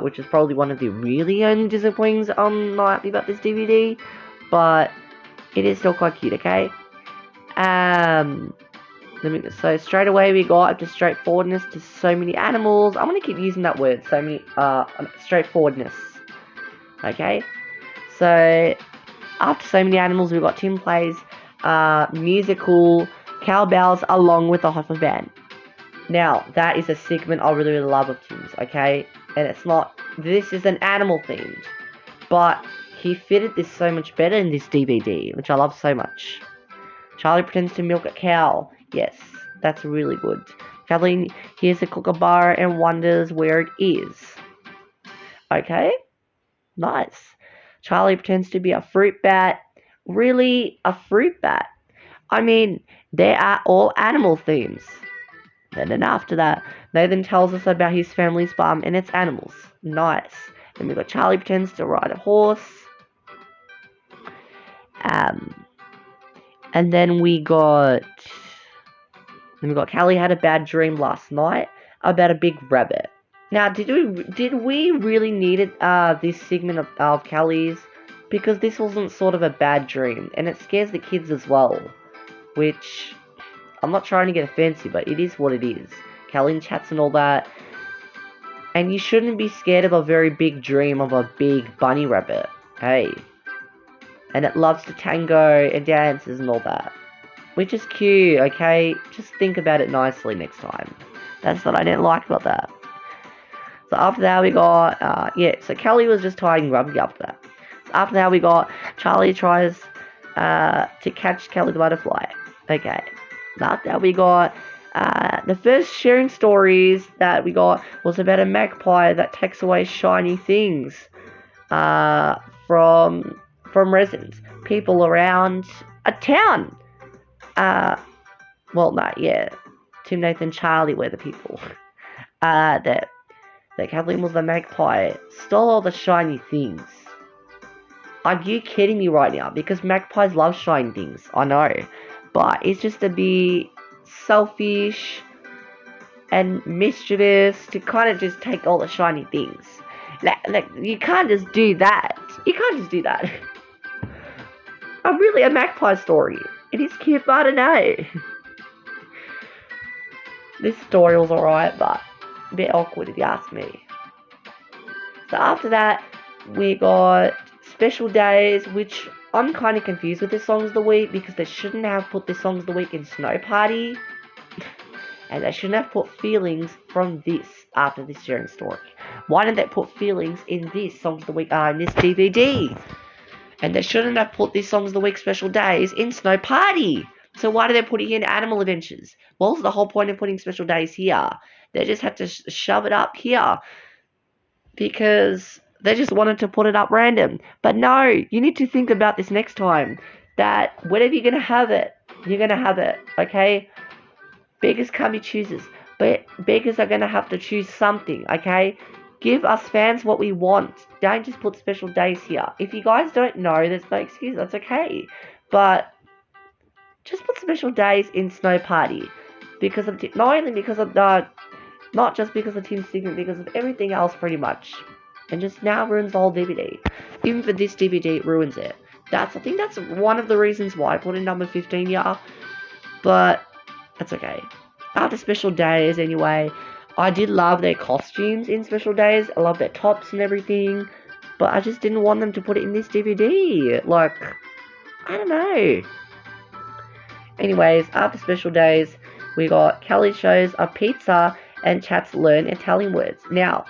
Which is probably one of the really only disappointings I'm not happy about this DVD. But it is still quite cute, okay? So straight away we got up to straightforwardness to so many animals. I'm gonna keep using that word, so many, straightforwardness. Okay? So, after so many animals, we got Tim plays, musical cowbells along with the Hi-5 band. Now, that is a segment I really, really love of Tim's, okay? And it's not, this is an animal themed, but he fitted this so much better in this DVD, which I love so much. Charlie pretends to milk a cow. Yes, that's really good. Kathleen hears a kookaburra and wonders where it is. Okay, nice. Charlie pretends to be a fruit bat. Really, a fruit bat? I mean, they are all animal themes. And then after that, Nathan tells us about his family's farm and its animals. Nice. Then we got Charlie pretends to ride a horse. And then we got Callie had a bad dream last night about a big rabbit. Now, did we really need it, this segment of Callie's? Because this wasn't sort of a bad dream, and it scares the kids as well. Which, I'm not trying to get offensive, but it is what it is. Callie chats and all that. And you shouldn't be scared of a very big dream of a big bunny rabbit. Hey. And it loves to tango and dances and all that. Which is cute, okay? Just think about it nicely next time. That's what I didn't like about that. So after that we got, so Kelly was just tying Grumpy after that. So after that we got Charlie tries to catch Kelly the butterfly. Okay. After that we got, the first sharing stories that we got was about a magpie that takes away shiny things from residents, people around a town. Tim, Nathan, Charlie were the people. That Kathleen was the magpie, stole all the shiny things. Are you kidding me right now? Because magpies love shiny things, I know. But it's just to be selfish and mischievous to kind of just take all the shiny things. Like you can't just do that. You can't just do that. I'm really a magpie story. It is cute, but I don't know. This story was alright, but a bit awkward if you ask me. So after that, we got Special Days, which I'm kind of confused with the Songs of the Week because they shouldn't have put the Songs of the Week in Snow Party. And they shouldn't have put Feelings from this after this sharing story. Why didn't they put Feelings in this Songs of the Week, in this DVD? And they shouldn't have put this Songs of the Week Special Days in Snow Party. So why did they put it in Animal Adventures? What was the whole point of putting Special Days here? They just had to shove it up here because they just wanted to put it up random. But no, you need to think about this next time. That whatever you're going to have it, you're going to have it, okay? Beggars can't be choosers. But beggars are going to have to choose something, okay? Give us fans what we want. Don't just put Special Days here. If you guys don't know, there's no excuse. That's okay. But just put Special Days in Snow Party. Because of not only because of not just because of Tim's segment, because of everything else pretty much. And just now ruins the whole DVD. Even for this DVD, it ruins it. I think that's one of the reasons why I put in number 15 here. But that's okay. After Special Days, anyway, I did love their costumes in Special Days. I love their tops and everything. But I just didn't want them to put it in this DVD. Like, I don't know. Anyways, after Special Days, we got Kelly shows a pizza and chats learn Italian words. Now,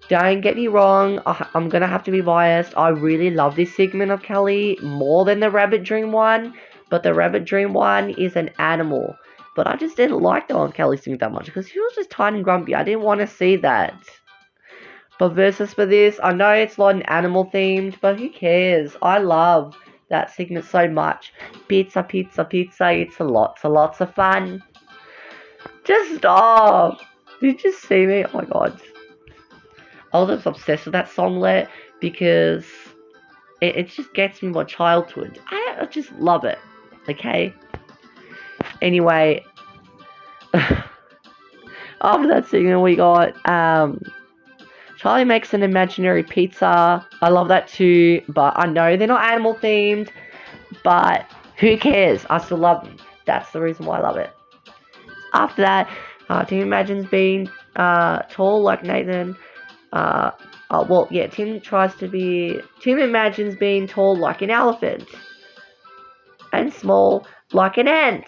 don't get me wrong, I'm gonna have to be biased. I really love this segment of Kelly more than the Rabbit Dream one. But the Rabbit Dream one is an animal. But I just didn't like the one Kelly singing that much because he was just tiny and grumpy. I didn't want to see that. But versus for this, I know it's not an animal themed, but who cares? I love that segment so much. Pizza, pizza, pizza. It's lots of fun. Just stop. Did you just see me? Oh my god. I was just obsessed with that songlet because it just gets me my childhood. I just love it. Okay? Anyway, after that segment we got Charlie makes an imaginary pizza. I love that too, but I know they're not animal themed, but who cares? I still love them. That's the reason why I love it. After that, Tim imagines being tall like Nathan. Tim imagines being tall like an elephant and small like an ant.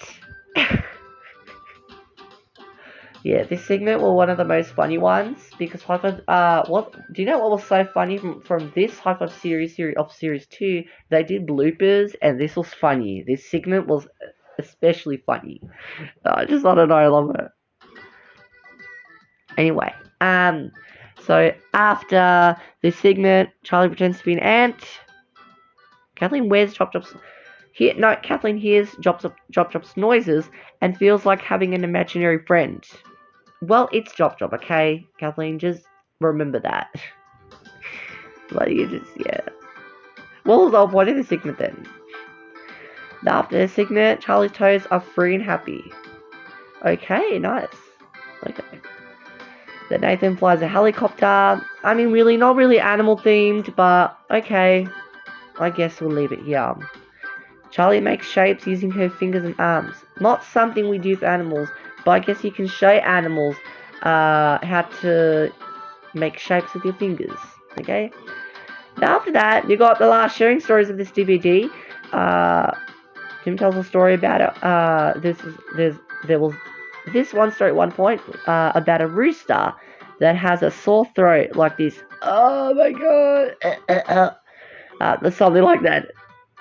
Yeah, this segment was one of the most funny ones because Hi-5, do you know what was so funny from this Hi-5 series of series 2? They did bloopers and this was funny. This segment was especially funny. I don't know, I love it. Anyway, so after this segment, Charlie pretends to be an ant. Kathleen wears Chop-Chop's... Kathleen hears Chop-Chop's noises and feels like having an imaginary friend. Well, it's Chop-Chop, okay? Kathleen, just remember that. But yeah. What was the whole point of the segment then? After the segment, Charlie's toes are free and happy. Okay, nice. Okay. Then Nathan flies a helicopter. I mean, really, not really animal themed, but okay. I guess we'll leave it here. Charlie makes shapes using her fingers and arms. Not something we do for animals, but I guess you can show animals how to make shapes with your fingers. Okay? Now after that, you got the last sharing stories of this DVD. Tim tells a story about it. There was this one story at one point about a rooster that has a sore throat like this. Oh my god. There's something like that.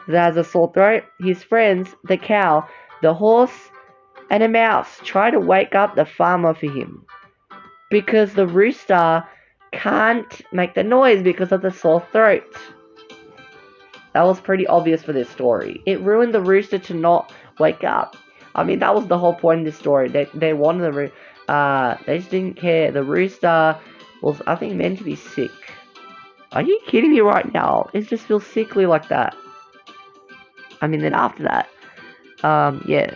That has a sore throat. His friends, the cow, the horse, and a mouse try to wake up the farmer for him. Because the rooster can't make the noise because of the sore throat. That was pretty obvious for this story. It ruined the rooster to not wake up. I mean, that was the whole point of this story. They wanted they just didn't care. The rooster was, I think, meant to be sick. Are you kidding me right now? It just feels sickly like that. I mean, then after that, yeah.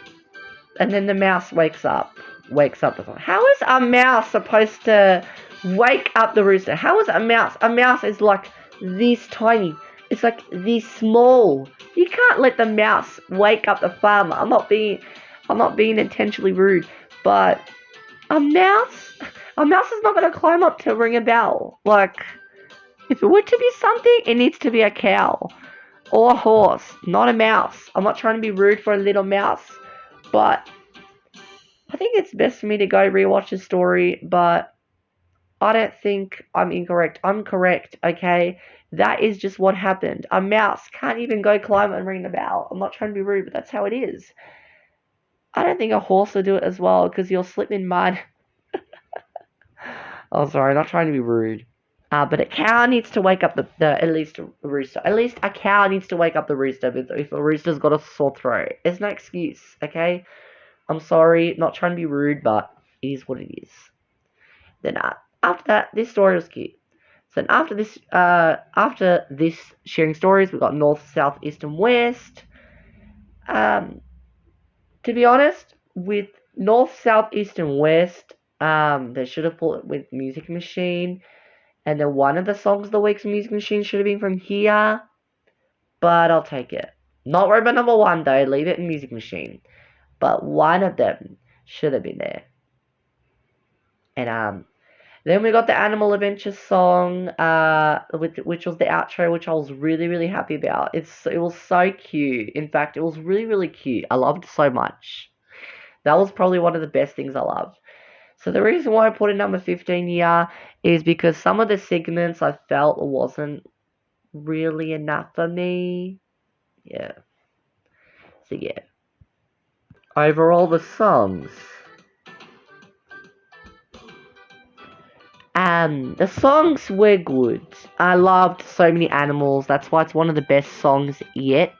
And then the mouse wakes up. How is a mouse supposed to wake up the rooster? How is a mouse? A mouse is like this tiny. It's like this small. You can't let the mouse wake up the farmer. I'm not being intentionally rude, but a mouse is not gonna climb up to ring a bell. Like, if it were to be something, it needs to be a cow or a horse, not a mouse. I'm not trying to be rude for a little mouse, but I think it's best for me to go rewatch the story, but I don't think I'm incorrect. I'm correct, okay? That is just what happened. A mouse can't even go climb and ring the bell. I'm not trying to be rude, but that's how it is. I don't think a horse will do it as well, because you'll slip in mud. Oh, sorry, not trying to be rude. But a cow needs to wake up at least a rooster. At least a cow needs to wake up the rooster if a rooster's got a sore throat. There's no excuse, okay? I'm sorry, not trying to be rude, but it is what it is. Then after that, this story was cute. So then after this sharing stories, we got north, south, east, and west. To be honest, with north, south, east, and west, they should have put it with Music Machine. And then one of the songs of the week's Music Machine should have been from here. But I'll take it. Not Robot number 1 though, leave it in Music Machine. But one of them should have been there. And then we got the Animal Adventure song, which was the outro, which I was really, really happy about. It was so cute. In fact, it was really, really cute. I loved it so much. That was probably one of the best things I loved. So the reason why I put it number 15 here is because some of the segments I felt wasn't really enough for me. Yeah. So yeah. Overall, the songs. The songs were good. I loved So Many Animals. That's why it's one of the best songs yet.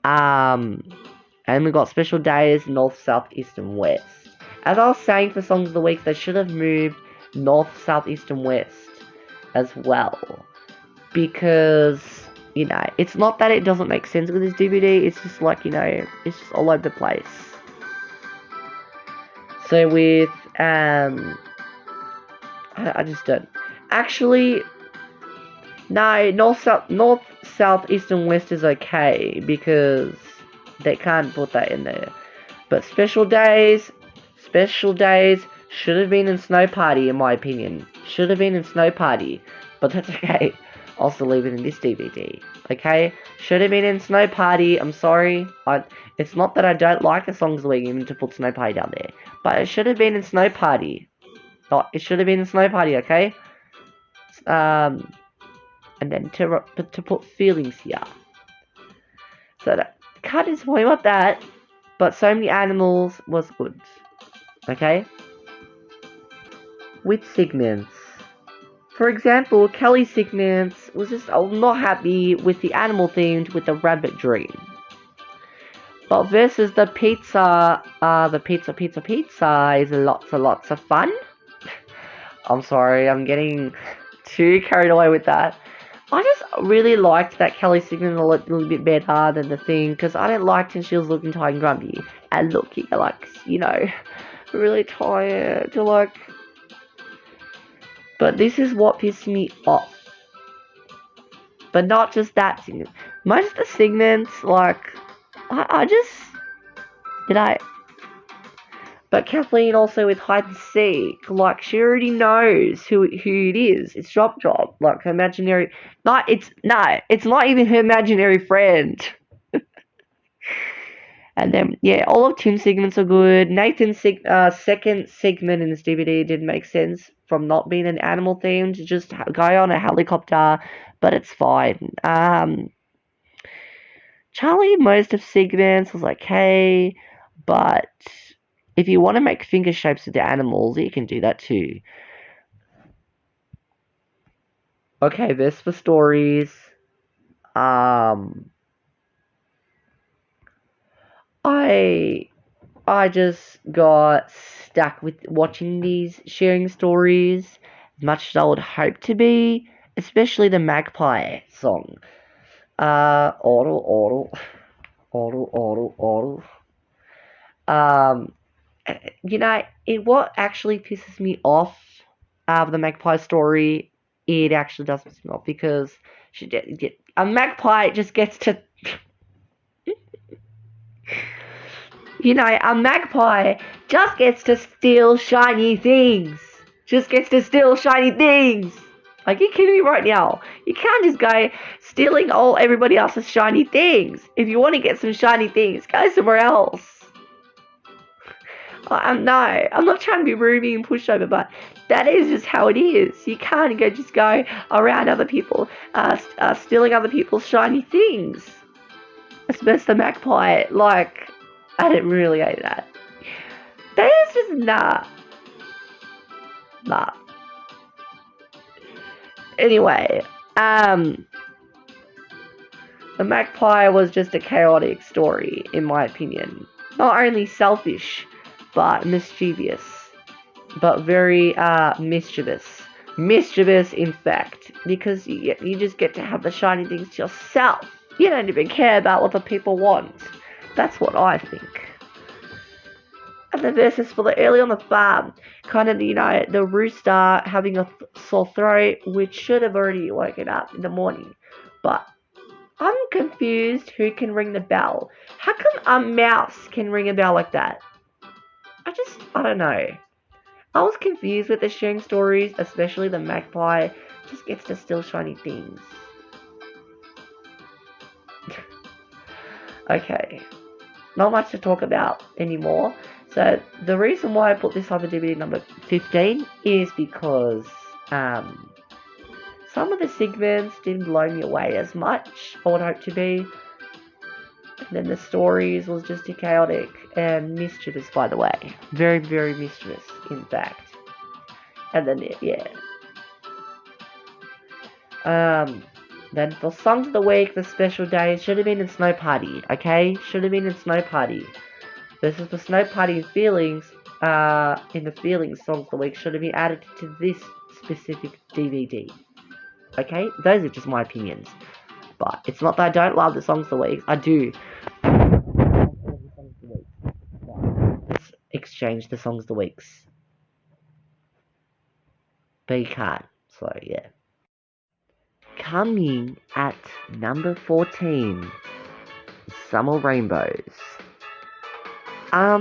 And we got Special Days, North, South, East, and West. As I was saying for Songs of the Week, they should have moved North, South, East, and West as well. Because, you know, it's not that it doesn't make sense with this DVD, it's just like, you know, it's just all over the place. So with, I just don't. Actually, no, North, South, East, and West is okay, because they can't put that in there. But Special Days should have been in Snow Party, in my opinion. Should have been in Snow Party, but that's okay. I'll still leave it in this DVD, okay? Should have been in Snow Party, I'm sorry. It's not that I don't like the songs of the week, even to put Snow Party down there. But it should have been in Snow Party. It should have been in Snow Party, okay? And then to put Feelings here. So that can't disappoint about that. But So Many Animals was good. Okay? With segments. For example, Kelly's segments was just, I was not happy with the animal themed with the rabbit dream. But versus the pizza is lots of fun. I'm sorry, I'm getting too carried away with that. I just really liked that Kelly segment a little bit better than the thing, because I didn't like when she was looking tired and grumpy and looking like, you know, really tired, like. But this is what pissed me off. But not just that segment. Most of the segments, like, But Kathleen also with hide and seek, like she already knows who it is. It's Drop, like her imaginary. It's not even her imaginary friend. And then, yeah, all of Tim's segments are good. Nathan's second segment in this DVD didn't make sense from not being an animal theme to just a guy on a helicopter, but it's fine. Charlie, most of segments was okay, but if you want to make finger shapes with the animals, you can do that too. Okay, this for stories. I I just got stuck with watching these sharing stories as much as I would hope to be, especially the Magpie song. Oddle, oddle, oddle, oddle, oddle. Um, what actually pisses me off of the Magpie story, it actually does piss me off because a magpie just gets to a magpie just gets to steal shiny things. Just gets to steal shiny things. Like, you kidding me right now? You can't just go stealing all everybody else's shiny things. If you want to get some shiny things, go somewhere else. I'm not trying to be rude and pushover, but that is just how it is. You can't just go around other people, stealing other people's shiny things. Especially the magpie. Like, I didn't really hate that. That is just nah. Anyway, the magpie was just a chaotic story, in my opinion. Not only selfish, but mischievous. But very mischievous. Mischievous, in fact, because you just get to have the shiny things to yourself. You don't even care about what the people want. That's what I think. And the verses for the early on the farm, kind of, the rooster having a sore throat, which should have already woken up in the morning. But I'm confused who can ring the bell. How come a mouse can ring a bell like that? I don't know. I was confused with the sharing stories, especially the magpie just gets to steal shiny things. Okay, not much to talk about anymore. So the reason why I put this on the DVD number 15 is because some of the segments didn't blow me away as much I would hope to be. And then the stories was just chaotic and mischievous, by the way. Very, very mischievous, in fact. And then, yeah. Then for Songs of the Week, the special day should have been in Snow Party, okay? Should have been in Snow Party. This is the Snow Party Feelings, in the Feelings Songs of the Week should have been added to this specific DVD. Okay? Those are just my opinions. But it's not that I don't love the Songs of the Week. I do. Let's exchange the Songs of the Weeks. But you can't. So, yeah. Coming at number 14, Summer Rainbows. I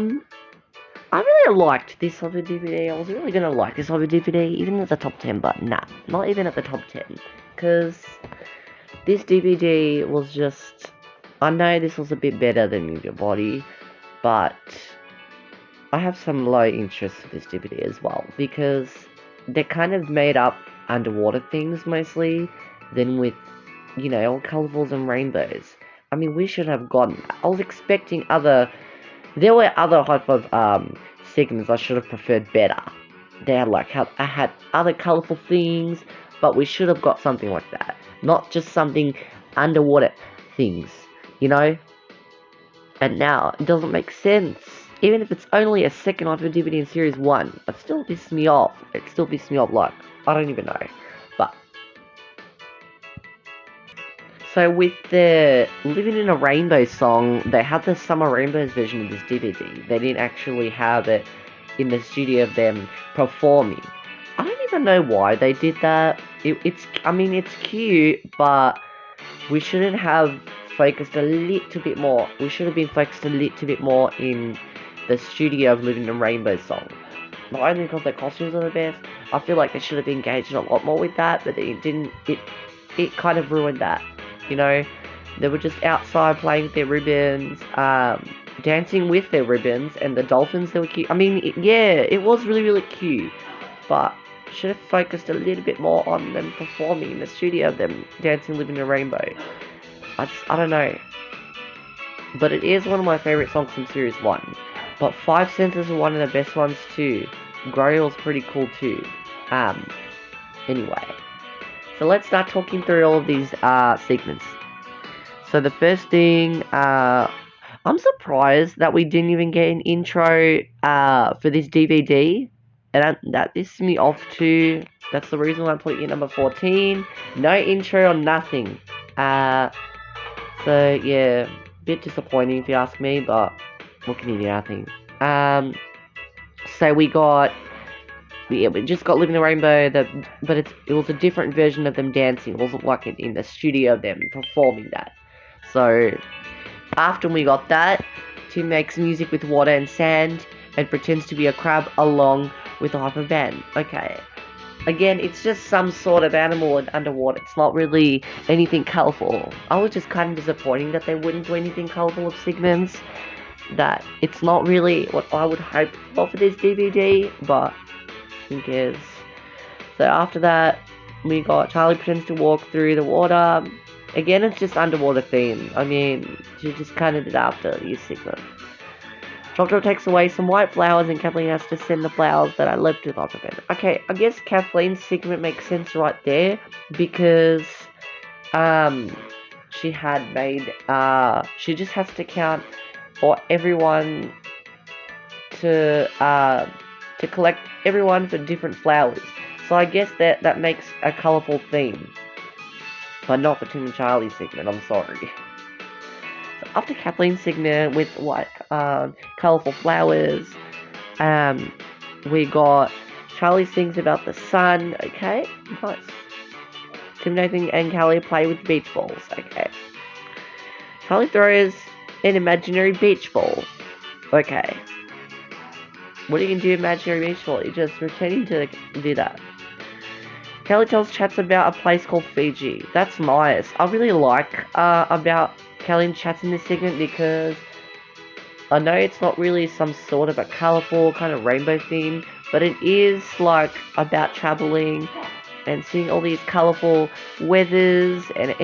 really liked this on the DVD. I was really gonna like this on the DVD, even at the top 10, but nah, not even at the top 10. Because this DVD was just, I know this was a bit better than Move Your Body, but I have some low interest for this DVD as well, because they're kind of made up underwater things mostly, than with, all colourfuls and rainbows. I mean, we should have gotten, I was expecting there were other Hi-5 segments I should have preferred better. They had other colourful things, but we should have got something like that. Not just something underwater things, And now, it doesn't make sense. Even if it's only a second Hi-5 DVD in Series 1, it still pisses me off. Like, I don't even know. But so with the Living in a Rainbow song, they had the Summer Rainbows version of this DVD. They didn't actually have it in the studio of them performing. I don't even know why they did that. It's cute, but we shouldn't have focused a little bit more. We should have been focused a little bit more in the studio of Living in a Rainbow song. Not only because their costumes are the best, I feel like they should have engaged a lot more with that, but it didn't. It kind of ruined that. They were just outside playing with their ribbons. dancing with their ribbons, and the dolphins, they were cute. I mean, yeah, it was really, really cute, but should have focused a little bit more on them performing in the studio, them dancing, living a rainbow. I don't know. But it is one of my favourite songs from Series 1. But 5 Senses are one of the best ones too. Grail's pretty cool too. Anyway. So let's start talking through all of these segments. So the first thing, I'm surprised that we didn't even get an intro for this DVD. And that pissed me off too. That's the reason why I'm putting it number 14. No intro or nothing. So yeah, bit disappointing if you ask me, but what can you do, I think. So we just got Living the Rainbow, but it was a different version of them dancing. It wasn't like in the studio of them performing that. So after we got that, Tim makes music with water and sand and pretends to be a crab along with a hyper band. Okay. Again, it's just some sort of animal underwater. It's not really anything colourful. I was just kind of disappointed that they wouldn't do anything colourful of segments. That it's not really what I would hope for this DVD, but who cares? So after that, we got Charlie pretends to walk through the water. Again, it's just underwater theme. I mean, she just kind of did after these segments. Doctor takes away some white flowers and Kathleen has to send the flowers that I left with Dr. Ben. Okay, I guess Kathleen's segment makes sense right there because she had made she just has to count for everyone to collect everyone for different flowers. So I guess that makes a colourful theme. But not for Tim and Charlie's segment, I'm sorry. After Kathleen's segment with like colourful flowers, we got Charlie sings about the sun. Okay, nice. Tim, Nathan, and Callie play with beach balls. Okay. Charlie throws an imaginary beach ball. Okay. What are you gonna do, imaginary beach ball? You're just pretending to do that. Kelly tells Chats about a place called Fiji. That's nice. I really like about Kelly and Chats in this segment because I know it's not really some sort of a colourful kind of rainbow theme, but it is like about travelling and seeing all these colourful weathers and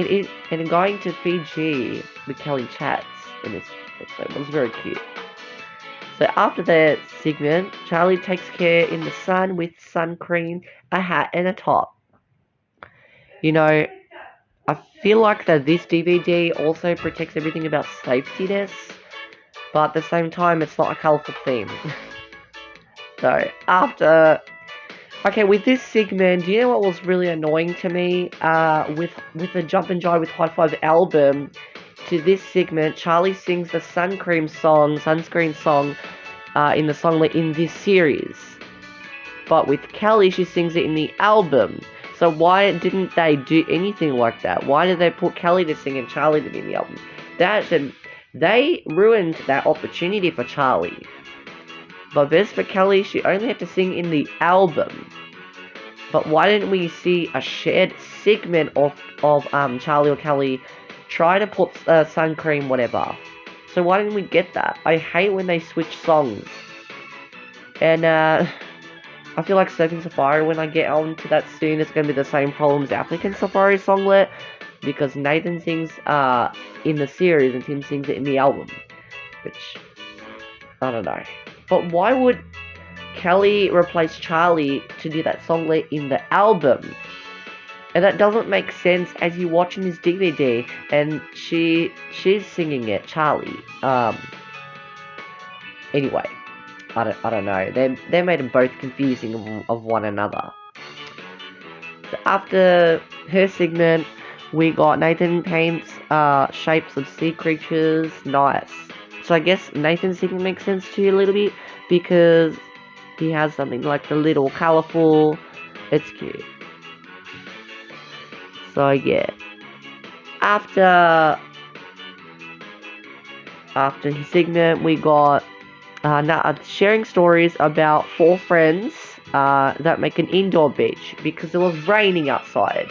going to Fiji with Kelly and Chats in this episode. It was very cute. So after that segment, Charlie takes care in the sun with sun cream, a hat, and a top. You know, I feel like that this DVD also protects everything about safetyness, but at the same time, it's not a colourful theme. So after, okay, with this segment, do you know what was really annoying to me? With the Jump and Jive with Hi-5 album. To this segment, Charlie sings the sunscreen song, in the song in this series. But with Kelly, she sings it in the album. So why didn't they do anything like that? Why did they put Kelly to sing and Charlie to be in the album? They ruined that opportunity for Charlie. But best for Kelly, she only had to sing in the album. But why didn't we see a shared segment of Charlie or Kelly try to put sun cream, whatever? So why didn't we get that? I hate when they switch songs. And I feel like Surfing Safari, when I get on to that soon, it's going to be the same problem as African Safari songlet. Because Nathan sings in the series and Tim sings it in the album. Which, I don't know. But why would Kelly replace Charlie to do that songlet in the album? And that doesn't make sense as you watching this DVD and she's singing it, Charlie. Anyway, I don't know. They made them both confusing of one another. So after her segment, we got Nathan paints shapes of sea creatures. Nice. So I guess Nathan's segment makes sense to you a little bit because he has something like the little colourful. It's cute. So yeah, after his segment, we got sharing stories about 4 friends that make an indoor beach because it was raining outside.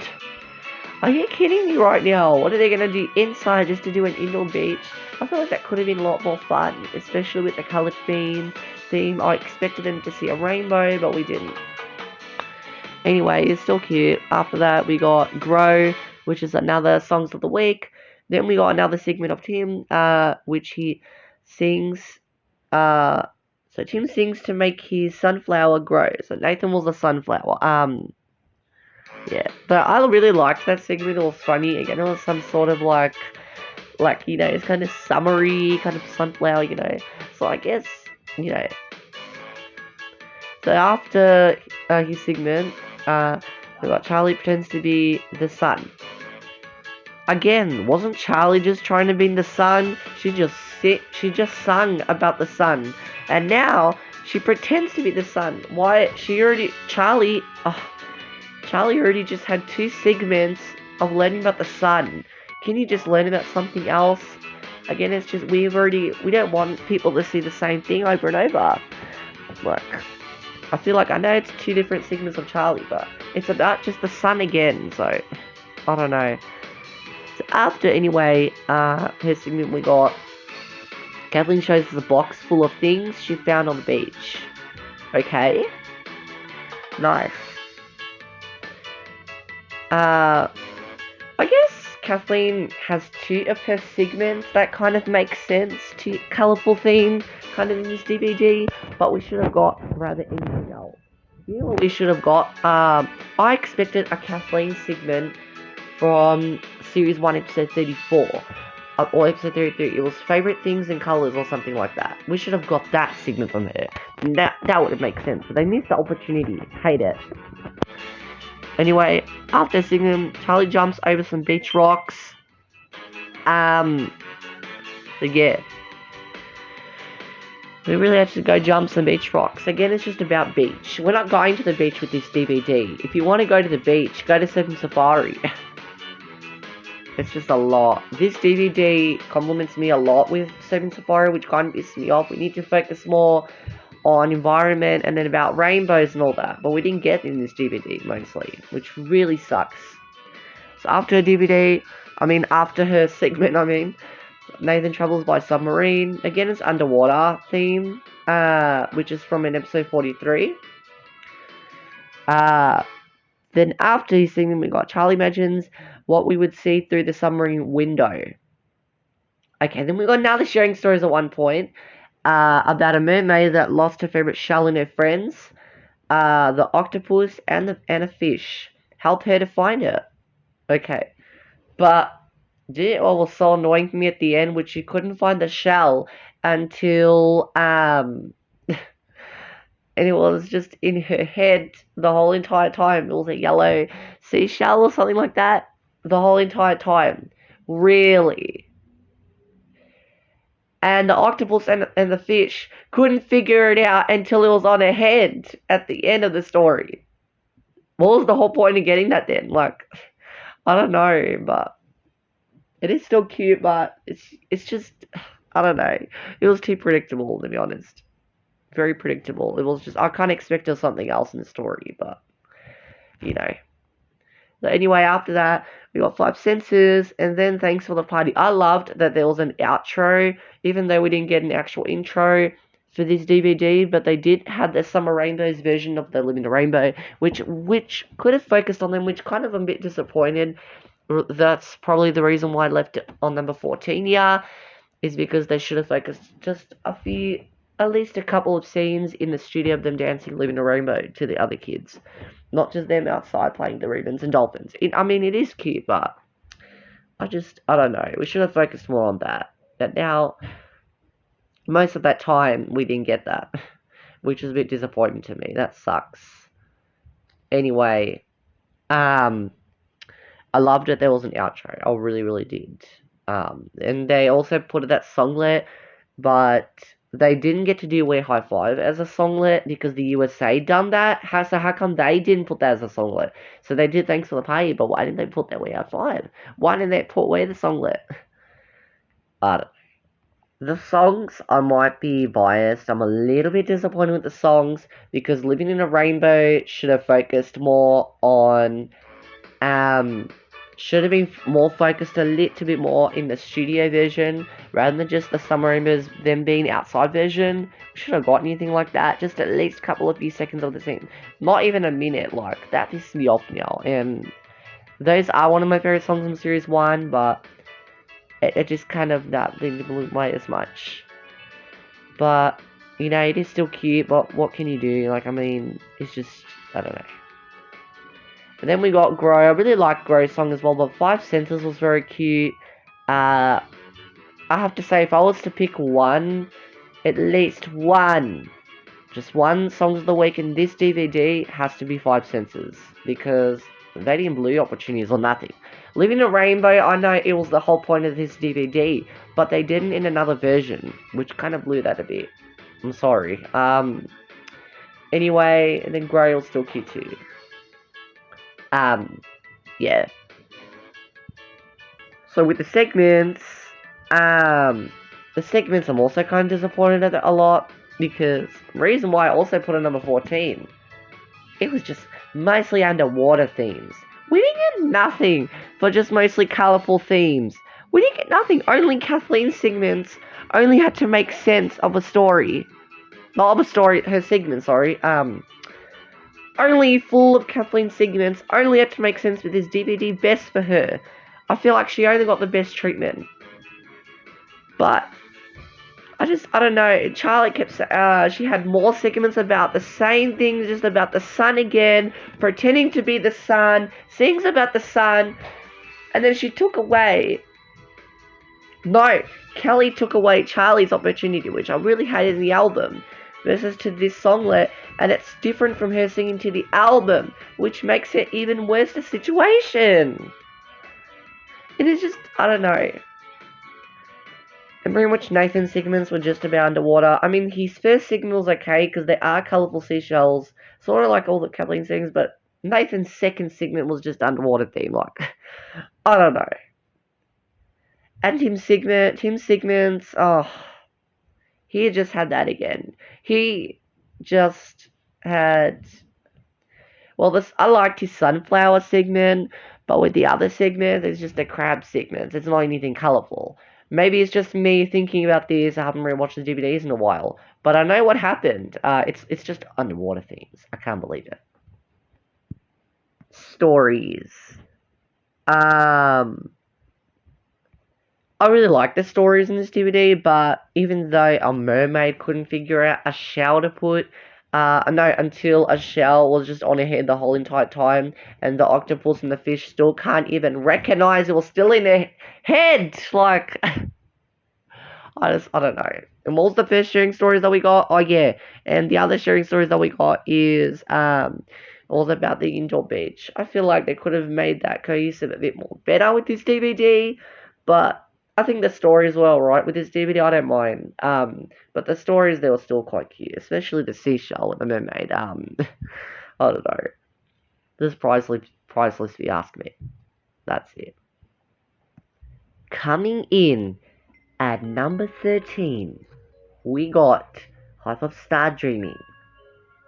Are you kidding me right now? What are they gonna do inside just to do an indoor beach? I feel like that could have been a lot more fun, especially with the coloured theme. I expected them to see a rainbow, but we didn't. Anyway, it's still cute. After that, we got Grow, which is another songs of the week. Then we got another segment of Tim, which he sings. So Tim sings to make his sunflower grow. So Nathan was a sunflower. Yeah, but I really liked that segment. It was funny. Again, it was some sort of like it's kind of summery, kind of sunflower, So I guess, you know. So after his segment, we got Charlie pretends to be the sun. Again, wasn't Charlie just trying to be the sun? She just sung about the sun, and now she pretends to be the sun. Why? Charlie already just had 2 segments of learning about the sun. Can you just learn about something else? Again, it's just we don't want people to see the same thing over and over. Look, I feel like I know it's 2 different segments of Charlie, but it's about just the sun again, so I don't know. So after, anyway, her segment, we got Kathleen shows us a box full of things she found on the beach. Okay. Nice. I guess Kathleen has 2 of her segments that kind of make sense to colourful theme kind of in this DVD, but we should have got rather anything else. You know what we should have got? I expected a Kathleen segment from Series 1, Episode 34. Or Episode 33. It was Favourite Things and Colours or something like that. We should have got that segment from her. That would have made sense, but they missed the opportunity. Hate it. Anyway, after singing, Charlie jumps over some beach rocks. So yeah. We really have to go jump some beach rocks. Again, it's just about beach. We're not going to the beach with this DVD. If you want to go to the beach, go to Surfing Safari. It's just a lot. This DVD compliments me a lot with Surfing Safari, which kind of pisses me off. We need to focus more on environment and then about rainbows and all that, but we didn't get in this DVD mostly, which really sucks. So after her segment, Nathan travels by submarine. Again, it's underwater theme, which is from an episode 43. Then after his segment, we got Charlie imagines what we would see through the submarine window. Okay, then we got another sharing stories at one point. About a mermaid that lost her favorite shell in her friends. The octopus and a fish help her to find her. Okay, but what was so annoying for me at the end, which she couldn't find the shell until and it was just in her head the whole entire time. It was a yellow seashell or something like that the whole entire time. Really. And the octopus and the fish couldn't figure it out until it was on her head at the end of the story. What was the whole point of getting that then? Like, I don't know, but it is still cute, but it's just, I don't know. It was too predictable, to be honest. Very predictable. It was just, I can't expect something else in the story, but, you know. So anyway, after that, we got 5 senses, and then Thanks for the Party. I loved that there was an outro, even though we didn't get an actual intro for this DVD, but they did have the Summer Rainbows version of the Living the Rainbow, which could have focused on them, which kind of I'm a bit disappointed. That's probably the reason why I left it on number 14 here, is because they should have focused just at least a couple of scenes in the studio of them dancing Living the Rainbow to the other kids. Not just them outside playing the ribbons and dolphins. It is cute, but I don't know. We should have focused more on that. But now, most of that time, we didn't get that. Which is a bit disappointing to me. That sucks. Anyway, I loved it. There was an outro. I really, really did. And they also put that songlet, but they didn't get to do We're Hi-5 as a songlet because the USA done that. So how come they didn't put that as a songlet? So they did Thanks for the Party, but why didn't they put that We're Hi-5? Why didn't they put We're the Songlet? I don't know. The songs, I might be biased. I'm a little bit disappointed with the songs because Living in a Rainbow should have focused more on should have been more focused a little bit more in the studio version rather than just the summer rainbows them being outside version. We should have got anything like that, just at least a couple of few seconds of the scene, not even a minute. Like that pisses me off now. And those are one of my favorite songs from series 1, but it just kind of didn't blow away as much. But you know, it is still cute, but what can you do? Like, I mean, it's just, I don't know. And then we got Grow. I really like Grow's song as well, but 5 Senses was very cute. I have to say, if I was to pick one, at least one, just one Songs of the Week in this DVD has to be 5 Senses, because they didn't blue opportunities or nothing. Living a Rainbow, I know it was the whole point of this DVD, but they didn't in another version, which kind of blew that a bit. I'm sorry. Anyway, and then Grow was still cute too. Yeah. So with the segments, I'm also kind of disappointed at a lot, because reason why I also put a number 14, it was just mostly underwater themes. We didn't get nothing for just mostly colourful themes. We didn't get nothing. Only Kathleen's segments only had to make sense of a story. Not of a story, her segment, sorry. Only full of Kathleen's segments, only had to make sense with this DVD, best for her. I feel like she only got the best treatment. But I don't know. Charlotte kept, she had more segments about the same things, just about the sun again, pretending to be the sun, sings about the sun, and then she took away. No, Kelly took away Charlie's opportunity, which I really hated in the album, versus to this songlet, and it's different from her singing to the album, which makes it even worse the situation. It is just, I don't know. And pretty much Nathan's segments were just about underwater. I mean, his first segment was okay, because there are colourful seashells, sort of like all the Kathleen things, but Nathan's second segment was just underwater theme, like, I don't know. And Tim's segments, oh, he just had that again. He just had, well, I liked his sunflower segment, but with the other segment, it's just the crab segments. It's not anything colourful. Maybe it's just me thinking about this. I haven't rewatched the DVDs in a while, but I know what happened. It's just underwater themes. I can't believe it. Stories. I really like the stories in this DVD, but even though a mermaid couldn't figure out a shell to put, no, until a shell was just on her head the whole entire time, and the octopus and the fish still can't even recognize it was still in her head. Like, I don't know. And what was the first sharing stories that we got? Oh yeah, and the other sharing stories that we got is all about the indoor beach. I feel like they could have made that cohesive a bit more better with this DVD, but I think the stories were alright with this DVD. I don't mind. But the stories, they were still quite cute, especially the seashell with the mermaid. I don't know. This is priceless if you ask me. That's it. Coming in at number 13, we got Hi-5 Star Dreaming.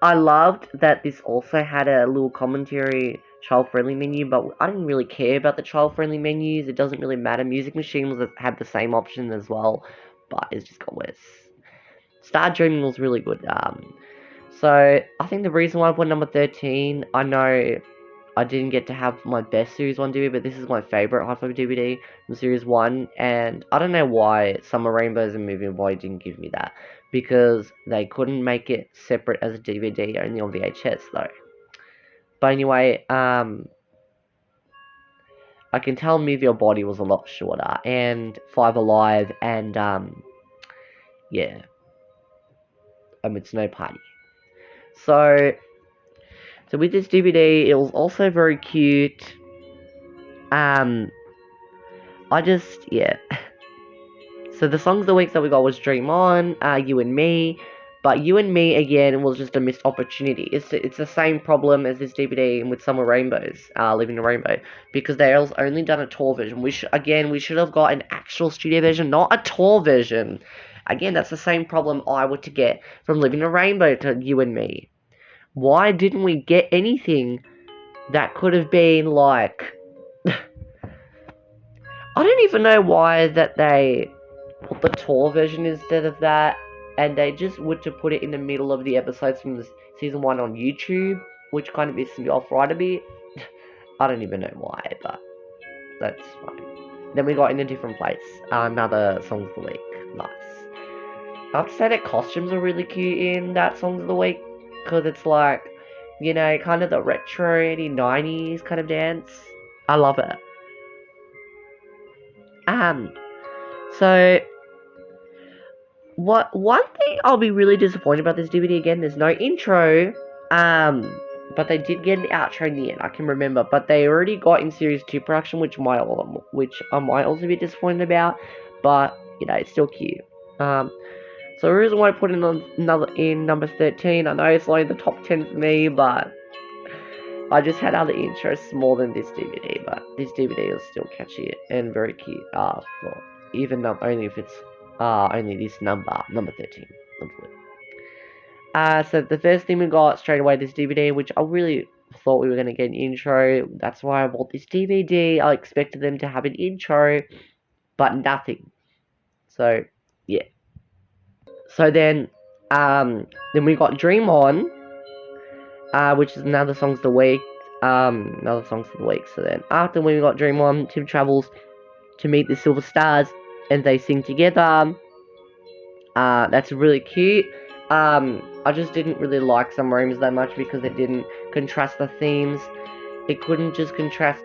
I loved that this also had a little commentary child-friendly menu, but I didn't really care about the child-friendly menus. It doesn't really matter. Music Machine had the same option as well, but it's just got worse. Star Dreaming was really good. So I think the reason why I put number 13, I know I didn't get to have my best Series 1 DVD, but this is my favourite Hi-5 DVD from Series 1, and I don't know why Summer Rainbows and Moving Boy didn't give me that, because they couldn't make it separate as a DVD, only on VHS though. But anyway, I can tell Move Your Body was a lot shorter, and 5 Alive, and yeah, It's No Party. So with this DVD, it was also very cute. Yeah. So the songs of the week that we got was Dream On, You and Me, but You and Me, again, was just a missed opportunity. It's the same problem as this DVD with Summer Rainbows, Living a Rainbow, because they only done a tour version. We should have got an actual studio version, not a tour version. Again, that's the same problem I would to get from Living a Rainbow to You and Me. Why didn't we get anything that could have been like I don't even know why that they put the tour version instead of that, and they just would to put it in the middle of the episodes from the season 1 on YouTube, which kind of pissed me off right a bit. I don't even know why, but that's fine. Then we got In a Different Place, another Songs of the Week. Nice. I have to say that costumes are really cute in that Songs of the Week, because it's like, you know, kind of the retro 90s kind of dance. I love it. So one thing I'll be really disappointed about this DVD again, there's no intro, but they did get an outro in the end, I can remember, but they already got in Series 2 production, which I might also be disappointed about, but, you know, it's still cute. So the reason why I put it in number 13, I know it's only the top 10 for me, but I just had other interests more than this DVD, but this DVD is still catchy and very cute, for even only if it's only this number 13. So the first thing we got straight away this DVD, which I really thought we were going to get an intro. That's why I bought this DVD. I expected them to have an intro, but nothing. So, yeah. So then we got Dream On, which is another Songs of the Week. Another Songs of the Week. So then after we got Dream On, Tim travels to meet the Silver Stars, and they sing together. That's really cute. I just didn't really like Summer Rainbows that much because it didn't contrast the themes. It couldn't just contrast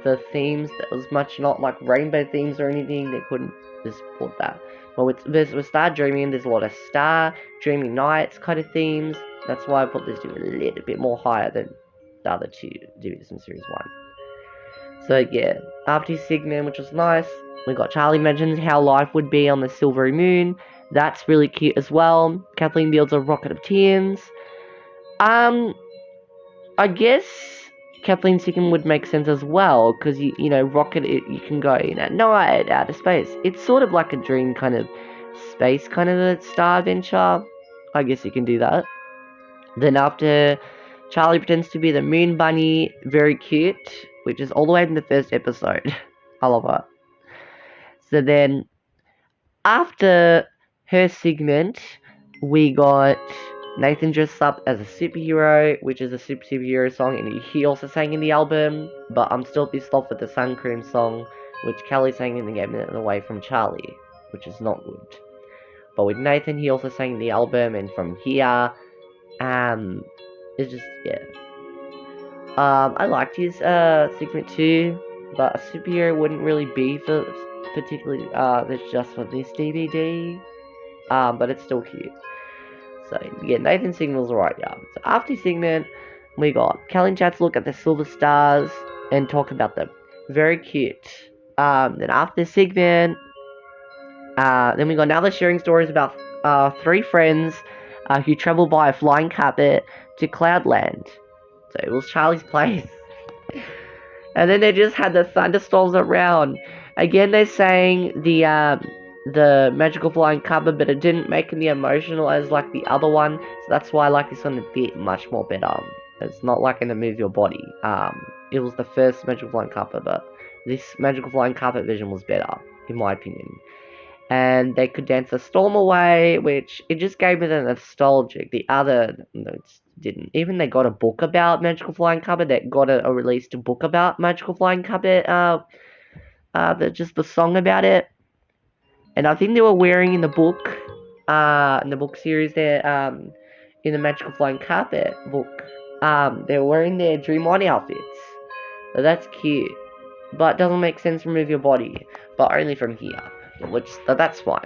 the themes. That was much not like rainbow themes or anything. They couldn't just put that. But with Star Dreaming, there's a lot of Star Dreaming Nights kind of themes. That's why I put this DVD a little bit more higher than the other two DVDs in Series 1. So yeah, after his segment, which was nice, we got Charlie mentions how life would be on the silvery moon. That's really cute as well. Kathleen builds a rocket of tears. I guess Kathleen's segment would make sense as well, because you know, rocket, you can go at night, out of space. It's sort of like a dream kind of space kind of a star adventure. I guess you can do that. Then after, Charlie pretends to be the moon bunny, very cute, which is all the way in the first episode. I love her. So then, after her segment, we got Nathan dressed up as a superhero, which is a superhero song, and he also sang in the album, but I'm still pissed off with the Sun Cream song, which Kelly sang in the Game Away from Charlie, which is not good. But with Nathan, he also sang in the album, and from here, it's just, yeah. I liked his segment too, but a superhero wouldn't really be for particularly just for this DVD. But it's still cute. So yeah, Nathan's segment was alright, yeah. So after his segment, we got Kelly and Chats look at the silver stars and talk about them. Very cute. Then after this segment, then we got another sharing stories about three friends who travel by a flying carpet to Cloudland. So it was Charlie's place. And then they just had the thunderstorms around. Again, they sang the magical flying carpet, but it didn't make me emotional as like the other one. So that's why I like this one a bit much more better. It's not like in the Move Your Body. It was the first magical flying carpet, but this magical flying carpet version was better, in my opinion. And they could dance the storm away, which it just gave me the nostalgic. The other notes didn't. Even they got a book about magical flying carpet. They got a released book about magical flying carpet. Just the song about it. And I think they were wearing in the book series there, in the magical flying carpet book, they were wearing their Dream On outfits. So that's cute, but doesn't make sense to Move Your Body, but only from here. That's fine.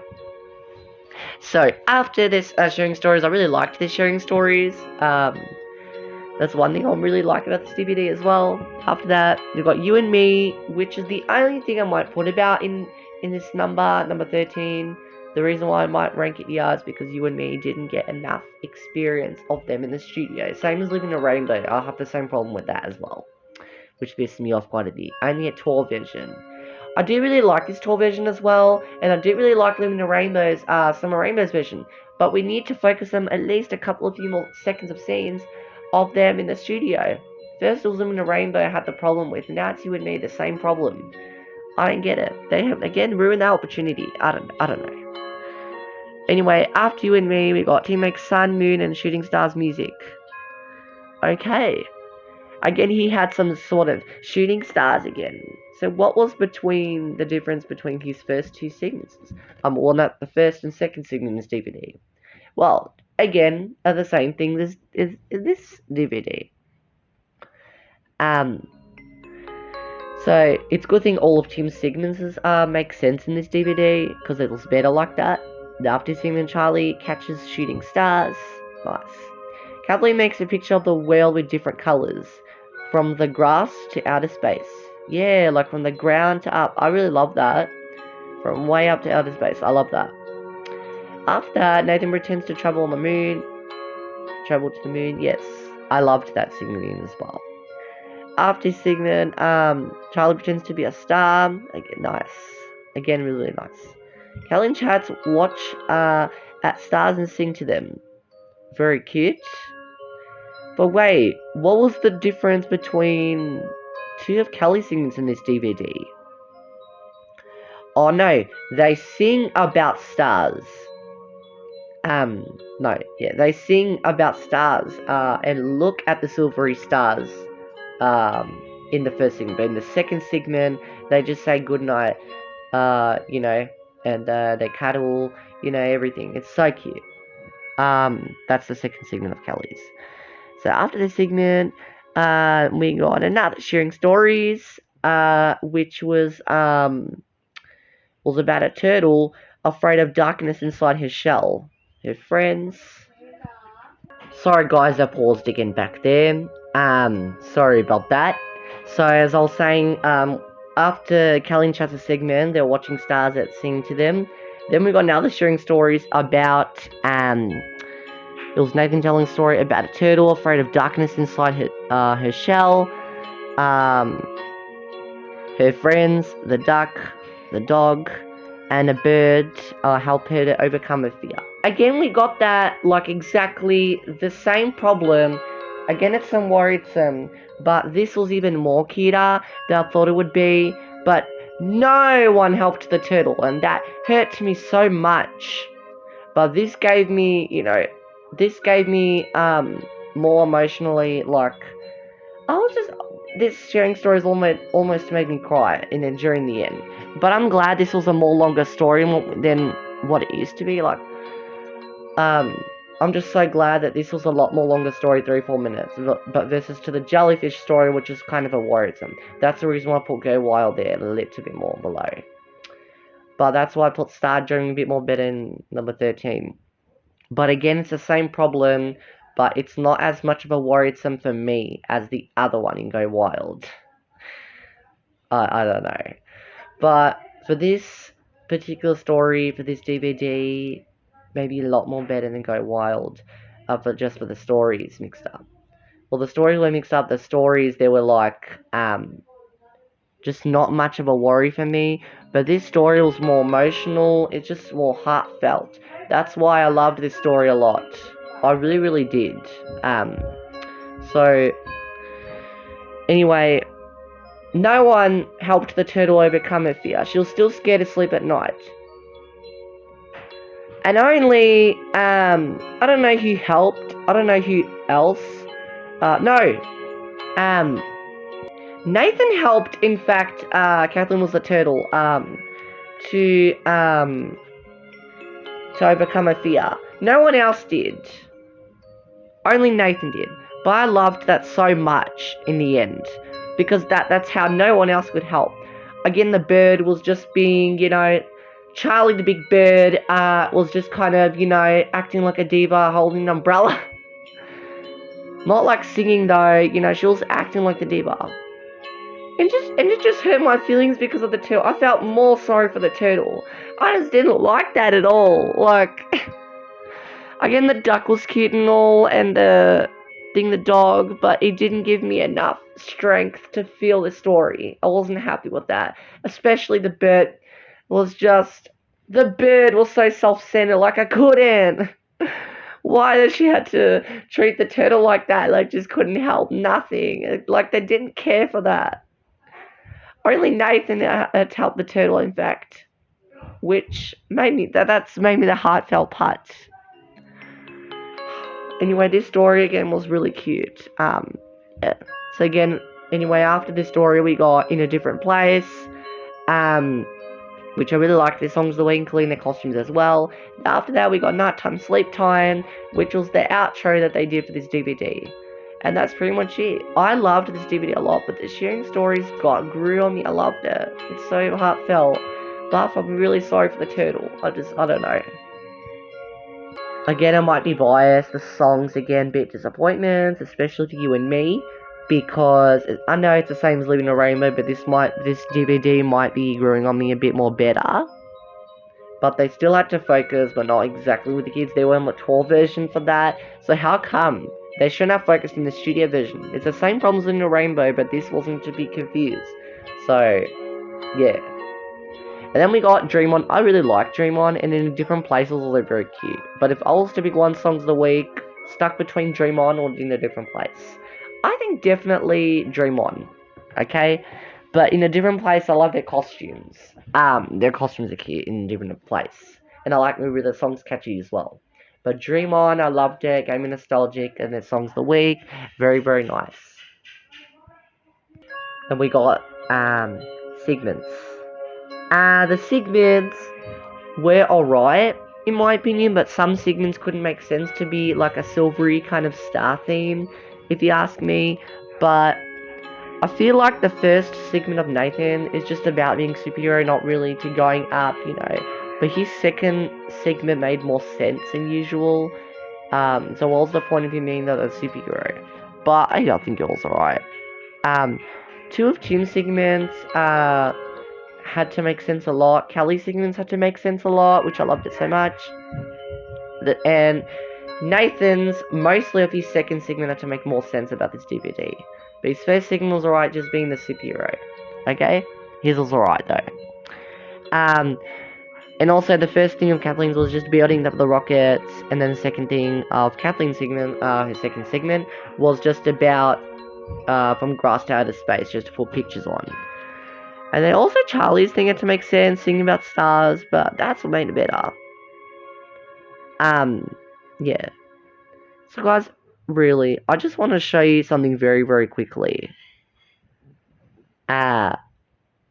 So after this sharing stories, I really liked this sharing stories. That's one thing I really like about this DVD as well. After that, we've got You and Me, which is the only thing I might put about in this number 13. The reason why I might rank it here is because You and Me didn't get enough experience of them in the studio. Same as Living a Rainbow, I'll have the same problem with that as well, which pissed me off quite a bit. Only a tour version. I do really like this tour version as well, and I do really like Living the Rainbow's Summer Rainbows version, but we need to focus on at least a couple of few more seconds of scenes of them in the studio. First it was Living the Rainbow I had the problem with, now it's You and Me, the same problem. I don't get it. They have again ruined that opportunity. I don't know. Anyway, After You and Me, we got Team Make Sun, Moon, and Shooting Stars music. Okay. Again, he had some sort of shooting stars again. So what was the difference between his first two segments? Well, not the first and second segment in this DVD. Well, again, are the same things as this DVD. Um, so it's a good thing all of Tim's segments make sense in this DVD because it was better like that. The After segment, Charlie catches shooting stars. Nice. Kathleen makes a picture of the world with different colours. From the grass to outer space. Yeah, like from the ground to up. I really love that. From way up to outer space. I love that. After that, Nathan pretends to travel on the moon. Travel to the moon. Yes. I loved that segment as well. After segment, Charlie pretends to be a star. Again, nice. Again, really nice. Kelly and chats watch at stars and sing to them. Very cute. But wait, what was the difference between two of Kelly's segments in this DVD? Oh no, they sing about stars. No, yeah, they sing about stars, and look at the silvery stars, in the first segment. But in the second segment, they just say goodnight, and they cuddle, everything. It's so cute. That's the second segment of Kelly's. So after this segment, we got another sharing stories, which was about a turtle afraid of darkness inside his shell. Her friends. Sorry guys, I paused again back there. Sorry about that. So as I was saying, after Kelly and Chat's segment, they're watching stars that sing to them. Then we got another sharing stories about it was Nathan telling a story about a turtle afraid of darkness inside her shell. Her friends, the duck, the dog, and a bird help her to overcome her fear. Again, we got that, like, exactly the same problem. Again, it's some worrisome, but this was even more cuter than I thought it would be. But no one helped the turtle, and that hurt me so much. But this gave me, more emotionally, like, this sharing stories almost made me cry during the end. But I'm glad this was a more longer story than what it used to be. Like, I'm just so glad that this was a lot more longer story, 3-4 minutes. But versus to the jellyfish story, which is kind of a worrisome. That's the reason why I put Go Wild there, a little bit more below. But that's why I put Star doing a bit more better in number 13. But again, it's the same problem, but it's not as much of a worrisome for me as the other one in Go Wild. I don't know. But for this particular story, for this DVD, maybe a lot more better than Go Wild, for the stories mixed up. Well, the stories were mixed up. The stories, they were like, just not much of a worry for me. But this story was more emotional. It's just more heartfelt. That's why I loved this story a lot. I really, really did. So, anyway, no one helped the turtle overcome her fear. She was still scared to sleep at night. And only, I don't know who helped. I don't know who else. Nathan helped, in fact, Kathleen was the turtle, to overcome her fear. No one else did. Only Nathan did. But I loved that so much in the end. Because that's how no one else could help. Again, the bird was just being, Charlie the big bird was just kind of, acting like a diva, holding an umbrella. Not like singing though, she was acting like the diva. And it just hurt my feelings because of the turtle. I felt more sorry for the turtle. I just didn't like that at all. Like, again, the duck was cute and all, and the dog, but it didn't give me enough strength to feel the story. I wasn't happy with that. Especially the bird was so self-centered, like I couldn't. Why did she have to treat the turtle like that? Like, just couldn't help nothing. Like, they didn't care for that. Only Nathan had helped the turtle, in fact, which made me that's made me the heartfelt part. Anyway, this story again was really cute. Yeah. So again, anyway, after this story, we got In a Different Place. Which I really liked. The songs of the week, including their costumes as well. After that, we got Nighttime Sleep Time, which was the outro that they did for this DVD. And that's pretty much it. I loved this DVD a lot, but the sharing stories grew on me. I loved it. It's so heartfelt. But I'm really sorry for the turtle. I don't know. Again, I might be biased. The songs, again, bit disappointments, especially for you and me. Because I know it's the same as Living a Rainbow, but this DVD might be growing on me a bit more better. But they still had to focus, but not exactly with the kids. They were in the 12 version for that. So how come? They shouldn't have focused in the studio version. It's the same problems in the Rainbow, but this wasn't to be confused. So, yeah. And then we got Dream On. I really like Dream On, and in different places they're very cute. But if I was to pick one songs of the week, stuck between Dream On or In a Different Place, I think definitely Dream On. Okay? But In a Different Place, I love their costumes. Their costumes are cute in a different place. And I like maybe the songs catchy as well. But Dream On, I loved it, gave me nostalgic, and their songs of the week, very, very nice. Then we got, segments. The segments were alright, in my opinion, but some segments couldn't make sense to be like a silvery kind of star theme, if you ask me. But I feel like the first segment of Nathan is just about being superhero, not really to going up, you know. But his second segment made more sense than usual. So what was the point of him being a superhero? But I think it was alright. Two of Tim's segments had to make sense a lot. Kelly's segments had to make sense a lot, which I loved it so much. And Nathan's, mostly of his second segment had to make more sense about this DVD. But his first segment was alright, just being the superhero. Okay? His was alright though. And also the first thing of Kathleen's was just building up the rockets, and then the second thing of Kathleen's segment, his second segment, was just about from grass to outer space, just to put pictures on. And then also Charlie's thing had to make sense, singing about stars, but that's what made it better. Yeah. So guys, really, I just want to show you something very, very quickly.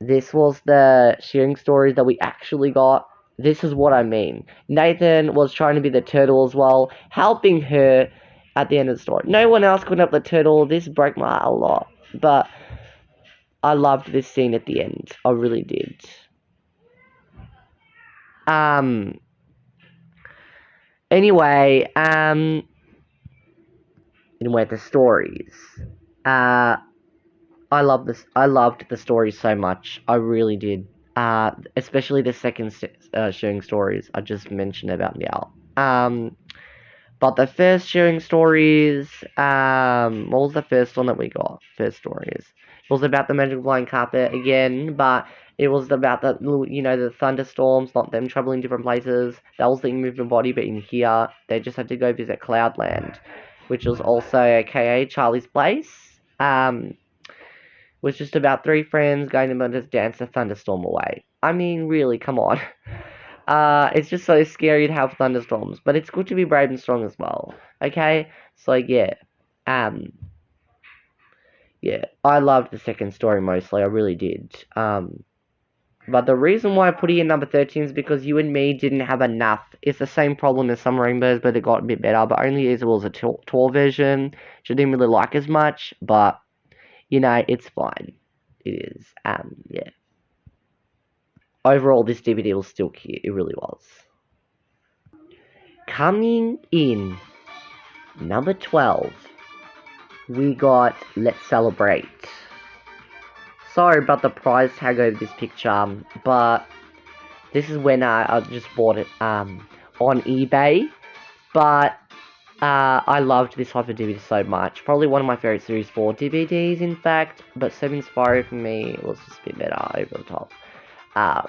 This was the sharing stories that we actually got. This is what I mean. Nathan was trying to be the turtle as well, helping her at the end of the story. No one else could help the turtle. This broke my heart a lot. But I loved this scene at the end. I really did. Anyway, the stories. I loved the stories so much. I really did. Especially the second sharing stories I just mentioned about now. But the first sharing stories, what was the first one that we got? First stories. It was about the magical flying carpet again, but it was about the thunderstorms, not them traveling different places. That was the immovable body, but in here, they just had to go visit Cloudland, which was also aka Charlie's Place. Was just about three friends going to just dance a thunderstorm away. I mean, really, come on. It's just so scary to have thunderstorms, but it's good to be brave and strong as well. Okay? So, yeah. Yeah, I loved the second story mostly, I really did. But the reason why I put it in number 13 is because you and me didn't have enough. It's the same problem as some rainbows, but it got a bit better, but only as it was a 12 version, which I didn't really like as much, but, it's fine. It is, yeah. Overall, this DVD was still cute, it really was. Coming in number 12, we got Let's Celebrate. Sorry about the price tag over this picture, but this is when I just bought it on eBay. But I loved this type of DVD so much. Probably one of my favorite Series 4 DVDs, in fact. But 7 Spyro for me was just a bit better over the top. But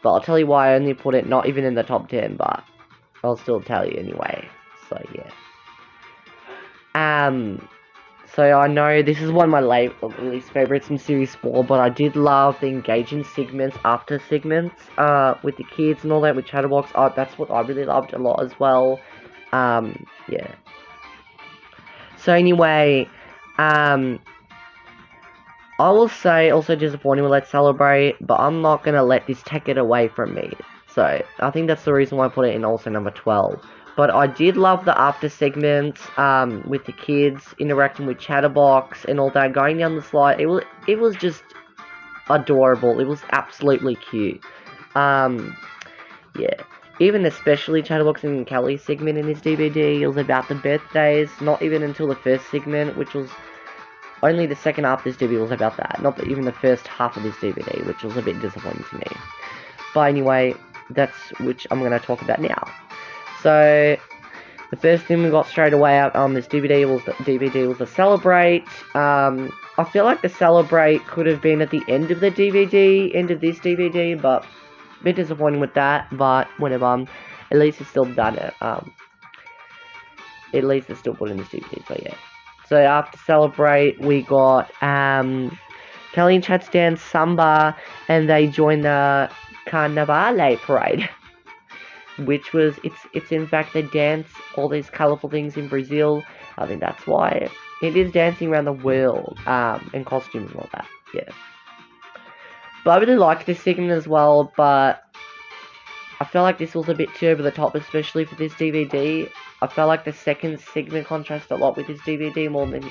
I'll tell you why I only put it not even in the top 10, but I'll still tell you anyway. So, yeah. So I know this is one of my least favorites in Series 4, but I did love the engaging segments after segments, with the kids and all that, with Chatterbox. That's what I really loved a lot as well. Yeah. So anyway, I will say also disappointing with Let's Celebrate, but I'm not gonna let this take it away from me. So I think that's the reason why I put it in also number 12. But I did love the after segments, with the kids interacting with Chatterbox and all that, going down the slide. It was just adorable. It was absolutely cute. Yeah. Even especially Chatterbox and Kelly's segment in this DVD, it was about the birthdays. Not even until the first segment, which was only the second half of this DVD was about that. Not even the first half of this DVD, which was a bit disappointing to me. But anyway, that's which I'm going to talk about now. So, the first thing we got straight away out on this DVD was the Celebrate. I feel like the Celebrate could have been at the end of the DVD, end of this DVD, but a bit disappointing with that, but whatever. At least it's still done it. At least it's still put in this DVD, so yeah. So after Celebrate, we got Kelly and Chad's dance Samba, and they join the Carnavale parade. Which was, it's in fact they dance all these colourful things in Brazil. I think that's why it is dancing around the world, and costumes and all that, yeah. But I really liked this segment as well, but I felt like this was a bit too over the top, especially for this DVD. I felt like the second segment contrasted a lot with this DVD more than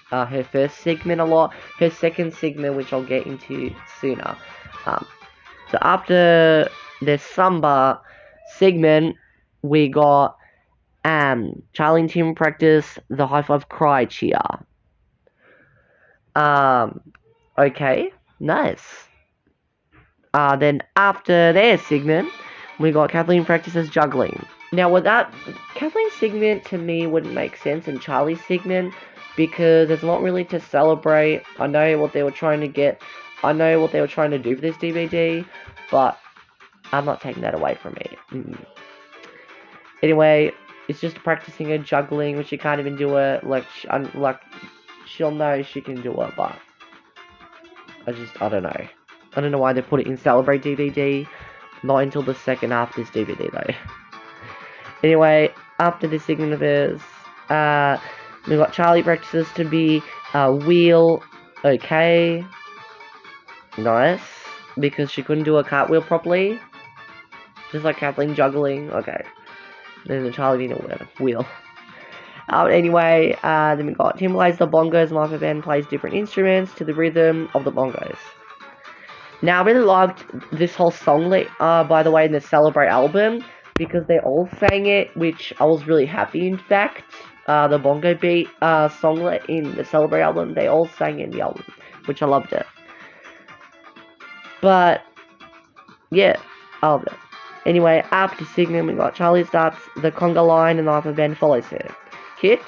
her first segment a lot. Her second segment, which I'll get into sooner. So after the Samba segment, we got Charlie and Tim practice the Hi-5 cry cheer. Okay, nice. Then after their segment, we got Kathleen practices juggling. Now, with that, Kathleen's segment to me wouldn't make sense in Charlie's segment because it's not really to celebrate. I know what they were trying to get. I know what they were trying to do for this DVD, but I'm not taking that away from me. Anyway, it's just practicing her juggling, which she can't even do it. Like she'll know she can do it, but I don't know. I don't know why they put it in Celebrate DVD. Not until the second half of this DVD, though. Anyway, after this segment of hers, we got Charlie practices to be a wheel. Okay. Nice. Because she couldn't do a cartwheel properly. Just like Kathleen juggling. Okay. Then the Charlie didn't wheel. Anyway, then we got Tim plays the bongos, and Martha Band plays different instruments to the rhythm of the bongos. Now, I really liked this whole song, by the way, in the Celebrate album, because they all sang it, which I was really happy, in fact. The bongo beat songlet in the Celebrate album, they all sang in the album, which I loved it. But, yeah, I loved it. Anyway, after segment, we got Charlie starts the conga line, and the Martha Band follows her. Hit.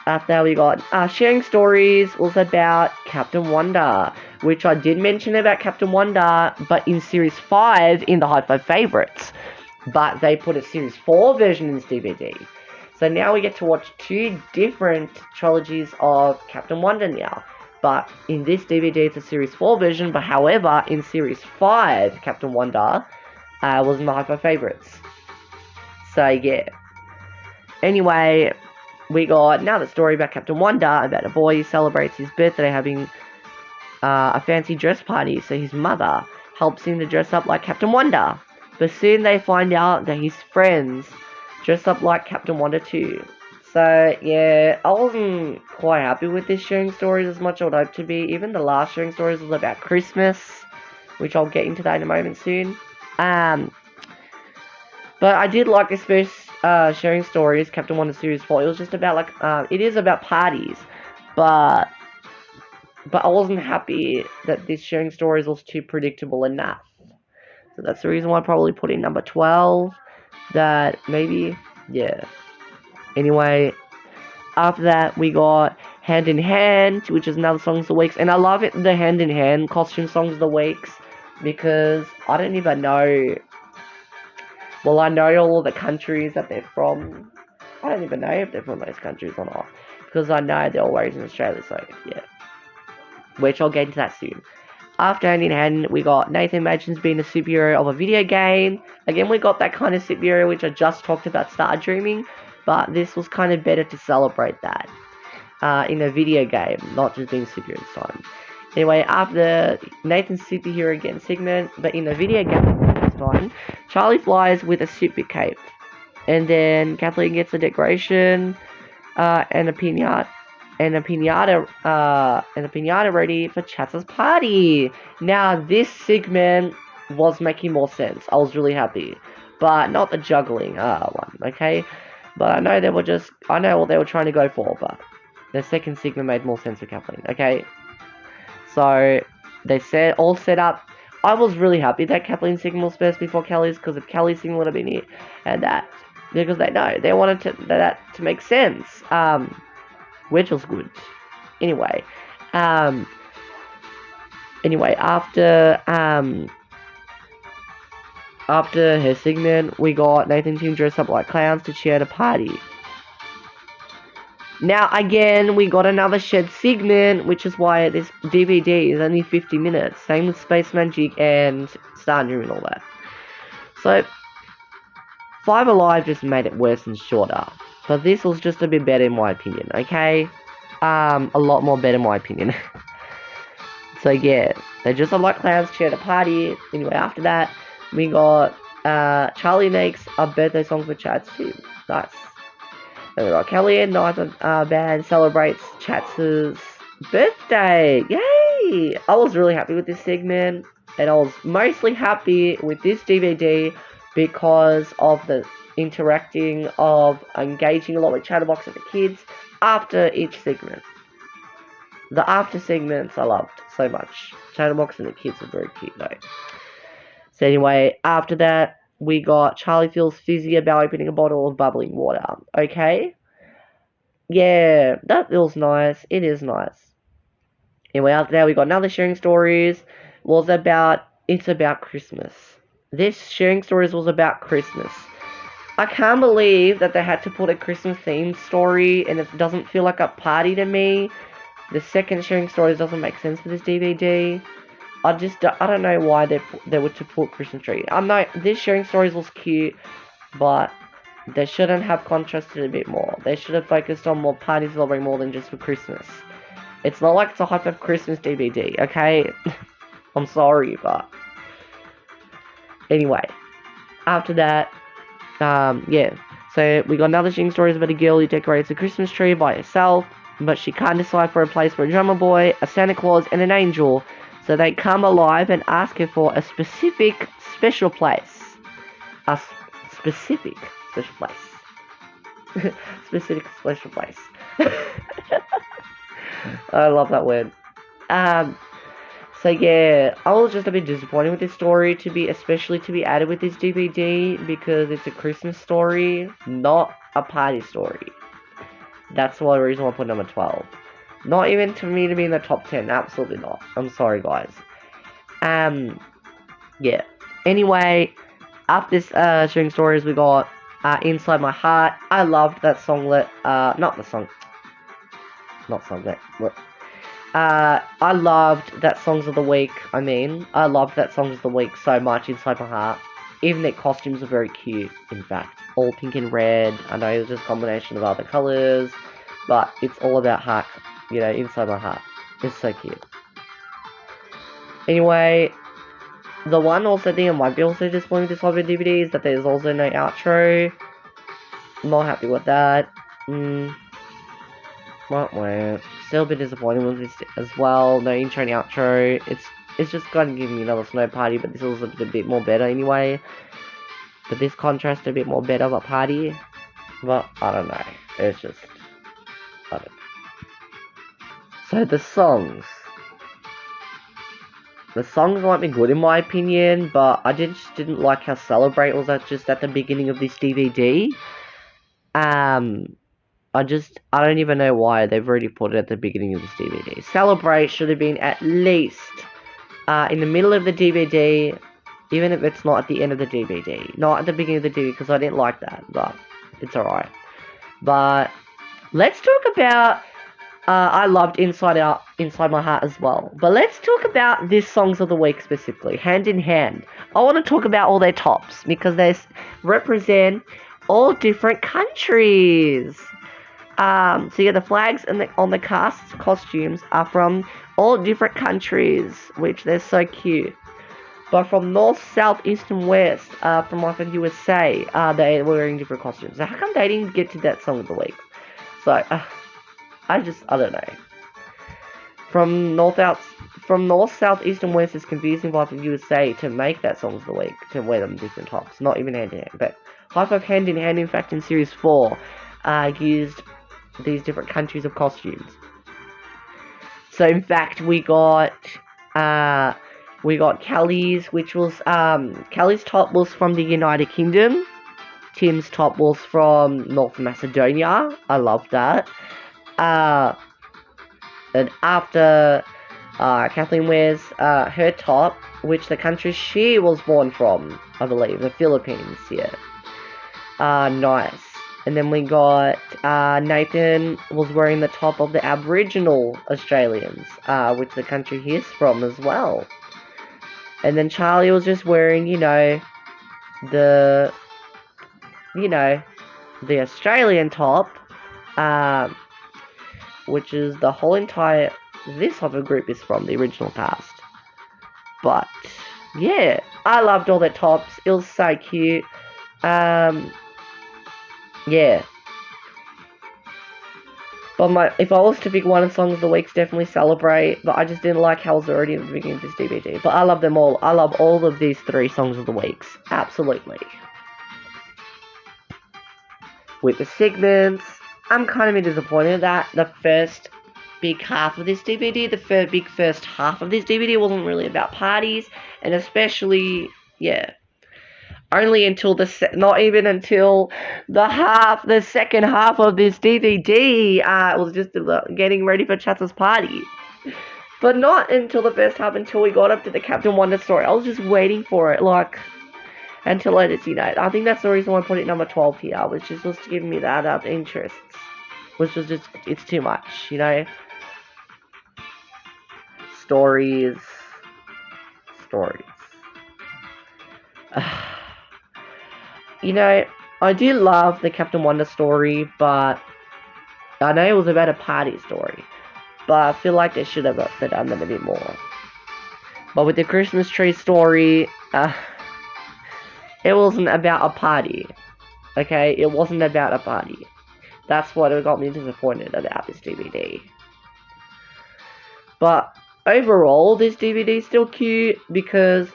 After that, we got Sharing Stories was about Captain Wonder, which I did mention about Captain Wonder, but in Series 5 in the Hi-5 Favorites. But they put a Series 4 version in this DVD. So now we get to watch two different trilogies of Captain Wonder now. But in this DVD, it's a Series 4 version, but however, in Series 5, Captain Wonder was in the Hi-5 Favorites. So yeah. Anyway, we got another story about Captain Wonder, about a boy who celebrates his birthday having a fancy dress party, so his mother helps him to dress up like Captain Wonder. But soon they find out that his friends dress up like Captain Wonder too. So yeah, I wasn't quite happy with this Sharing Stories as much as I would hope to be. Even the last Sharing Stories was about Christmas, which I'll get into that in a moment soon. But I did like this first Sharing Stories, Captain Wonder Series 4. It was just about like, it is about parties, but I wasn't happy that this Sharing Stories was too predictable enough. So that's the reason why I probably put in number 12. That maybe, yeah. Anyway, after that we got Hand in Hand, which is another Songs of the Weeks. And I love it, the Hand in Hand costume Songs of the Weeks, because I don't even know. Well, I know all the countries that they're from. I don't even know if they're from those countries or not. Because I know they're always in Australia, so yeah. Which I'll get into that soon. After Hand in Hand, we got Nathan Imagines being a superhero of a video game. Again, we got that kind of superhero which I just talked about, Star Dreaming. But this was kind of better to celebrate that in a video game, not just being superhero this time. Anyway, after Nathan's superhero again segment, but in a video game this time, Charlie flies with a super cape. And then Kathleen gets a decoration and a pinata. And a pinata ready for Chatz's party. Now this segment was making more sense. I was really happy, but not the juggling one. Okay, but I know what they were trying to go for, but the second segment made more sense for Kathleen. Okay, so they all set up. I was really happy that Kathleen's segment was first before Kelly's, because if Kelly's segment would have been it, and that because they wanted that to make sense. Which was good. Anyway, after her segment, we got Nathan team dressed up like clowns to cheer at a party. Now again, we got another shed segment, which is why this DVD is only 50 minutes. Same with Space Magic and Star Dream and all that. So, 5 Alive just made it worse and shorter. But this was just a bit better in my opinion, okay? A lot more better in my opinion. So yeah, they just have like clowns cheer at a party. Anyway, after that, we got Charlie makes a birthday song for Chats too. Nice. Then we got Kelly and Night band celebrates Chats' birthday. Yay! I was really happy with this segment, and I was mostly happy with this DVD because of the interacting of engaging a lot with Chatterbox and the kids after each segment. The after segments I loved so much. Chatterbox and the kids are very cute though. So anyway, after that we got Charlie feels fizzy about opening a bottle of bubbling water. Okay? Yeah, that feels nice. It is nice. Anyway, after that we got another sharing stories. It's about Christmas. This sharing stories was about Christmas. I can't believe that they had to put a Christmas themed story and it doesn't feel like a party to me. The second sharing stories doesn't make sense for this DVD. I don't know why they were to put Christmas tree. This sharing stories was cute, but they shouldn't have contrasted a bit more. They should have focused on more parties celebrating more than just for Christmas. It's not like it's a Hi-5 Christmas DVD, okay? I'm sorry, but anyway, after that. Yeah, so we got another sharing stories about a girl who decorates a Christmas tree by herself, but she can't decide for a place for a drummer boy, a Santa Claus, and an angel, so they come alive and ask her for a specific special place. A specific special place. Specific special place. I love that word. So yeah, I was just a bit disappointed with this story especially to be added with this DVD because it's a Christmas story, not a party story. That's the reason why I put number 12. Not even to me to be in the top 10, absolutely not. I'm sorry guys. Yeah. Anyway, after this sharing stories we got Inside My Heart. I loved that songlet, I loved that Songs of the Week, I loved that Songs of the Week so much, Inside My Heart. Even their costumes are very cute, in fact. All pink and red, I know it's just a combination of other colours, but it's all about heart, Inside My Heart. It's so cute. Anyway, the one also thing I might be also disappointed with this Hobbit DVD is that there's also no outro. Not happy with that. Still a bit disappointed with this as well. No intro and outro. It's just going to give me another snow party, but this was a bit more better anyway. But this contrast a bit more better of a party. But I don't know. It's just I don't know. So the songs. The songs might be good in my opinion, but I just didn't like how Celebrate was just at the beginning of this DVD. I don't even know why they've already put it at the beginning of this DVD. Celebrate should have been at least in the middle of the DVD, even if it's not at the end of the DVD. Not at the beginning of the DVD, because I didn't like that, but it's alright. But let's talk about. I loved Inside Out, Inside My Heart as well. But let's talk about this songs of the week specifically, Hand in Hand. I want to talk about all their tops because they represent all different countries. So yeah, the flags and on the cast's costumes are from all different countries, which they're so cute. But from north, south, east, and west, from like the USA, they're wearing different costumes. So how come they didn't get to that song of the week? So I don't know. From north, south, east, and west is confusing by the USA to make that songs of the week to wear them different tops, not even hand in hand. But Hi-5 hand in hand, in fact, in series 4, used these different countries of costumes. So in fact, we got Kelly's, which was Kelly's top was from the United Kingdom. Tim's top was from North Macedonia. I love that. And after Kathleen wears her top, which the country she was born from, I believe, the Philippines. Yeah. Nice. And then we got Nathan was wearing the top of the Aboriginal Australians, which the country he's from as well. And then Charlie was just wearing, the Australian top, which is the whole entire, this type of group is from the original cast. But, yeah, I loved all their tops. It was so cute. Yeah. But if I was to pick one of the songs of the week, definitely Celebrate. But I just didn't like how it was already at the beginning of this DVD. But I love them all. I love all of these 3 songs of the weeks. Absolutely. With the segments, I'm kind of disappointed that the first big half of this DVD, the first half of this DVD wasn't really about parties. And especially, yeah. Only until not even until the second half of this DVD, it was just getting ready for Chatz's party. But not until the first half, until we got up to the Captain Wonder story. I was just waiting for it, until it is, I think that's the reason why I put it number 12 here, which is just giving me that interest. Which was just, it's too much, Stories. I do love the Captain Wonder story, but I know it was about a party story. But I feel like they should have done them a bit more. But with the Christmas tree story, it wasn't about a party. Okay? It wasn't about a party. That's what got me disappointed about this DVD. But overall, this DVD is still cute because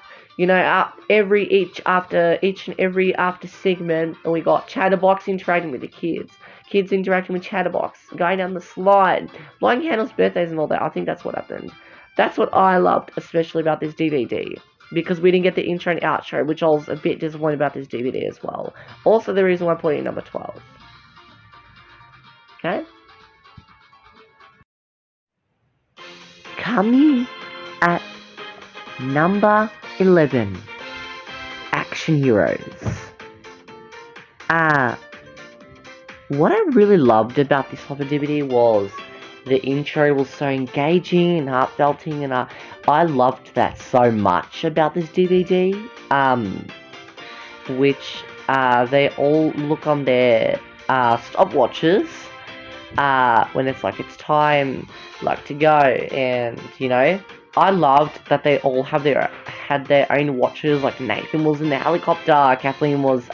after segment, we got Chatterbox interacting with the kids interacting with Chatterbox, going down the slide, blowing candles, birthdays, and all that. I think that's what happened. That's what I loved, especially about this DVD, because we didn't get the intro and outro, which I was a bit disappointed about this DVD as well. Also, the reason why I put it in number 12. Okay? Coming at number 11, Action Heroes. What I really loved about this type of DVD was the intro was so engaging and heartfelting, and I loved that so much about this DVD. Which they all look on their stopwatches when it's it's time to go, and I loved that they all had their own watches. Like Nathan was in the helicopter, Kathleen was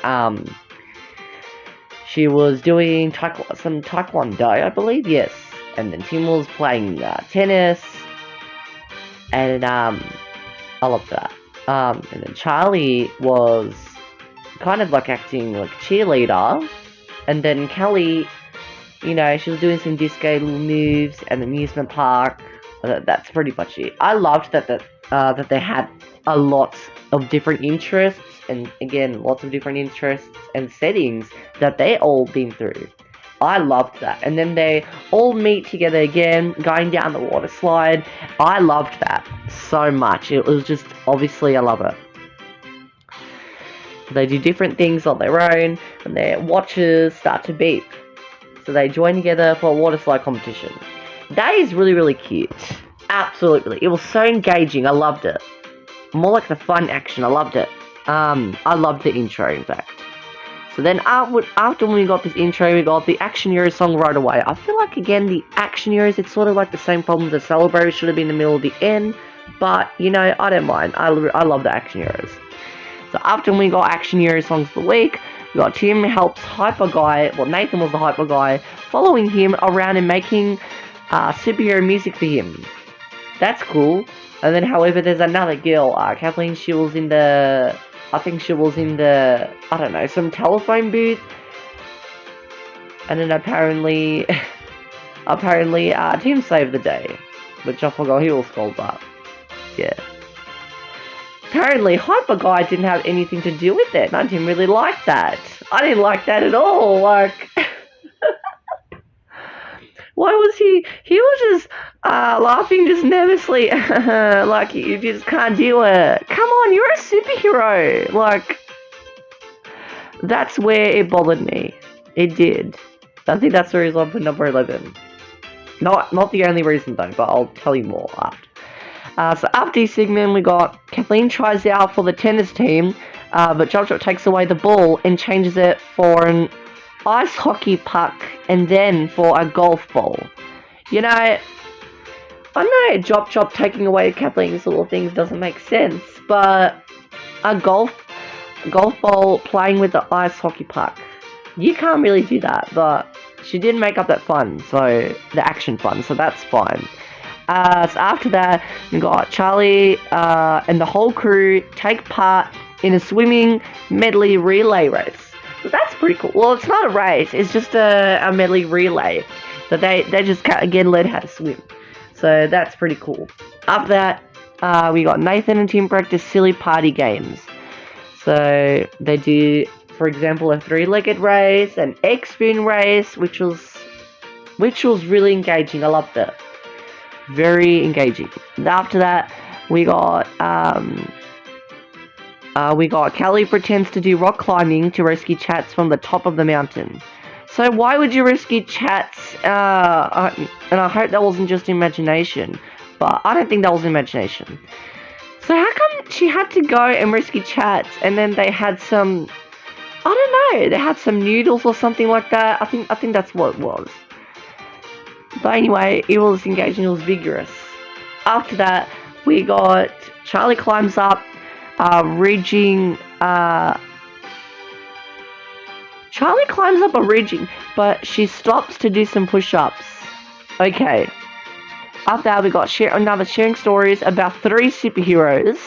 she was doing some taekwondo, I believe, yes, and then Tim was playing tennis, and I loved that. And then Charlie was kind of acting like a cheerleader, and then Kelly, she was doing some disco little moves and amusement park. That's pretty much it. I loved that they had a lot of different interests, and again, lots of different interests and settings that they all been through. I loved that. And then they all meet together again, going down the water slide. I loved that so much. It was just, obviously, I love it. They do different things on their own, and their watches start to beep. So they join together for a water slide competition. That is really, really cute. Absolutely. It was so engaging. I loved it. More like the fun action. I loved it. I loved the intro, in fact. So then after we got this intro, we got the Action Heroes song right away. I feel like, again, the Action Heroes, it's sort of like the same problem as Celebrate. It should have been in the middle of the end. But, you know, I don't mind. I love the Action Heroes. So after we got Action Heroes songs of the week, we got Tim helps Hyper Guy, well, Nathan was the Hyper Guy, following him around and making superhero music for him. That's cool. And then, however, there's another girl, Kathleen, she was in the... I think she was in the, I don't know, some telephone booth. And then apparently, Tim saved the day. Which I forgot he was called up. Yeah. Apparently, Hyper Guy didn't have anything to do with it. And I didn't really like that. I didn't like that at all. Like, why was he was just laughing just nervously. Like, you just can't do it. Come on, you're a superhero. Like, that's where it bothered me. It did. I think that's the reason I put number 11. Not the only reason though, but I'll tell you more after. So after this segment, we got Kathleen tries out for the tennis team, but Chop Chop takes away the ball and changes it for an ice hockey puck and then for a golf ball. You know, I know Chop Chop taking away Kathleen's little things doesn't make sense, but a golf ball playing with the ice hockey puck, you can't really do that, but she did make up that fun, so the action fun, so that's fine. So after that, we got Charlie and the whole crew take part in a swimming medley relay race. So that's pretty cool. Well, it's not a race, it's just a medley relay. So they just again learn how to swim. So that's pretty cool. After that, we got Nathan and Tim practice silly party games. So they do, for example, a 3-legged race, an egg spoon race, which was really engaging. I loved it. Very engaging. After that, we got Callie pretends to do rock climbing to rescue Chats from the top of the mountain. So why would you rescue Chats? And I hope that wasn't just imagination, but I don't think that was imagination. So how come she had to go and rescue Chats, and then they had some, I don't know, they had some noodles or something like that? I think that's what it was. But anyway, it was engaging, it was vigorous. After that, we got Charlie climbs up, Charlie climbs up a ridging, but she stops to do some push-ups. Okay. After that, we got sharing stories about 3 superheroes.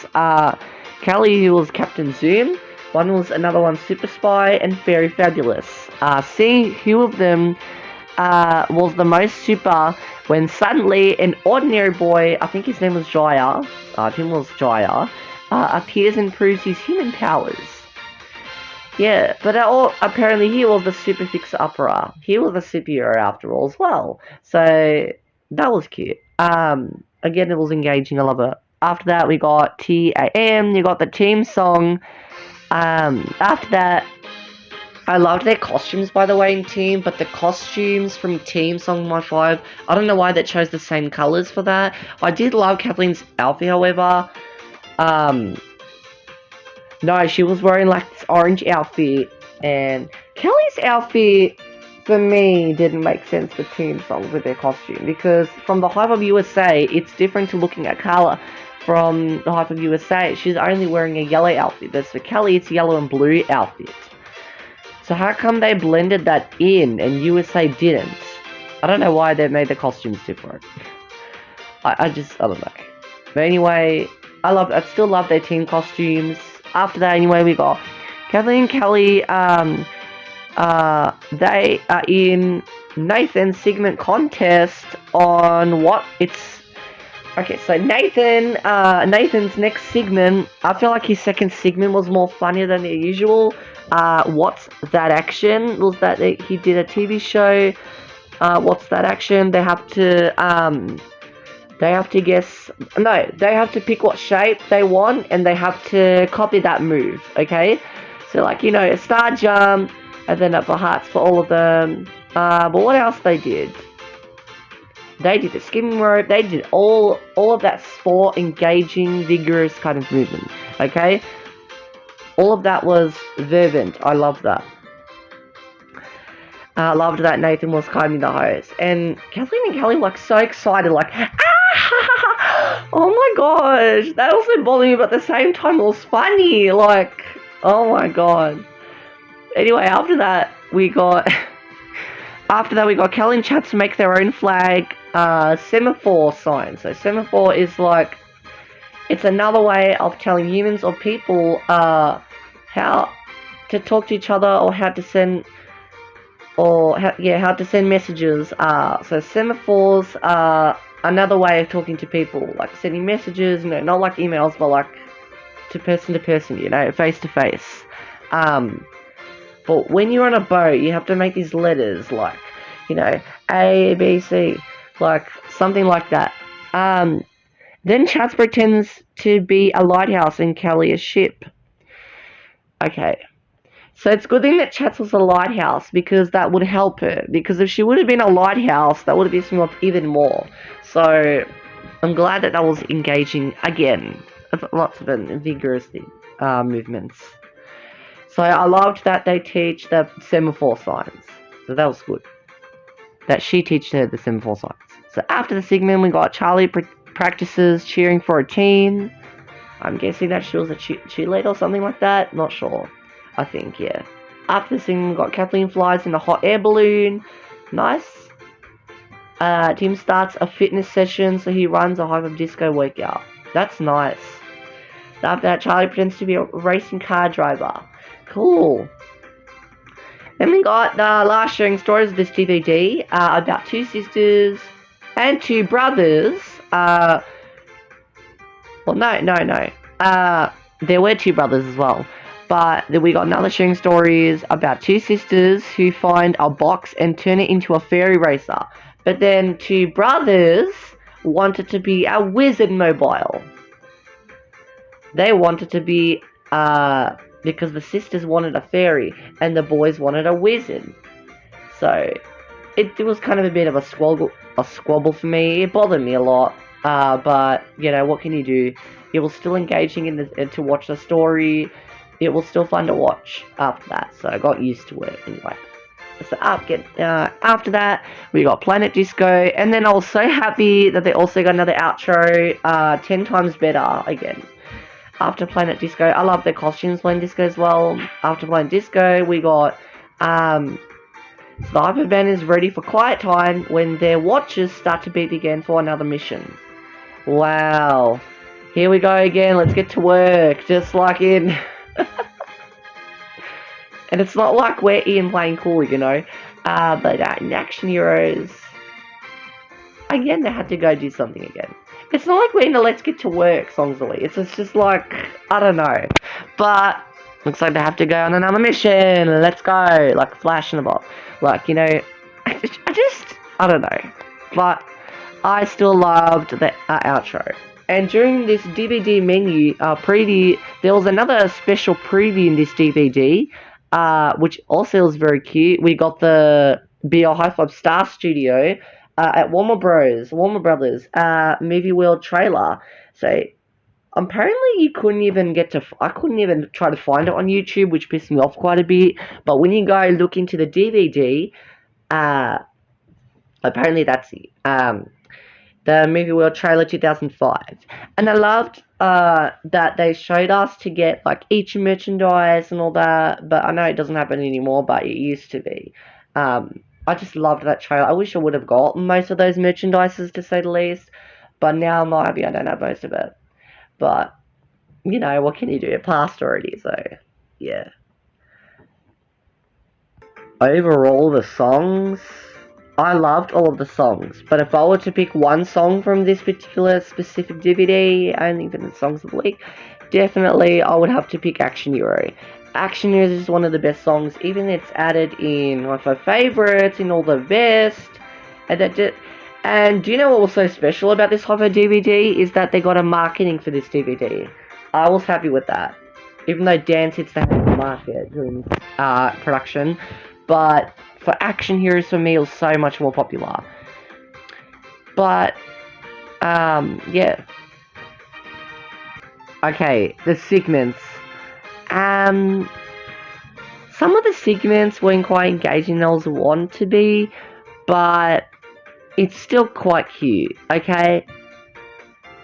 Callie, who was Captain Zoom. Another one, Super Spy, and Fairy Fabulous. Seeing who of them was the most super when suddenly an ordinary boy, I think his name was Jaya, Tim was Jaya, appears and proves his human powers. Yeah, but apparently he was the super fixer-upper. He was a superhero after all as well. So that was cute. Again, it was engaging. I love it. After that, we got TAM. You got the team song. After that, I loved their costumes, by the way, in Team, but the costumes from Team Song My 5, I don't know why they chose the same colours for that. I did love Kathleen's outfit, however. No, she was wearing like this orange outfit, and Kelly's outfit, for me, didn't make sense for Team Song with their costume, because from the Hi-5 USA, it's different to looking at Carla. From the Hi-5 USA, she's only wearing a yellow outfit, but for Kelly, it's a yellow and blue outfit. So how come they blended that in and USA didn't? I don't know why they made the costumes different. I don't know. But anyway, I still love their team costumes. After that, anyway, we got Kathleen and Kelly. They are in Nathan's segment contest on what it's. Okay, so Nathan's next segment, I feel like his second segment was more funnier than the usual. What's That Action? Was that he did a TV show? What's That Action? They have to guess. No, they have to pick what shape they want, and they have to copy that move. Okay, so like, you know, a star jump, and then up for hearts for all of them. But what else they did? They did the skipping rope. They did all of that sport, engaging, vigorous kind of movement. Okay, all of that was fervent. I love that. I loved that Nathan was kind of the host, and Kathleen and Kelly were so excited, like, ah! Oh my gosh, that also bothered me, but at the same time it was funny, like, oh my god. Anyway, after that we got Kelly and Chad to make their own flag, semaphore sign. So semaphore is like, it's another way of telling humans or people how to talk to each other, or how to send how to send messages. So semaphores are another way of talking to people, like sending messages, not like emails, but like to person, face to face. But when you're on a boat, you have to make these letters, like, A, B, C, like something like that. Then Chats pretends to be a lighthouse and Kelly a ship. Okay. So it's a good thing that Chats was a lighthouse, because that would help her. Because if she would have been a lighthouse, that would have pissed me off even more. So I'm glad that was engaging again. Lots of vigorous movements. So I loved that they teach the semaphore signs. So that was good. That she teaches her the semaphore signs. So after the segment, we got Charlie practices cheering for a team. I'm guessing that she was a cheerleader or something like that. Not sure. I think, yeah. After the segment, we got Kathleen flies in a hot air balloon. Nice. Tim starts a fitness session, so he runs a Hi-5 disco workout. That's nice. After that, Charlie pretends to be a racing car driver. Cool. Then we got the last sharing stories of this DVD about two sisters and two brothers. Well, no. There were two brothers as well. But then we got another sharing stories about two sisters who find a box and turn it into a fairy racer. But then two brothers wanted to be a wizard mobile. They wanted to be, because the sisters wanted a fairy and the boys wanted a wizard. So it was kind of a bit of a squabble for me. It bothered me a lot. But what can you do? It was still engaging to watch the story. It was still fun to watch after that. So I got used to it anyway. So after that, we got Planet Disco, and then I was so happy that they also got another outro, 10 times better again. After Planet Disco, I love their costumes playing disco as well. After Planet Disco, we got, so the Hyper Band is ready for quiet time when their watches start to beep again for another mission. Wow. Here we go again, let's get to work, just like in... And it's not like we're Ian playing cool, but in Action Heroes, again, they had to go do something again. It's not like we're in the Let's Get to Work songs, it's just like, I don't know. But, looks like they have to go on another mission, let's go, like Flash and the Bob. Like, I don't know. But, I still loved the outro. And during this DVD menu preview, there was another special preview in this DVD, which also was very cute. We got the BL Hi-5 Star Studio at Warner Brothers Movie World trailer. So apparently you couldn't even I couldn't even try to find it on YouTube, which pissed me off quite a bit. But when you go look into the DVD, apparently that's it. The Movie World trailer 2005. And I loved that they showed us to get like each merchandise and all that, but I know it doesn't happen anymore, but it used to be. I just loved that trailer. I wish I would have got most of those merchandises, to say the least, but now I'm not happy I don't have most of it. But, what can you do? It passed already, so, yeah. Overall, the songs... I loved all of the songs, but if I were to pick one song from this particular specific DVD, I think that the songs of the week, definitely I would have to pick Action Hero. Action Hero is one of the best songs, even it's added in one of my favorites, in all the best, and do you know what was so special about this Hi-5 DVD, is that they got a marketing for this DVD. I was happy with that, even though Dance hits the head of the market during production, but for action heroes for me it was so much more popular. But yeah. Okay, the segments. Um, some of the segments weren't quite engaging as I want to be, but it's still quite cute. Okay,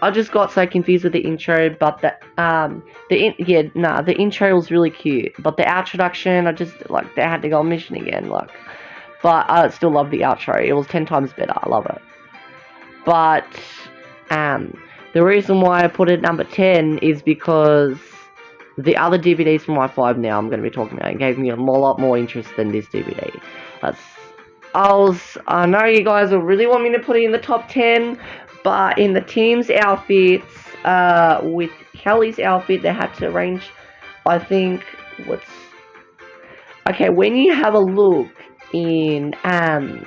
I just got so confused with the intro, but the intro was really cute, but the introduction, I just like they had to go on mission again, like. But I still love the outro. It was 10 times better. I love it. But the reason why I put it number 10 is because the other DVDs from Hi-5 now I'm going to be talking about gave me a lot more interest than this DVD. I know you guys will really want me to put it in the top 10, but in the team's outfits, with Kelly's outfit, they had to arrange, I think, okay, when you have a look in either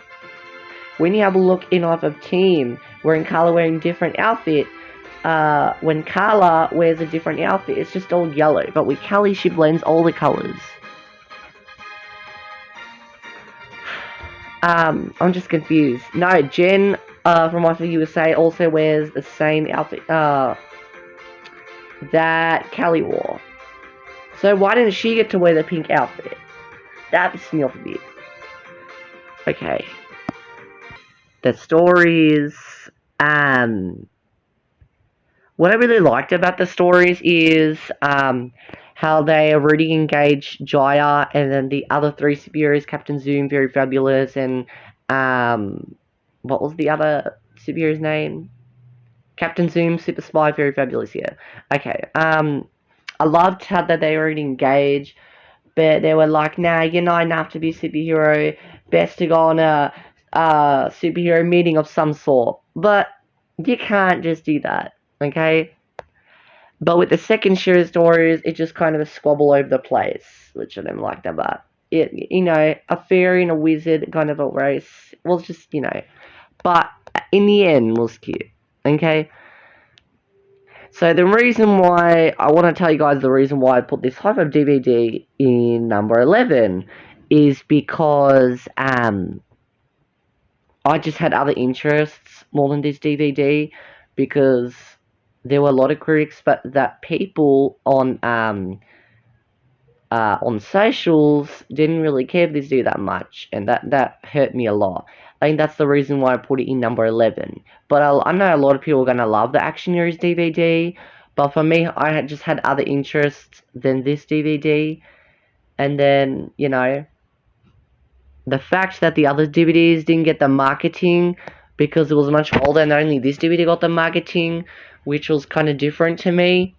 team, wearing Carla wearing different outfit, when Carla wears a different outfit, it's just all yellow. But with Kelly, she blends all the colors. I'm just confused. No, Jen from Hi-5 USA also wears the same outfit that Kelly wore. So why didn't she get to wear the pink outfit? That pissed me off a bit. Okay. The stories, what I really liked about the stories is how they already engaged Jaya, and then the other three superheroes, Captain Zoom, Very Fabulous, and what was the other superhero's name? Captain Zoom, Super Spy, Very Fabulous, yeah. Okay, I loved how that they already engaged, but they were like, nah, you're not enough to be a superhero, best to go on a superhero meeting of some sort. But you can't just do that, okay? But with the second series stories, it just kind of a squabble over the place, which I didn't like that. But a fairy and a wizard kind of a race was just, but in the end was cute, okay? So the reason why I want to tell you guys the reason why I put this Hi-5 DVD in number 11 is because I just had other interests more than this DVD, because there were a lot of critics, but that people on socials didn't really care for this dude that much, and that hurt me a lot. I think that's the reason why I put it in number 11. But I know a lot of people are gonna love the Action Heroes DVD, but for me, I just had other interests than this DVD, and then the fact that the other DVDs didn't get the marketing because it was much older, and only this DVD got the marketing, which was kind of different to me.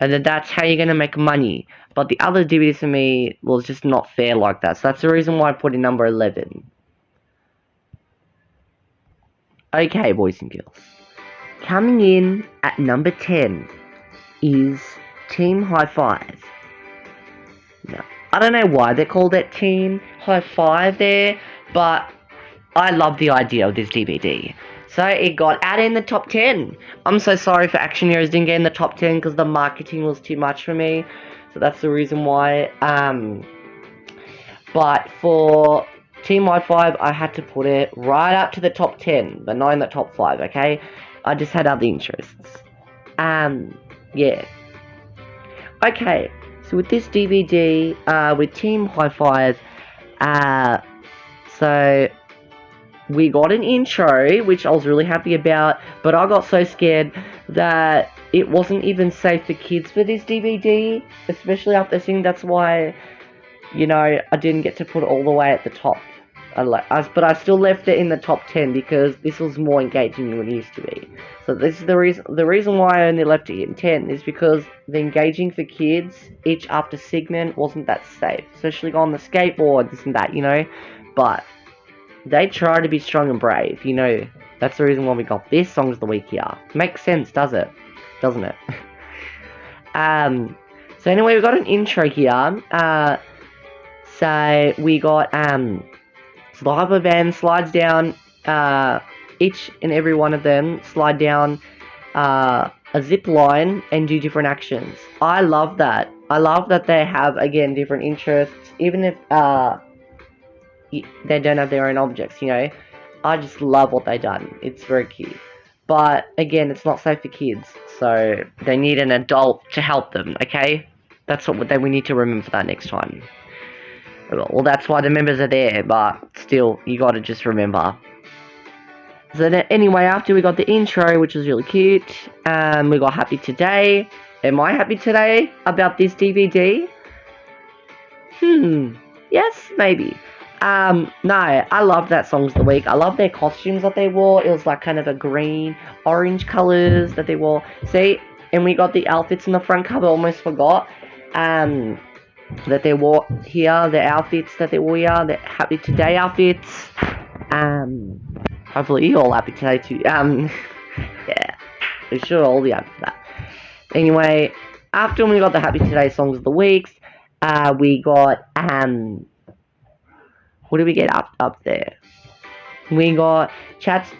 And then that's how you're going to make money. But the other DVDs for me was just not fair like that. So that's the reason why I put in number 11. Okay, boys and girls. Coming in at number 10 is Team Hi-5. Now, I don't know why they called it Team Hi-5 there, but I love the idea of this DVD. So it got added in the top 10. I'm so sorry for Action Heroes didn't get in the top 10 because the marketing was too much for me. So that's the reason why. But for Team Hi-5, I had to put it right up to the top 10, but not in the top 5, okay? I just had other interests. Yeah. Okay, so with this DVD, with Team Hi-5, so we got an intro, which I was really happy about, but I got so scared that it wasn't even safe for kids for this DVD, especially after seeing. That's why, I didn't get to put it all the way at the top. But I still left it in the top 10 because this was more engaging than it used to be. So this is the reason. The reason why I only left it in 10 is because the engaging for kids each after segment wasn't that safe, especially on the skateboard, this and that, But they try to be strong and brave, That's the reason why we got this Songs of the Week here. Makes sense, does it? Doesn't it? So anyway, we got an intro here. So we got, so the hyper van slides down, each and every one of them slide down a zip line and do different actions. I love that. I love that they have, again, different interests, even if, they don't have their own objects, you know. I just love what they done. It's very cute. But again, it's not safe for kids, so they need an adult to help them, okay? That's what we need to remember for that next time. Well, that's why the members are there, but still, you gotta just remember. So anyway, after we got the intro, which was really cute, we got Happy Today. Am I happy today about this DVD? Yes, maybe. No, I love that Songs of the Week. I love their costumes that they wore. It was like kind of a green, orange colours that they wore. See, and we got the outfits in the front cover, almost forgot. That they wore here, the outfits that they wore here, the Happy Today outfits. Hopefully you're all happy today too. Yeah, we should all be happy for that. Anyway, after we got the Happy Today Songs of the Weeks, we got, what did we get up there? We got Chats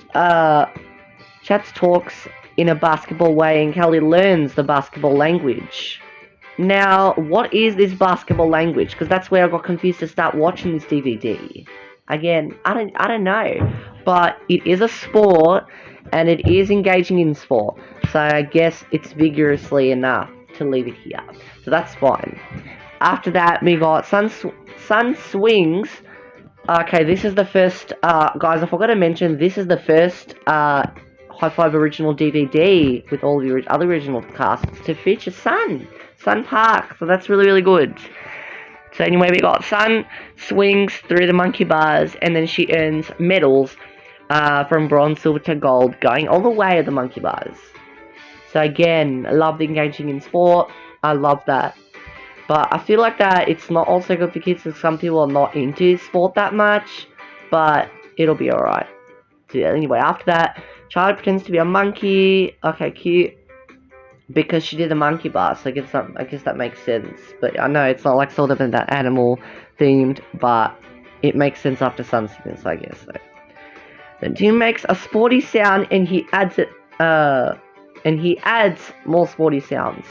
talks in a basketball way, and Kelly learns the basketball language. Now, what is this basketball language? Because that's where I got confused to start watching this DVD. Again, I don't know, but it is a sport, and it is engaging in sport. So I guess it's vigorously enough to leave it here. So that's fine. After that, we got Sun Swings. Okay, this is the first, guys, I forgot to mention, this is the first Hi-5 original DVD with all the other original casts to feature Sun Park. So that's really, really good. So anyway, we got Sun swings through the monkey bars, and then she earns medals from bronze, silver to gold, going all the way at the monkey bars. So again, I love engaging in sport. I love that. But I feel like that it's not also good for kids because some people are not into sport that much. But it'll be alright. So anyway, after that, Charlie pretends to be a monkey. Okay, cute. Because she did the monkey bar, so I guess that makes sense. But I know it's not like sort of that animal themed, but it makes sense after Sun Sickness, I guess. So. Then Tim makes a sporty sound, and he adds it. And he adds more sporty sounds.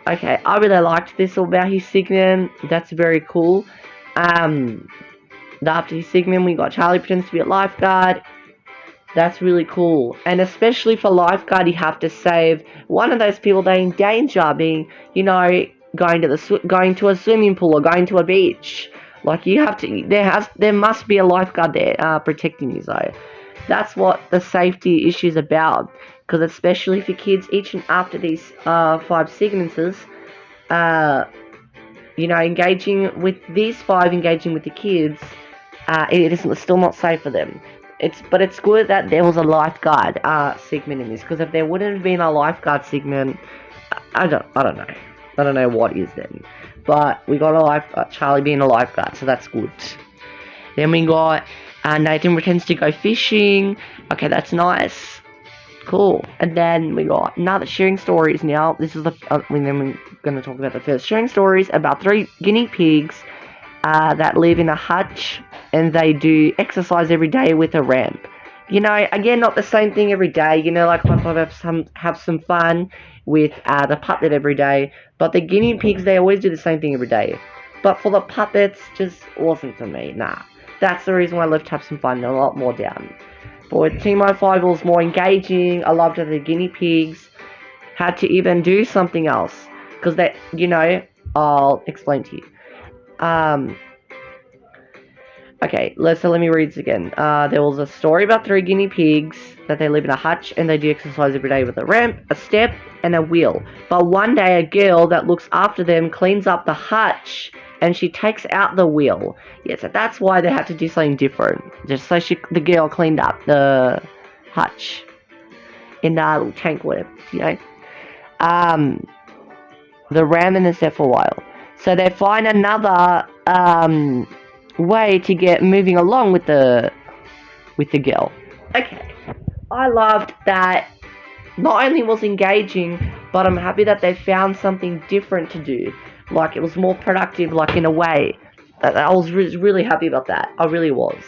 Okay, I really liked this about his segment. That's very cool. After his segment, we got Charlie pretends to be a lifeguard. That's really cool. And especially for lifeguard, you have to save one of those people that are in danger, being, you know, going to a swimming pool or going to a beach. Like, you have to, there must be a lifeguard there protecting you, so. That's what the safety issue is about. Because especially for kids, each and after these 5 segments, you know, engaging with these 5, engaging with the kids, it is still not safe for them. But it's good that there was a lifeguard segment in this, because if there wouldn't have been a lifeguard segment, I don't know. I don't know what is then. But we got Charlie being a lifeguard, so that's good. Then we got Nathan pretends to go fishing. Okay, that's nice. Cool. And then we got another sharing stories now. This is then we're going to talk about the first sharing stories about 3 guinea pigs that live in a hutch, and they do exercise every day with a ramp. You know, again, not the same thing every day. You know, like have some fun with the puppet every day. But the guinea pigs, they always do the same thing every day. But for the puppets, just wasn't for me. Nah. That's the reason why I left Have Some Fun a lot more down. But with Team Hi-5, it was more engaging. I loved that the guinea pigs had to even do something else. Because they, you know, I'll explain to you. Okay, so let me read this again. There was a story about 3 guinea pigs that they live in a hutch and they do exercise every day with a ramp, a step, and a wheel. But one day a girl that looks after them cleans up the hutch and she takes out the wheel. Yeah, so that's why they had to do something different. Just so the girl cleaned up the hutch in that little tank, whatever, you know. The ram and the step for a while. So they find another way to get moving along with the girl. Okay, I loved that. Not only was engaging, but I'm happy that they found something different to do. Like, it was more productive, like, in a way. I was really happy about that. I really was.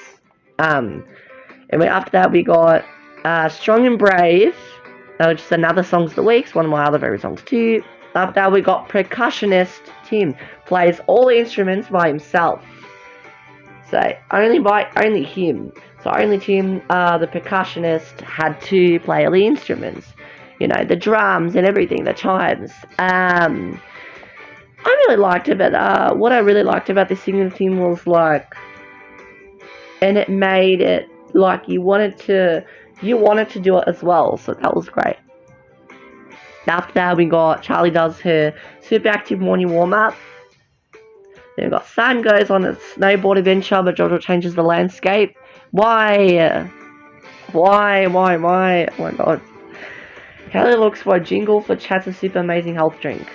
And after that, we got Strong and Brave, which is another Songs of the Week. It's one of my other favorite songs too. After that, we got Percussionist Tim. Plays all the instruments by himself. So only him. So only him, the percussionist, had to play all the instruments. You know, the drums and everything, the chimes. I really liked it, but what I really liked about this singing team was like, and it made it like you wanted to do it as well. So that was great. After that, we got Charlie does her super active morning warm up. Then we got Sam goes on a snowboard adventure, but Jojo changes the landscape. Why? Why? Oh my god. Kelly looks for a jingle for Chat's super amazing health drink.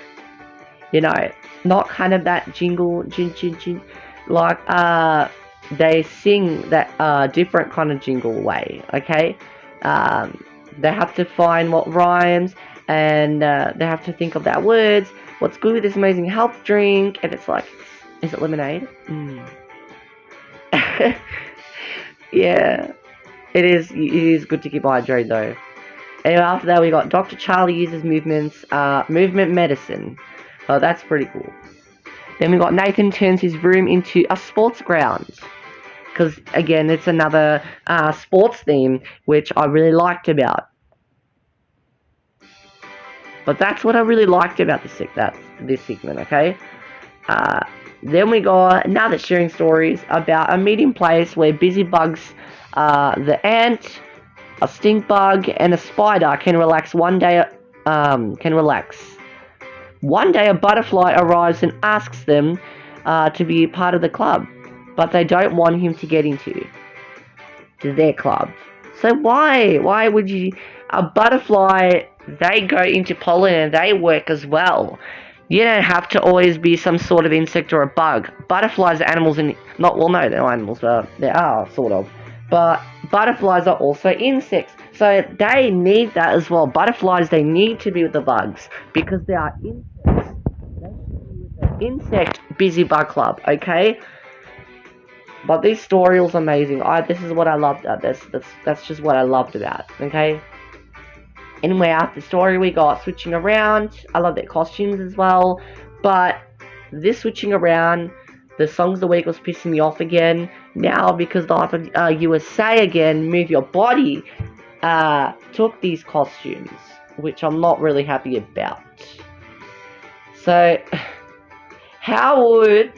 You know, not kind of that jingle, like, they sing that, different kind of jingle way, okay? They have to find what rhymes, and, they have to think of that words. What's good with this amazing health drink? And it's like, is it lemonade? Yeah, it is good to keep hydrated though. Anyway, after that we got Dr. Charlie uses movement medicine. Oh, that's pretty cool. Then we got Nathan turns his room into a sports ground. Because, again, it's another sports theme, which I really liked about. But that's what I really liked about this segment, okay? Then we got another sharing stories about a meeting place where busy bugs, the ant, a stink bug, and a spider can relax one day. One day, a butterfly arrives and asks them to be part of the club, but they don't want him to get into their club. So why would you? A butterfly, they go into pollen and they work as well. You don't have to always be some sort of insect or a bug. Butterflies are animals they're not animals, they are sort of. But butterflies are also insects. So they need that as well. Butterflies, they need to be with the bugs because they are insects. They should be with the insect busy bug club, okay? But this story was amazing. This is what I loved about this. That's just what I loved about it, okay? Anyway, after the story we got switching around. I love their costumes as well. But this switching around, the songs of the week was pissing me off again. Now, because the Hi-5 USA again, Move Your Body, took these costumes, which I'm not really happy about. So, how would...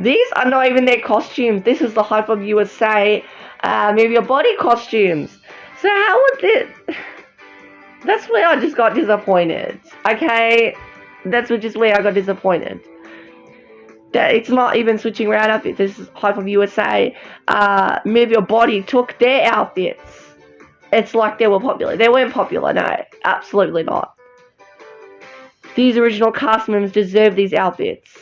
These are not even their costumes. This is the Hi-5 USA Move Your Body costumes. So how would it... That's where I just got disappointed. Okay? That's just where I got disappointed. It's not even switching around outfits. This is Hi-5 USA. Move Your Body took their outfits. It's like they were popular. They weren't popular, no. Absolutely not. These original cast members deserve these outfits.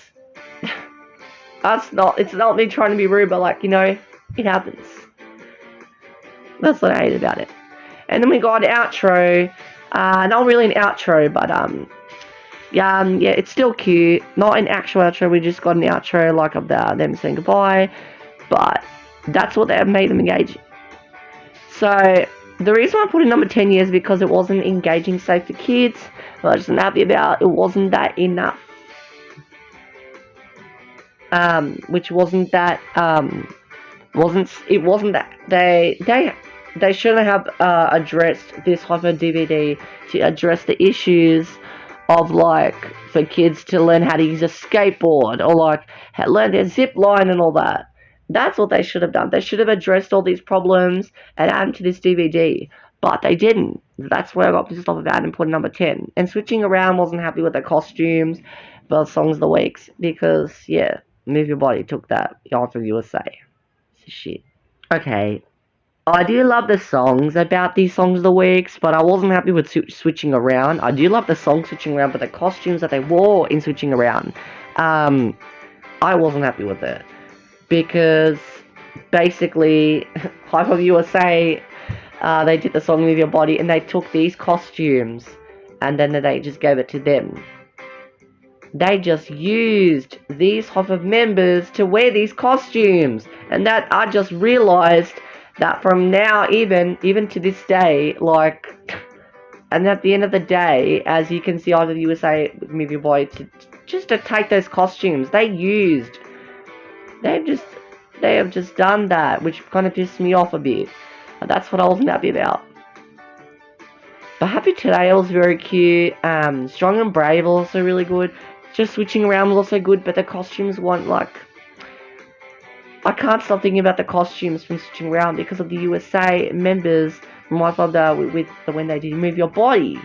It's not me trying to be rude, but like, you know, it happens. That's what I hate about it. And then we got an outro. Not really an outro, but yeah, it's still cute. Not an actual outro. We just got an outro like of them saying goodbye. But that's what they made them engaging. So the reason I put in number 10 is because it wasn't engaging, safe for kids. I was just happy about it. Wasn't that enough? Which wasn't that wasn't that they shouldn't have addressed this type of DVD to address the issues of like for kids to learn how to use a skateboard or like learn their zip line and all that. That's what they should have done. They should have addressed all these problems and added to this DVD. But they didn't. That's where I got pissed off about and put number 10. And switching around, wasn't happy with the costumes, the songs of the weeks, because yeah, Move Your Body took that off of USA. It's shit. Okay. I do love the songs about these songs of the weeks, but I wasn't happy with switching around. I do love the songs switching around, but the costumes that they wore in switching around, I wasn't happy with it. Because basically, Hi-5 USA, they did the song Move Your Body, and they took these costumes, and then they just gave it to them. They just used these Hi-5 members to wear these costumes, and that I just realized that from now, even to this day, like, and at the end of the day, as you can see, Hi-5 USA Move Your Body to take those costumes. They used They have just done that, which kind of pissed me off a bit. And that's what I wasn't happy about. But Happy Today was very cute. Strong and Brave was also really good. Just switching around was also good, but the costumes weren't like... I can't stop thinking about the costumes from switching around because of the USA members from Hi-5 with the when they did Move Your Body.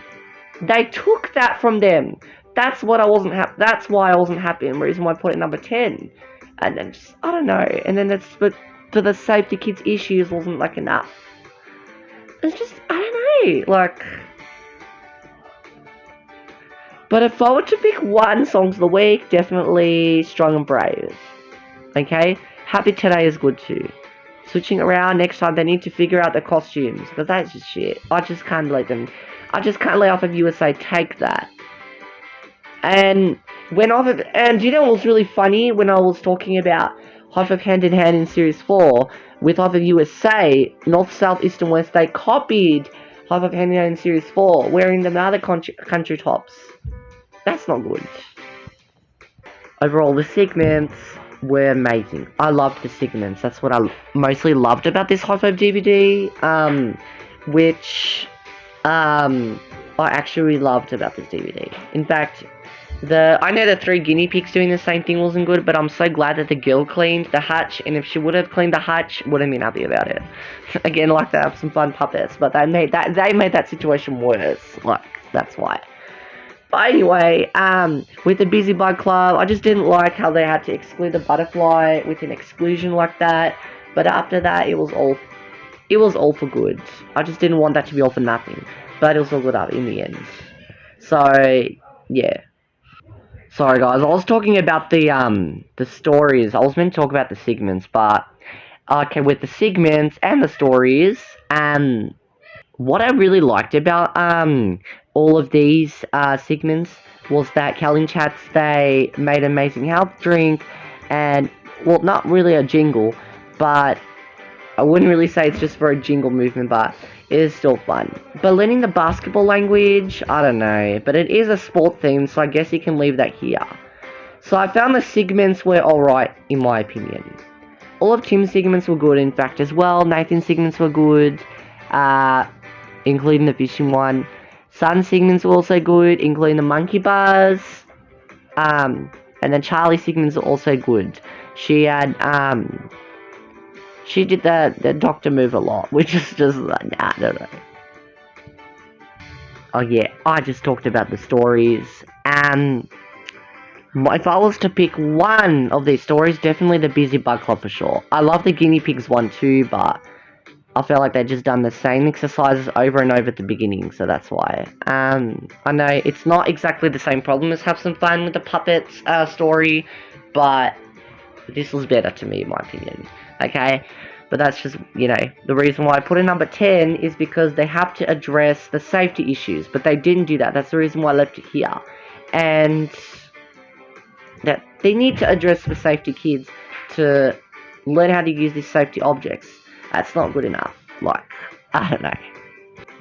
They took that from them. That's what I wasn't happy. That's why I wasn't happy, and the reason why I put it number 10. And then just, I don't know. And then it's but for the safety kids issues wasn't like enough. It's just I don't know, like. But if I were to pick one song of the week, definitely Strong and Brave. Okay, Happy Today is good too. Switching around next time, they need to figure out the costumes because that's just shit. I just can't let Off of USA take that. And you know what was really funny when I was talking about Hi-5 Hand in Hand in Series 4 with Hi-5 USA, North, South, East and West, they copied Hi-5 Hand in Hand in Series 4 wearing the other country tops. That's not good. Overall, the segments were amazing. I loved the segments. That's what I mostly loved about this Hi-5 DVD, which I actually really loved about this DVD. In fact, I know the 3 guinea pigs doing the same thing wasn't good, but I'm so glad that the girl cleaned the hatch, and if she would have cleaned the hatch, would have been happy about it. Again, like they have some fun puppets, but they made that situation worse. Like, that's why. But anyway, with the Busy Bug Club, I just didn't like how they had to exclude the butterfly with an exclusion like that. But after that, it was all for good. I just didn't want that to be all for nothing. But it was all good up in the end. So, yeah. Sorry guys, I was talking about the stories. I was meant to talk about the segments, but okay, with the segments and the stories, what I really liked about all of these segments was that Calling Chats, they made amazing health drink, and well, not really a jingle, but I wouldn't really say it's just for a jingle movement, but it is still fun. But learning the basketball language, I don't know, but it is a sport theme, so I guess you can leave that here. So I found the segments were alright, in my opinion. All of Tim's segments were good, in fact, as well. Nathan's segments were good, including the fishing one. Sun's segments were also good, including the monkey bars. And then Charlie's segments were also good. She had, she did the doctor move a lot, which is just like, nah, I don't know. Oh yeah, I just talked about the stories. If I was to pick one of these stories, definitely the Busy Bug Club for sure. I love the guinea pigs one too, but I feel like they've just done the same exercises over and over at the beginning, so that's why. I know it's not exactly the same problem as Have Some Fun with the Puppets story, but this was better to me, in my opinion. Okay? But that's just, you know, the reason why I put it number 10 is because they have to address the safety issues, but they didn't do that. That's the reason why I left it here. And that they need to address the safety kids to learn how to use these safety objects. That's not good enough. Like, I don't know.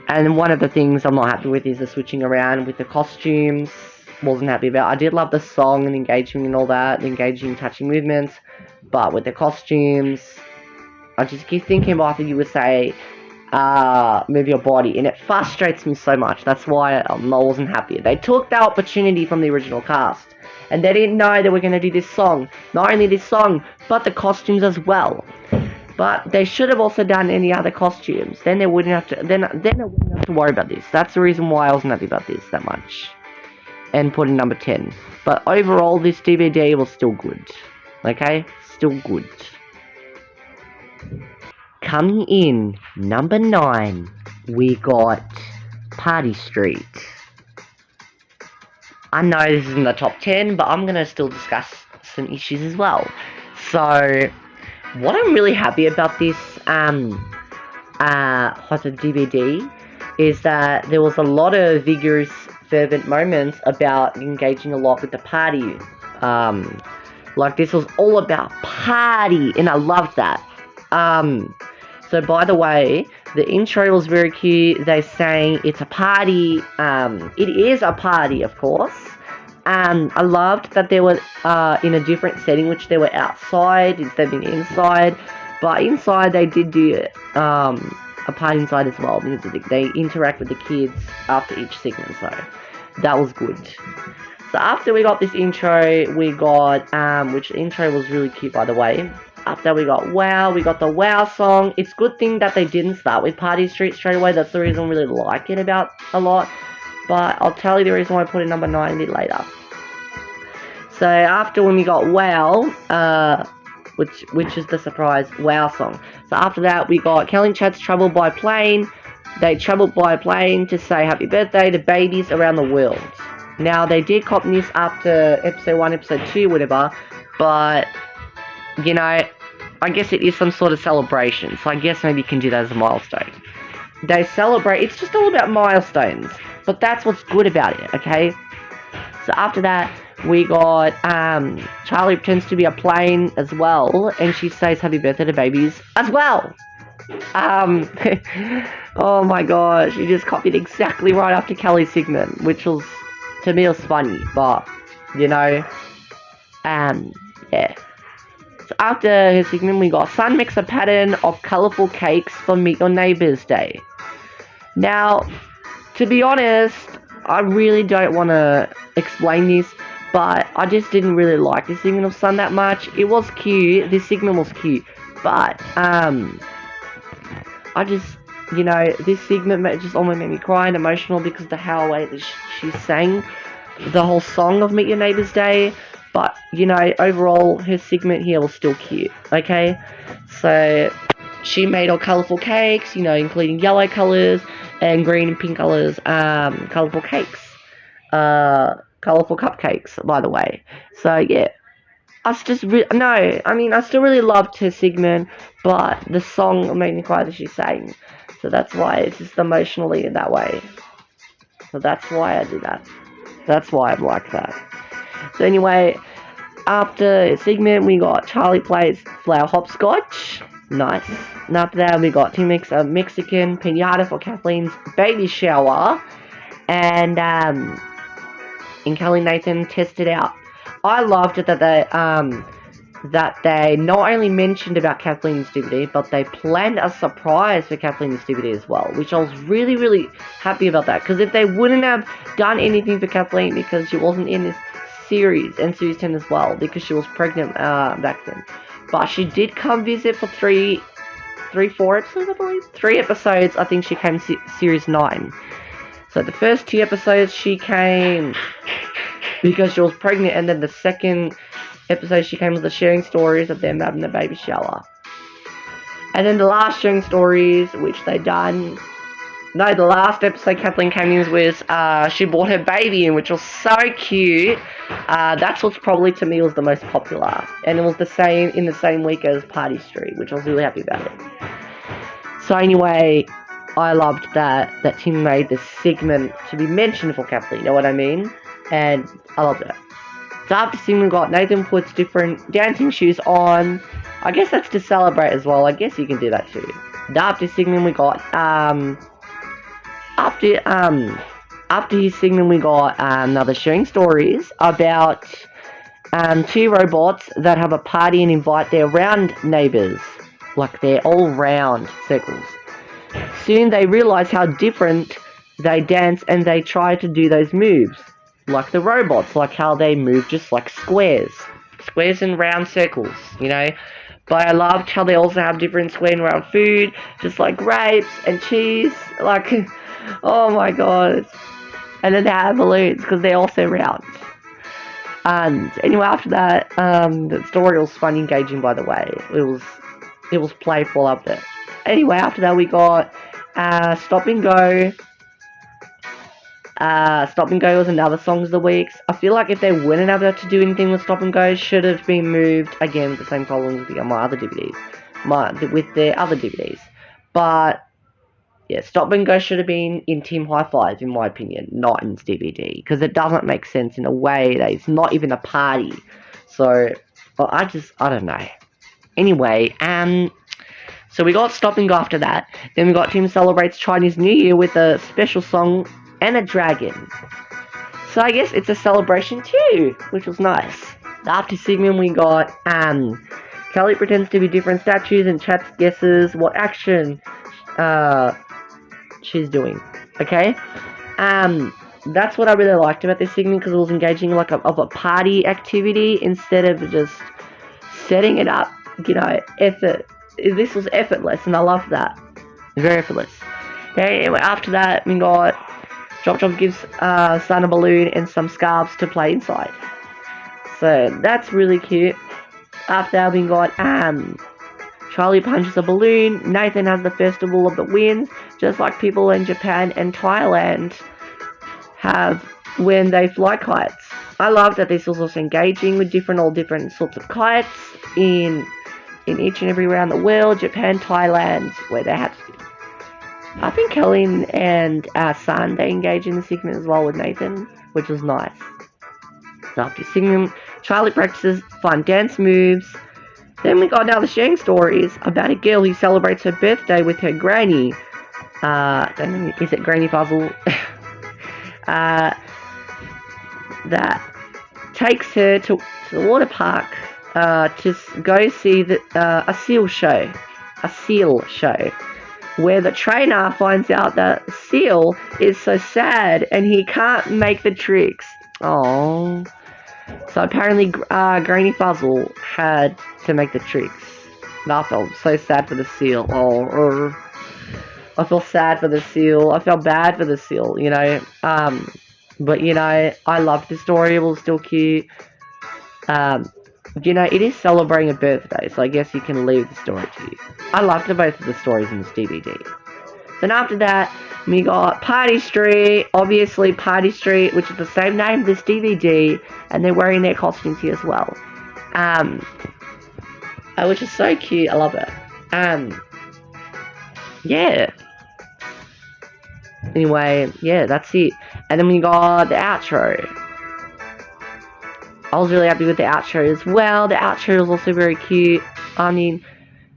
And one of the things I'm not happy with is the switching around with the costumes. Wasn't happy about. I did love the song and engaging and all that, the engaging, touching movements. But with the costumes, I just keep thinking about the USA, Move Your Body, and it frustrates me so much. That's why I wasn't happy. They took the opportunity from the original cast, and they didn't know they were going to do this song. Not only this song, but the costumes as well. But they should have also done any other costumes. Then they wouldn't have to. Then I wouldn't have to worry about this. That's the reason why I wasn't happy about this that much. And put in number 10. But overall, this DVD was still good. Okay, still good. Coming in number 9, we got Party Street. I know this is in the top 10, but I'm gonna still discuss some issues as well. So, what I'm really happy about this Hi-5 DVD is that there was a lot of vigorous, fervent moments about engaging a lot with the party. Like this was all about party, and I loved that. So by the way, the intro was very cute. They sang it's a party. It is a party, of course. I loved that they were in a different setting, which they were outside instead of being inside. But inside they did do a part inside as well, because they interact with the kids after each segment, so that was good. So after we got this intro, we got, which the intro was really cute by the way. After we got Wow, we got the Wow song. It's a good thing that they didn't start with Party Street straight away. That's the reason I really like it about a lot. But I'll tell you the reason why I put it number 9 a bit later. So after when we got Wow, which is the surprise Wow song. So after that we got Kelly and Chad's Travel by Plane. They travelled by plane to say happy birthday to babies around the world. Now they did copy this after episode 1, episode 2, whatever, but you know, I guess it is some sort of celebration, so I guess maybe you can do that as a milestone. They celebrate, it's just all about milestones, but that's what's good about it, okay? So after that, we got Charlie pretends to be a plane as well, and she says happy birthday to babies as well. Oh my gosh, she just copied exactly right after Kelly's segment, which was, to me, was funny, but, you know, yeah. So after her segment, we got Sun makes a pattern of colourful cakes for Meet Your Neighbours Day. Now, to be honest, I really don't want to explain this, but I just didn't really like this segment of Sun that much. It was cute, this segment was cute, but, I just, you know, this segment just almost made me cry and emotional because of the how way that she sang the whole song of Meet Your Neighbours Day. But, you know, overall, her segment here was still cute, okay? So, she made all colourful cakes, you know, including yellow colours and green and pink colours, colourful cakes. Colourful cupcakes, by the way. So, yeah. I still really loved her segment, but the song made me cry that she sang. So that's why it's just emotionally in that way. So that's why I did that. That's why I'm like that. So anyway, after a segment, we got Charlie plays flower hopscotch. Nice. And after that, we got Tim makes a Mexican pinata for Kathleen's baby shower. And Kelly and Nathan tested out. I loved it that they not only mentioned about Kathleen's DVD, but they planned a surprise for Kathleen's DVD as well, which I was really, really happy about that. Because if they wouldn't have done anything for Kathleen because she wasn't in this series, and Series 10 as well, because she was pregnant back then. But she did come visit for 4 episodes, I believe? 3 episodes, I think she came Series 9. So the first 2 episodes she came because she was pregnant, and then the second episode she came with the sharing stories of them having the baby shower. And then the last sharing stories, which they done, no, the last episode Kathleen came in was she brought her baby in, which was so cute. That's what's probably to me was the most popular, and it was in the same week as Party Street, which I was really happy about it. So anyway, I loved that Tim made this segment to be mentioned for Kathleen, you know what I mean? And I loved it. So after segment, we got Nathan puts different dancing shoes on. I guess that's to celebrate as well. I guess you can do that too. After segment, we got after his segment, we got another sharing stories about 2 robots that have a party and invite their round neighbours, like they're all round circles. Soon they realise how different they dance, and they try to do those moves, like the robots, like how they move just like squares and round circles, you know. But I loved how they also have different square and round food, just like grapes and cheese, like, oh my god. And then they have balloons, because they're also round. And anyway, after that, the story was fun, engaging, by the way. It was playful up there. Anyway, after that we got Stop and Go. Stop and Go was another Songs of the Week. I feel like if they weren't able to do anything with Stop and Go, should have been moved, again, with the same problems with my other DVDs. With their other DVDs. But, yeah, Stop and Go should have been in Team Hi-5, in my opinion, not in DVD. Because it doesn't make sense in a way that it's not even a party. So, well, I don't know. Anyway, so we got Stop and Go after that. Then we got Tim celebrates Chinese New Year with a special song and a dragon. So I guess it's a celebration too, which was nice. After segment we got Kelly pretends to be different statues and Chat guesses what action she's doing. Okay? That's what I really liked about this segment, because it was engaging like a party activity instead of just setting it up, effort. This was effortless, and I loved that. Very effortless. Okay, anyway, after that, we got Chop gives Sun a balloon and some scarves to play inside. So that's really cute. After that, we got Charlie punches a balloon. Nathan has the Festival of the Winds, just like people in Japan and Thailand have when they fly kites. I love that this was also engaging with all different sorts of kites in each and every around the world, Japan, Thailand, where they had. I think Kelly and San, they engage in the segment as well with Nathan, which was nice. After segment, Charlie practices fun dance moves. Then we got now the sharing stories about a girl who celebrates her birthday with her granny. Is it Granny Puzzle? That takes her to the water park to go see a seal show. A seal show. Where the trainer finds out that Seal is so sad and he can't make the tricks. Oh. So apparently Granny Fuzzle had to make the tricks. And I felt so sad for the Seal. I feel sad for the Seal. I felt bad for the Seal, But, I loved the story. It was still cute. It is celebrating a birthday, so I guess you can leave the story to you. I loved both of the stories in this DVD. Then after that, we got Party Street, obviously Party Street, which is the same name as this DVD, and they're wearing their costumes here as well. Which is so cute, I love it. Yeah. Anyway, yeah, that's it. And then we got the outro. I was really happy with the outro as well. The outro was also very cute. I mean,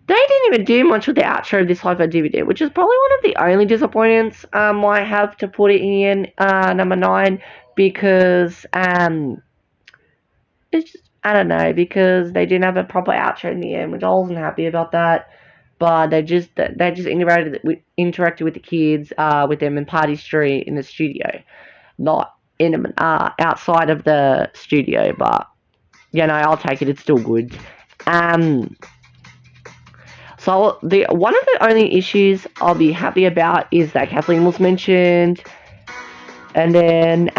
they didn't even do much with the outro of this Hi-5 DVD, which is probably one of the only disappointments I have to put it in number 9, because it's just, I don't know, because they didn't have a proper outro in the end, which I wasn't happy about that. But they just interacted with the kids, with them in Party Street in the studio, not in outside of the studio, but I'll take it. It's still good. So one of the only issues I'll be happy about is that Kathleen was mentioned, and then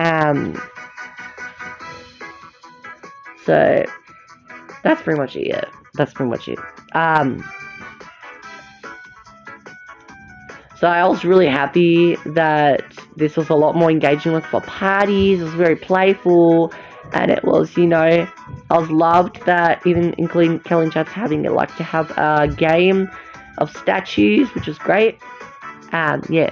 so that's pretty much it. Yeah, that's pretty much it. So I was really happy that this was a lot more engaging with for parties. It was very playful, and it was, I was loved that even including Kelly and Chad's having it like to have a game of statues, which was great. Yeah.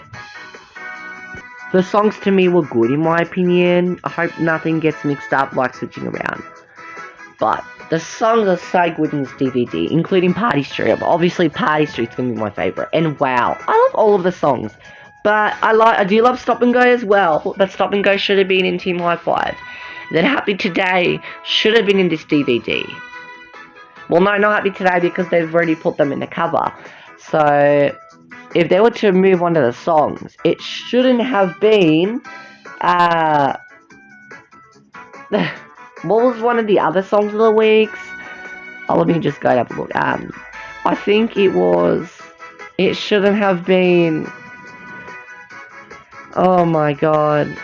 The songs to me were good in my opinion. I hope nothing gets mixed up like switching around. But the songs are so good in this DVD, including Party Street. Obviously, Party Street's gonna be my favorite. And wow, I love all of the songs. But I do love Stop and Go as well. But Stop and Go should have been in Team Hi-5. Then Happy Today should have been in this DVD. Well, no, not Happy Today because they've already put them in the cover. So if they were to move on to the songs, it shouldn't have been. What was one of the other songs of the weeks? Oh, let me just go and have a look. I think it shouldn't have been. Oh my god.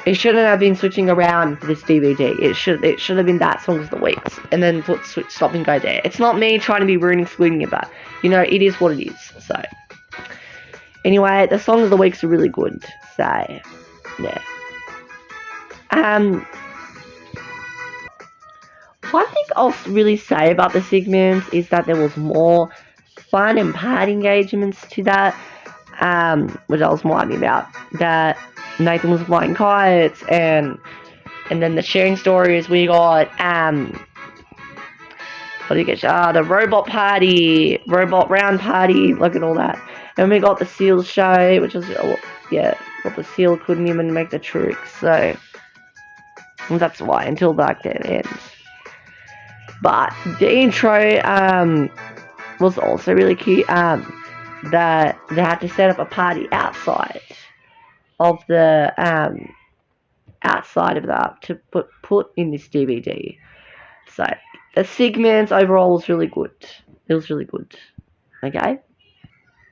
It shouldn't have been switching around for this DVD. It should have been that songs of the weeks, and then switch Stop and Go there. It's not me trying to be rude and excluding it, but it is what it is. So anyway, the songs of the weeks are really good. So yeah. One thing I'll really say about the segments is that there was more fun and party engagements to that, which I was more happy about. That Nathan was flying kites, and then the sharing stories we got, what do you get? The robot round party, look at all that. And we got the seal show, which was, but the seal couldn't even make the tricks, so And that's why, until Dark Day ends. But the intro was also really cute. That they had to set up a party outside of the that to put in this DVD. So the segments overall was really good. It was really good. Okay.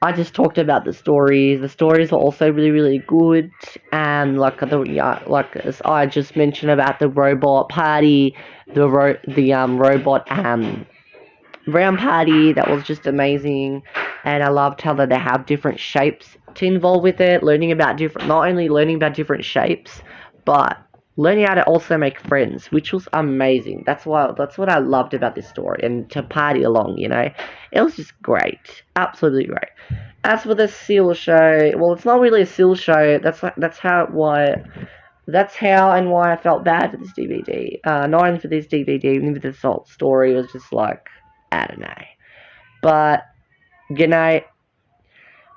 I just talked about the stories. The stories were also really, really good. And like as I just mentioned about the robot party, the robot round party, that was just amazing. And I loved how that they have different shapes to involve with it. Not only learning about different shapes, but learning how to also make friends, which was amazing. That's what I loved about this story, and to party along, it was just great, absolutely great. As for the seal show, well, it's not really a seal show. That's how and why I felt bad for this DVD. Not only for this DVD, even for the story, was just like, I don't know. But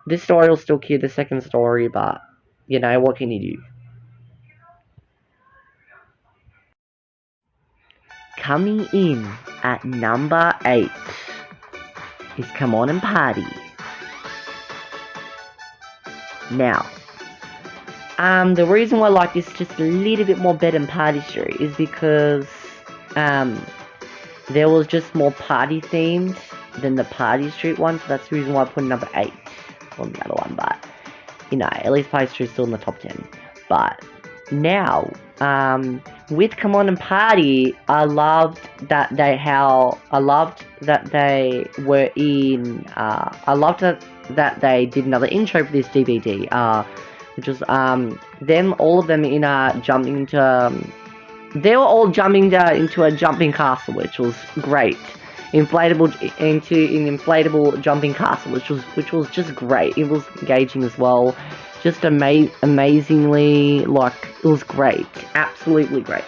this story will still kill the second story. But what can you do? Coming in at number 8 is Come On and Party. Now, the reason why I like this just a little bit more better than Party Street is because there was just more party themed than the Party Street one, so that's the reason why I put number 8 on the other one. But at least Party Street's still in the top 10. But now, with Come On and Party, I loved that they were in. I loved that they did another intro for this DVD. Which was them, all of them in jumping into. They were all jumping into a jumping castle, which was great. Inflatable jumping castle, which was just great. It was engaging as well. Just amazingly, it was great, absolutely great.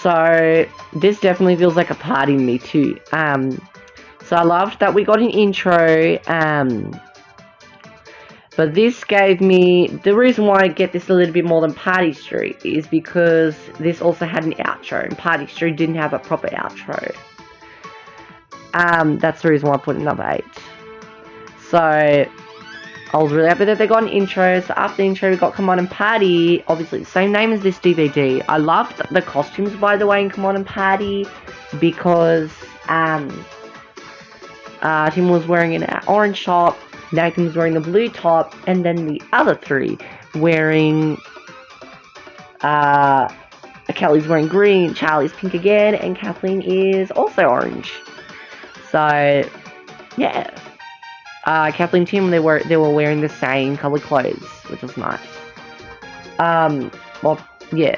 So this definitely feels like a party to me too. So I loved that we got an intro. But this gave me, the reason why I get this a little bit more than Party Street is because this also had an outro, and Party Street didn't have a proper outro. That's the reason why I put it number 8. So I was really happy that they got an intro. So after the intro, we got Come On and Party. Obviously, same name as this DVD. I loved the costumes, by the way, in Come On and Party, because Tim was wearing an orange top, Nathan was wearing the blue top, and then the other 3 wearing, Kelly's wearing green, Charlie's pink again, and Kathleen is also orange. So, yeah. Kathleen and Tim, they were wearing the same colour clothes, which was nice. Well, yeah.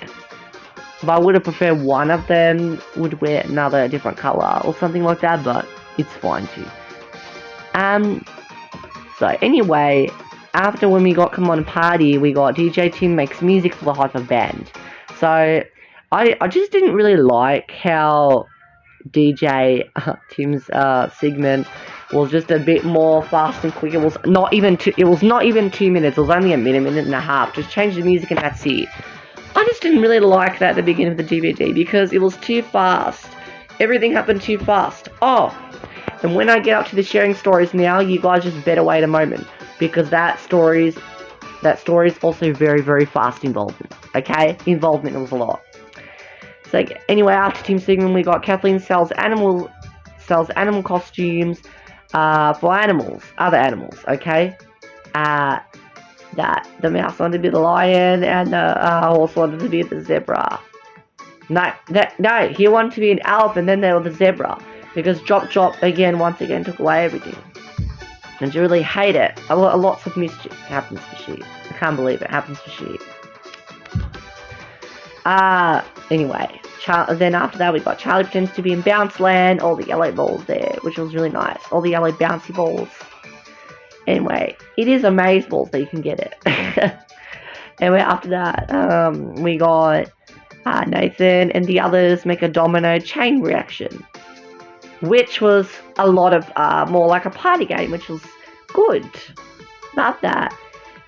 But I would have preferred one of them would wear another different colour or something like that, but it's fine too. So anyway, after when we got Come On and Party, we got DJ Tim Makes Music for the Hi-5 band. So I just didn't really like how DJ Tim's segment was just a bit more fast and quick. It was not even 2 minutes. It was only a minute and a half. Just change the music and that's it. I just didn't really like that at the beginning of the DVD because it was too fast. Everything happened too fast. Oh, and when I get up to the sharing stories now, you guys just better wait a moment, because that story is also very, very fast involvement. Okay, involvement was a lot. So anyway, after Team segment, we got Kathleen sells animal costumes for other animals. Okay, that the mouse wanted to be the lion and the horse wanted to be the zebra. No, he wanted to be an elephant, then they were the zebra. Because Chop once again took away everything. And you really hate it. Lots of mischief happens to sheep. I can't believe it happens to sheep. Anyway, then after that we got Charlie pretends to be in Bounce Land, all the yellow balls there, which was really nice. All the yellow bouncy balls. Anyway, it is amazeballs that you can get it. Anyway, after that, we got Nathan and the others make a domino chain reaction, which was a lot of more like a party game, which was good. About that,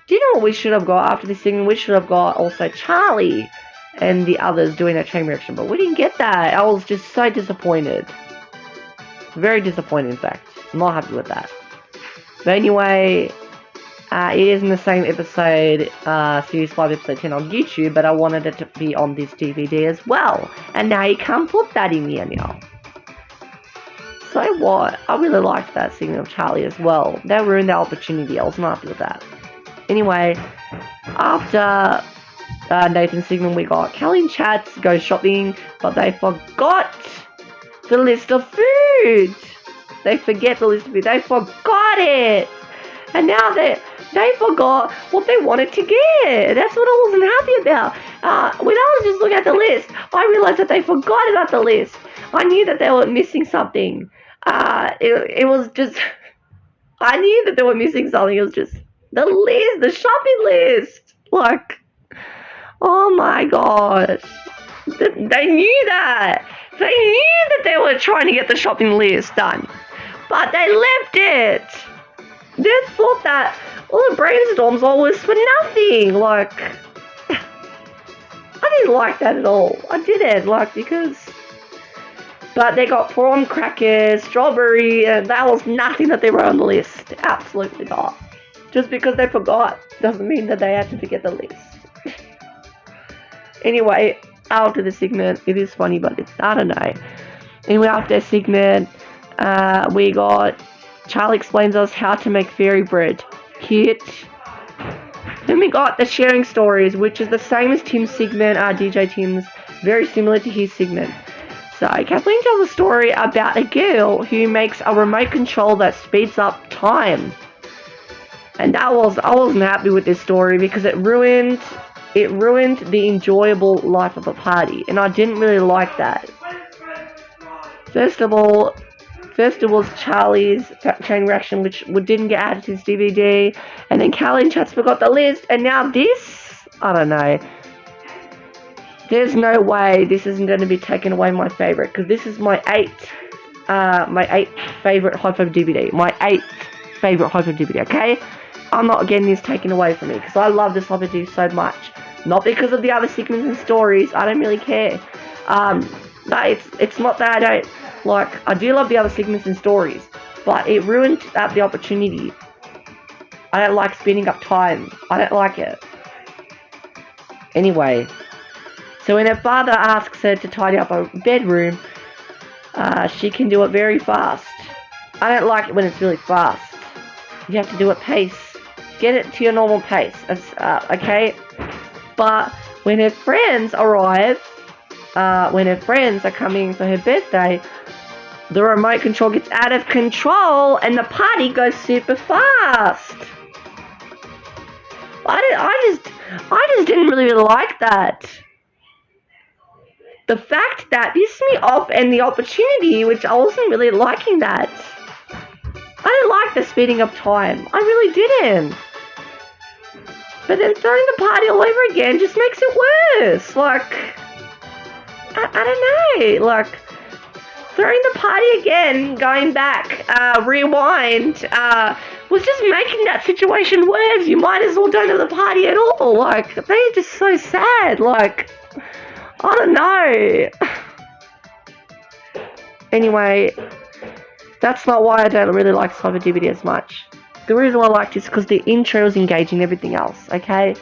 do you know what we should have got after this thing? We should have got also Charlie and the others doing a chain reaction, but we didn't get that. I was just so disappointed. Very disappointed, in fact. Not happy with that. But anyway, it is in the same episode, Series 5, Episode 10 on YouTube, but I wanted it to be on this DVD as well. And now you can't put that in here now. So what? I really liked that segment of Charlie as well. They ruined that opportunity. I was not happy with that. Anyway, after Nathan's segment, we got Kelly and Chats go shopping, but they forgot the list of food. They forget the list of food. They forgot it. And now they forgot what they wanted to get. That's what I wasn't happy about. When I was just looking at the list, I realized that they forgot about the list. I knew that they were missing something. It was just, I knew that they were missing something. It was just the list, the shopping list. Like, oh my gosh. They knew that. They knew that they were trying to get the shopping list done. But they left it. They thought that all the brainstorms all was for nothing. Like, I didn't like that at all. I didn't, because... But they got prawn crackers, strawberry, and that was nothing that they wrote on the list. Absolutely not. Just because they forgot doesn't mean that they had to forget the list. Anyway, after the segment, it is funny, but it's, I don't know. Anyway, after the segment, we got Charlie explains us how to make fairy bread. Cute. Then we got the sharing stories, which is the same as Tim's segment, DJ Tim's, very similar to his segment. So Kathleen tells a story about a girl who makes a remote control that speeds up time. And I wasn't happy with this story because it ruined the enjoyable life of a party, and I didn't really like that. First of all, was Charlie's chain reaction, which didn't get added to his DVD, and then Callie and Chats forgot the list, and now this, I don't know. There's no way this isn't going to be taken away my favorite, because this is my eighth favorite Hi-5 DVD. My eighth favorite Hi-5 DVD, okay? I'm not getting this taken away from me, because I love this Hi-5 DVD so much. Not because of the other segments and stories, I don't really care. No, it's not that I don't like, I do love the other segments and stories, but it ruined the opportunity. I don't like speeding up time. I don't like it. Anyway, so when her father asks her to tidy up her bedroom, she can do it very fast. I don't like it when it's really fast. You have to do it pace. Get it to your normal pace, okay? But when her friends arrive, when her friends are coming for her birthday, the remote control gets out of control and the party goes super fast. I just didn't really like that. The fact that pissed me off and the opportunity, which I wasn't really liking that. I didn't like the speeding up time. I really didn't. But then throwing the party all over again just makes it worse. Like, I don't know. Like, throwing the party again, going back, rewind, was just making that situation worse. You might as well don't have the party at all. Like, they're just so sad. Like, I don't know. Anyway, that's not why I don't really like Hi-5 DVD as much. The reason why I liked it is because the intro was engaging everything else, okay?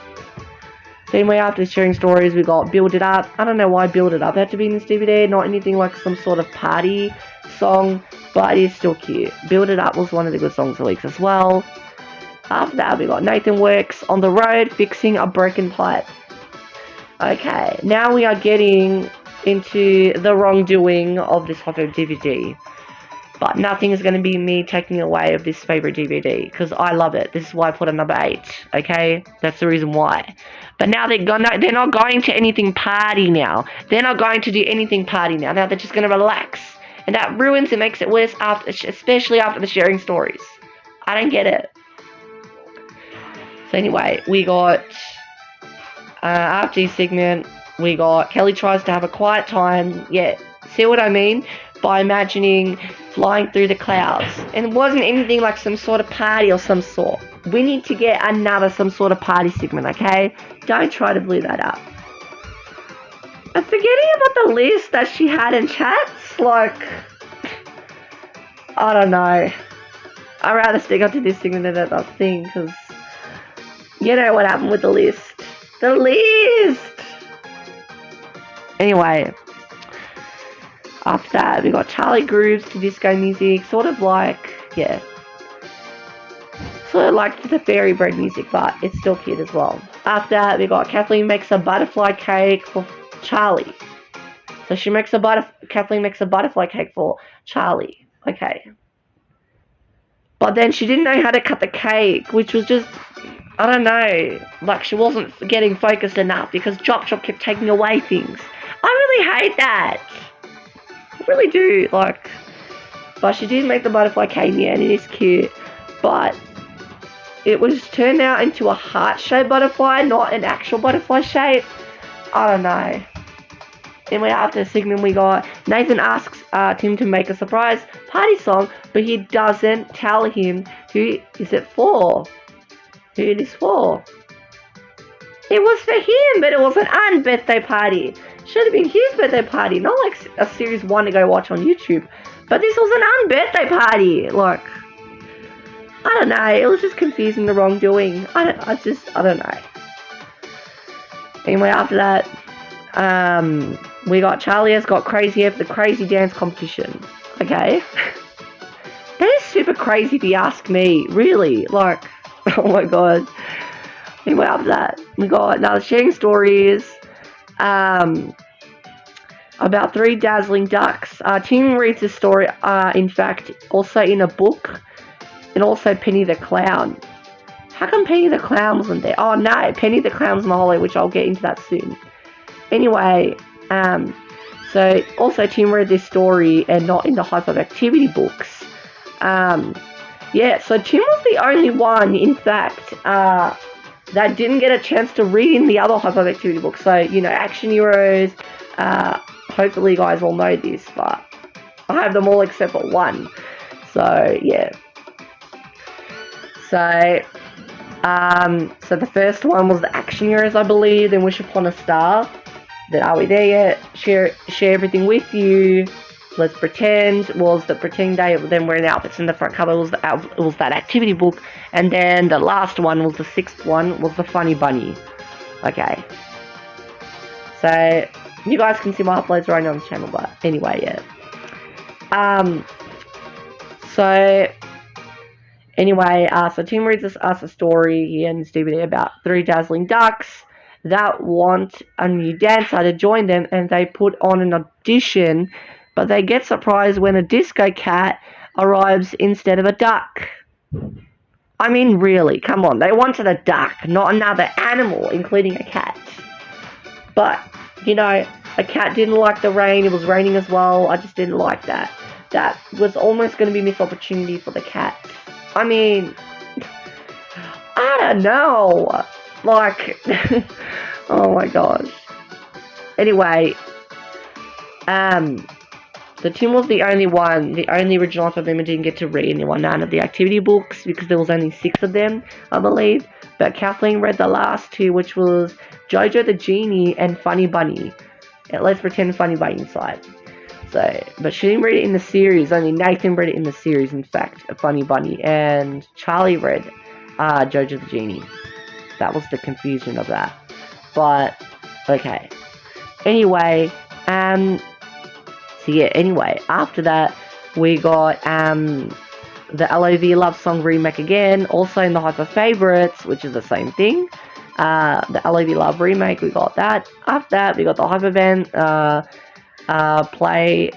So anyway, after sharing stories, we got Build It Up. I don't know why Build It Up had to be in this DVD, not anything like some sort of party song, but it is still cute. Build It Up was one of the good songs of the week as well. After that, we got Nathan Works on the road fixing a broken pipe. Okay, now we are getting into the wrongdoing of this Hi-5 DVD. But nothing is going to be me taking away of this favorite DVD, because I love it. This is why I put it number 8, okay? That's the reason why. But now they're not going to anything party now. They're not going to do anything party now. Now they're just going to relax. And that ruins and makes it worse, especially after the sharing stories. I don't get it. So anyway, we got, after this segment, we got Kelly tries to have a quiet time. Yeah, see what I mean? By imagining flying through the clouds. And it wasn't anything like some sort of party or some sort. We need to get some sort of party segment, okay? Don't try to blow that up. I'm forgetting about the list that she had in chats. Like, I don't know. I'd rather stick up to this thing than that thing, because you know what happened with the list. The list! Anyway, after that, we got Charlie grooves to disco music, sort of like, yeah. Sort of like the fairy bread music, but it's still cute as well. After that, we got Kathleen makes a butterfly cake for Charlie. So Kathleen makes a butterfly cake for Charlie. Okay. But then she didn't know how to cut the cake, which was just, I don't know, like she wasn't getting focused enough because Chop Chop kept taking away things. I really hate that. I really do, like, but she did make the butterfly cake in the end, it is cute, but it was turned out into a heart-shaped butterfly, not an actual butterfly shape. I don't know. Anyway, after the segment we got, Nathan asks Tim to make a surprise party song, but he doesn't tell him who is it for. Who it is for. It was for him, but it was an birthday party. Should have been his birthday party, not like a series 1 to go watch on YouTube. But this was an birthday party. Like, I don't know. It was just confusing the wrongdoing. I don't know. Anyway, after that, we got Charlie has got crazy hair for the crazy dance competition. Okay. That is super crazy if you ask me. Really. Like, oh my god. Anyway, after that, we got now sharing stories about 3 dazzling ducks. Tim reads this story, in fact, also in a book, and also Penny the Clown. How come Penny the Clown wasn't there? Oh no, Penny the Clown's in the hallway, which I'll get into that soon. Anyway, so also Tim read this story and not in the Hi-5 activity books. Yeah, so Tim was the only one, in fact, that didn't get a chance to read in the other Hi-5 activity books. So, you know, Action Heroes, hopefully you guys all know this, but I have them all except for one. So, yeah. So the first one was the Action Heroes, I believe, then Wish Upon a Star. Then Are We There Yet? Share Everything With You. Let's Pretend was the Pretend Day, then wearing the outfits in the front cover was that activity book, and then the last one was the 6th one, was the Funny Bunny. Okay. So, you guys can see my uploads right now on the channel, but anyway, yeah. So Tim reads us a story here in this DVD about 3 dazzling ducks that want a new dancer to join them, and they put on an audition, but they get surprised when a disco cat arrives instead of a duck. I mean, really, come on. They wanted a duck, not another animal, including a cat. But, you know, a cat didn't like the rain. It was raining as well. I just didn't like that. That was almost going to be a missed opportunity for the cat. I mean, I don't know. Like, oh my gosh. Anyway, so Tim was the only original Alpha member didn't get to read none of the activity books because there was only 6 of them, I believe. But Kathleen read the last 2, which was Jojo the Genie and Funny Bunny. And Let's Pretend Funny Bunny inside. So, but she didn't read it in the series. Only Nathan read it in the series, in fact, Funny Bunny, and Charlie read Jojo the Genie. That was the confusion of that. But okay. Anyway, so yeah, anyway, after that, we got the LOV Love Song remake again, also in the Hi-5 Favorites, which is the same thing. The LOV Love remake, we got that. After that, we got the Hi-5 band play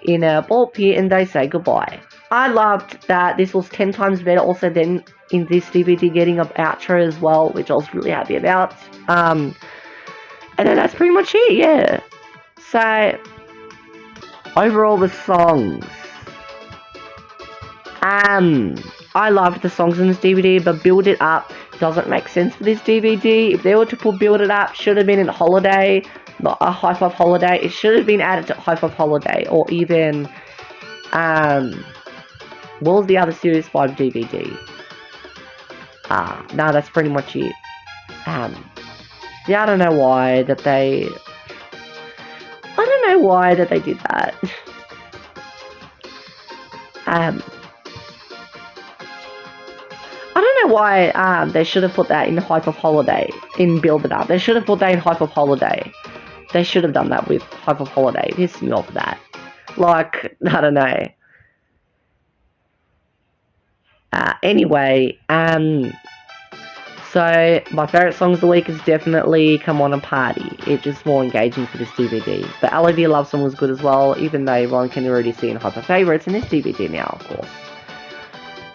in a ball pit and they say goodbye. I loved that this was 10 times better also than in this DVD getting an outro as well, which I was really happy about. And then that's pretty much it, yeah. So, overall, the songs. I loved the songs in this DVD, but Build It Up doesn't make sense for this DVD. If they were to put Build It Up, should have been in Holiday, not a Hi-5 Holiday. It should have been added to Hi-5 Holiday, or even, what was the other Series 5 DVD? No, that's pretty much it. Yeah, I don't know why that they know why that they did that. I don't know why they should have put that in Hype of Holiday, in Build It Up. They should have put that in Hype of Holiday. They should have done that with Hype of Holiday. It pissed me off that. Like, I don't know. Anyway, so my favourite songs of the week is definitely Come On and Party. It's just more engaging for this DVD. But LOV Love Song was good as well, even though everyone can already see in Hyper Favourites in this DVD now, of course.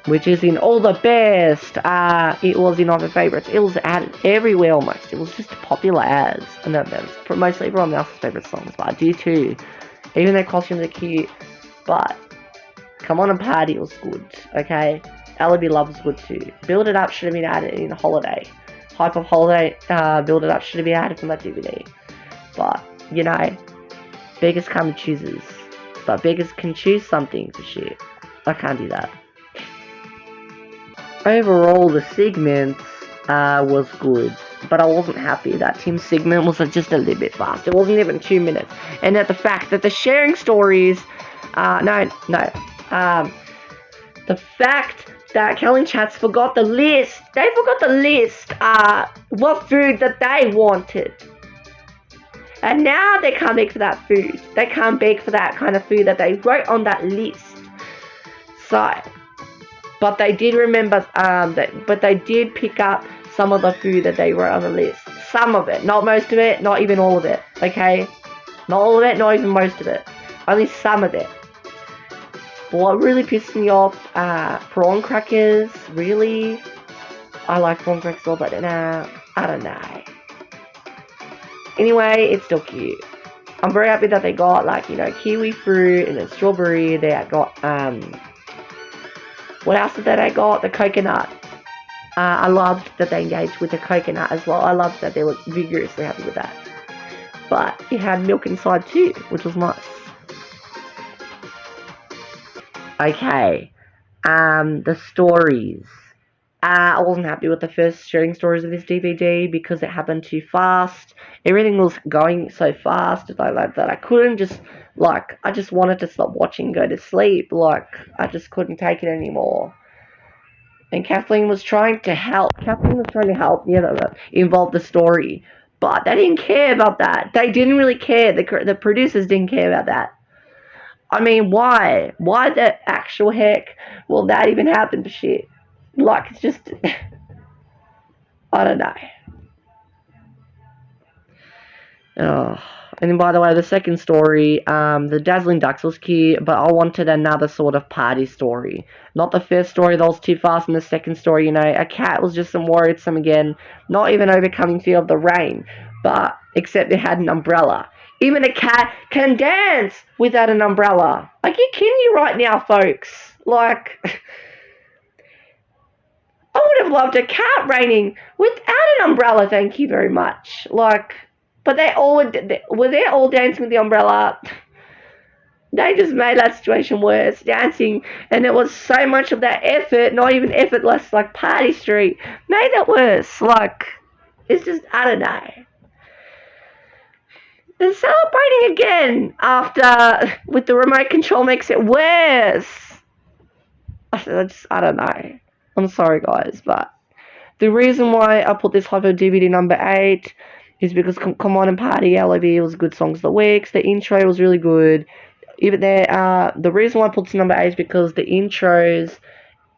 Which is in all the best. It was in Hyper Favourites. It was added everywhere almost. It was just popular as. And that was mostly everyone else's favourite songs, but I do too. Even their costumes are cute. But Come On and Party was good, okay? LOV Love was good too. Build It Up should have been added in Holiday. Hype of Holiday, Build It Up should have been added from that DVD. But, you know, beggars come and chooses. But beggars can choose something for shit. I can't do that. Overall, the segment was good. But I wasn't happy that Tim's segment was just a little bit fast. It wasn't even 2 minutes. And that the fact that the sharing stories... the fact that Kelly and Chats forgot the list. They forgot the list. What food that they wanted. And now they can't beg for that food. They can't beg for that kind of food that they wrote on that list. So, but they did remember, but they did pick up some of the food that they wrote on the list. Some of it, not most of it, not even all of it, okay? Not all of it, not even most of it. Only some of it. But what really pissed me off, prawn crackers, really? I like prawn crackers all, but nah, I don't know. Anyway, it's still cute. I'm very happy that they got, like, you know, kiwi fruit and then strawberry. They got, what else did they got? The coconut. I loved that they engaged with the coconut as well. I loved that they were vigorously happy with that. But it had milk inside too, which was nice. Okay, the stories. I wasn't happy with the first sharing stories of this DVD because it happened too fast. Everything was going so fast that I couldn't just, like, I just wanted to stop watching and go to sleep. Like, I just couldn't take it anymore. And Kathleen was trying to help. Involve the story. But they didn't care about that. They didn't really care. The producers didn't care about that. I mean, why? Why the actual heck will that even happen to shit? Like, it's just... I don't know. Oh. And by the way, the second story, the Dazzling Ducks was cute, but I wanted another sort of party story. Not the first story, that was too fast, and the second story, you know, a cat was just some worrisome again, not even overcoming fear of the rain, but except it had an umbrella. Even a cat can dance without an umbrella. Are you kidding me right now, folks? Like, I would have loved a cat raining without an umbrella, thank you very much. Like, but they all dancing with the umbrella. They just made that situation worse, dancing, and it was so much of that effort, not even effortless, like Party Street, made it worse. Like, it's just, I don't know. They're celebrating again after, with the remote control makes it worse. I don't know. I'm sorry, guys, but the reason why I put this Hyper DVD number 8 is because Come On and Party, LOV was good songs of the week. The intro was really good. Even there, the reason why I put this number 8 is because the intros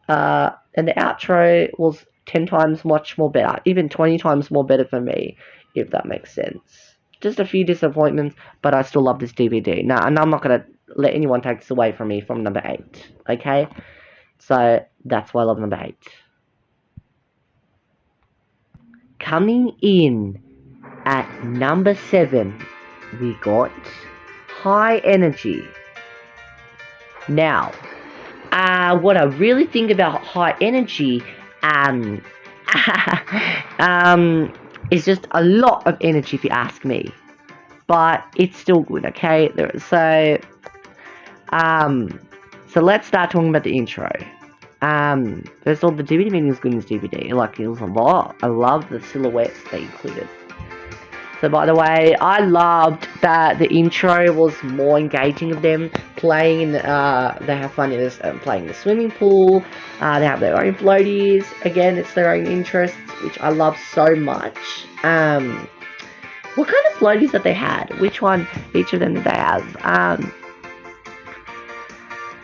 and the outro was 10 times much more better, even 20 times more better for me, if that makes sense. Just a few disappointments, but I still love this DVD. Now, and I'm not going to let anyone take this away from me from number 8, okay? So, that's why I love number 8. Coming in at number 7, we got High Energy. Now, what I really think about High Energy, it's just a lot of energy if you ask me, but it's still good, okay? So let's start talking about the intro. First of all, the DVD meaning was good in this DVD. Like, it was a lot. I love the silhouettes they included. So by the way, I loved that the intro was more engaging of them playing in they have fun in this, playing in the swimming pool. They have their own floaties. Again, it's their own interests, which I love so much. What kind of floaties that they had? Which one, each of them did they have?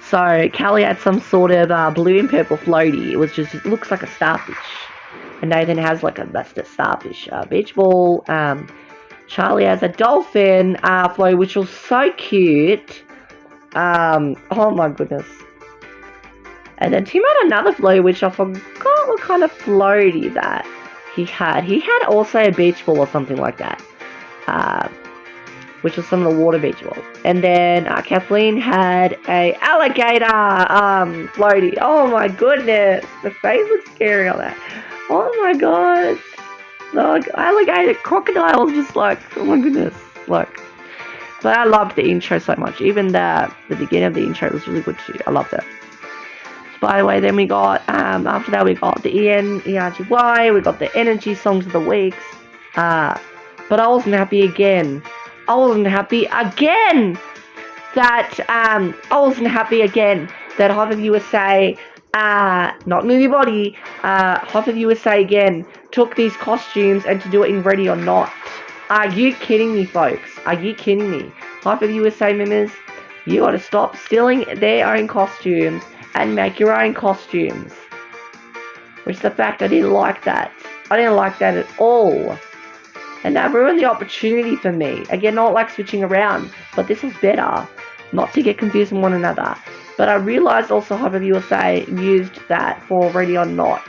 So Callie had some sort of blue and purple floaty. It looks like a starfish. And Nathan has that's the starfish beach ball. Charlie has a dolphin float, which was so cute. Oh my goodness. And then Tim had another float, which I forgot what kind of floaty that he had. He had also a beach ball or something like that. Which was some of the water beach balls. And then Kathleen had a alligator floaty. Oh my goodness. The face looks scary on that. Oh my god. Like, alligator, crocodiles, just like, oh my goodness. Like, but I loved the intro so much. Even the beginning of the intro was really good too. I loved it. So by the way, then we got, after that we got the ENERGY, we got the energy songs of the weeks. But I wasn't happy again. I wasn't happy again that Half of USA, not Movie Body, Half of USA again took these costumes and to do it in Ready or Not. Are you kidding me, folks? Are you kidding me? Half of USA members, you gotta stop stealing their own costumes and make your own costumes. Which is the fact I didn't like that. I didn't like that at all. And that ruined the opportunity for me. Again, not like switching around, but this was better. Not to get confused with one another. But I realised also Half of USA used that for Ready or Not.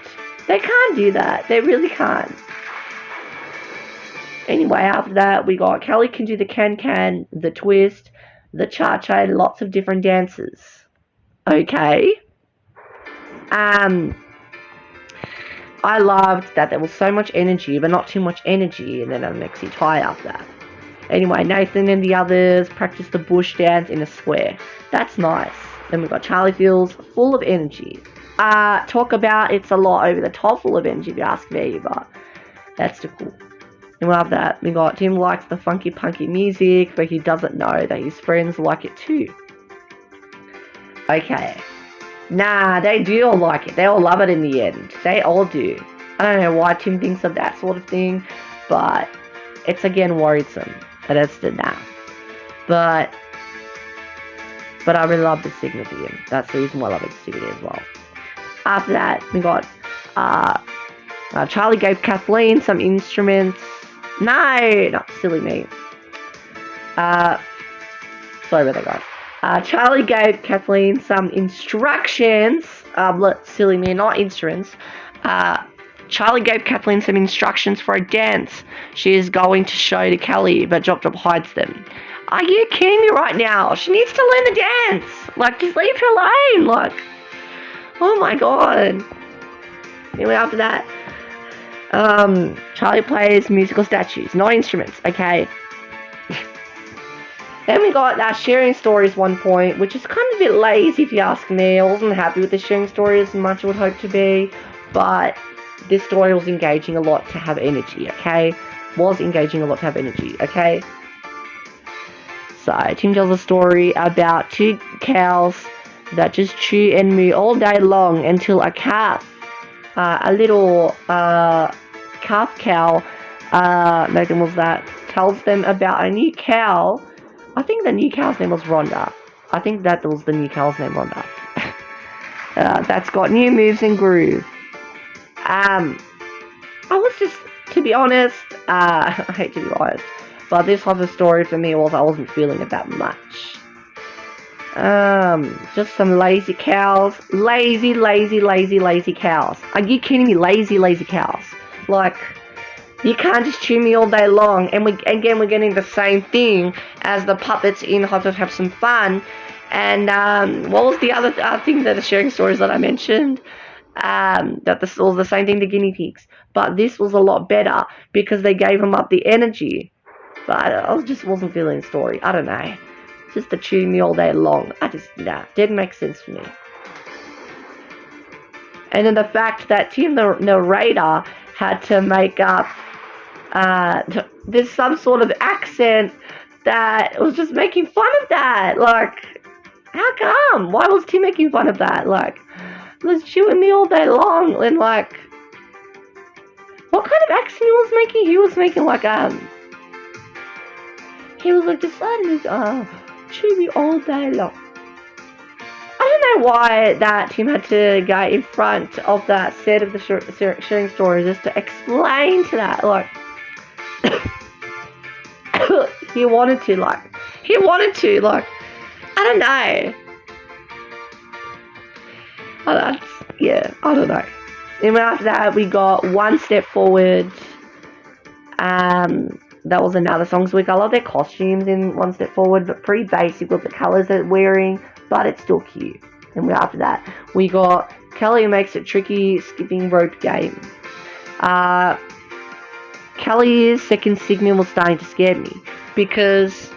They can't do that. They really can't. Anyway, after that, we got Kelly can do the can-can, the twist, the cha-cha, and lots of different dances. Okay. I loved that there was so much energy, but not too much energy, and then it makes you tired after that. Anyway, Nathan and the others practiced the bush dance in a square. That's nice. Then we got Charlie feels full of energy. Talk about it's a lot over the top full of energy if you ask me, but that's still cool. And we have that. We got Tim likes the funky punky music, but he doesn't know that his friends like it too. Okay. Nah, they do all like it. They all love it in the end. They all do. I don't know why Tim thinks of that sort of thing, but it's again worrisome. But it's the nah. But I really love the signal for him. That's the reason why I love it to as well. After that, we got Charlie gave Kathleen some instruments. No, not silly me. Sorry about that, guys. Charlie gave Kathleen some instructions. Silly me, not instruments. Charlie gave Kathleen some instructions for a dance she is going to show to Kelly, but Jop hides them. Are you kidding me right now? She needs to learn the dance. Like, just leave her alone. Like, oh my god. Anyway, after that, Charlie plays musical statues, not instruments, okay? Then we got sharing stories 1 point, which is kind of a bit lazy if you ask me. I wasn't happy with the sharing story as much as I would hope to be, but this story was engaging a lot to have energy, okay? So, Tim tells a story about 2 cows that just chew and moo all day long until a calf, a little calf cow, Megan was that, tells them about a new cow. I think the new cow's name was Rhonda. That's got new moves and groove. I was just, to be honest, I hate to be honest, but this type of story for me was I wasn't feeling it that much. Just some lazy cows. Lazy cows. Are you kidding me? Lazy cows. Like, you can't just chew me all day long. And we're getting the same thing as the puppets in Hot to Have Some Fun. And what was the other thing that the sharing stories that I mentioned? That this was the same thing to guinea pigs. But this was a lot better because they gave them up the energy. But I just wasn't feeling the story. I don't know. Just to chew me all day long. Didn't make sense for me. And then the fact that Tim, the narrator, had to make up there's some sort of accent that was just making fun of that. Like, how come? Why was Tim making fun of that? Like, was chewing me all day long, and like, what kind of accent he was making? He was making like he was like deciding to chew me all day long. I don't know why that Tim had to go in front of that set of the sharing stories just to explain to that, like, he wanted to, like, I don't know. I don't know. And after that, we got One Step Forward. That was another songs week. I love their costumes in One Step Forward, but pretty basic with the colours they're wearing, but it's still cute. And after that, we got Kelly Makes It Tricky Skipping Rope Game. Kelly's second segment was starting to scare me because,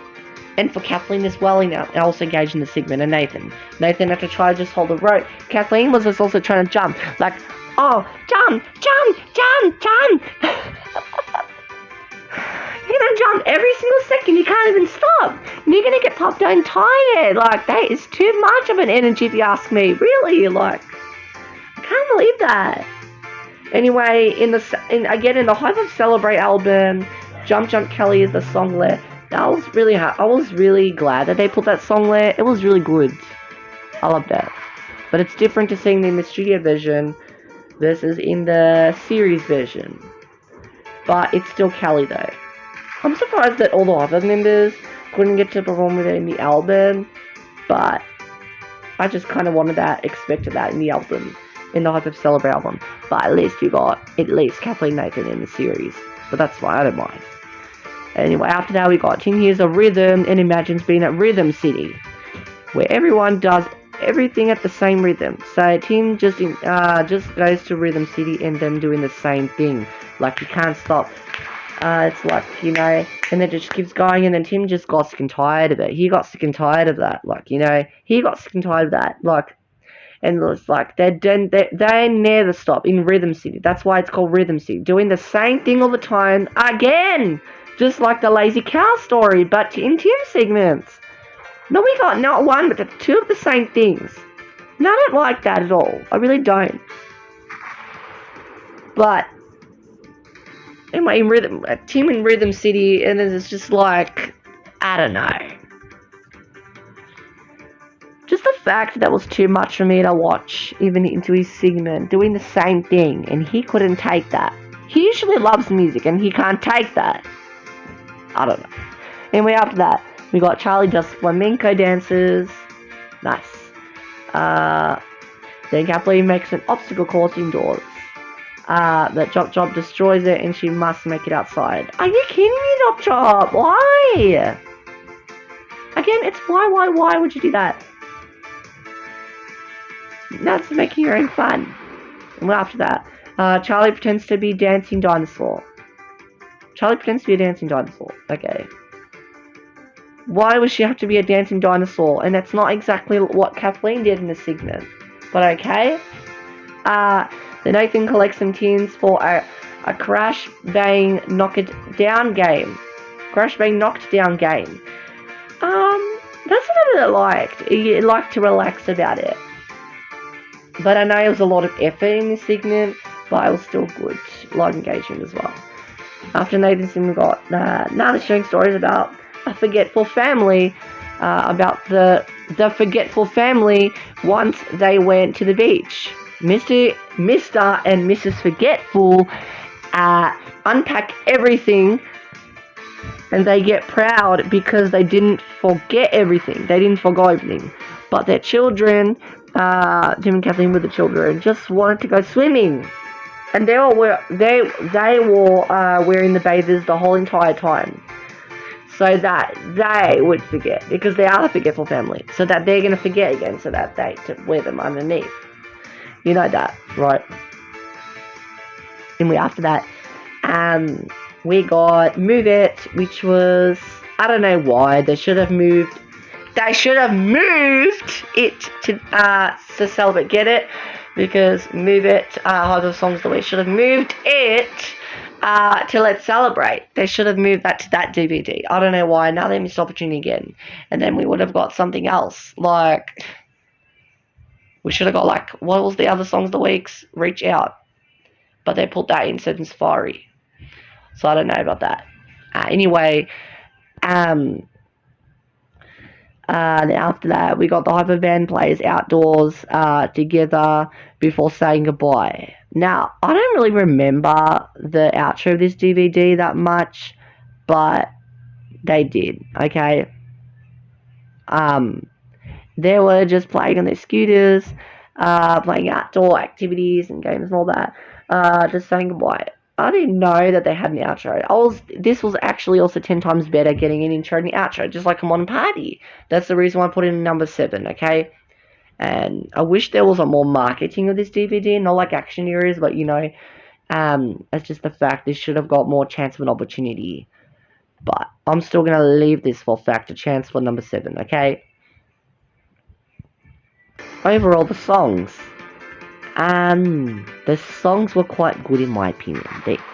and for Kathleen as well, I also engaged in the segment, and Nathan had to try to just hold the rope. Kathleen was just also trying to jump, like, oh, jump. You're gonna jump every single second, you can't even stop. You're gonna get popped down tired. Like, that is too much of an energy if you ask me. Really, like, I can't believe that. Anyway, in the Hi-5 Celebrate album, Jump Kelly is the song there. That was really hard. I was really glad that they put that song there. It was really good. I loved it. But it's different to seeing it in the studio version versus in the series version. But it's still Kelly though. I'm surprised that all the other members couldn't get to perform with it in the album, but I just kind of expected that in the album, in the Hi-5 Celebrate album. But at least you got Kathleen Nathan in the series. But that's fine, I don't mind. Anyway, after that we got Tim hears a rhythm and imagines being at Rhythm City, where everyone does everything at the same rhythm. So Tim just goes to Rhythm City and them doing the same thing. Like, you can't stop. It's like, and it just keeps going, and then Tim just got sick and tired of it. He got sick and tired of that. Like, he got sick and tired of that. Like, and it's like, they never stop in Rhythm City. That's why it's called Rhythm City. Doing the same thing all the time again. Just like the Lazy Cow story, but in Tim segments. No, we got not one, but two of the same things. And I don't like that at all. I really don't. But anyway, Tim in Rhythm City, and then it's just like, I don't know. Just the fact that was too much for me to watch, even into his segment, doing the same thing, and he couldn't take that. He usually loves music, and he can't take that. I don't know. Anyway, after that, we got Charlie does flamenco dances. Nice. Then Kathleen makes an obstacle course indoors. That Chop destroys it, and she must make it outside. Are you kidding me, Chop? Why? Again, it's why would you do that? That's making your own fun. And after that, Charlie pretends to be a dancing dinosaur. Okay. Why would she have to be a dancing dinosaur? And that's not exactly what Kathleen did in the segment. But okay. Then Nathan collects some tins for a Crash Bang Knocked Down game. That's something I liked. I liked to relax about it. But I know it was a lot of effort in this segment, but it was still good. A lot of engagement as well. After Nathan's segment, we got another sharing stories about a forgetful family. About the forgetful family once they went to the beach. Mr. and Mrs. Forgetful unpack everything, and they get proud because they didn't forget everything. They didn't forget everything. But their children, Tim and Kathleen with the children, just wanted to go swimming. And they were wearing the bathers the whole entire time. So that they would forget, because they are the forgetful family. So that they're going to forget again, so that they to wear them underneath. You know that, right? And after that, we got Move It, which was, I don't know why, they should have moved it to Celebrate, get it? Because Move It, Hi-5 songs the way should have moved it to Let's Celebrate. They should have moved that to that DVD. I don't know why. Now they missed opportunity again. And then we would have got something else. Like, we should have got, like, what was the other songs of the weeks? Reach Out. But they put that in Seven Safari. So I don't know about that. Anyway, then after that, we got the Hi-5 band plays outdoors together before saying goodbye. Now, I don't really remember the outro of this DVD that much, but they did, okay? They were just playing on their scooters, playing outdoor activities and games and all that, just saying goodbye. I didn't know that they had an outro. This was actually also 10 times better getting an intro and an outro, just like Come On Party. That's the reason why I put it in number 7, okay? And I wish there was more marketing of this DVD, not like action heroes, but you know, it's just the fact this should have got more chance of an opportunity. But I'm still going to leave this for fact a chance for number 7, okay? Overall, the songs. The songs were quite good in my opinion.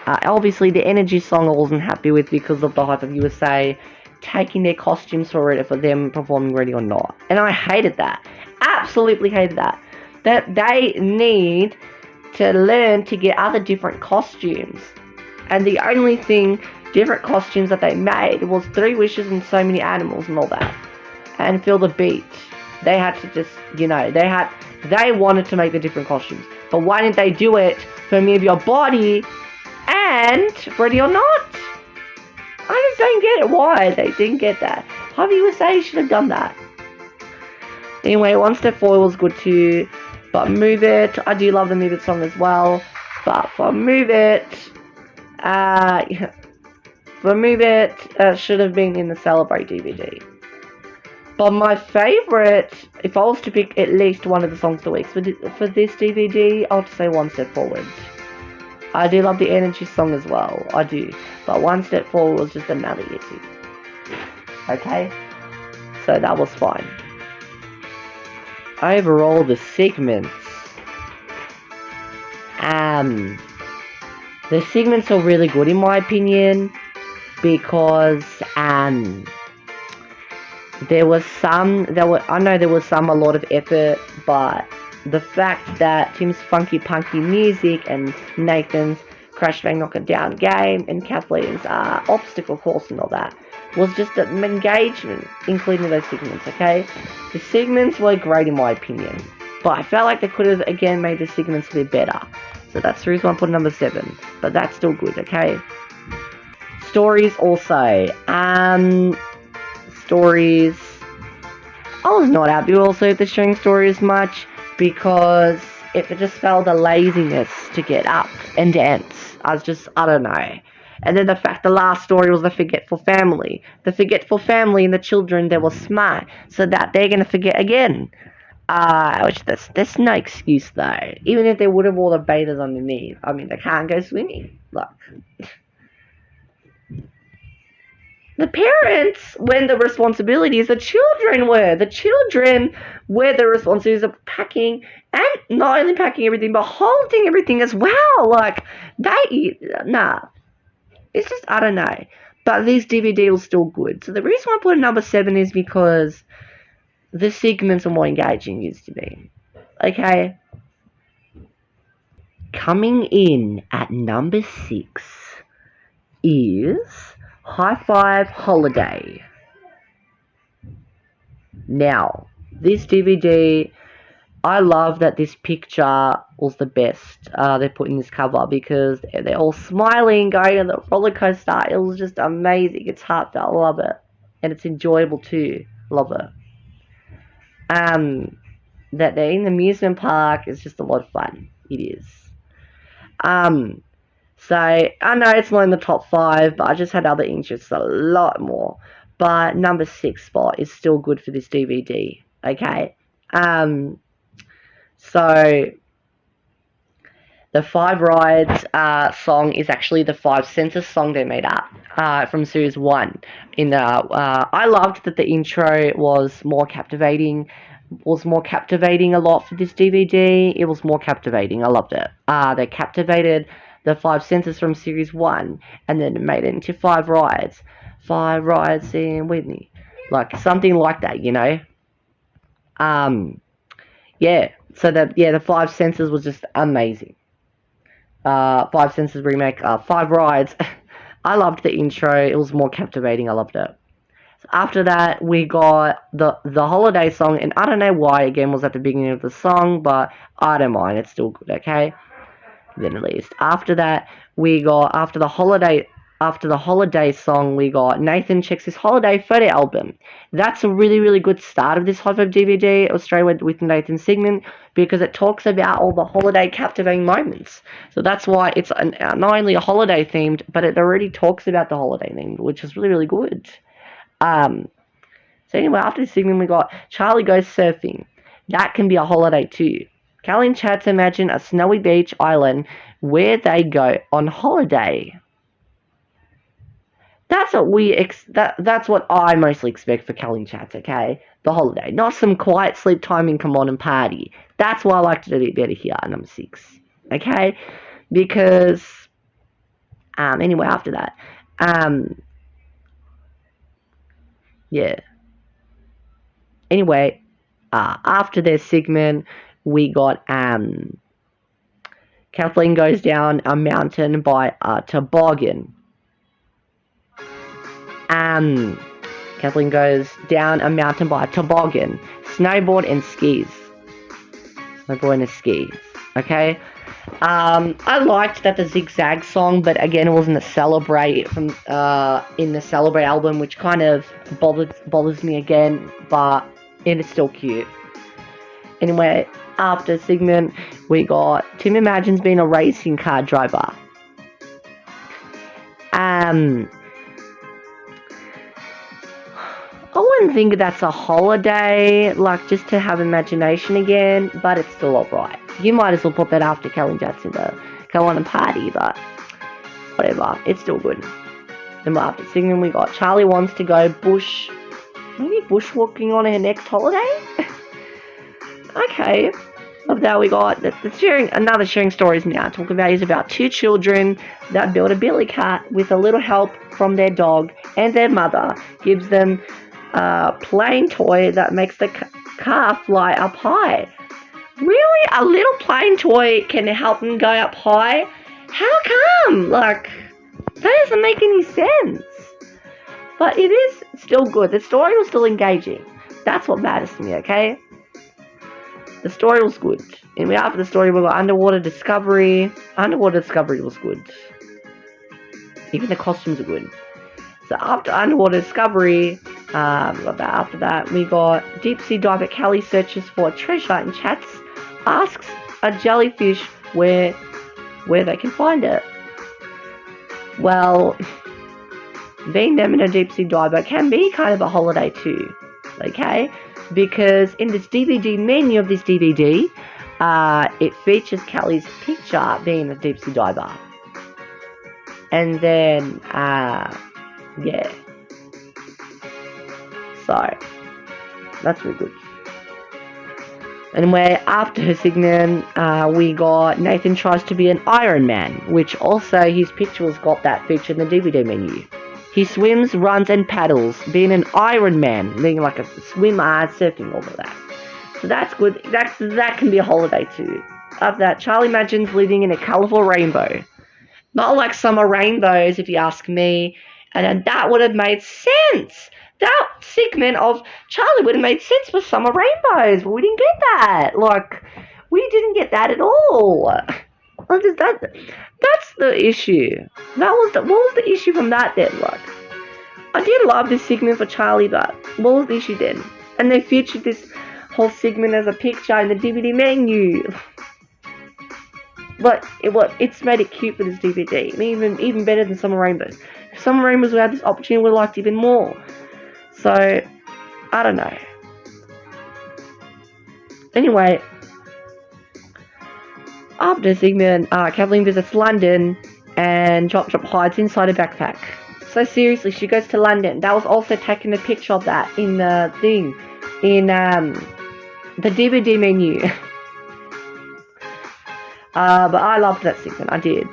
Obviously, the Energy song I wasn't happy with because of the Hi-5 USA taking their costumes for it for them performing Ready or Not. And I hated that. Absolutely hated that. That they need to learn to get other different costumes. And the only different costumes that they made was 3 wishes and so many animals and all that. And Feel the Beat. They had to just, you know, they wanted to make the different costumes. But why didn't they do it for Move Your Body and Ready or Not? I just don't get it. Why they didn't get that. Hi-5 USA should have done that. Anyway, One Step Forward was good too. But Move It, I do love the Move It song as well. But for Move It, should have been in the Celebrate DVD. But my favourite, if I was to pick at least one of the songs of the week for this DVD, I'll just say One Step Forward. I do love the Energy song as well, I do. But One Step Forward was just another issue. Okay? So that was fine. Overall, the segments. The segments are really good in my opinion, because there was a lot of effort, but the fact that Tim's funky punky music and Nathan's Crash Bang Knock It Down game and Kathleen's obstacle course and all that was just an engagement, including those segments, okay? The segments were great in my opinion, but I felt like they could have again made the segments a bit better. So that's the reason why I put number 7, but that's still good, okay? Stories also. Stories. I was not happy also with the sharing stories much, because it just felt the laziness to get up and dance. I don't know. And then the fact the last story was the forgetful family. The forgetful family and the children, they were smart, so that they're going to forget again. Which there's no excuse though. Even if they would have all the betas underneath, I mean, they can't go swimming. Look. The parents, when the responsibilities, the children were. The children were the responsibilities of packing, and not only packing everything, but holding everything as well. Like, it's just, I don't know. But this DVD was still good. So the reason why I put it number 7 is because the segments are more engaging used to be. Okay? Coming in at number 6 is Hi-5 Holiday. Now, this DVD, I love that this picture was the best they put in this cover, because they're all smiling, going on the roller coaster. It was just amazing. It's heartfelt. I love it. And it's enjoyable too. Love it. That they're in the amusement park is just a lot of fun. It is. So, I know it's not in the top 5, but I just had other interests a lot more. But number 6 spot is still good for this DVD, okay? So, the 5 Rides song is actually the 5 Senses song they made up from Series 1. I loved that the intro was more captivating. A lot for this DVD. It was more captivating. I loved it. They captivated the 5 senses from series 1, and then made it into 5 rides. 5 rides in Whitney. Like, something like that, you know? Yeah, so the 5 senses was just amazing. 5 senses remake, 5 rides. I loved the intro, it was more captivating, I loved it. After that, we got the holiday song, and I don't know why again was at the beginning of the song, but I don't mind. It's still good, okay? Then at least after that, we got after the holiday song, we got Nathan Checks His Holiday photo album. That's a really good start of this Hi-5 DVD. It was straight with Nathan's segment because it talks about all the holiday captivating moments. So that's why it's not only a holiday themed, but it already talks about the holiday themed, which is really good. So anyway, after this segment, we got Charlie Goes Surfing. That can be a holiday too. Callie and Chad imagine a snowy beach island where they go on holiday. That's what that's what I mostly expect for Callie and Chad, okay? The holiday, not some quiet sleep timing, come on and party. That's why I liked it a bit better here at number 6, okay? Because anyway, after that, yeah. Anyway, after their segment, we got Kathleen goes down a mountain by a toboggan. Kathleen goes down a mountain by a toboggan, snowboard and skis. Snowboard and skis. Okay. I liked that the Zigzag song, but again, it wasn't a Celebrate from in the Celebrate album, which kind of bothers me again, but it is still cute. Anyway, after segment, we got Tim imagines being a racing car driver. I wouldn't think that's a holiday, like just to have imagination again, but it's still alright. You might as well put that after Kelly Jackson to go on a party, but whatever, it's still good. Then after segment, we got Charlie wants to go maybe bushwalking on her next holiday? Okay. Of that, we got another sharing stories now. Talking about is about 2 children that build a billy cart with a little help from their dog, and their mother gives them a plain toy that makes the car fly up high. Really? A little plain toy can help them go up high? How come? Like, that doesn't make any sense. But it is still good. The story was still engaging. That's what matters to me, okay? The story was good. And after the story, we got Underwater Discovery. Underwater Discovery was good. Even the costumes are good. So after Underwater Discovery, after that, we got Deep Sea Diver Kelly searches for a treasure and chats, asks a jellyfish where they can find it. Well, being them in a deep sea diver can be kind of a holiday too, okay? Because in this DVD menu of this DVD, it features Kelly's picture being a deep sea diver. And then, yeah. So, that's really good. Anyway, after her segment, we got Nathan tries to be an Iron Man, which also his picture has got that featured in the DVD menu. He swims, runs, and paddles, being an Iron Man, being like a swimmer, surfing, all of that. So that's good. That can be a holiday too. After that, Charlie imagines living in a colourful rainbow. Not like summer rainbows, if you ask me. And then that would have made sense. That segment of Charlie would have made sense for summer rainbows, but we didn't get that. Like, we didn't get that at all. That's the issue. What was the issue from that then? Like, I did love this segment for Charlie, but what was the issue then? And they featured this whole segment as a picture in the DVD menu. But it's made it cute for this DVD. I mean, even better than Summer Rainbows. If Summer Rainbows had this opportunity, we would have liked even more. So, I don't know. Anyway, after the segment, Kathleen visits London and Chop Chop hides inside a backpack. So seriously, she goes to London. That was also taking a picture of that in the thing, in the DVD menu. But I loved that segment, I did.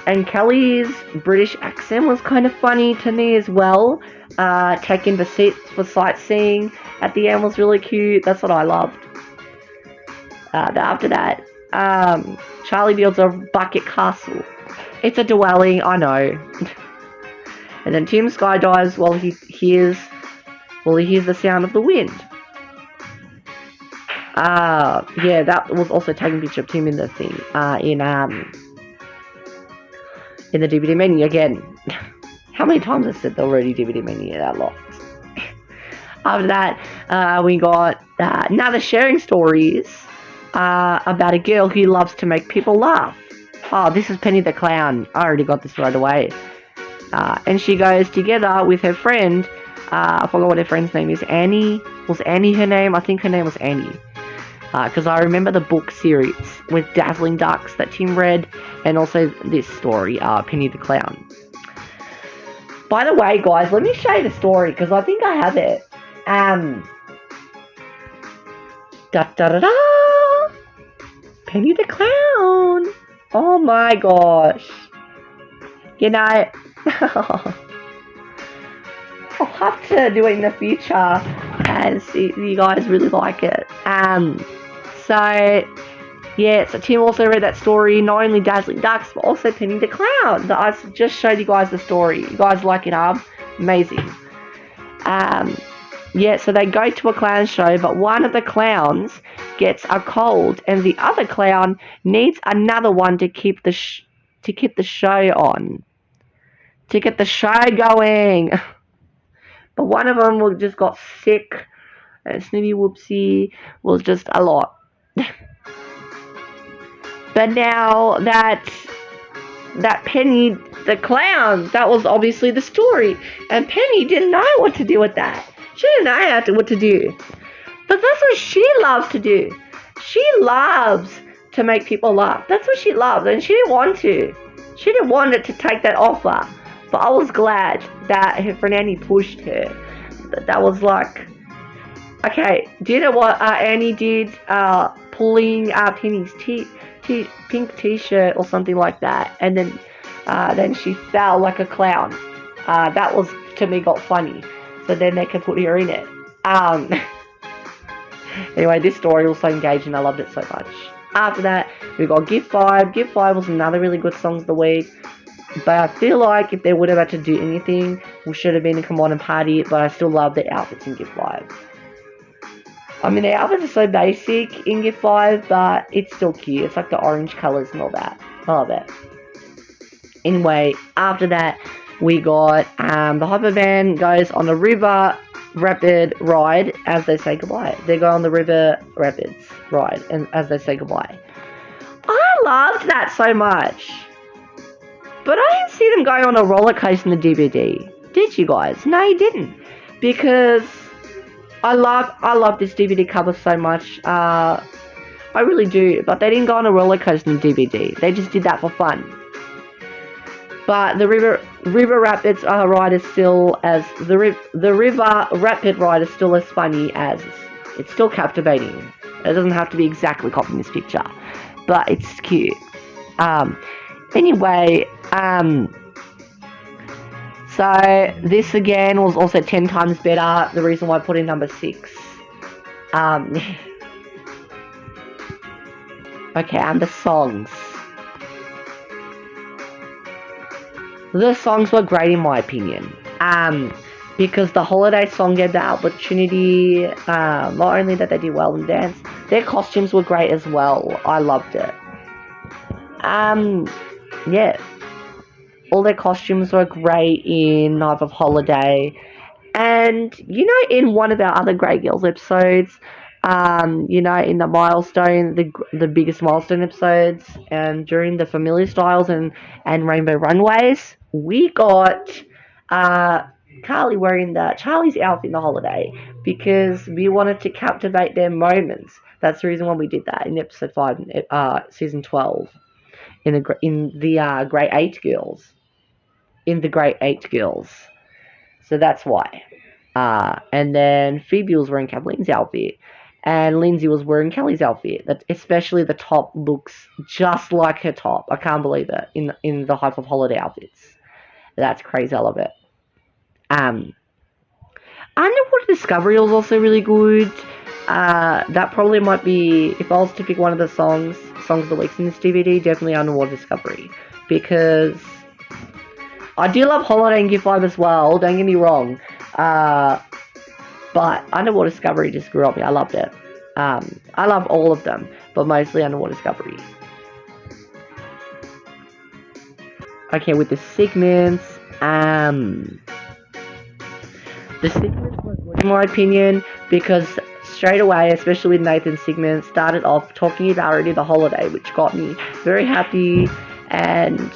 And Kelly's British accent was kind of funny to me as well. Taking the seats for sightseeing at the end was really cute. That's what I loved. After that, Charlie builds a bucket castle. It's a dwelling, I know. And then Tim skydives while he hears the sound of the wind. Yeah, that was also taking a picture of Tim in the thing. In the DVD menu again. How many times I said the already DVD menu? That lot. After that, we got another sharing stories about a girl who loves to make people laugh. Oh, this is Penny the Clown. I already got this right away. And she goes together with her friend. I forgot what her friend's name is. Annie. Was Annie her name? I think her name was Annie. Because I remember the book series with Dazzling Ducks that Tim read, and also this story, Penny the Clown. By the way, guys, let me show you the story, because I think I have it. Da da da da! Penny the Clown! Oh my gosh. You know, I'll have to do it in the future, and see if you guys really like it. So Tim also read that story, not only Dazzling Ducks, but also Penny the Clown. So I just showed you guys the story. You guys like it, amazing. So they go to a clown show, but one of the clowns gets a cold, and the other clown needs another one to keep the show on, to get the show going. But one of them just got sick, and Snoopy Whoopsie was just a lot. But now that Penny the Clown, that was obviously the story, and Penny didn't know what to do with that. She didn't know what to do. But that's what she loves to do. She loves to make people laugh. That's what she loves, and she didn't want to. She didn't want it to take that offer. But I was glad that her friend Annie pushed her. That was like, okay, do you know what Annie did? Pulling Penny's pink t-shirt or something like that, and then she fell like a clown. That was, to me, got funny. So then they could put her in it. Anyway, this story was so engaging. I loved it so much. After that, we got Gift 5. Gift 5 was another really good Songs of the Week. But I feel like if they would have had to do anything, we should have been in Come On and Party. But I still love the outfits in Gift 5. I mean, the outfits are so basic in Gift 5, but it's still cute. It's like the orange colours and all that. I love it. Anyway, after that, we got the Hyper Van goes on a river rapid ride as they say goodbye. They go on the river rapids ride and as they say goodbye. I loved that so much. But I didn't see them going on a roller coaster in the DVD. Did you guys? No, you didn't. Because I love this DVD cover so much. I really do. But they didn't go on a roller coaster in the DVD. They just did that for fun. But the river rapids ride is still as the river rapid ride is still as funny as it's still captivating. It doesn't have to be exactly copying this picture, but it's cute. Anyway, so this again was also 10 times better. The reason why I put in number 6. Okay, and the songs. The songs were great in my opinion. Because the holiday song gave the opportunity, not only that they did well in dance, their costumes were great as well. I loved it. Yeah. All their costumes were great in Night of Holiday. And, you know, in one of our other Grey Girls episodes, you know, in the milestone, the biggest milestone episodes, and during the Familiar Styles and Rainbow Runways, we got Carly wearing Charlie's outfit in the holiday because we wanted to captivate their moments. That's the reason why we did that in episode 5, season 12, in the Grade 8 girls. In the Grade 8 girls. So that's why. And then Phoebe was wearing Kathleen's outfit. and Lindsay was wearing Kelly's outfit. That especially the top looks just like her top. I can't believe it in the Hi-5 holiday outfits. That's crazy. I love it. Underwater Discovery was also really good. That probably might be, if I was to pick one of the songs of the weeks in this DVD, definitely Underwater Discovery, because I do love Holiday and Gift Vibe as well. Don't get me wrong. But Underwater Discovery just grew up me. I loved it. I love all of them, but mostly Underwater Discovery. Okay, with the segments, the segments were good in my opinion, because straight away, especially with Nathan's segment, started off talking about already the holiday, which got me very happy. And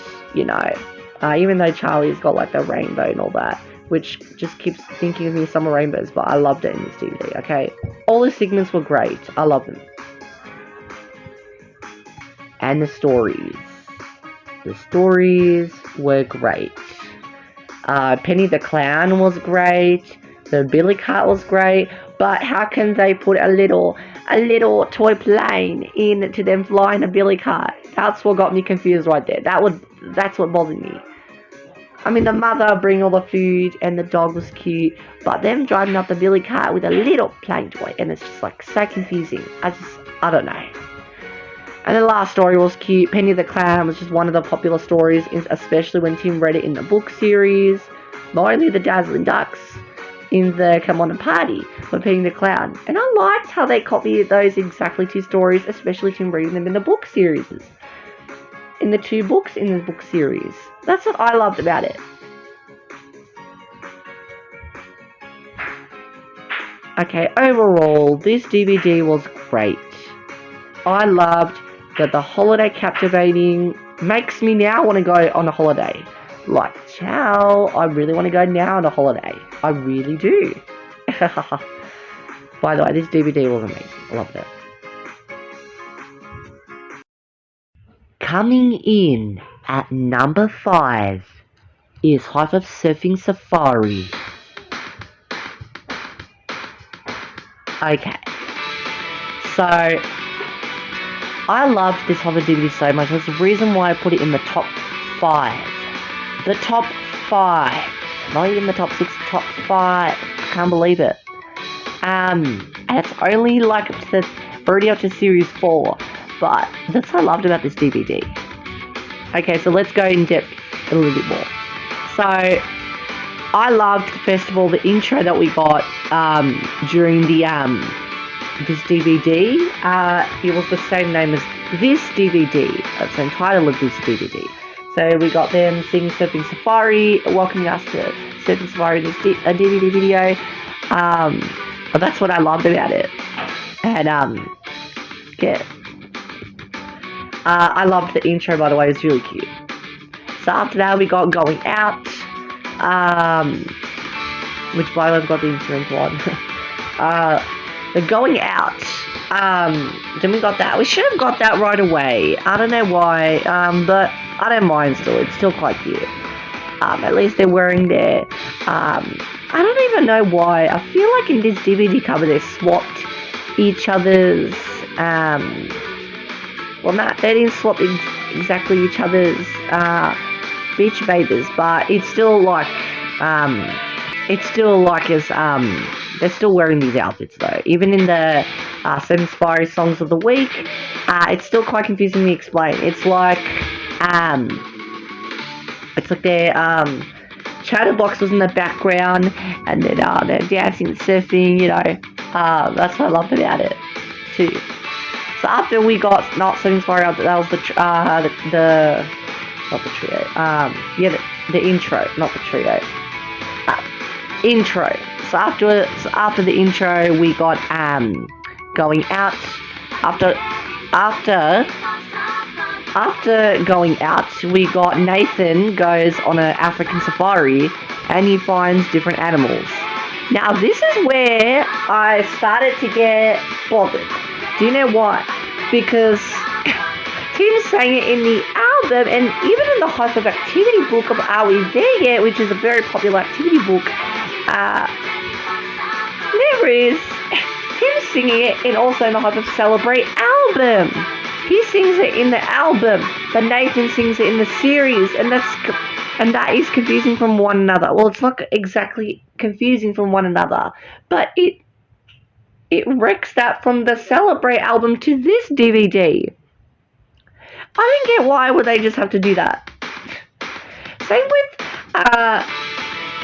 even though Charlie's got like the rainbow and all that, which just keeps thinking of me summer rainbows, but I loved it in this DVD. Okay, all the segments were great. I love them. And the stories were great. Penny the Clown was great. The Billy Cart was great. But how can they put a little toy plane into them flying a Billy Cart? That's what got me confused right there. That's what bothered me. I mean, the mother bringing all the food and the dog was cute, but them driving up the Billy Cart with a little plane toy, and it's just like so confusing. I don't know. And the last story was cute. Penny the Clown was just one of the popular stories, especially when Tim read it in the book series. Not only the Dazzling Ducks in the Come On and Party, but Penny the Clown. And I liked how they copied those exactly two stories, especially Tim reading them in the book series. In the two books in the book series. That's what I loved about it. Okay, overall, this DVD was great. I loved that the holiday captivating makes me now want to go on a holiday. Like, ciao, I really want to go now on a holiday. I really do. By the way, this DVD was amazing. I loved it. Coming in at number 5 is Hi-5 Surfing Safari. Okay, so I loved this Hi-5 DVD so much. That's the reason why I put it in the top 5. The top 5. Not even the top 6, top 5. I can't believe it. And it's only like already up to series 4. But that's what I loved about this DVD. Okay, so let's go in depth a little bit more. So, I loved, first of all, the intro that we got during this DVD. It was the same name as this DVD. That's the title of this DVD. So we got them singing Surfing Safari, welcoming us to Surfing Safari in this DVD video. That's what I loved about it. And, yeah. I loved the intro, by the way. It was really cute. So after that, we got Going Out, which, by the way, I've got the instrumental on. The Going Out. Then we got that. We should have got that right away. I don't know why, but I don't mind still. It's still quite cute. At least they're wearing their... I don't even know why. I feel like in this DVD cover, they swapped each other's... well, no, they didn't swap exactly each other's beach bathers, but it's still like they're still wearing these outfits though. Even in the 7 Spirey songs of the week, it's still quite confusing to explain. It's like their chatterbox was in the background, and then they're dancing and surfing. That's what I loved about it too. So after we got not so inspired, that was the intro, not the trio. Intro. So after the intro, we got Going Out. After Going Out, we got Nathan goes on an African safari and he finds different animals. Now this is where I started to get bothered. Do you know why? Because Tim sang it in the album, and even in the Hi-5 activity book of Are We There Yet, which is a very popular activity book, there is Tim singing it and also in the Hi-5 Celebrate album. He sings it in the album, but Nathan sings it in the series, and that is confusing from one another. Well, it's not exactly confusing from one another, but it wrecks that from the Celebrate album to this DVD. I don't get why would they just have to do that. Same with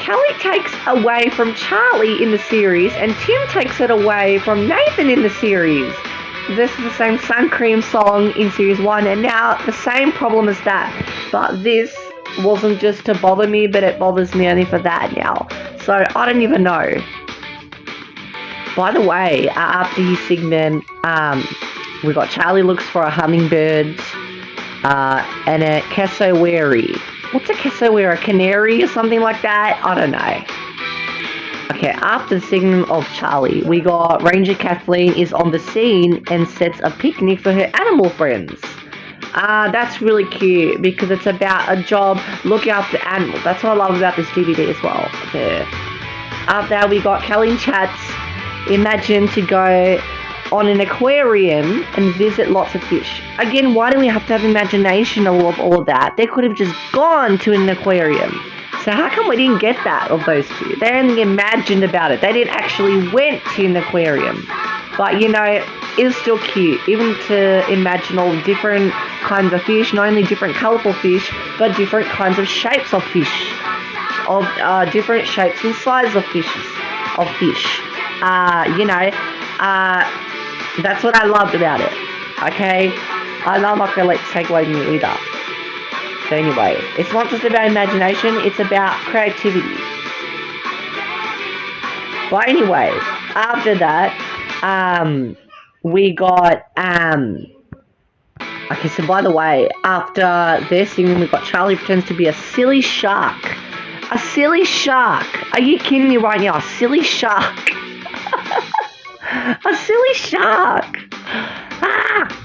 Kelly takes away from Charlie in the series, and Tim takes it away from Nathan in the series. This is the same Sun Cream song in series 1, and now the same problem as that. But this wasn't just to bother me, but it bothers me only for that now. So I don't even know. By the way, after his segment, we got Charlie looks for a hummingbird and a cassowary. What's a cassowary? A canary or something like that? I don't know. Okay, after the segment of Charlie, we got Ranger Kathleen is on the scene and sets a picnic for her animal friends. That's really cute because it's about a job looking after animals. That's what I love about this DVD as well. Okay. After that, we got Kelly and Chats imagine to go on an aquarium and visit lots of fish. Again, why do we have to have imagination of all of that? They could have just gone to an aquarium. So how come we didn't get that of those two? They only imagined about it. They didn't actually went to an aquarium. But, you know, it was still cute. Even to imagine all different kinds of fish, not only different colourful fish, but different kinds of shapes of fish. Of different shapes and sizes of fish. That's what I loved about it. Okay? I'm not going to let it take away from me either. So anyway, it's not just about imagination, it's about creativity. But anyway, after that, we got, okay, so by the way, after their singing, we got Charlie pretends to be a silly shark. A silly shark. Are you kidding me right now? A silly shark. A silly shark.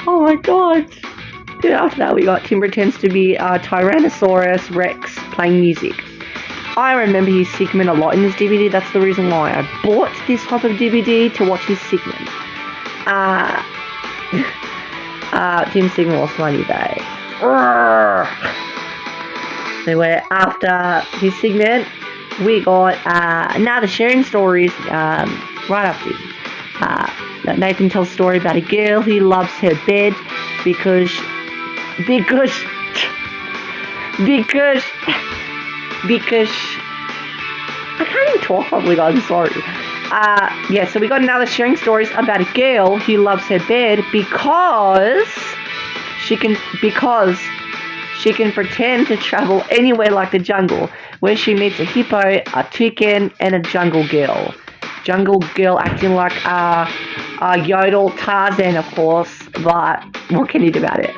Oh my god. Then after that, we got Tim pretends to be Tyrannosaurus Rex playing music. I remember his segment a lot in this DVD. That's the reason why I bought this type of DVD, to watch his segment. Tim's segment was funny though. Anyway, after his segment, we got now the sharing stories right after this. Nathan tells a story about a girl who loves her bed because I can't even talk properly, guys, I'm sorry. So we got another sharing stories about a girl who loves her bed because she can pretend to travel anywhere like the jungle, where she meets a hippo, a toucan, and a jungle girl. Jungle girl acting like a yodel Tarzan, of course, but what can you do about it?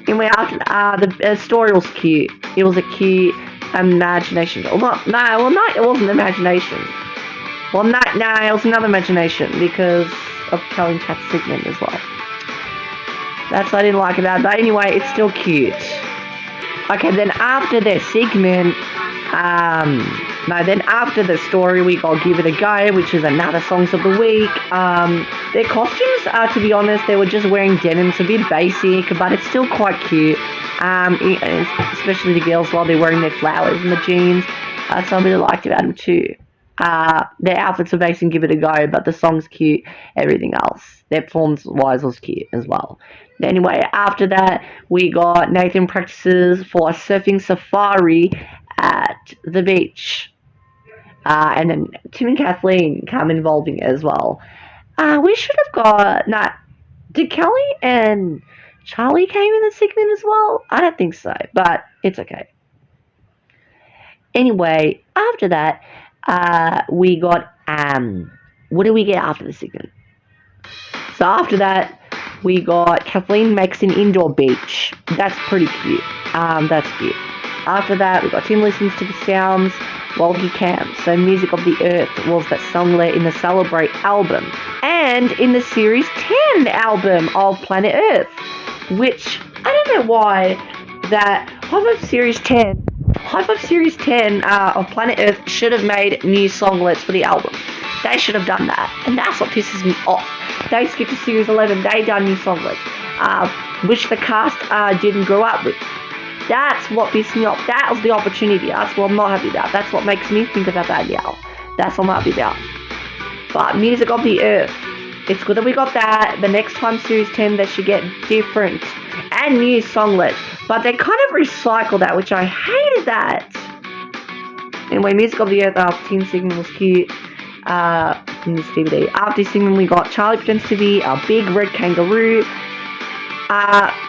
Anyway, after the story was cute. It was a cute imagination. It wasn't imagination. It was another imagination because of Kelly and Kat's segment as well. That's what I didn't like about it. But anyway, it's still cute. Okay, then after their segment, then after the story, we got Give It A Go, which is another Songs of the Week. Their costumes, to be honest, they were just wearing denim. It's a bit basic, but it's still quite cute. Especially the girls while they're wearing their flowers and the jeans. That's something I liked about them too. Their outfits were based on Give It A Go, but the song's cute, everything else. Their performance-wise was cute as well. Anyway, after that, we got Nathan practices for a surfing safari at the beach. And then Tim and Kathleen come involving it as well. We should have got... did Kelly and Charlie came in the segment as well? I don't think so, but it's okay. Anyway, after that, we got... what do we get after the segment? So after that, we got Kathleen makes an indoor beach. That's pretty cute. That's cute. After that, we got Tim listens to the sounds while he camps. So Music of the Earth was that song there in the Celebrate album. And in the Series 10 album of Planet Earth. Which, I don't know why, that Hi-5 Series 10 of Planet Earth should have made new songlets for the album. They should have done that, and that's what pisses me off. They skipped to Series 11. They done new songlets, which the cast didn't grow up with. That's what pissed me off. That was the opportunity. That's what I'm not happy about. That's what makes me think about that now. That's what I'm happy about. But Music of the Earth, it's good that we got that. The next time Series 10, they should get different and new songlets. But they kind of recycled that, which I hated that. Anyway, Music of the Earth after Teen Singing was cute. In this DVD. After singing, we got Charlie Pretends to Be a Big Red Kangaroo.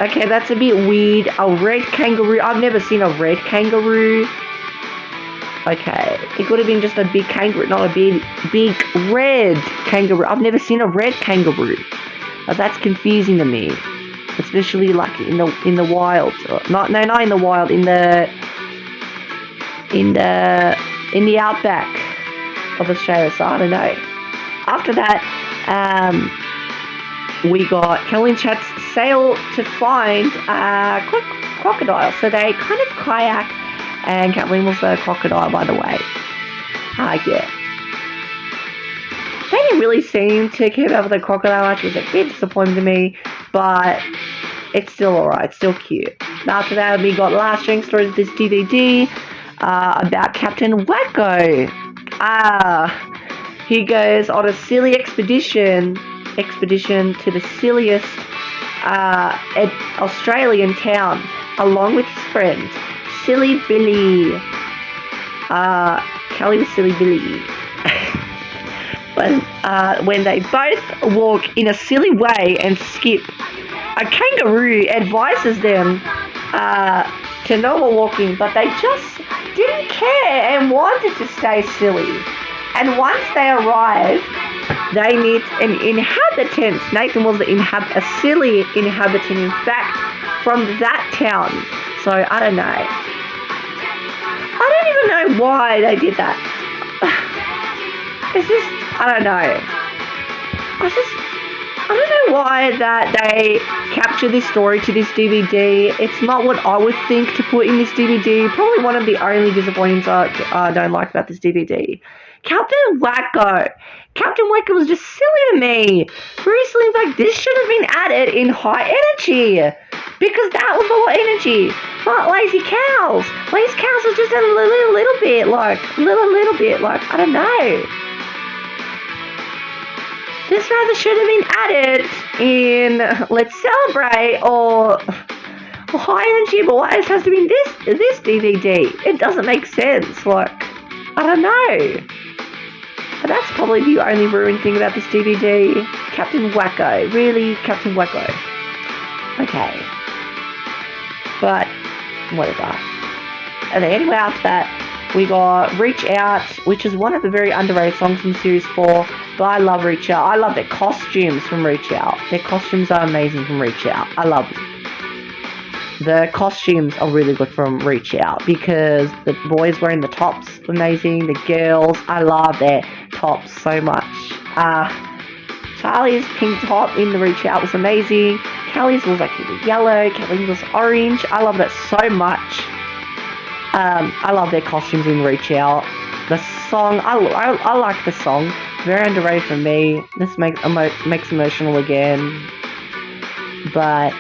Okay, that's a bit weird. A red kangaroo. I've never seen a red kangaroo. Okay, it could have been just a big kangaroo, not a big red kangaroo. I've never seen a red kangaroo. That's confusing to me, especially like in the wild. Not in the wild. In the outback of Australia. So I don't know. After that, we got Kelly and Chat's sail to find crocodile. So they kind of kayak, and Kathleen was the crocodile, by the way. Yeah. They didn't really seem to care about the crocodile much. It was a bit disappointing to me, but it's still alright. It's still cute. After that, we got Last String Stories of this DVD about Captain Wacko. He goes on a silly expedition to the silliest Australian town, along with his friend, Silly Billy. Kelly was Silly Billy. When they both walk in a silly way and skip, a kangaroo advises them to normal walking, but they just didn't care and wanted to stay silly. And once they arrive, they meet an inhabitant. Nathan was a silly inhabitant, in fact, from that town. So, I don't know. I don't even know why they did that. It's just, I don't know. I don't know why that they capture this story to this DVD. It's not what I would think to put in this DVD. Probably one of the only disappointings I don't like about this DVD. Captain Wacko. Captain Wacko was just silly to me. Seriously, like, this should have been added in High Energy. Because that was the energy. Not Lazy Cows. Lazy Cows was just a little bit, like, I don't know. This rather should have been added in Let's Celebrate or High Energy, but why it has to be in this DVD? It doesn't make sense. Like, I don't know. But that's probably the only ruined thing about this DVD. Captain Wacko. Really, Captain Wacko. Okay. But, whatever. And then anyway, after that, we got Reach Out, which is one of the very underrated songs from Series 4. But I love Reach Out. I love their costumes from Reach Out. Their costumes are amazing from Reach Out. I love them. The costumes are really good from Reach Out because the boys wearing the tops are amazing. The girls, I love their tops so much. Charlie's pink top in the Reach Out was amazing. Kelly's was like yellow. Kelly's was orange. I love that so much. I love their costumes in Reach Out. The song, I like the song. Very underrated for me. This makes emotional again. But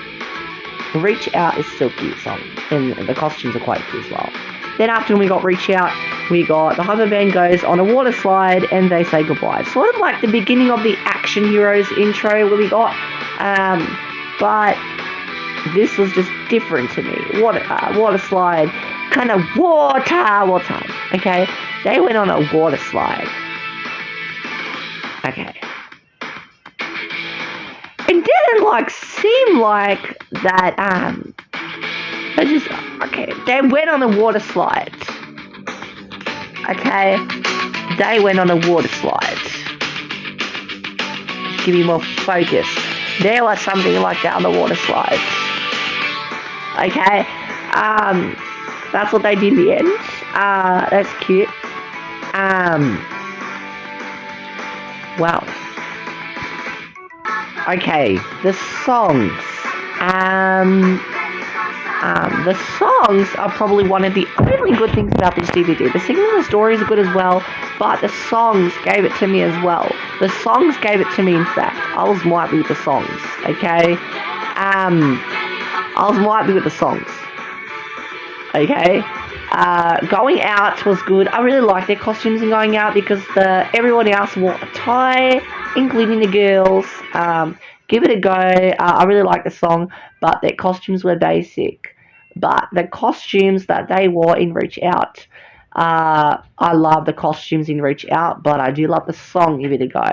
Reach Out is still a cute song, and the costumes are quite cute as well. Then after we got Reach Out, we got the Hyper Band goes on a water slide and they say goodbye. Sort of like the beginning of the Action Heroes intro where we got, but this was just different to me. Water slide, kind of water. Okay, they went on a water slide. Okay. It didn't seem like that, they went on a water slide. Okay, they went on a water slide. Give me more focus. There was something like that on the water slide. Okay, that's what they did in the end. That's cute. Wow. Okay, the songs. The songs are probably one of the only good things about this DVD. The singing and the story is good as well, but the songs gave it to me as well. The songs gave it to me, in fact. I was more happy with the songs, okay? I was more happy with the songs, okay? Going Out was good. I really liked their costumes in Going Out because everyone else wore a tie, including the girls. Give It a Go. I really like the song, but their costumes were basic. But the costumes that they wore in Reach Out, I love the costumes in Reach Out, but I do love the song Give It a Go.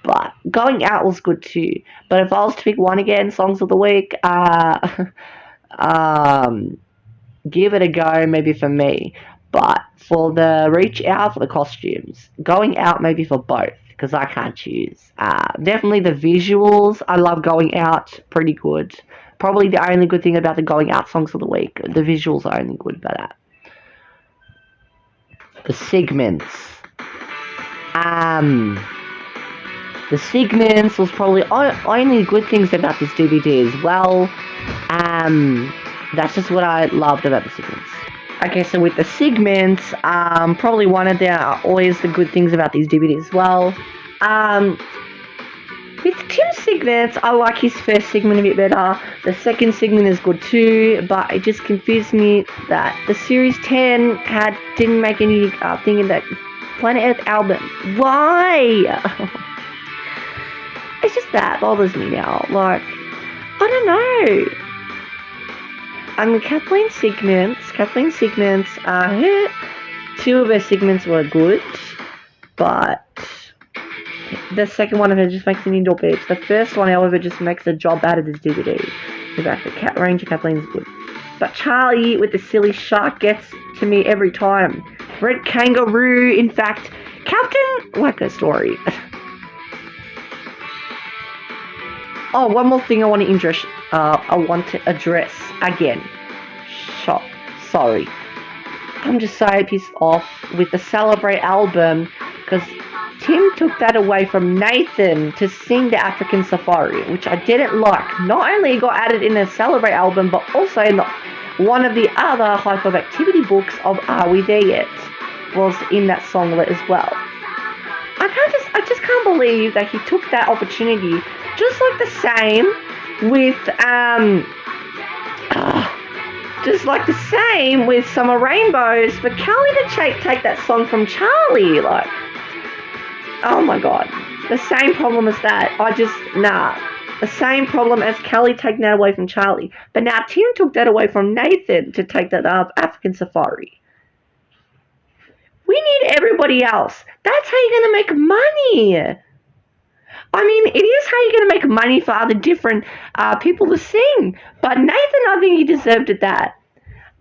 But Going Out was good too. But if I was to pick one again, songs of the week, Give It a Go maybe for me. But for the Reach Out, for the costumes, Going Out maybe for both, because I can't choose. Definitely the visuals. I love Going Out. Pretty good. Probably the only good thing about the Going Out songs of the week. The visuals are only good about that. The segments. The segments was probably only good things about this DVD as well. That's just what I loved about the segments. Okay, so with the segments, probably one of the always the good things about these DVDs as well. With Tim's segments, I like his first segment a bit better. The second segment is good too, but it just confused me that the Series 10 didn't make any thing in that Planet Earth album. Why? It's just that bothers me now. Like, I don't know. Kathleen's segments, two of her segments were good, but the second one of her just makes an indoor beach. The first one, however, just makes a job out of this DVD. In fact, the range of Kathleen is good. But Charlie with the silly shark gets to me every time. Red Kangaroo, in fact, Captain, like her story. Oh, one more thing I want to address again. Sorry. I'm just so pissed off with the Celebrate album because Tim took that away from Nathan to sing the African Safari, which I didn't like. Not only it got added in the Celebrate album, but also in one of the other Hi-5 activity books of Are We There Yet was in that songlet as well. I just can't believe that he took that opportunity. Just like the same with Summer Rainbows for Kelly to take that song from Charlie. Like, oh my god, the same problem as that. The same problem as Kelly taking that away from Charlie. But now Tim took that away from Nathan to take that African Safari. We need everybody else. That's how you're going to make money. I mean, it is how you're going to make money for other different people to sing. But Nathan, I think he deserved it that.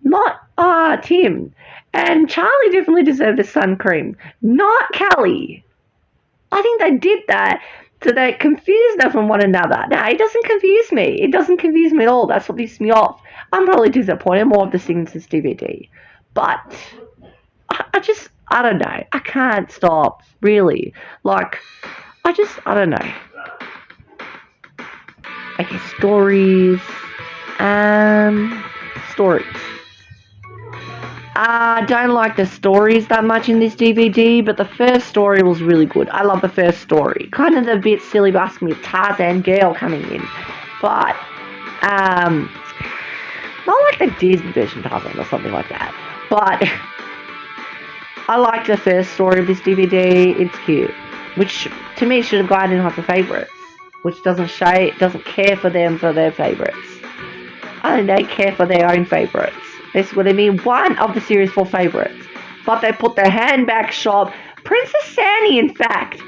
Not Tim. And Charlie definitely deserved a sun cream. Not Kelly. I think they did that so they confused them from one another. No, it doesn't confuse me. It doesn't confuse me at all. That's what pisses me off. I'm probably disappointed more of the Singles DVD. But I don't know. I can't stop, really. Like, I don't know. Okay, stories. I don't like the stories that much in this DVD, but the first story was really good. I love the first story. Kind of a bit silly basking with Tarzan girl coming in. But, not like the Disney version of Tarzan or something like that. But, I like the first story of this DVD. It's cute. Which, to me, should have gone in Hyper Favorites. Which doesn't care for them for their favorites. I think they care for their own favorites. That's what I mean. One of the Series 4 favorites. But they put the handbag shop, Princess Sandy, in fact.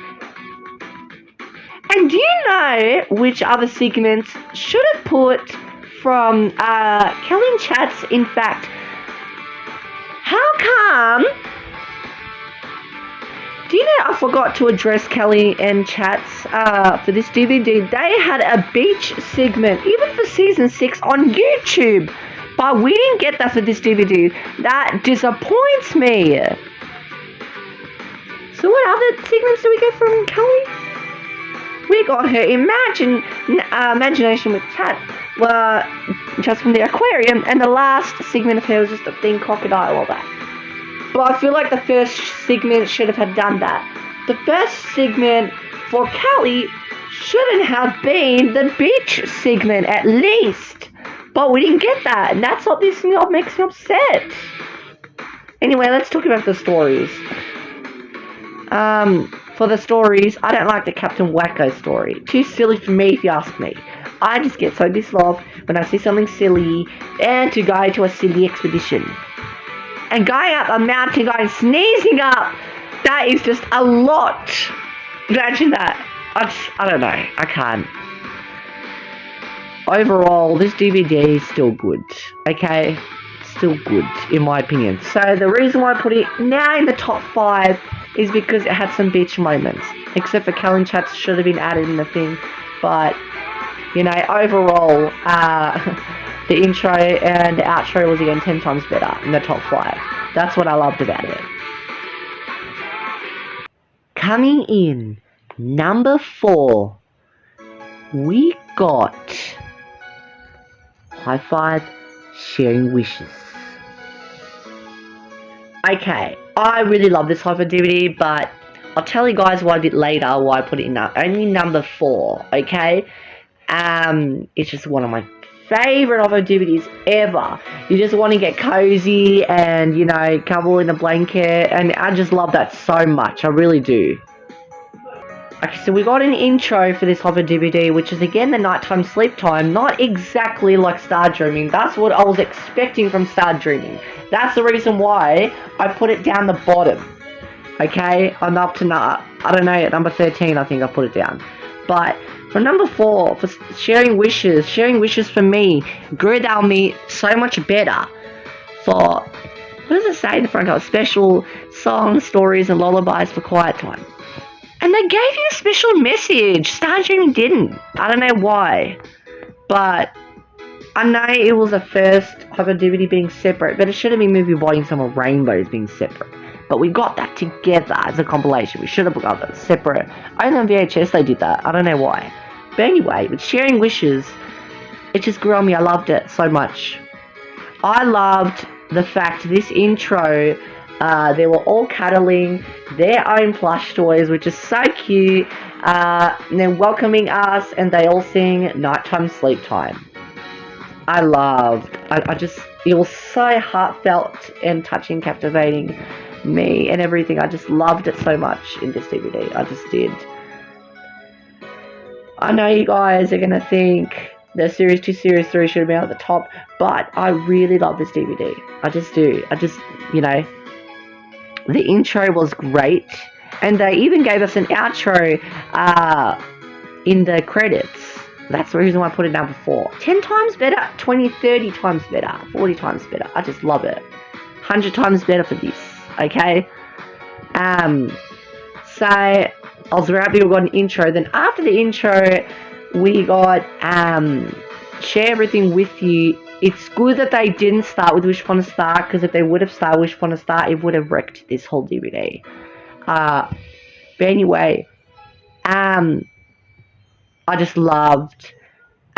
And do you know which other segments should have put from Kelly and Chats, in fact? How come? Do you know I forgot to address Kelly and Chats for this DVD? They had a beach segment, even for season 6, on YouTube. But we didn't get that for this DVD. That disappoints me. So what other segments do we get from Kelly? We got her Imagination with Chat. Well, just from the aquarium, and the last segment of her was just a thin crocodile or that. But I feel like the first segment should have done that. The first segment for Callie shouldn't have been the beach segment at least. But we didn't get that, and that's what makes me upset. Anyway, let's talk about the stories. For the stories, I don't like the Captain Wacko story. Too silly for me, if you ask me. I just get so pissed off when I see something silly and to go to a silly expedition. And going up a mountain, going sneezing up, that is just a lot. Imagine that. I don't know. I can't. Overall, this DVD is still good. Okay? Still good, in my opinion. So the reason why I put it now in the top 5 is because it had some beach moments. Except for Callie Chats should have been added in the thing. But, you know, overall, the intro and the outro was again 10 times better in the top 5. That's what I loved about it. Coming in, number 4, we got Hi-5 Sharing Wishes. Okay, I really love this Hi-5 DVD, but I'll tell you guys why a bit later why I put it in only number 4, okay? It's just one of my favorite Hi-5 DVDs ever. You just want to get cozy and, you know, cuddle in a blanket, and I just love that so much. I really do. Okay, so we got an intro for this Hi-5 DVD, which is again the nighttime sleep time, not exactly like Star Dreaming. That's what I was expecting from Star Dreaming. That's the reason why I put it down the bottom. Okay, I'm up to, I don't know, at number 13 I think I put it down. But for number 4, for Sharing Wishes for me grew that me so much better. For, what does it say in the front cover? Special songs, stories, and lullabies for quiet time. And they gave you a special message. Star Dreaming didn't. I don't know why. But I know it was the first Hi-5 DVD being separate, but it should have been Movie Volume Summer Rainbows being separate. But we got that together as a compilation. We should have got that separate. Only on VHS they did that. I don't know why. But anyway, with Sharing Wishes, it just grew on me. I loved it so much. I loved the fact this intro, they were all cuddling their own plush toys, which is so cute. And they're welcoming us, and they all sing Nighttime Sleep Time. I just, it was so heartfelt and touching, captivating me and everything. I just loved it so much in this DVD. I just did. I know you guys are going to think the Series 2, Series 3 should have been at the top, but I really love this DVD. I just do. You know, the intro was great, and they even gave us an outro in the credits. That's the reason why I put it number 4. 10 times better, 20, 30 times better, 40 times better. I just love it. 100 times better for this, okay? So, I was very happy we got an intro. Then after the intro, we got Share Everything With You. It's good that they didn't start with Wish Upon a Star, because if they would have started Wish Upon a Star, it would have wrecked this whole DVD. But anyway, I just loved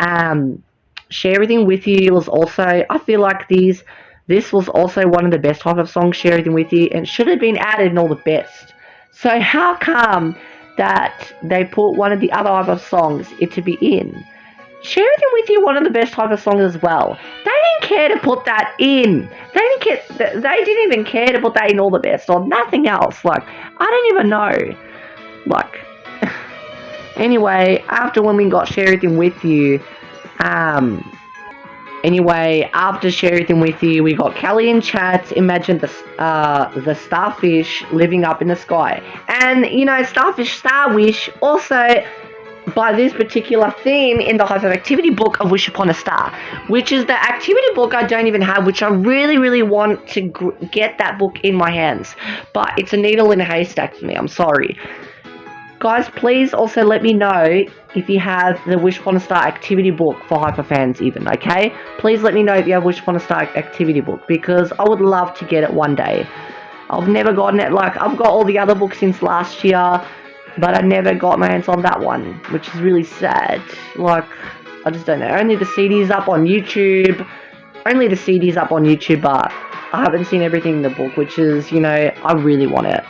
Share Everything With You. Was also, I feel like this was also one of the best type of songs, Share Everything With You, and should have been added in all the best. So how come that they put one of the other type of songs to be in? Share Everything With You, one of the best type of songs as well. They didn't care to put that in. They didn't even care to put that in all the best or nothing else. Like, I don't even know. Like, anyway, after when we got Share Everything With You, anyway, after Share Everything With You, we got Callie in chat. Imagine the starfish living up in the sky. And, you know, Starfish Star Wish also by this particular theme in the Hi-5 activity book of Wish Upon a Star, which is the activity book I don't even have, which I really, really want to get that book in my hands. But it's a needle in a haystack for me. I'm sorry. Guys, please also let me know if you have the Wish Upon a Star activity book for Hi-5 fans even, okay? Please let me know if you have Wish Upon a Star activity book, because I would love to get it one day. I've never gotten it. Like, I've got all the other books since last year, but I never got my hands on that one, which is really sad. Like, I just don't know. Only the CD's up on YouTube. Only the CD's up on YouTube, but I haven't seen everything in the book, which is, you know, I really want it.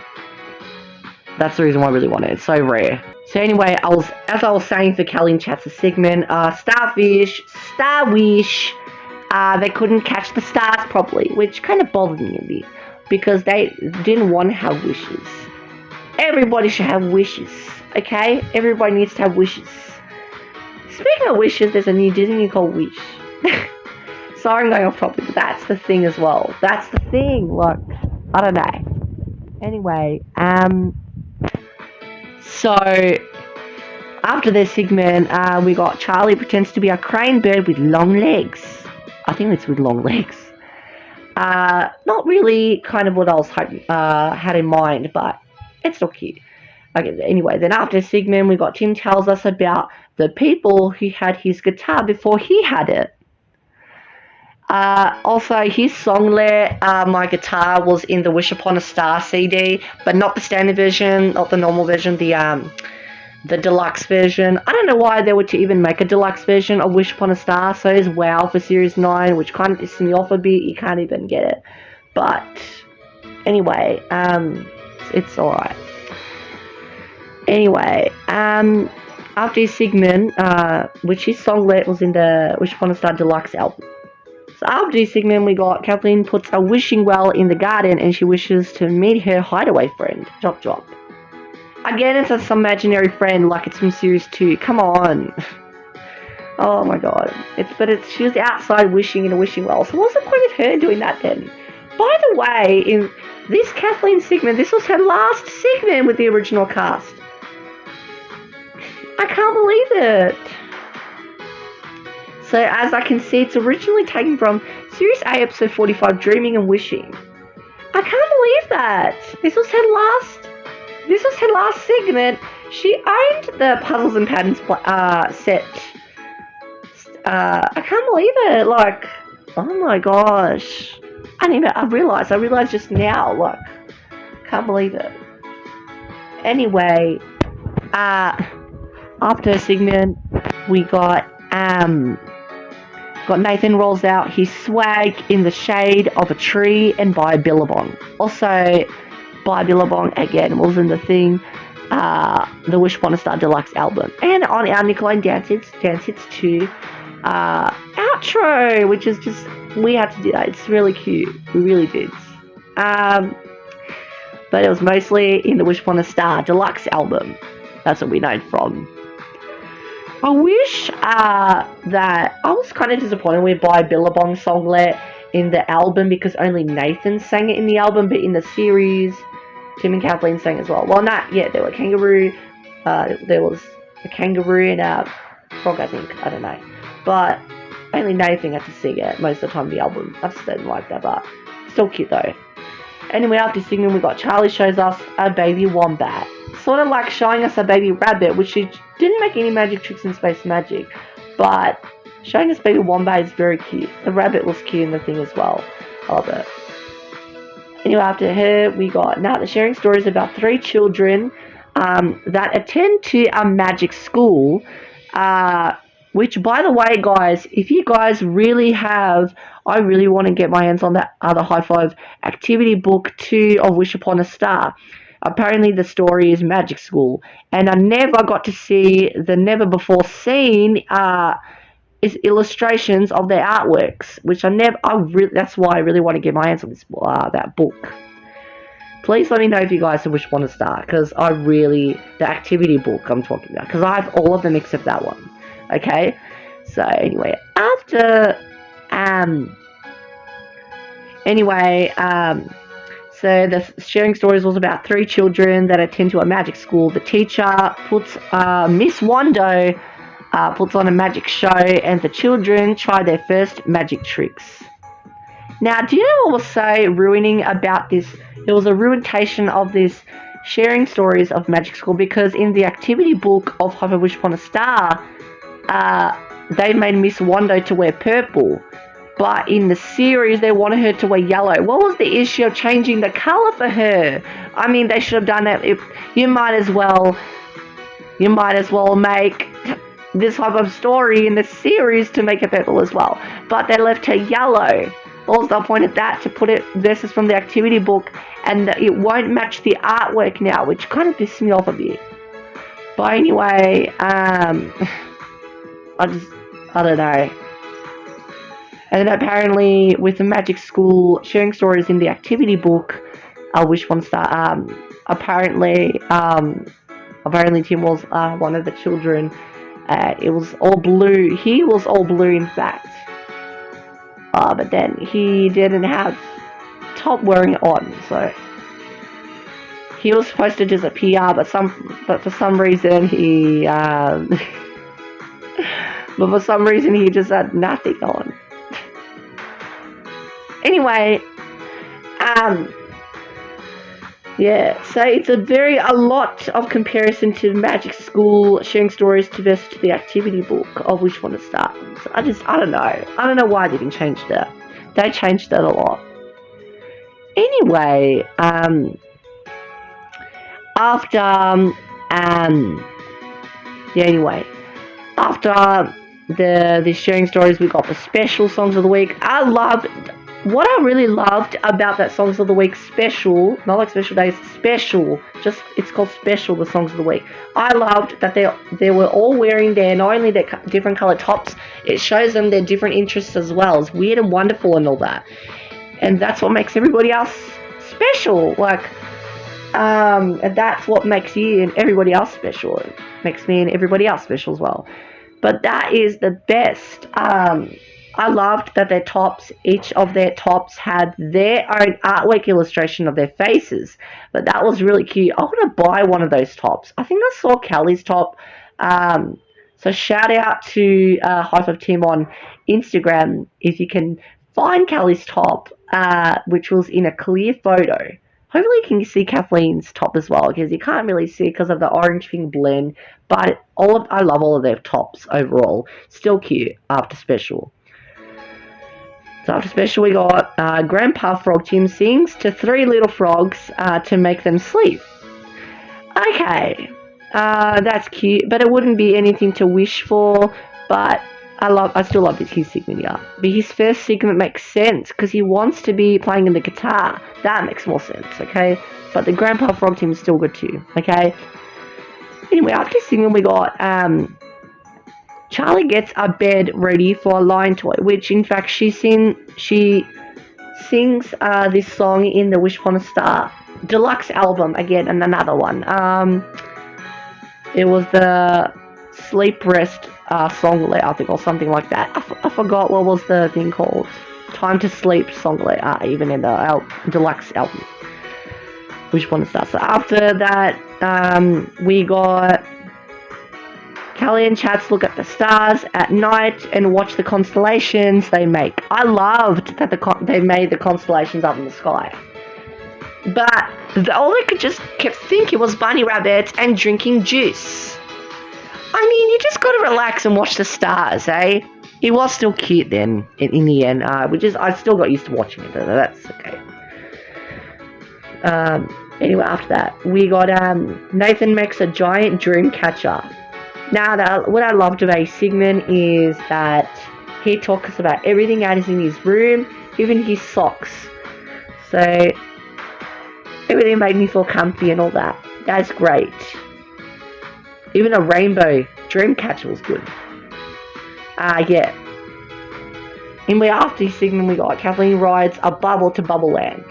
That's the reason why I really want it. It's so rare. So anyway, as I was saying for Callie and Chat's segment, Starwish, they couldn't catch the stars properly, which kind of bothered me a bit, because they didn't want to have wishes. Everybody should have wishes, okay? Everybody needs to have wishes. Speaking of wishes, there's a new Disney called Wish. Sorry I'm going off topic, but that's the thing as well. That's the thing, like, I don't know. Anyway, so after this segment, we got Charlie pretends to be a crane bird with long legs. I think it's with long legs. Not really kind of what I was had in mind, but it's still cute. Okay, anyway, then after this segment, we got Tim tells us about the people who had his guitar before he had it. Also, his songlet, My Guitar, was in the Wish Upon a Star CD, but not the standard version, not the normal version, the deluxe version. I don't know why they were to even make a deluxe version of Wish Upon a Star. So is WoW for Series 9, which kind of pisses me off a bit. You can't even get it. But anyway, it's alright. Anyway, after his segment, which his songlet was in the Wish Upon a Star Deluxe album. So after this segment, we got Kathleen puts a wishing well in the garden and she wishes to meet her hideaway friend, Chop Chop. Again, it's some imaginary friend like it's from Series 2. Come on. Oh my god. She was outside wishing in a wishing well. So what's the point of her doing that then? By the way, in this Kathleen segment, this was her last segment with the original cast. I can't believe it. So as I can see, it's originally taken from Series 8, Episode 45, Dreaming and Wishing. I can't believe that. This was her last segment. She owned the Puzzles and Patterns set. I can't believe it. Like, oh my gosh. I realized just now. Like, can't believe it. Anyway, after a segment, we got Nathan rolls out his swag in the shade of a tree and by Billabong. Also, by Billabong again was in the thing, the Wish Upon a Star Deluxe album. And on our Nickelodeon Dance Hits 2 outro, which is just, we had to do that. It's really cute. We really did. But it was mostly in the Wish Upon a Star Deluxe album. That's what we know it from. I wish that I was kind of disappointed with By Billabong songlet in the album because only Nathan sang it in the album, but in the series, Tim and Kathleen sang as well. Well, there were kangaroo. There was a kangaroo and a frog, I think. I don't know, but only Nathan got to sing it most of the time in the album. I just didn't like that, but still cute though. Anyway, after singing, we got Charlie shows us a baby wombat. Sort of like showing us a baby rabbit, which she didn't make any magic tricks in Space Magic, but showing us baby wombat is very cute. The rabbit was cute in the thing as well. I love it. Anyway, after her, we got now sharing stories about 3 children that attend to a magic school, which, by the way, guys, if you guys really have, I really want to get my hands on that other Hi-5 activity book 2 of Wish Upon a Star. Apparently the story is Magic School, and I never got to see the never before seen is illustrations of their artworks, which that's why I really want to get my hands on this that book. Please let me know if you guys wish want to start, because the activity book I'm talking about, because I have all of them except that one. Okay, so anyway, so the sharing stories was about 3 children that attend to a magic school. The teacher puts Miss Wando puts on a magic show, and the children try their first magic tricks. Now, do you know what was so ruining about this? There was a ruination of this sharing stories of magic school, because in the activity book of Hi-5 Wish Upon a Star, they made Miss Wando to wear purple. But in the series, they wanted her to wear yellow. What was the issue of changing the colour for her? I mean, they should have done that. You might as well make this type of story in the series to make it purple as well. But they left her yellow. What was the point of that? To put it versus from the activity book, and it won't match the artwork now, which kind of pissed me off a bit. But anyway, I don't know. And then apparently, with the magic school sharing stories in the activity book, which one's that? Apparently Tim was one of the children. It was all blue. He was all blue, in fact. But then he didn't have top wearing on, so he was supposed to disappear. But for some reason he just had nothing on. Anyway, yeah, so it's a lot of comparison to Magic School sharing stories to versus the activity book of which one to start. So I don't know. I don't know why they didn't change that. They changed that a lot. Anyway, after the sharing stories, we got the special songs of the week. What I really loved about that Songs of the Week special, not like special days, special, just it's called special, the Songs of the Week. I loved that they were all wearing not only their different colored tops, it shows them their different interests as well. It's weird and wonderful and all that. And that's what makes everybody else special. And that's what makes you and everybody else special. It makes me and everybody else special as well. But that is the best. I loved that each of their tops had their own artwork illustration of their faces. But that was really cute. I want to buy one of those tops. I think I saw Callie's top. So shout out to Hi-5 Team on Instagram if you can find Callie's top, which was in a clear photo. Hopefully you can see Kathleen's top as well, because you can't really see it because of the orange thing blend. But I love all of their tops overall. Still cute after special. So after special we got Grandpa Frog Jim sings to 3 little frogs to make them sleep. Okay, that's cute, but it wouldn't be anything to wish for. But I still love his segment here. But his first segment makes sense because he wants to be playing in the guitar. That makes more sense, okay? But the Grandpa Frog team is still good too, okay? Anyway, after his segment we got Charlie gets a bed ready for a lion toy, which in fact she sings this song in the Wish Upon a Star deluxe album again, and another one. It was the Sleep Rest songlet, I think, or something like that. I forgot what was the thing called. Time to Sleep songlet, even in the deluxe album. Wish Upon a Star. So after that, we got Callie and Chats look at the stars at night and watch the constellations they make. I loved that they made the constellations up in the sky. But all they could just kept thinking was bunny rabbits and drinking juice. I mean, you just gotta relax and watch the stars, eh? It was still cute then, in the end, I still got used to watching it, but that's okay. Anyway, after that, we got Nathan makes a giant dream catcher. Now, what I loved about his segment is that he talks about everything that is in his room, even his socks. So, everything made me feel comfy and all that. That's great. Even a rainbow dream catcher was good. Yeah. Anyway, after his segment, we got Kathleen rides a bubble to Bubble Land.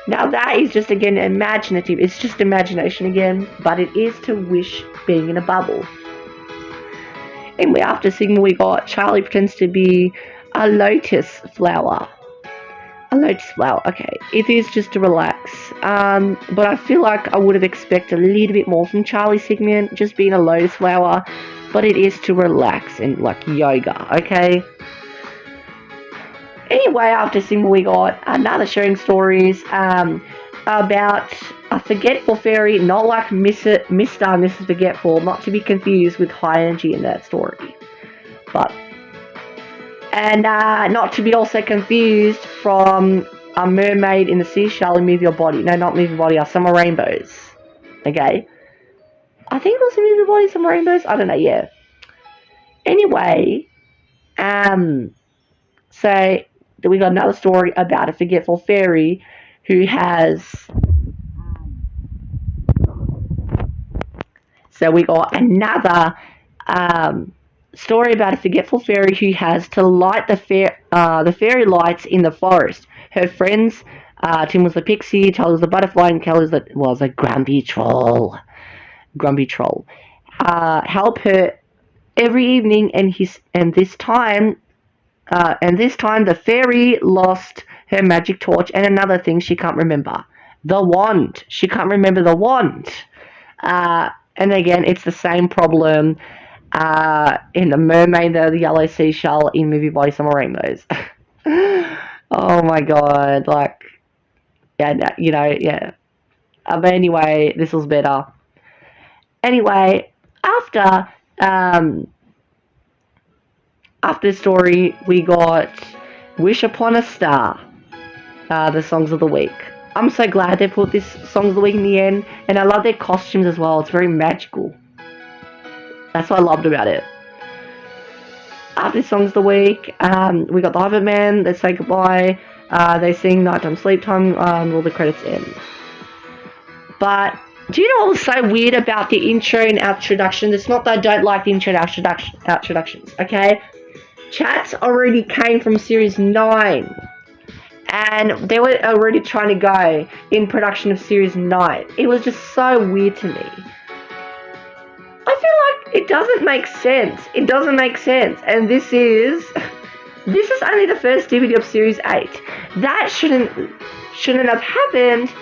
Now, that is just, again, imaginative. It's just imagination again, but it is to wish being in a bubble. Anyway, after segment we got Charlie pretends to be a lotus flower. A lotus flower, okay. It is just to relax. But I feel like I would have expected a little bit more from Charlie's segment, just being a lotus flower. But it is to relax and like yoga, okay? Anyway, after segment we got another sharing stories about a forgetful fairy, not like Mr. and Mrs. Forgetful, not to be confused with High Energy in that story. And not to be also confused from a mermaid in the seashell and Move Your Body. No, not Move Your Body, Summer Rainbows. Okay? I think it was Move Your Body, Summer Rainbows? I don't know, yeah. Anyway, so we got another story about a forgetful fairy who has. So we got another story about a forgetful fairy who has to light the fairy lights in the forest. Her friends, Tim was the pixie, Charlie was the butterfly, and Kelly was a grumpy troll. Help her every evening, and this time the fairy lost her magic torch and another thing she can't remember. The wand. She can't remember the wand. And again, it's the same problem in The Mermaid, the Yellow Seashell, in Movie Body Summer Rainbows. Oh my god, like, yeah, yeah. But anyway, this was better. Anyway, after the story, we got Wish Upon a Star, the songs of the week. I'm so glad they put this songs of the week in the end, and I love their costumes as well. It's very magical. That's what I loved about it. After songs of the week, we got the Hobbit Man. They say goodbye. They sing Nighttime Sleep Time. All the credits end. But do you know what was so weird about the intro and introductions? It's not that I don't like the intro and introductions. Okay, chats already came from series 9. And they were already trying to go in production of series 9. It was just so weird to me. I feel like it doesn't make sense. It doesn't make sense. And this is only the first DVD of series 8. That shouldn't have happened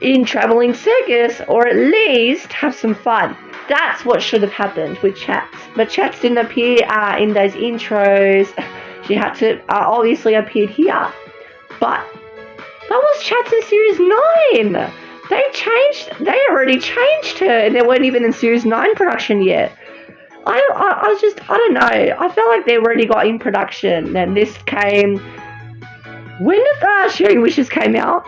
in Traveling Circus, or at least have some fun. That's what should have happened with chats. But chats didn't appear in those intros. She had to obviously appeared here. But that was chats in series 9. They already changed her, and they weren't even in series 9 production yet. I don't know. I felt like they already got in production, and this came. When did Sharing Wishes came out?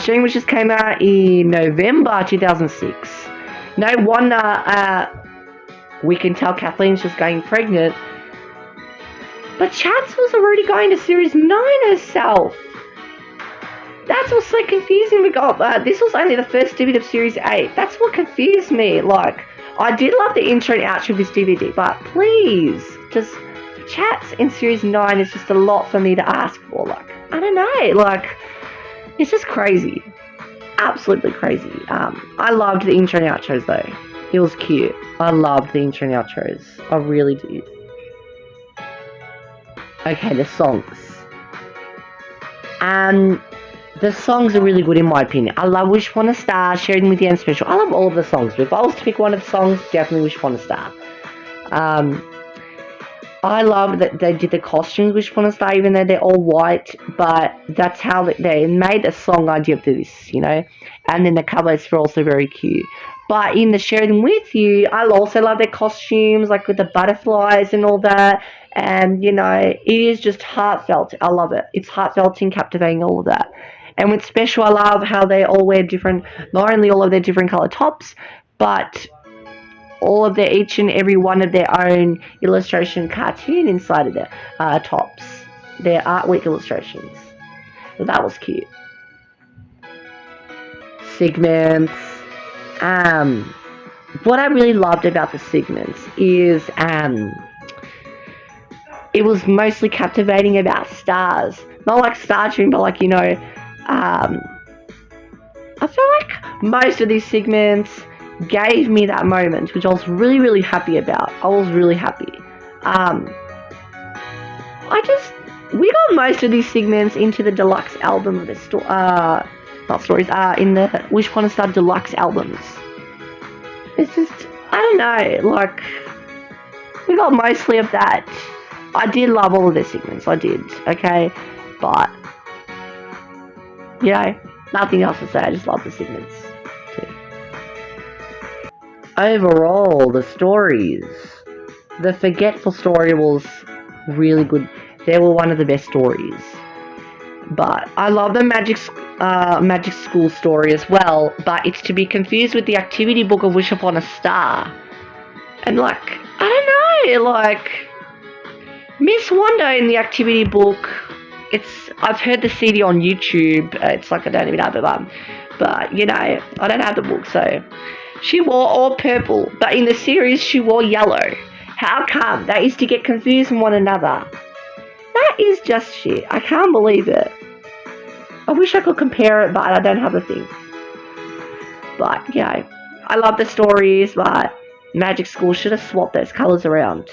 Sharing Wishes came out in November 2006. No wonder we can tell Kathleen's just getting pregnant. But Chats was already going to series 9 herself. That's what's so confusing. We got this was only the first DVD of series 8. That's what confused me. Like, I did love the intro and outro of this DVD, but please, just Chats in series 9 is just a lot for me to ask for. Like, I don't know. Like, it's just crazy. Absolutely crazy. I loved the intro and outros though. It was cute. I loved the intro and outros. I really did. Okay, the songs. The songs are really good in my opinion. I love Wish Upon a Star, Sharing with the End Special. I love all of the songs, but if I was to pick one of the songs, definitely Wish Upon a Star. I love that they did the costumes Wish Upon a Star, even though they're all white, but that's how they made a song idea of this, you know? And then the covers were also very cute. But in the Sharing With You, I also love their costumes, like with the butterflies and all that. And, you know, it is just heartfelt. I love it. It's heartfelt and captivating, all of that. And with Special, I love how they all wear different, not only all of their different colour tops, but all of each and every one of their own illustration cartoon inside of their tops. Their Art Week illustrations. So that was cute. Segments. What I really loved about the segments is it was mostly captivating about stars. Not like Star Tune, but like, you know, I feel like most of these segments gave me that moment, which I was really, really happy about. I was really happy. We got most of these segments into the deluxe album of the in the Wish Upon a Star deluxe albums. It's just, I don't know, like, we got mostly of that. I did love all of their segments, I did, okay? But, you know, nothing else to say, I just love the segments, too. Overall, the stories. The Forgetful story was really good. They were one of the best stories. But I love the Magic School story as well, but it's to be confused with the activity book of Wish Upon a Star. And like, I don't know, like Miss Wonder in the activity book. I've heard the CD on YouTube. It's like I don't even have it, but you know I don't have the book, so she wore all purple, but in the series she wore yellow. How come? That is to get confused from one another. That is just shit. I can't believe it. I wish I could compare it, but I don't have the thing. But, you know, I love the stories, but Magic School should have swapped those colours around.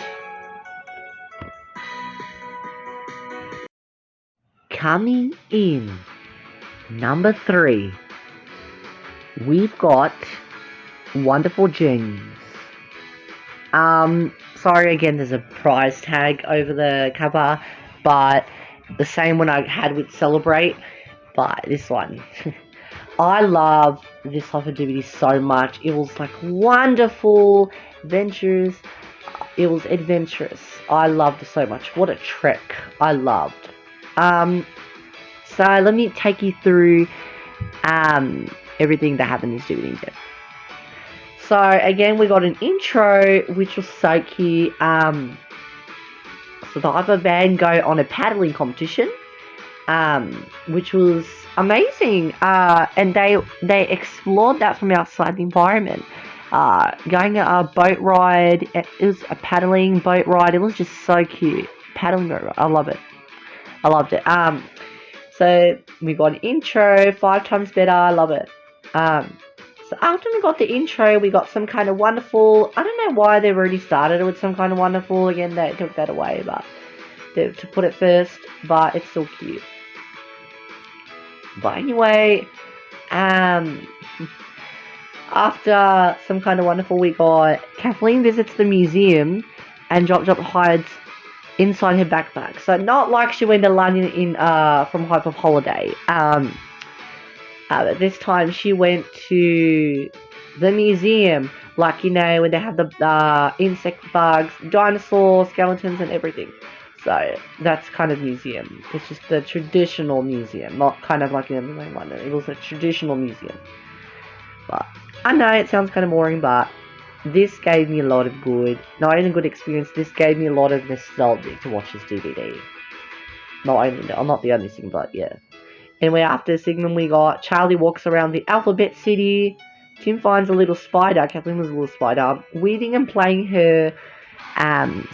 Coming in, number 3, we've got Wonderful Gems. Sorry again, there's a prize tag over the cover, but the same one I had with Celebrate, but this one. I love this type of DVD so much. It was like wonderful adventures. It was adventurous. I loved it so much. What a trek. I loved. So let me take you through everything that happened in this DVD. So again, we got an intro, which was so cute. So the other band go on a paddling competition, which was amazing. And they explored that from outside the environment. Going a boat ride. It was a paddling boat ride. It was just so cute. Paddling boat ride. I love it. I loved it. So we got an intro, 5 times better. I love it. So after we got the intro, we got Some Kind of Wonderful. I don't know why they've already started with Some Kind of Wonderful. Again, they took that away, but to put it first, but it's still cute. But anyway, after Some Kind of Wonderful, we got Kathleen visits the museum and Jop hides inside her backpack. So not like she went to London in from Hi-5 holiday. This time she went to the museum, like, you know, when they have the insect bugs, dinosaurs, skeletons, and everything. So that's kind of museum. It's just the traditional museum, not kind of like in London. It was a traditional museum. But I know it sounds kind of boring, but this gave me a lot of not only good experience, this gave me a lot of nostalgia to watch this DVD. I'm not the only thing, but yeah. Anyway, after the segment, we got Charlie walks around the Alphabet City. Tim finds a little spider. Kathleen was a little spider, weaving and playing her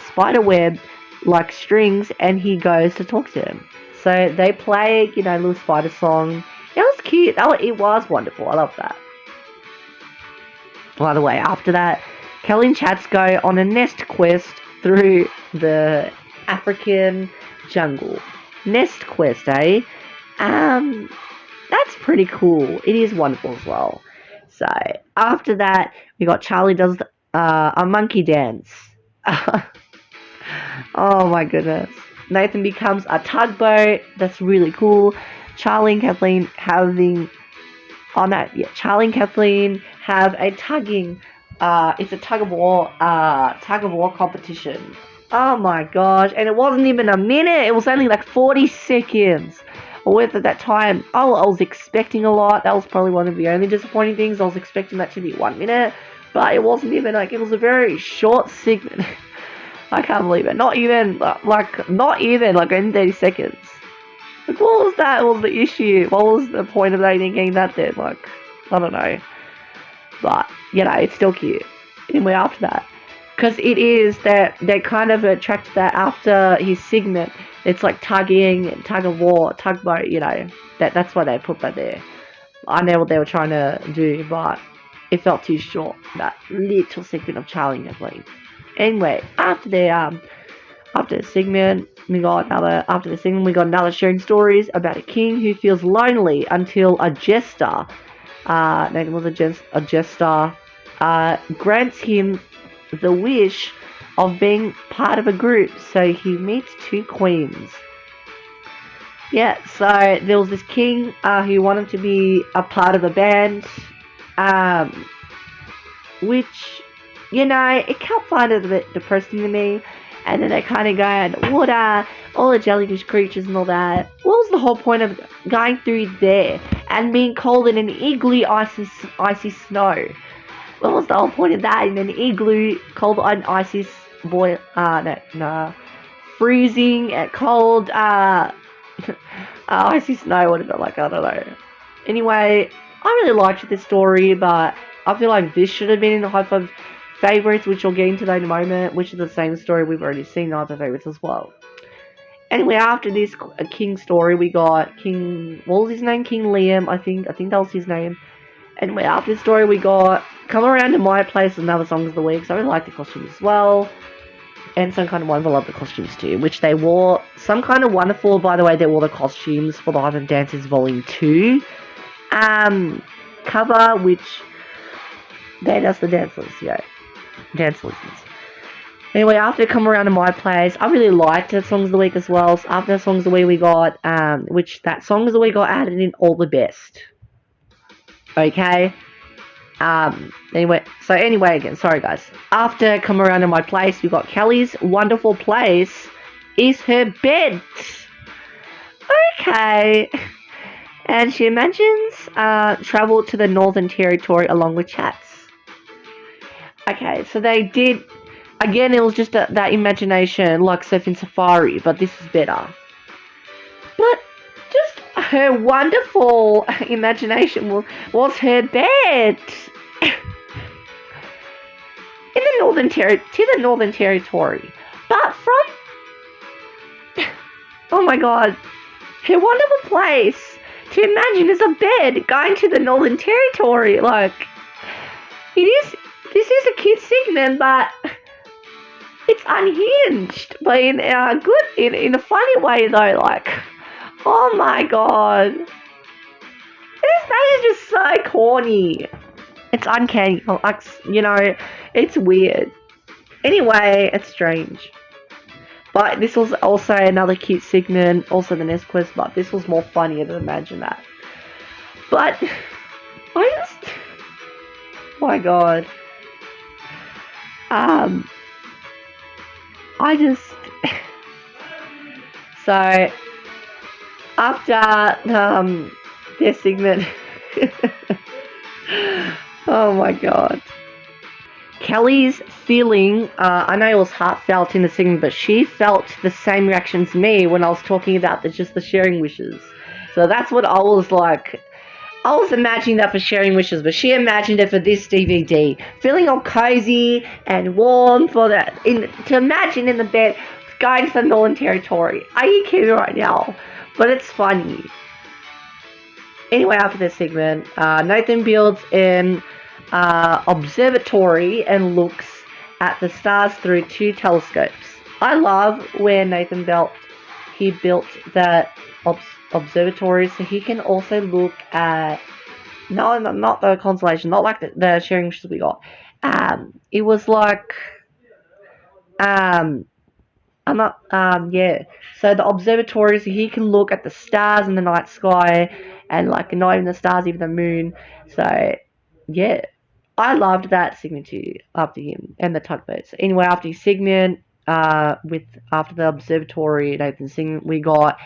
spider web like strings, and he goes to talk to him. So they play, you know, a little spider song. It was cute. It was wonderful. I love that. By the way, after that, Kelly and Chats go on a nest quest through the African jungle. Nest quest, eh? That's pretty cool. It is wonderful as well. So after that, we got Charlie does a monkey dance. Oh my goodness. Nathan becomes a tugboat. That's really cool. Charlie and Kathleen Charlie and Kathleen have a tugging. It's a tug of war competition. Oh my gosh! And it wasn't even a minute. It was only like 40 seconds. With at that time, I was expecting a lot. That was probably one of the only disappointing things. I was expecting that to be 1 minute, but it wasn't even like, it was a very short segment. I can't believe it. Not even like in 30 seconds. Like, what was that? What was the issue? What was the point of that getting that then? Like, I don't know. But you know, it's still cute. Anyway, after that, because it is that they kind of attract that after his segment. It's like tugging and tug of war, tugboat, you know. That's why they put that there. I know what they were trying to do, but it felt too short. That little segment of Charlie and Kathleen. Anyway, after the segment, we got another sharing stories about a king who feels lonely until a jester, name was a jester, grants him the wish of being part of a group, so he meets 2 queens. Yeah, so there was this king who wanted to be a part of a band, which, you know, it can't find it a bit depressing to me. And then they kind of go in water, all the jellyfish creatures and all that. What was the whole point of going through there and being cold in an igloo icy snow? What was the whole point of that? In an igloo, cold and icy boil, freezing at cold, icy snow, whatever, like, I don't know. Anyway, I really liked this story, but I feel like this should have been in the Hi-5 favorites, which I'll get into that in a moment, which is the same story we've already seen in the Hi-5 favorites as well. Anyway, after this King story, we got King, what was his name? King Liam, I think that was his name. Anyway, after this story, we got Come Around to My Place, another Songs of the Week, so I really like the costumes as well. And Some Kind of Wonderful, I love the costumes too, which they wore. Some Kind of Wonderful, by the way, they wore the costumes for the Hi-5 Dances Volume 2 cover, which they does the dance lessons. Anyway, after Come Around to My Place, I really liked the Songs of the Week as well. So after the Songs of the Week, we got, that Songs of the Week got added in All the Best. Okay? Anyway, again, sorry guys. After Come Around to My Place, we got Kelly's wonderful place is her bed. Okay. And she imagines travel to the Northern Territory along with chats. Okay, so they did. Again, it was just that imagination, like Surfing Safari, but this is better. But just her wonderful imagination was her bed. In the Northern Territory. But from, oh my god, her wonderful place to imagine is a bed going to the Northern Territory. Like, this is a kid segment, but it's unhinged, but in a a funny way though. Like, oh my god, this thing is just so corny. It's uncanny, like, it's weird. Anyway, it's strange. But this was also another cute segment, also the Nest Quest, but this was more funnier to imagine that. But my god. So after their segment, oh my god. Kelly's feeling, I know it was heartfelt in the segment, but she felt the same reaction to me when I was talking about just the sharing wishes. So that's what I was like. I was imagining that for sharing wishes, but she imagined it for this DVD. Feeling all cozy and warm for that, to imagine in the bed going to the Northern Territory. Are you kidding right now? But it's funny. Anyway, after this segment, Nathan builds an observatory and looks at the stars through 2 telescopes. I love where Nathan built that observatory so he can also look at not the constellation, not like the sharing wishes we got. It was like so the observatory, so he can look at the stars in the night sky, and like not even the stars, even the moon. So yeah, I loved that segment too after him and the tugboats. Anyway, after his segment, after the observatory, Nathan segment, we got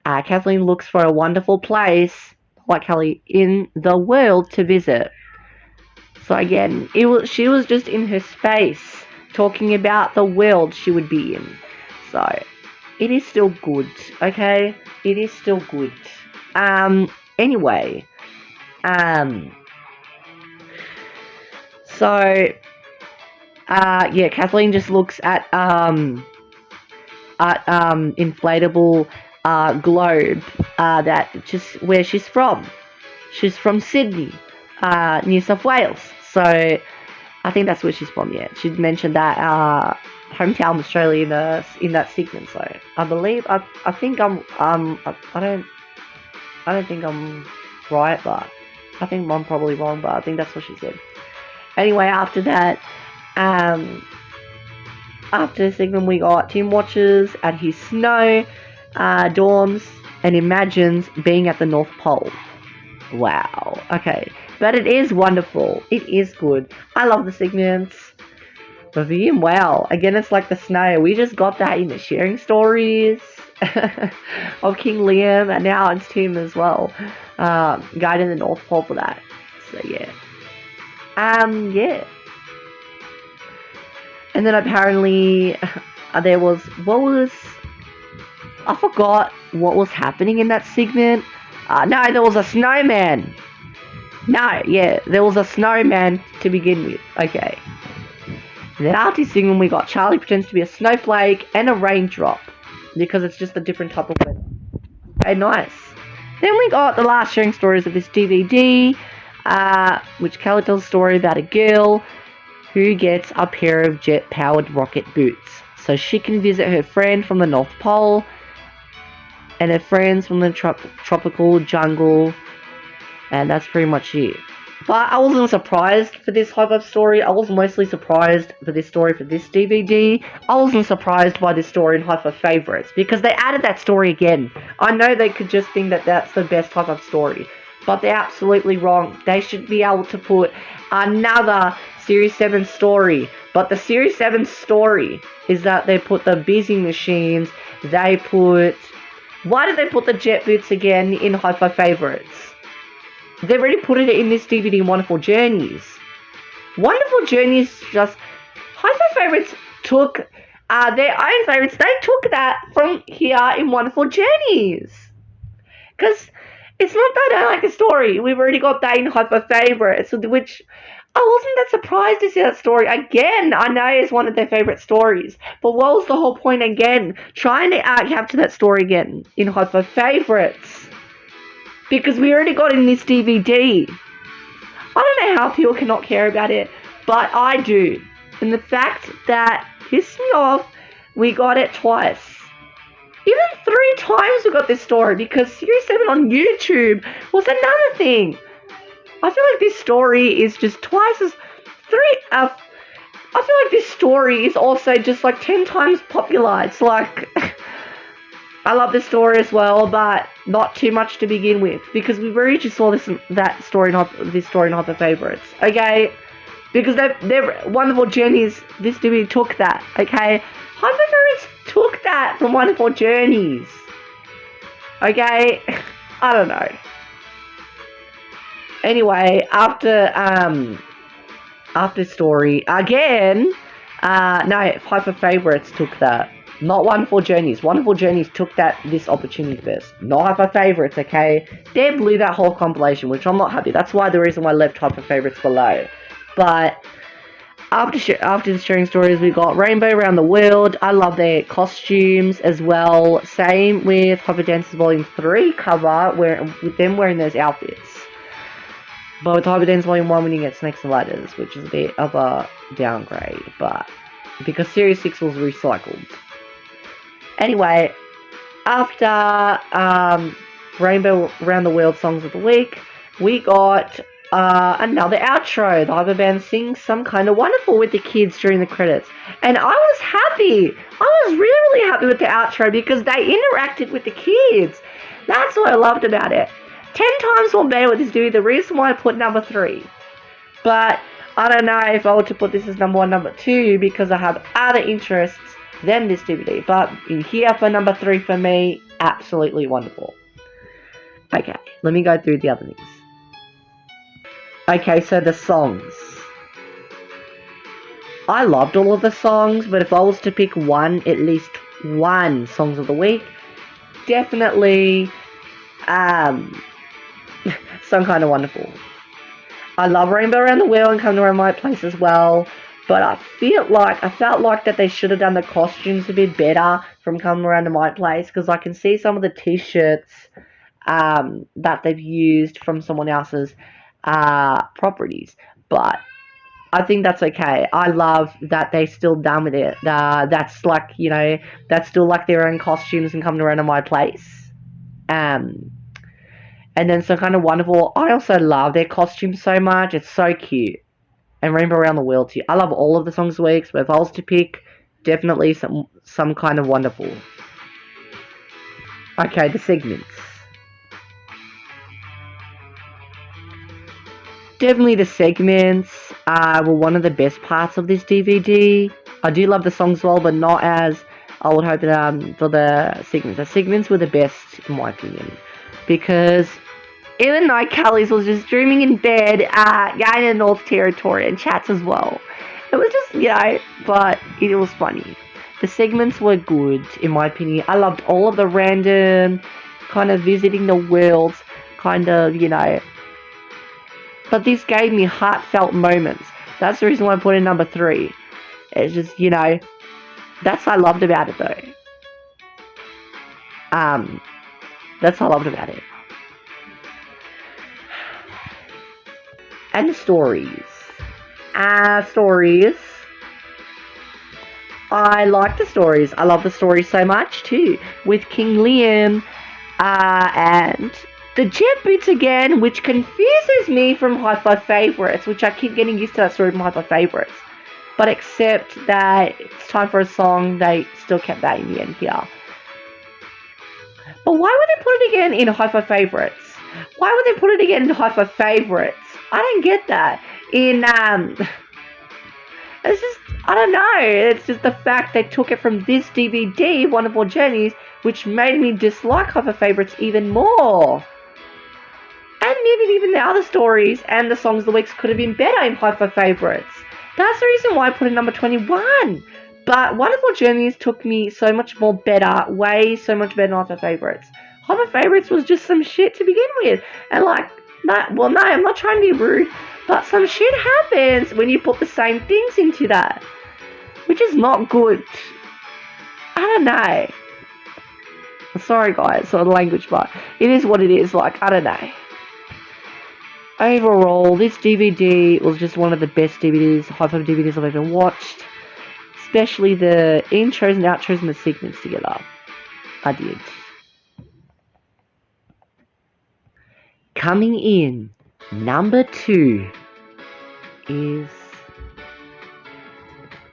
Kathleen looks for a wonderful place like Kelly in the world to visit. So again, she was just in her space talking about the world she would be in. So it is still good, okay? It is still good. Anyway, so Kathleen just looks at inflatable globe that just where she's from. She's from Sydney, New South Wales. So I think that's where she's from. Yeah, she mentioned that hometown Australia in that segment. So I believe I think I don't think I'm right, but I think I'm probably wrong. But I think that's what she said. Anyway, after that, after the segment, we got Tim watches at his snow dorms and imagines being at the North Pole. Wow. Okay. But it is wonderful. It is good. I love the segments. But for him, wow. Again, it's like the snow. We just got that in the sharing stories of King Liam, and now it's Tim as well. Guiding the North Pole for that. So, yeah. Yeah. And then apparently there was I forgot what was happening in that segment. No, there was a snowman. No, yeah, there was a snowman to begin with. Okay. And then after this segment, we got Charlie pretends to be a snowflake and a raindrop because it's just a different type of weather. Okay, nice. Then we got the last sharing stories of this DVD, which Kelly tells a story about a girl who gets a pair of jet-powered rocket boots so she can visit her friend from the North Pole and her friends from the tropical jungle, and that's pretty much it. But I wasn't surprised for this Hi-5 story. I was mostly surprised for this story for this DVD. I wasn't surprised by this story in Hi-5 Favorites because they added that story again. I know they could just think that that's the best Hi-5 story, but they're absolutely wrong. They should be able to put another Series 7 story. But the Series 7 story is that they put the busy machines, they put... Why did they put the jet boots again in Hi-5 Favorites? They've already put it in this DVD, Wonderful Journeys. Wonderful Journeys just... Hi-5 Favorites took their own favorites. They took that from here in Wonderful Journeys. Because it's not that I don't like the story. We've already got that in Hi-5 Favorites, which... I wasn't that surprised to see that story. Again, I know it's one of their favourite stories. But what was the whole point again? Trying to capture that story again in Hi-5 Favorites. Because we already got it in this DVD. I don't know how people cannot care about it, but I do. And the fact that pissed me off, we got it twice. Even 3 times we got this story because Series 7 on YouTube was another thing. I feel like this story is just twice as... I feel like this story is also just like 10 times popular. It's like... I love this story as well, but not too much to begin with. Because we've already just saw this story in Hi-5 Favorites. Okay? Because they're Wonderful Journeys, this DVD took that. Okay? Hi-5 Favorites took that from Wonderful Journeys. Okay? I don't know. Anyway, after story again, no, Hi-5 Favorites took that. Not Wonderful Journeys. Wonderful Journeys took this opportunity first. Not Hi-5 Favorites, okay? They blew that whole compilation, which I'm not happy. That's why the reason why I left Hi-5 Favorites below. But after the sharing stories, we got Rainbow Around the World. I love their costumes as well. Same with Hi-5 Dances Volume 3 cover, with them wearing those outfits. But with Hi-5 Dance Volume 1, when you get Snakes and Ladders, which is a bit of a downgrade, but because Series 6 was recycled. Anyway, after Rainbow Around the World Songs of the Week, we got another outro. The Hi-5 band sings Some Kind of Wonderful with the kids during the credits. And I was happy. I was really, really happy with the outro because they interacted with the kids. That's what I loved about it. 10 times more better with this DVD. The reason why I put number 3. But I don't know if I were to put this as number 1, number 2, because I have other interests than this DVD. But in here for number 3 for me, absolutely wonderful. Okay, let me go through the other things. Okay, so the songs. I loved all of the songs, but if I was to pick one, at least one Songs of the Week, definitely Some Kind of Wonderful. I love Rainbow Around the World and Come to My Place as well, but I felt like that they should have done the costumes a bit better from Come Around to My Place, because I can see some of the t-shirts that they've used from someone else's properties, but I think that's okay. I love that they still done with it. That's like, that's still like their own costumes and Come Around to My Place. And then Some Kind of Wonderful. I also love their costumes so much. It's so cute. And Rainbow Around the World too. I love all of the songs of the week, but if I was to pick, definitely some Kind of Wonderful. Okay, the segments. Definitely the segments were one of the best parts of this DVD. I do love the songs as well, but not as I would hope for the segments. The segments were the best, in my opinion. Because Even though Callies was just dreaming in bed, going to North Territory and chats as well. It was just, but it was funny. The segments were good, in my opinion. I loved all of the random, kind of visiting the worlds, kind of, But this gave me heartfelt moments. That's the reason why I put it number 3. It's just, that's what I loved about it, though. That's what I loved about it. And the stories. Stories. I like the stories. I love the stories so much too. With King Liam and the jet bits again, which confuses me from Hi-5 Favorites, which I keep getting used to that story from Hi-5 Favorites. But except that it's time for a song, they still kept that in the end here. But why would they put it again in Hi-5 Favorites? Why would they put it again in Hi-5 Favorites? I don't get that. It's just, I don't know. It's just the fact they took it from this DVD, Wonderful Journeys, which made me dislike Hi-5 Favorites even more. And maybe even the other stories and the songs of the weeks could have been better in Hi-5 Favorites. That's the reason why I put it number 21. But Wonderful Journeys took me so much more better, way so much better than Hi-5 Favorites. Hi-5 Favorites was just some shit to begin with. And no, I'm not trying to be rude, but some shit happens when you put the same things into that, which is not good. I don't know. Sorry guys for the language, but it is what it is. I don't know. Overall, this DVD was just one of the best DVDs, Hi-5 DVDs I've ever watched. Especially the intros and outros and the segments together. I did. Coming in, number 2 is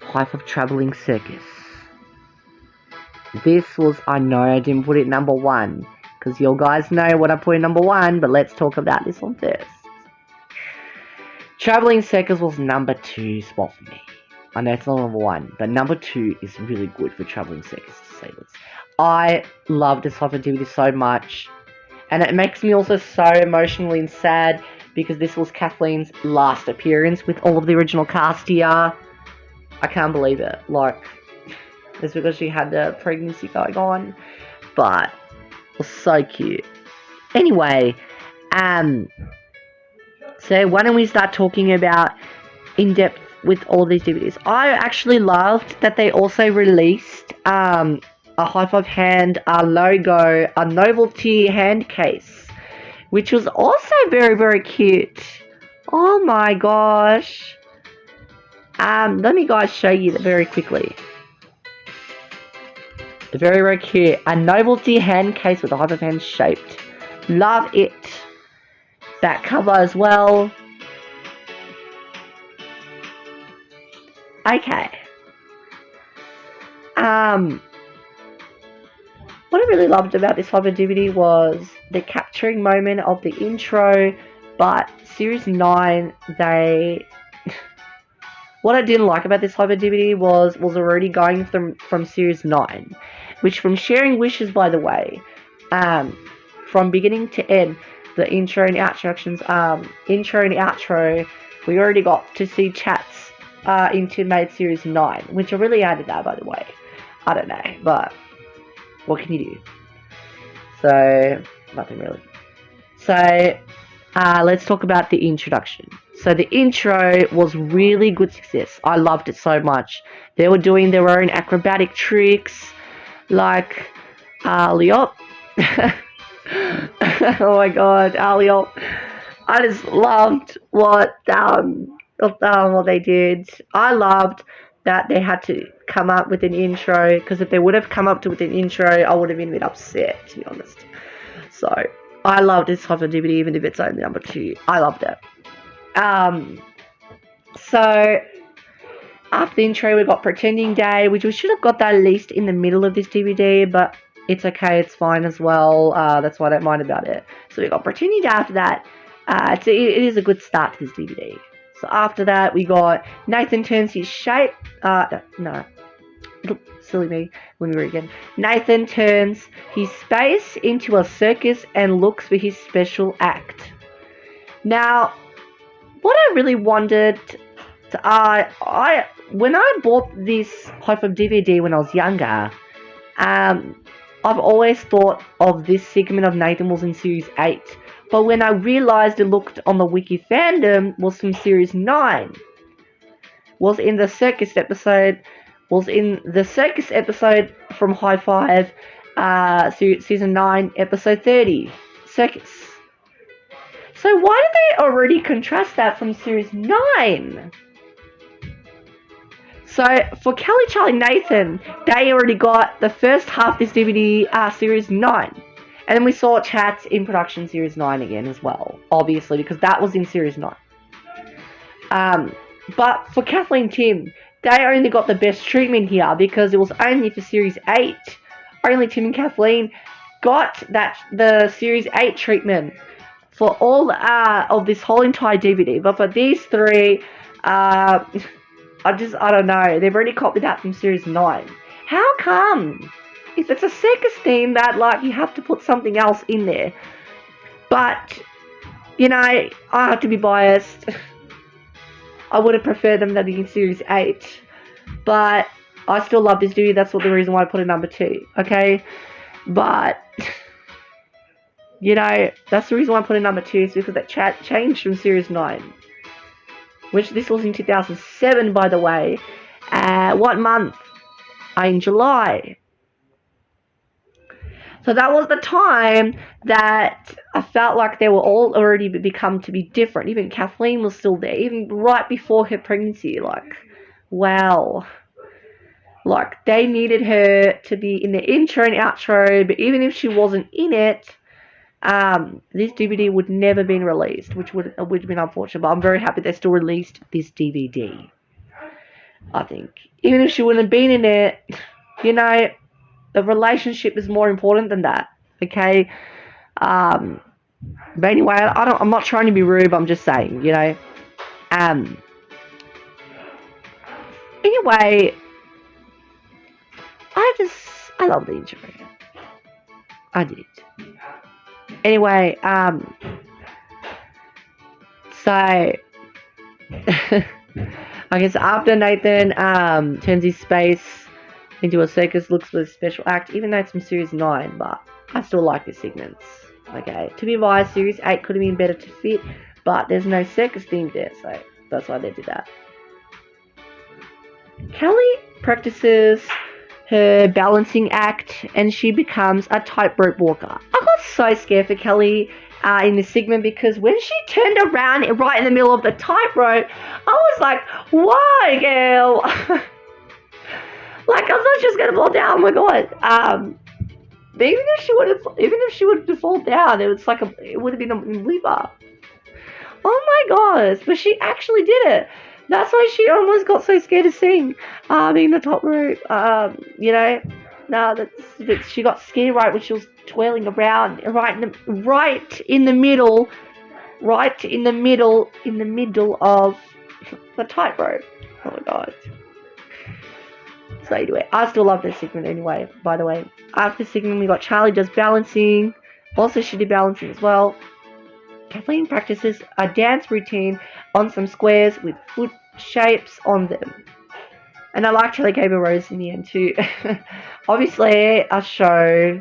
Hi-5 Traveling Circus. This was, I know I didn't put it number 1, because you guys know what I put in number 1, but let's talk about this one first. Traveling Circus was number 2 spot for me. I know it's not number 1, but number 2 is really good for Traveling Circus, to say this. I love this Hi-5 DVD so much. And it makes me also so emotionally and sad because this was Kathleen's last appearance with all of the original cast here. I can't believe it. It's because she had the pregnancy going on. But it was so cute. Anyway, so why don't we start talking about in depth with all these DVDs. I actually loved that they also released a Hi-5 hand, a logo, a novelty hand case, which was also very, very cute. Oh my gosh. Let me guys show you that very quickly. Very, very cute. A novelty hand case with a Hi-5 hand shaped. Love it. Back cover as well. Okay. What I really loved about this Hi-5 DVD was the capturing moment of the intro, but Series 9, what I didn't like about this Hi-5 DVD was already going from Series 9, which from Sharing Wishes, by the way, from beginning to end, the intro and outro, we already got to see chats into Made Series 9, which I really added that, by the way. I don't know, but what can you do? So, nothing really. So, let's talk about the introduction. So the intro was really good success. I loved it so much. They were doing their own acrobatic tricks, like Aliop. Oh my god, Aliop. I just loved what they did. I loved that they had to come up with an intro, because if they would have come up with an intro, I would have been a bit upset, to be honest. So, I loved this Hi-5 DVD, even if it's only number 2. I loved it. So, after the intro, we got Pretending Day, which we should have got that at least in the middle of this DVD, but it's okay, it's fine as well. That's why I don't mind about it. So, we got Pretending Day after that. It is a good start to this DVD. So, after that, we got Nathan Turns His Shape. Silly me. Let me read again. Nathan turns his space into a circus and looks for his special act. Now, what I really wondered, when I bought this Hi-5 DVD when I was younger, I've always thought of this segment of Nathan was in Series 8. But when I realised it looked on the Wiki fandom was from Series 9. Was in the Circus episode from Hi-5, Season 9, Episode 30. Circus. So why did they already contrast that from Series 9? So for Kelly, Charlie, Nathan, they already got the first half of this DVD, Series 9. And then we saw Chats in production Series 9 again as well, obviously, because that was in Series 9. But for Kathleen Tim, they only got the best treatment here because it was only for Series 8. Only Tim and Kathleen got the Series 8 treatment for all of this whole entire DVD. But for these three, I don't know. They've already copied that from Series 9. How come? If it's a circus theme, that, like, you have to put something else in there. But, you know, I have to be biased. I would have preferred them to be in Series 8. But I still love this DVD. That's the reason why I put it number 2. Okay? But, you know, that's the reason why I put it number 2. Is because that changed from Series 9. Which this was in 2007, by the way. What month? In July. So that was the time that I felt like they were all already become to be different. Even Kathleen was still there, even right before her pregnancy. Like, wow. Like, they needed her to be in the intro and outro, but even if she wasn't in it, this DVD would never been released, which would have been unfortunate. But I'm very happy they still released this DVD. I think. Even if she wouldn't have been in it, you know, the relationship is more important than that. Okay? But anyway, I'm not trying to be rude, but I'm just saying, you know. Anyway, I love the intro. I did. Anyway, so I guess after Nathan turns his space into a circus, looks for a special act, even though it's from Series 9, but I still like the segments. Okay, to be biased, Series 8 could have been better to fit, but there's no circus theme there, so that's why they did that. Kelly practices her balancing act and she becomes a tightrope walker. I got so scared for Kelly in this segment because when she turned around right in the middle of the tightrope, I was like, why, girl? Like, I thought she was gonna fall down. Oh my god. But even if she would have fallen down, it would have been a lever. Oh my gosh! But she actually did it. That's why she almost got so scared to sing. In the top rope. You know, she got scared right when she was twirling around, right in the middle of the tightrope. Oh my god. So anyway, I still love this segment anyway, by the way. After the segment, we got Charlie does balancing. Also, she did balancing as well. Kathleen practices a dance routine on some squares with foot shapes on them. And I liked how they gave a rose in the end too. Obviously, a show.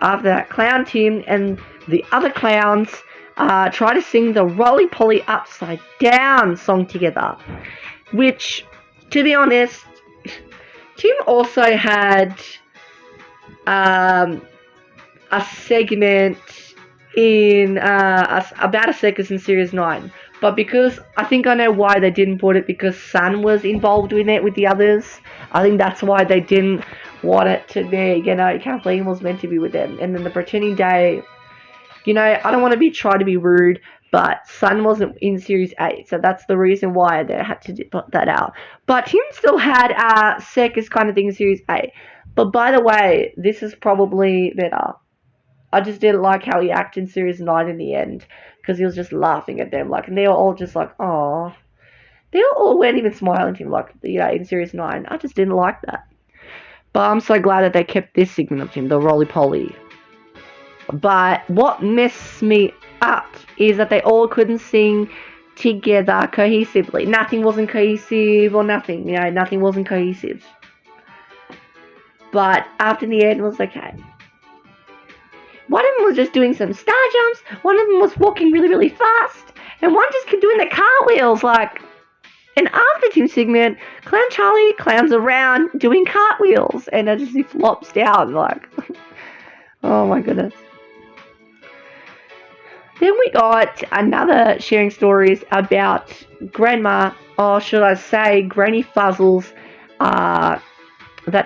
After that, Clown Tim and the other clowns try to sing the Roly Poly Upside Down song together. Which, to be honest, Tim also had a segment in about a circus in Series 9. But because I think I know why they didn't put it, because Sun was involved in it with the others. I think that's why they didn't want it to be, you know, Kathleen was meant to be with them. And then the pretending day, you know, I don't want to try to be rude, but Sun wasn't in Series 8, so that's the reason why they had to put that out. But Tim still had a circus kind of thing in Series 8. But by the way, this is probably better. I just didn't like how he acted in Series 9 in the end, because he was just laughing at them, like, and they were all just like, "Aww." They all weren't even smiling to him like, in Series 9. I just didn't like that. But I'm so glad that they kept this segment of him, the roly-poly. But what messed me up is that they all couldn't sing together cohesively. Nothing wasn't cohesive or nothing, nothing wasn't cohesive. But after the end, it was okay. One of them was just doing some star jumps, one of them was walking really, really fast, and one just kept doing the cartwheels, and after Team segment, Clown Charlie clowns around doing cartwheels, and it just flops down, oh my goodness. Then we got another sharing stories about Grandma, or should I say Granny Fuzzles, that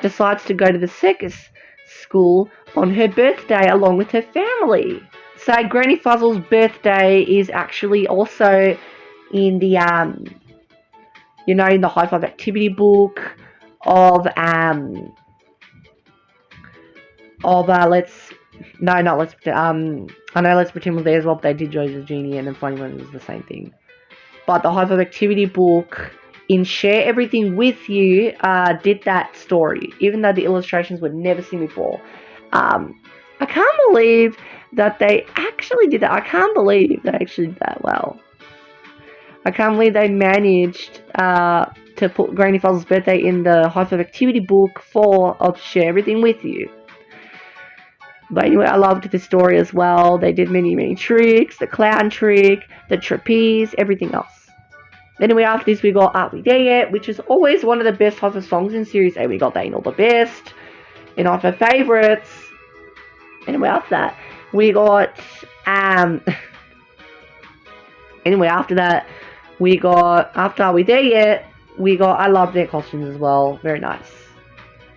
decides to go to the circus school on her birthday along with her family. So Granny Fuzzles' birthday is actually also in the in the Hi-5 activity book of I know Let's Pretend was there as well, but they did Joe's Genie and then Funny One was the same thing. But the Hi-5 activity book in Share Everything With You did that story, even though the illustrations were never seen before. I can't believe that they actually did that. I can't believe they actually did that well. I can't believe they managed to put Granny Fuzzle's birthday in the Hi-5 activity book of Share Everything With You. But anyway, I loved the story as well. They did many, many tricks, the clown trick, the trapeze, everything else. Anyway, after this, we got Are We There Yet, which is always one of the best Hi-5 songs in Series 8. We got They Ain't All The Best, and Hi-5 Favorites. Anyway, after that, we got, anyway, after that, we got, after Are We There Yet, we got, I love their costumes as well, very nice.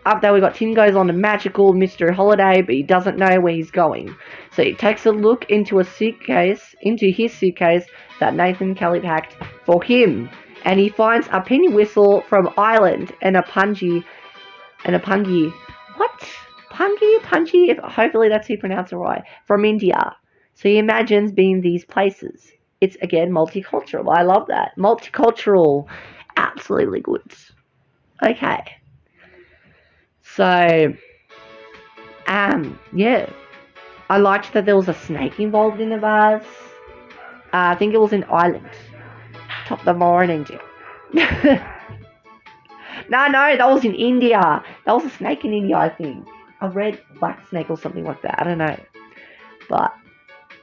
After that, we got Tim goes on a magical mystery holiday, but he doesn't know where he's going. So he takes a look into his suitcase that Nathan Kelly packed for him. And he finds a penny whistle from Ireland and a pungy. What? Pungy? Hopefully that's how you pronounce it right. From India. So he imagines being these places. It's, again, multicultural. I love that. Multicultural. Absolutely good. Okay. So, yeah. I liked that there was a snake involved in the vase. I think it was in Ireland. Top of the morning, Jim. No, that was in India. That was a snake in India, I think. A red black snake or something like that. I don't know. But,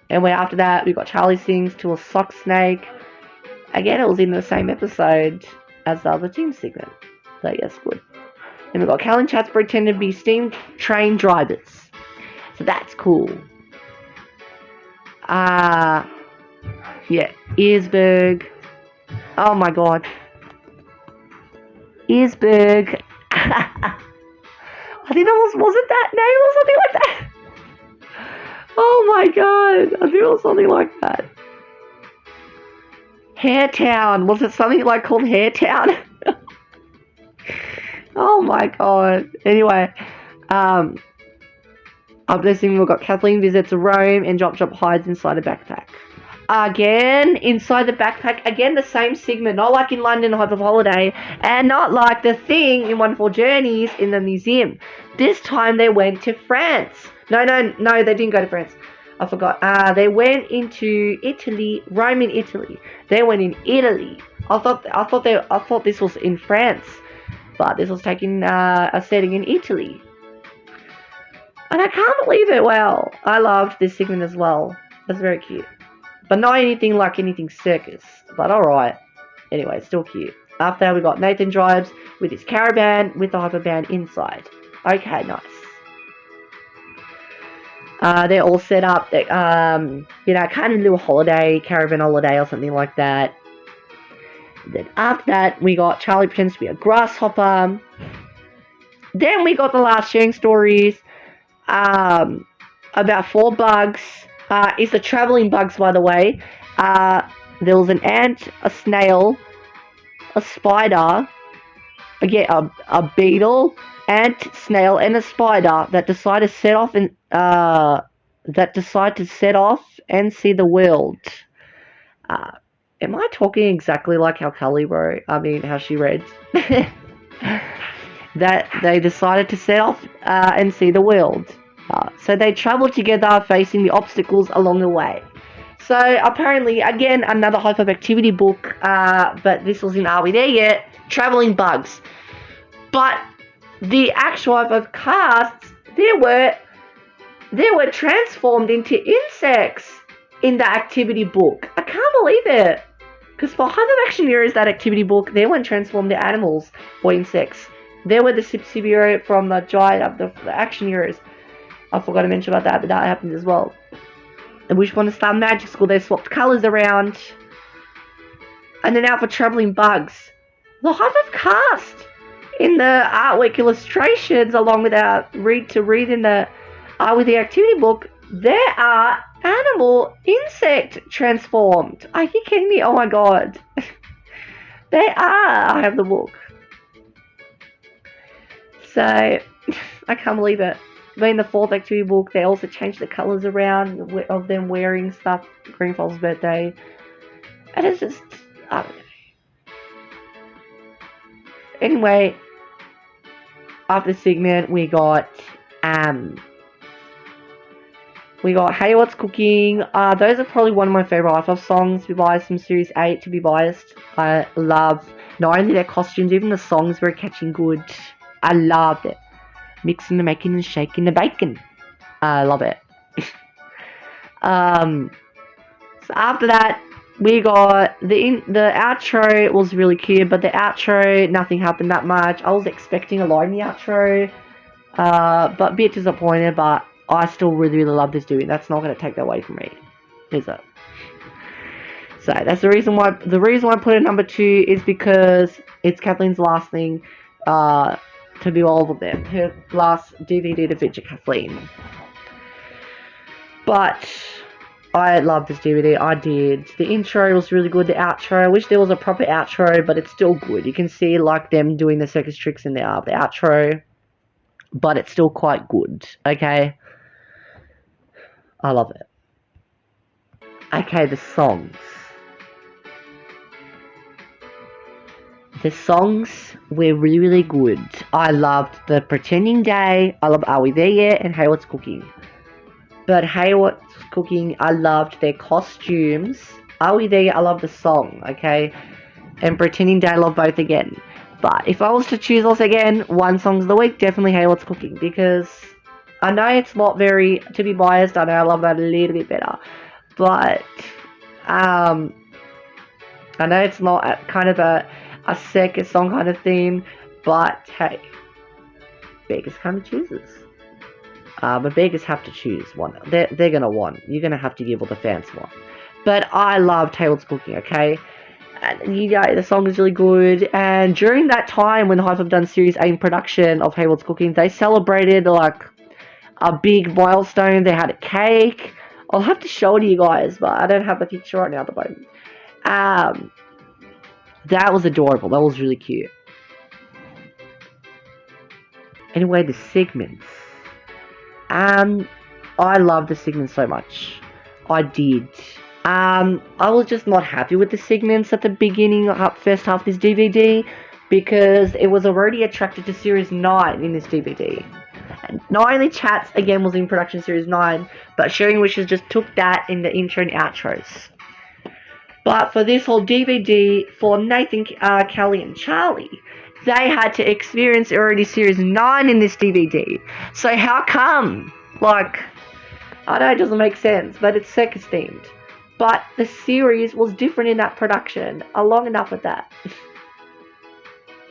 anyway, after that, we got Charlie Sings to a sock snake. Again, it was in the same episode as the other team segment. So, yes, good. Then we got Cal and Chats pretending to be steam train drivers. So that's cool. Yeah, Earsburg. Oh my god. Earsburg. I think that was it that name or something like that? Oh my god. I think it was something like that. Hairtown. Was it something called Hairtown? Oh my god. Anyway, after this thing, we've got Kathleen visits Rome and Chop hides inside a backpack. Again, inside the backpack, again the same segment, not like in London Hi-5 Holiday, and not like the thing in Wonderful Journeys in the museum. This time they went to France. No, they didn't go to France. I forgot. They went into Italy, Rome in Italy. They went in Italy. I thought this was in France. But this was taking a setting in Italy. And I can't believe it. Well, I loved this segment as well. It was very cute. But not anything like anything circus. But alright. Anyway, it's still cute. After that, we got Nathan drives with his caravan with the Hi-5 band inside. Okay, nice. They're all set up. Kind of little holiday, caravan holiday or something like that. Then after that, we got Charlie pretends to be a grasshopper. Then we got the last sharing stories about 4 bugs. It's the traveling bugs, by the way. There was an ant, a snail, a spider, a beetle, ant, snail, and a spider that decide to set off and see the world. Am I talking exactly like how Kelly wrote? I mean, how she read? That they decided to set off and see the world. So they travelled together, facing the obstacles along the way. So apparently, again, another Hi-5 activity book, but this was in Are We There Yet? Travelling Bugs. But the actual Hi-5 casts, they were transformed into insects in the activity book. I can't believe it. Because for Hi-5 Action Heroes, that activity book, they weren't transformed to animals or insects. They were the subsidiary from the giant of the Action Heroes. I forgot to mention about that, but that happened as well. And Wish Upon a Star Magic School, they swapped colours around. And then out for Travelling Bugs. The Hi-5 cast in the artwork illustrations, along with our read in the with the activity book, there are animal insect transformed. Are you kidding me? Oh my god. They are. I have the book. So, I can't believe it. But in the fourth activity book, they also changed the colours around of them wearing stuff. Greenfall's birthday. And it's just, I don't know. Anyway, after the segment, we got Hey What's Cooking. Those are probably one of my favourite Hi-5 songs to be biased from Series 8, to be biased. I love not only their costumes, even the songs were catching good. I loved it. Mixing the making and shaking the bacon. I love it. So after that, we got the outro was really cute, but the outro, nothing happened that much. I was expecting a lot in the outro, but a bit disappointed, but I still really, really love this dude. That's not going to take that away from me, is it? So that's the reason why I put it number 2 is because it's Kathleen's last thing to be all of them. Her last DVD to feature Kathleen. But I love this DVD. I did. The intro was really good. The outro, I wish there was a proper outro, but it's still good. You can see like them doing the circus tricks in the outro, but it's still quite good. Okay, I love it. Okay, the songs. The songs were really, really good. I loved the Pretending Day. I love Are We There Yet? And Hey What's Cooking. But Hey What's Cooking, I loved their costumes. Are We There Yet? I love the song, okay? And Pretending Day, I love both again. But if I was to choose also again, one song of the week, definitely Hey What's Cooking. Because I know it's not very, to be biased, I know I love that a little bit better. But, I know it's not kind of a circus song kind of theme, but hey, beggars can't be choosers. But beggars have to choose one. They're gonna want. You're gonna have to give what the fans want. But I loved Hey What's Cooking, okay? And you know, the song is really good. And during that time when Hi-5 done Series 8 in production of Hey What's Cooking, they celebrated like a big milestone. They had a cake. I'll have to show it to you guys, but I don't have the picture right now at the moment. That was adorable. That was really cute. Anyway, the segments. I love the segments so much. I did. I was just not happy with the segments at the beginning, first half of this DVD, because it was already attracted to Series 9 in this DVD. And not only Chats, again, was in production Series 9, but Sharing Wishes just took that in the intro and outros. But for this whole DVD, for Nathan, Kelly, and Charlie, they had to experience already Series 9 in this DVD. So how come? Like, I know it doesn't make sense, but it's circus themed. But the series was different in that production. Long enough with that. Even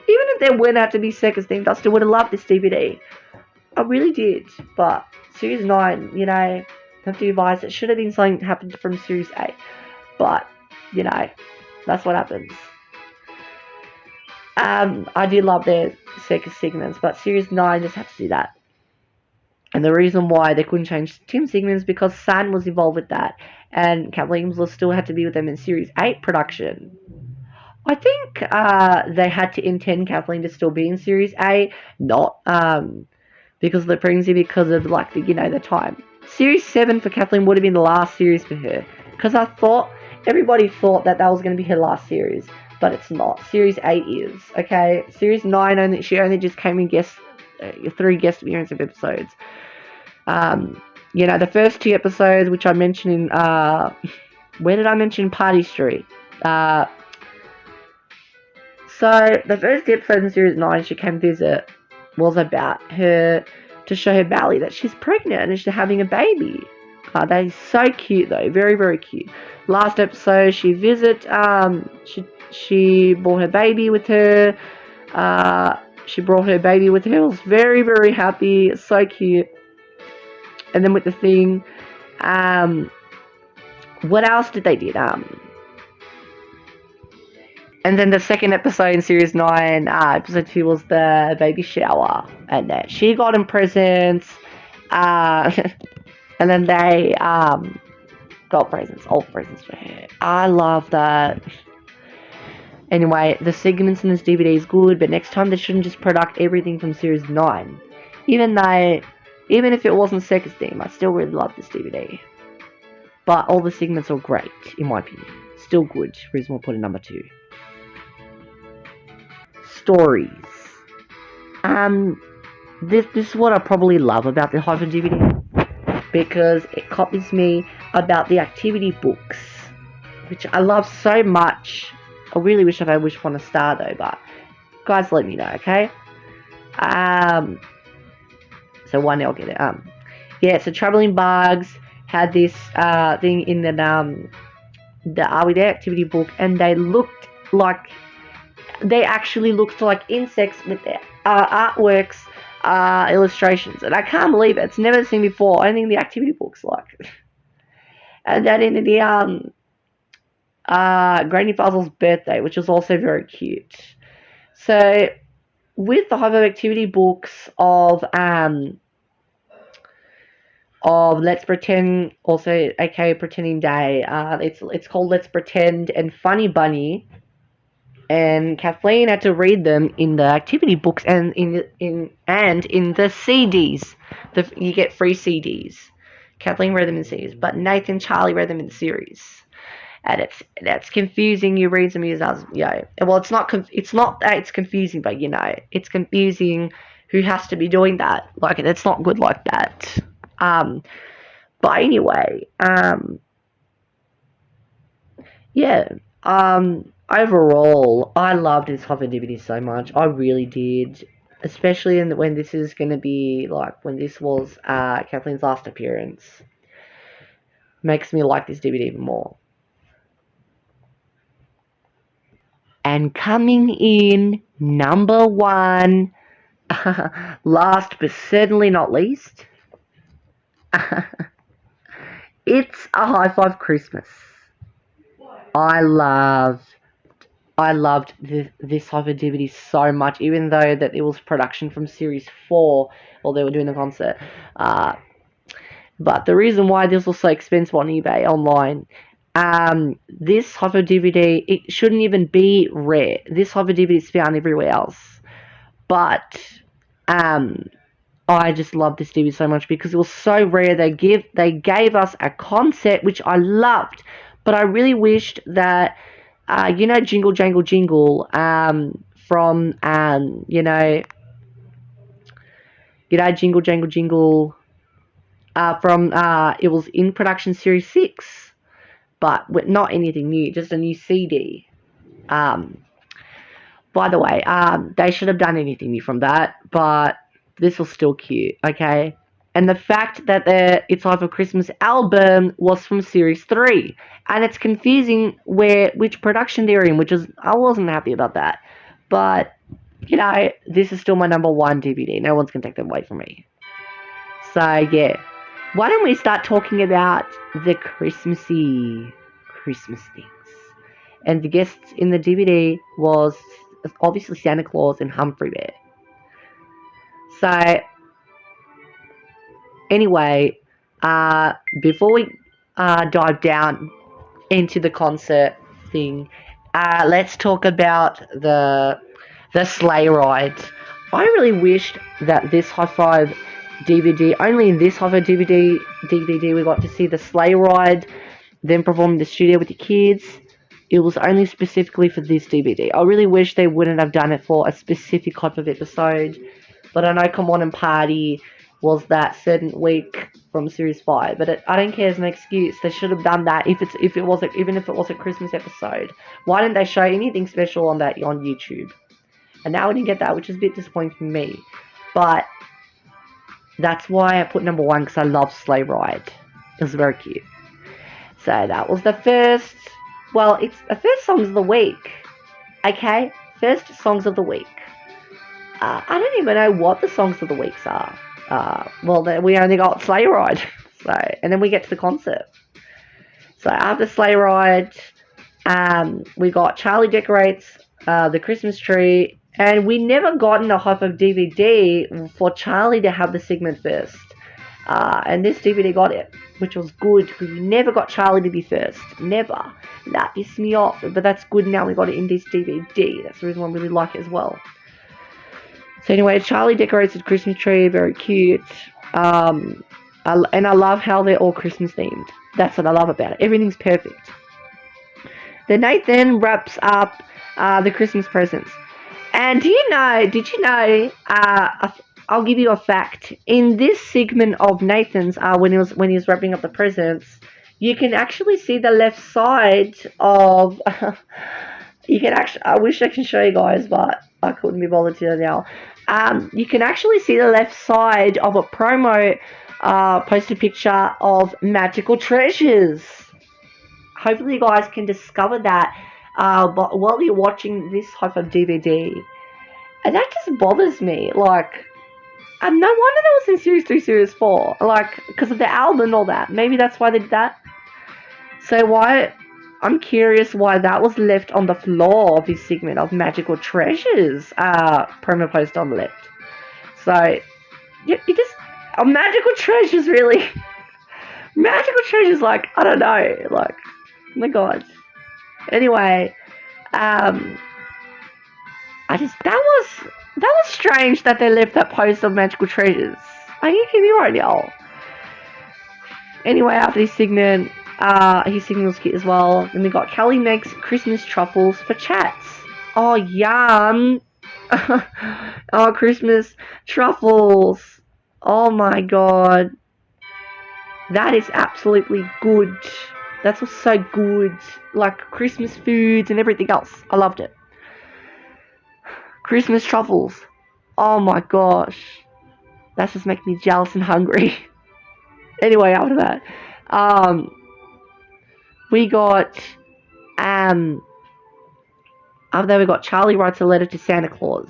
if there weren't had to be circus themed, I still would have loved this DVD. I really did. But Series 9, you know, have to be advised, it should have been something that happened from Series 8. But, you know, that's what happens. I did love their circus segments, but Series 9 just had to do that. And the reason why they couldn't change Tim's segments is because San was involved with that, and Kathleen still had to be with them in Series 8 production. I think they had to intend Kathleen to still be in Series 8, not because of the pregnancy, because of like the time. Series 7 for Kathleen would have been the last series for her, because I thought everybody thought that was going to be her last series, but it's not. Series 8 is, okay? Series 9, she only just came in 3 guest appearance of episodes. The first 2 episodes, which I mentioned in, where did I mention Party Street? So, the first episode in Series 9, she came visit, was about her, to show her belly that she's pregnant and she's having a baby. That is so cute though, very, very cute. Last episode, she she brought her baby with her. She brought her baby with her. I was very, very happy. It's so cute. And then with the thing, what else did they do? And then the second episode in Series 9, episode 2 was the baby shower. And she got him presents. And then they got presents, all presents for her. I love that. Anyway, the segments in this DVD is good, but next time they shouldn't just product everything from Series 9. Even if it wasn't Circus theme, I still really love this DVD. But all the segments are great, in my opinion. Still good. Reason we'll put it number 2. Stories. This is what I probably love about the Hi-5 DVD, because it copies me about the activity books, which I love so much. I really wish I had Wish Upon a Star though, but guys, let me know, okay? So one day I'll get it. So Traveling Bugs had this thing in the Are We There activity book, and they actually looked like insects with their artworks, illustrations, and I can't believe it. It's never seen before. Only in the activity books, and then in the Granny Fuzzle's birthday, which was also very cute. So with the Hi-5 activity books of Let's Pretend, also aka Pretending Day, it's called Let's Pretend and Funny Bunny. And Kathleen had to read them in the activity books and in the CDs. You get free CDs. Kathleen read them in CDs, but Nathan and Charlie read them in the series. And that's confusing. You read them as well. It's not that it's confusing, but it's confusing. Who has to be doing that? It's not good like that. But anyway, overall, I loved this Hi-5 DVD so much. I really did. Especially when this is going to be, when this was Kathleen's last appearance. Makes me like this DVD even more. And coming in, number 1, last but certainly not least, it's a Hi-5 Christmas. I loved this Hi-5 DVD so much, even though that it was production from Series 4, while they were doing the concert. But the reason why this was so expensive on eBay online, this Hi-5 DVD, it shouldn't even be rare. This Hi-5 DVD is found everywhere else. But I just love this DVD so much because it was so rare. They gave us a concept which I loved, but I really wished that Jingle Jangle Jingle from Jingle Jangle Jingle from it was in production Series 6, but with not anything new, just a new CD. By the way, they should have done anything new from that, but this was still cute, okay? And the fact that It's Hi-5 Christmas album was from Series 3. And it's confusing which production they're in, I wasn't happy about that. But, this is still my number 1 DVD. No one's going to take that away from me. So, yeah. Why don't we start talking about the Christmassy Christmas things? And the guests in the DVD was obviously Santa Claus and Humphrey Bear. So, anyway, before we dive down into the concert thing, let's talk about the sleigh ride. I really wished that this Hi-5 DVD, only in this Hi-5 DVD we got to see the sleigh ride them performing in the studio with the kids. It was only specifically for this DVD. I really wish they wouldn't have done it for a specific type of episode. But I know Come On and Party was that certain week from Series 5. But I don't care as an excuse. They should have done that if it wasn't, even if it was a Christmas episode. Why didn't they show anything special on that on YouTube? And now we didn't get that, which is a bit disappointing for me. But that's why I put number 1, because I love Sleigh Ride. It was very cute. So that was the first, well, it's the first songs of the week. Okay? First songs of the week. I don't even know what the songs of the weeks are. Well, then we only got Sleigh Ride. So, and then we get to the concert. So after Sleigh Ride, we got Charlie Decorates the Christmas Tree. And we never got in a Hi-5 DVD for Charlie to have the segment first. And this DVD got it, which was good, because we never got Charlie to be first. Never. That pissed me off. But that's good now we got it in this DVD. That's the reason why I really like it as well. So anyway, Charlie Decorates the Christmas Tree. Very cute. And I love how they're all Christmas themed. That's what I love about it. Everything's perfect. Then Nathan wraps up the Christmas presents. And did you know, I'll give you a fact. In this segment of Nathan's, when he was wrapping up the presents, you can actually see the left side of, I wish I can show you guys, but I couldn't be bothered to now. You can actually see the left side of a promo posted picture of magical treasures. Hopefully you guys can discover that but while you're watching this type of DVD. And that just bothers me. Like, no wonder that was in Series 3, Series 4. Like, because of the album and all that. Maybe that's why they did that. So I'm curious why that was left on the floor of this segment of Magical Treasures promo post on the left. So, you just, Magical Treasures, really. Magical Treasures, like, I don't know. Like, oh my god. Anyway, that was strange that they left that post of Magical Treasures. Are you kidding me right now? Anyway, after this segment, his segment was cute as well. Then we got Kelly makes Christmas truffles for chats. Oh, yum! Oh, Christmas truffles. Oh my god. That is absolutely good. That was so good. Like Christmas foods and everything else. I loved it. Christmas truffles. Oh my gosh. That's just making me jealous and hungry. Anyway, after that, we got, after that we got Charlie writes a letter to Santa Claus.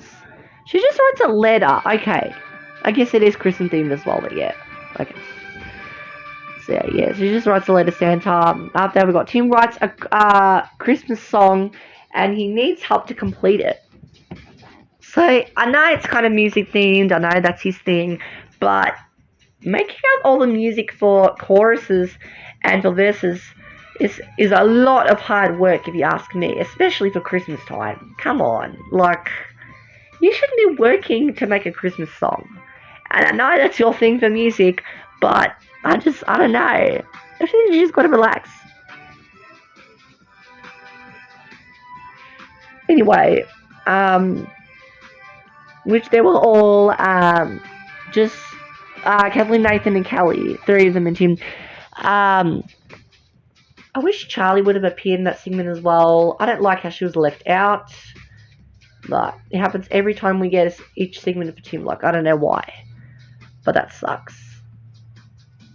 She just writes a letter. Okay. I guess it is Christmas themed as well, but yeah. Okay. So yeah, she just writes a letter to Santa. After that we got Tim writes a Christmas song and he needs help to complete it. So I know it's kind of music themed, I know that's his thing, but making up all the music for choruses and for verses is a lot of hard work if you ask me, especially for Christmas time. Come on, like, you shouldn't be working to make a Christmas song. And I know that's your thing for music, but I don't know. I think you just gotta relax. Anyway, which they were all just Kathleen, Nathan, and Kelly, 3 of them, and Tim. I wish Charlie would have appeared in that segment as well. I don't like how she was left out, but it happens every time we get each segment of Tim. Like, I don't know why, but that sucks.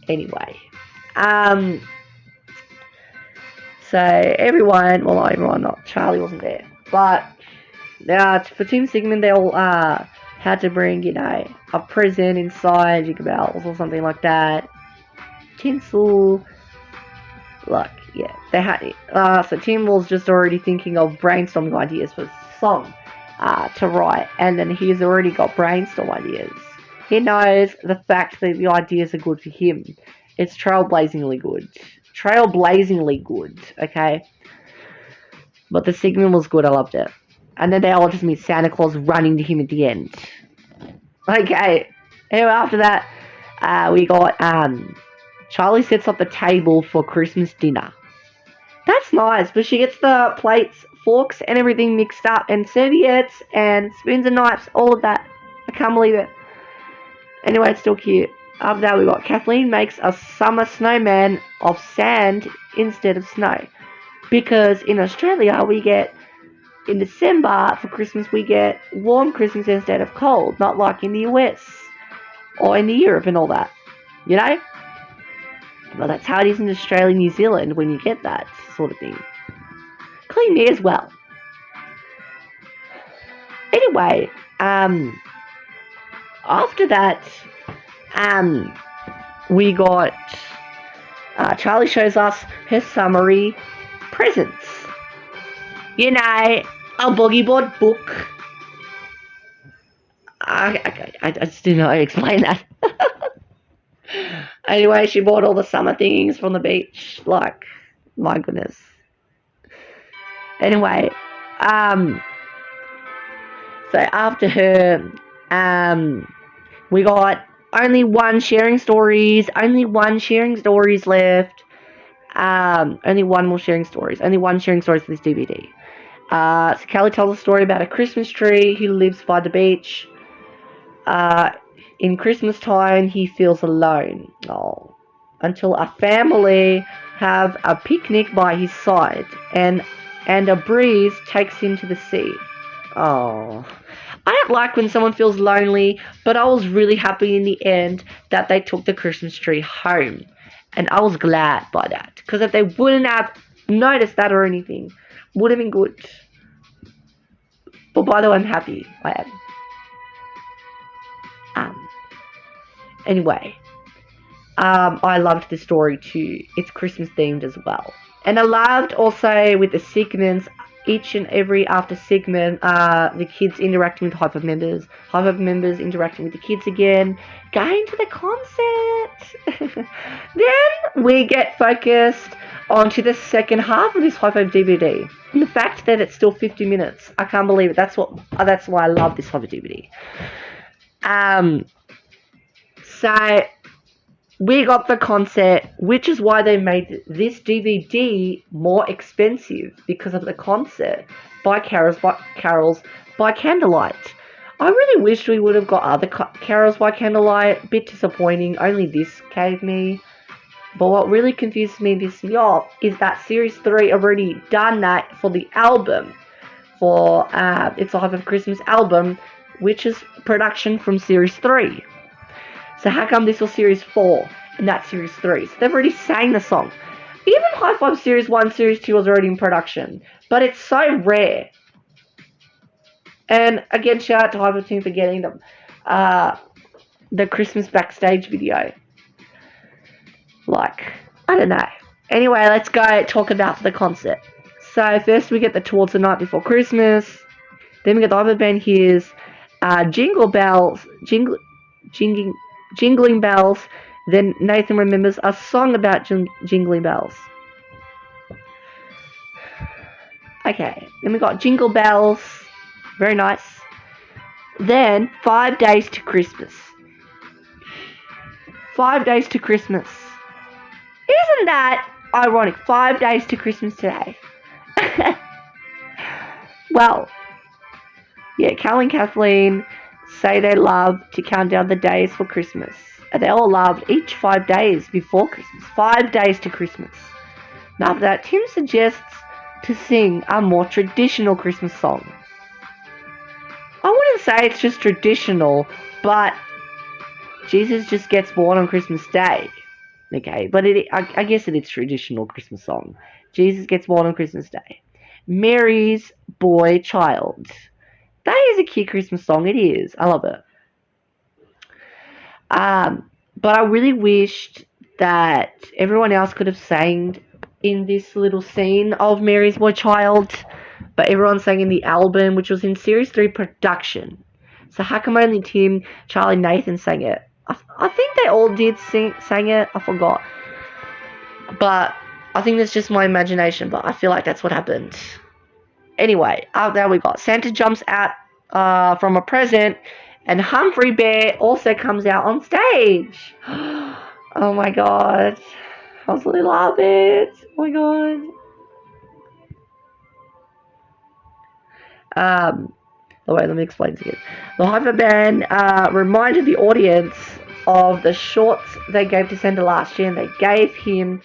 Anyway, so everyone, well, not everyone, not Charlie wasn't there, but for Team segment they all had to bring, you know, a present inside Jingle Bells or something like that, tinsel, like, yeah, they had it. So Tim was just already thinking of brainstorming ideas for the song to write, and then he's already got brainstorm ideas. He knows the fact that the ideas are good for him. It's trailblazingly good. Okay? But the segment was good, I loved it. And then they all just meet Santa Claus running to him at the end. Okay. Anyway, after that, we got Charlie sets up the table for Christmas dinner. That's nice, but she gets the plates, forks, and everything mixed up, and serviettes, and spoons and knives, all of that. I can't believe it. Anyway, it's still cute. After that, we got Kathleen makes a summer snowman of sand instead of snow. Because in Australia, we get, in December for Christmas, we get warm Christmas instead of cold, not like in the US or in the Europe and all that. You know? Well, that's how it is in Australia and New Zealand when you get that sort of thing. Including me as well. Anyway, after that, we got Charlie shows us her summary presents. You know, a boogie board book. I just didn't know how to explain that. Anyway, she bought all the summer things from the beach. Like, my goodness. Anyway, so after her, we got only one sharing stories left. Only one sharing stories for this DVD. So Kelly tells a story about a Christmas tree who lives by the beach. In Christmas time, he feels alone. Oh, until a family have a picnic by his side, and a breeze takes him to the sea. Oh, I don't like when someone feels lonely, but I was really happy in the end that they took the Christmas tree home, and I was glad by that, because if they wouldn't have noticed that or anything, would have been good. But by the way, I'm happy. I am. Anyway, I loved the story too. It's Christmas themed as well. And I loved also with the segments, each and every after segment, the kids interacting with Hi-5 members, Hi-5 members interacting with the kids again, going to the concert. Then we get focused onto the second half of this Hi-5 DVD. And the fact that it's still 50 minutes. I can't believe it. That's why I love this Hi-5 DVD. So we got the concert, which is why they made this DVD more expensive, because of the concert by Carols by Candlelight. I really wished we would have got other Carols by Candlelight. Bit disappointing. Only this gave me. But what really confused me and pissed me off is that Series 3 already done that for the album. For It's a Hi-5 Christmas album, which is production from Series 3. So how come this was Series 4 and that's Series 3? So they've already sang the song. Even Hi-5 Series 1, Series 2 was already in production. But it's so rare. And again, shout out to Hi-5 team for getting them. The Christmas backstage video. Like, I don't know. Anyway, let's go talk about the concert. So first we get the Towards the Night Before Christmas. Then we get the Hi-5 band here's Jingle Bells, Jingling Bells. Then Nathan remembers a song about jingling bells. Okay, then we got Jingle Bells. Very nice. Then 5 Days to Christmas. 5 Days to Christmas. Isn't that ironic? 5 days to Christmas today. Well, yeah, Cal and Kathleen say they love to count down the days for Christmas. And they all loved each 5 days before Christmas. 5 days to Christmas. Now after that, Tim suggests to sing a more traditional Christmas song. I wouldn't say it's just traditional, but Jesus just gets born on Christmas Day. Okay, but I guess it is traditional Christmas song. Jesus gets born on Christmas Day. Mary's Boy Child. That is a cute Christmas song. It is. I love it. But I really wished that everyone else could have sang in this little scene of Mary's Boy Child. But everyone sang in the album, which was in Series 3 production. So how come only Tim, Charlie, Nathan sang it? I think they all did sang it. I forgot. But I think that's just my imagination. But I feel like that's what happened. Anyway, after that we got Santa jumps out from a present. And Humphrey Bear also comes out on stage. Oh my god. I absolutely love it. Oh my god. Oh wait, let me explain to you. The Hi-5 band reminded the audience of the shorts they gave to Santa last year, and they gave him,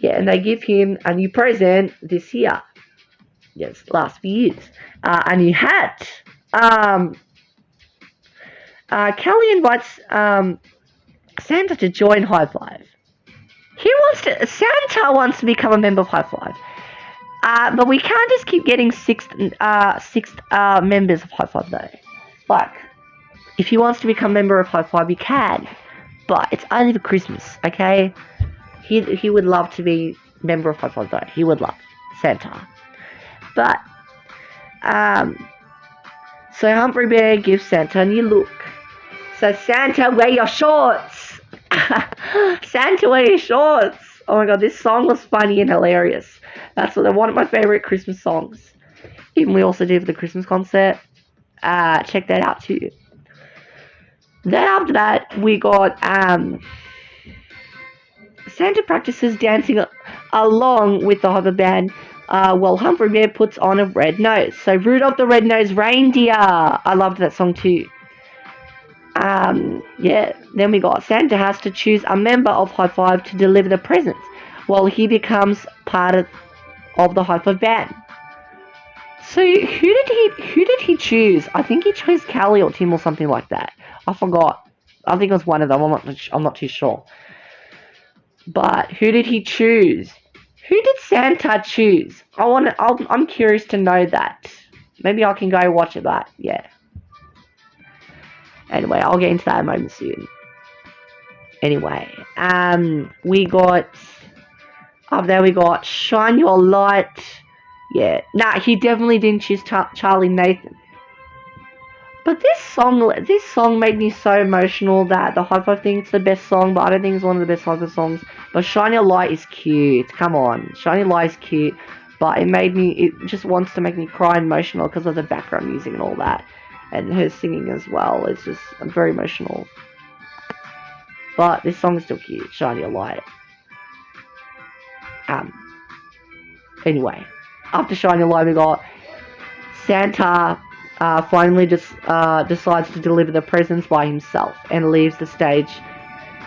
they give him a new present this year. Yes, last few years, a new hat. Kelly invites Santa to join Hi-5. Santa wants to become a member of Hi-5. But we can't just keep getting six members of Hi-5 though. Like, if he wants to become a member of Hi-5, he can. But it's only for Christmas, okay? He would love to be a member of Hi-5 though. He would love Santa. But, so Humphrey Bear gives Santa a new look. So Santa, wear your shorts! Santa, wear your shorts! Oh my god, this song was funny and hilarious. That's one of my favorite Christmas songs. Even we also did for the Christmas concert. Check that out too. Then after that, we got Santa practices dancing along with the Hi-5 band while Humphrey Bear puts on a red nose. So Rudolph the Red-Nosed Reindeer. I loved that song too. Then we got Santa has to choose a member of Hi-5 to deliver the presents while he becomes part of the Hi-5 band. So who did he choose? I think he chose Callie or Tim or something like that. I forgot. I think it was one of them. I'm not too sure. But who did he choose? Who did Santa choose? I'm curious to know that. Maybe I can go watch it back. Yeah. Anyway, I'll get into that in a moment soon. Anyway, we got up there. We got Shine Your Light. Yeah, nah, he definitely didn't choose Charlie Nathan. But this song made me so emotional that the Hi-5 thinks it's the best song, but I don't think it's one of the best Hi-5 songs. But Shine Your Light is cute. Come on, Shine Your Light is cute. But it just wants to make me cry emotional because of the background music and all that. And her singing as well. It's just very emotional. But this song is still cute. Shine Your Light. Anyway, after Shine Your Light, we got Santa finally just decides to deliver the presents by himself and leaves the stage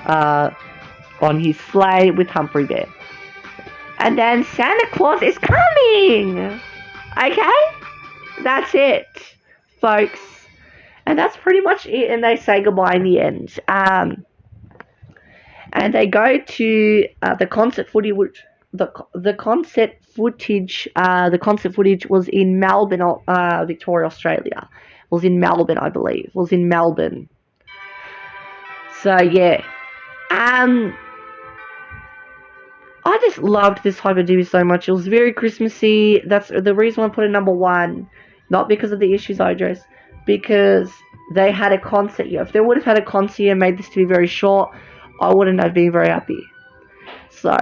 on his sleigh with Humphrey Bear. And then Santa Claus is coming! Okay? That's it, folks. And that's pretty much it, and they say goodbye in the end. And they go to the concert footage. The concert footage was in Melbourne, Victoria, Australia. It was in Melbourne, I believe. It was in Melbourne. So yeah, I just loved this Hi-5 DVD so much. It was very Christmassy. That's the reason I put it number one. Not because of the issues I addressed, because they had a concert here. If they would have had a concert and made this to be very short, I wouldn't have been very happy. So,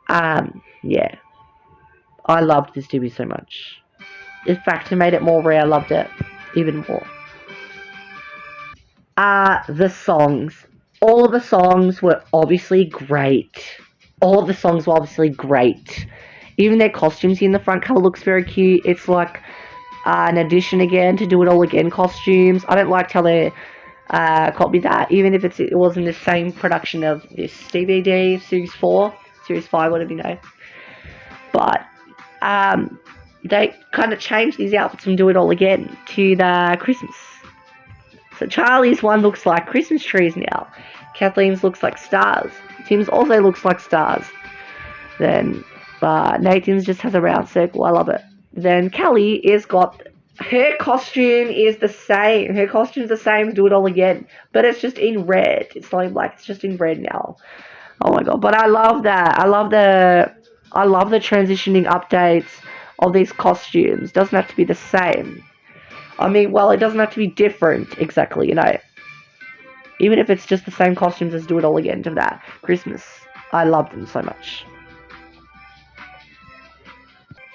yeah. I loved this TV so much. In fact, it made it more rare. I loved it even more. The songs. All of the songs were obviously great. Even their costumes in the front cover looks very cute. It's like an addition again to Do It All Again costumes. I don't like how they copied that, even if it wasn't the same production of this DVD, Series 4, Series 5, whatever you know. But they kind of changed these outfits from Do It All Again to the Christmas. So Charlie's one looks like Christmas trees now. Kathleen's looks like stars. Tim's also looks like stars. Then Nathan's just has a round circle. I love it. Then Kelly her costume is the same. Her costume's the same as Do It All Again, but it's just in red. It's not in black. It's just in red now. Oh my god! But I love that. I love the transitioning updates of these costumes. Doesn't have to be the same. I mean, well, it doesn't have to be different exactly, you know. Even if it's just the same costumes as Do It All Again to that Christmas. I love them so much.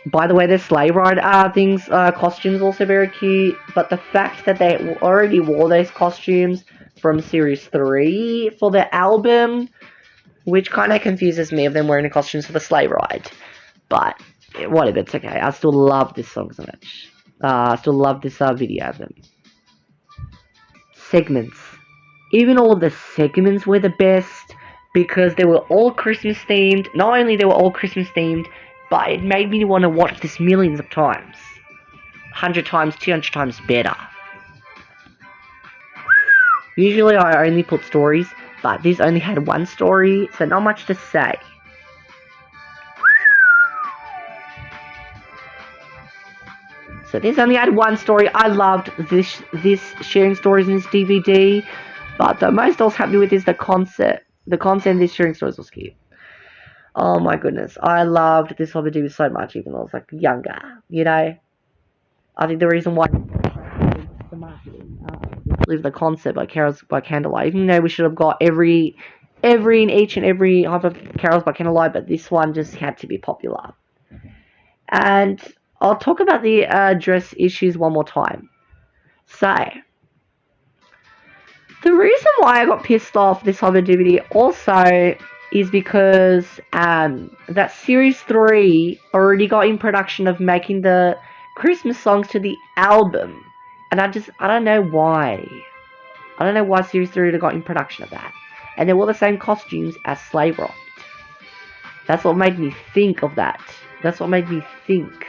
By the way, their sleigh ride costumes also very cute, but the fact that they already wore those costumes from Series 3 for the album, which kind of confuses me of them wearing the costumes for the sleigh ride. But whatever, it's okay. I still love this song so much. I still love this video of them. Segments. Even all the segments were the best because they were all Christmas themed. Not only they were all Christmas themed, but it made me want to watch this millions of times. 100 times, 200 times better. Usually I only put stories, but this only had one story, so not much to say. So this only had one story. I loved this sharing stories in this DVD, but the most I was happy with is the concept. The concept of this sharing stories was cute. Oh my goodness, I loved this hobby DVD so much, even though I was like younger. You know, I think the reason why the marketing, the concept by Carols by Candlelight, even though we should have got every in each and every half of Carols by Candlelight, but this one just had to be popular. And I'll talk about the dress issues one more time. So, the reason why I got pissed off this Hobbit DVD also is because that Series 3 already got in production of making the Christmas songs to the album. And I don't know why. I don't know why Series 3 got in production of that. And they wore the same costumes as Sleigh Ride. That's what made me think of that. That's what made me think.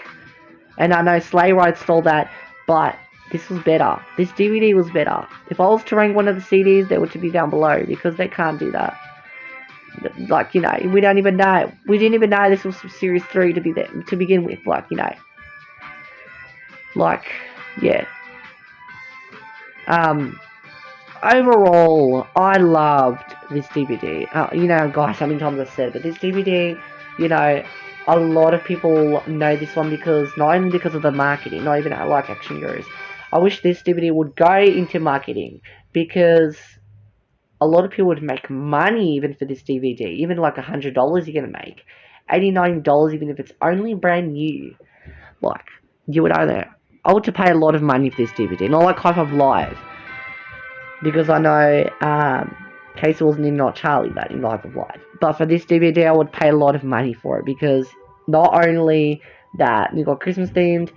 And I know Sleigh Ride stole that, but this was better. This DVD was better. If I was to rank one of the CDs, they were to be down below, because they can't do that. Like, you know, we don't even know. We didn't even know this was Series 3 to be there, to begin with. Like, you know. Like, yeah. Overall, I loved this DVD. You know, guys, how many times I've said it, but this DVD, you know, a lot of people know this one because, not only because of the marketing, not even like Action Heroes. I wish this DVD would go into marketing, because a lot of people would make money even for this DVD. Even like $100 you're going to make. $89 even if it's only brand new. Like, you would either... I would to pay a lot of money for this DVD. Not like Hi-5 Live. Because I know Casey wasn't in Not Charlie that in Life of Life. But for this DVD, I would pay a lot of money for it, because not only that we got Christmas themed,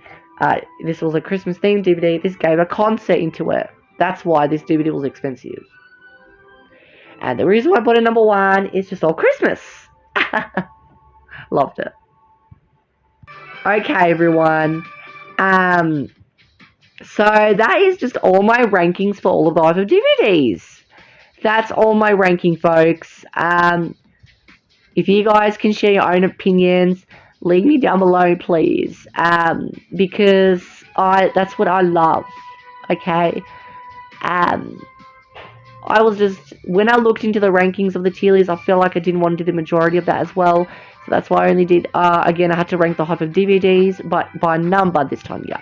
this was a Christmas themed DVD, this gave a concert into it. That's why this DVD was expensive. And the reason why I bought it number 1 is just all Christmas. Loved it. Okay, everyone. So that is just all my rankings for all of the Life of DVDs. That's all my ranking, folks. If you guys can share your own opinions, leave me down below, please. Because that's what I love. Okay. I was just, when I looked into the rankings of the tier lists, I felt like I didn't want to do the majority of that as well. So that's why I only did, again, I had to rank the Hi-5 DVDs, but by number this time, yeah.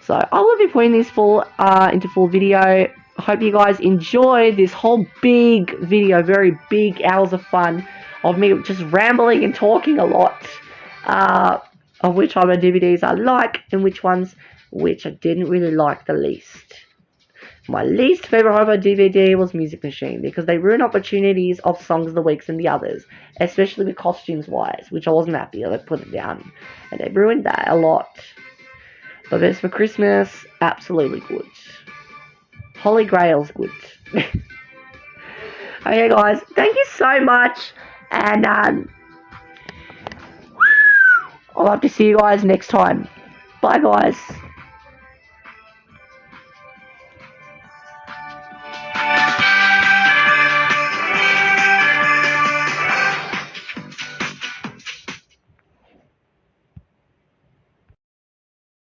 So I will be putting these into full video. I hope you guys enjoyed this whole big video, very big hours of fun of me just rambling and talking a lot of which Hi-5 DVDs I like and which ones which I didn't really like the least. My least favorite Hi-5 DVD was Music Machine, because they ruin opportunities of Songs of the Weeks and the others, especially with costumes wise, which I wasn't happy. They put it down, and they ruined that a lot. But Best for Christmas, absolutely good. Holy Grail's good. Okay, guys, thank you so much, and I'll have to see you guys next time. Bye, guys.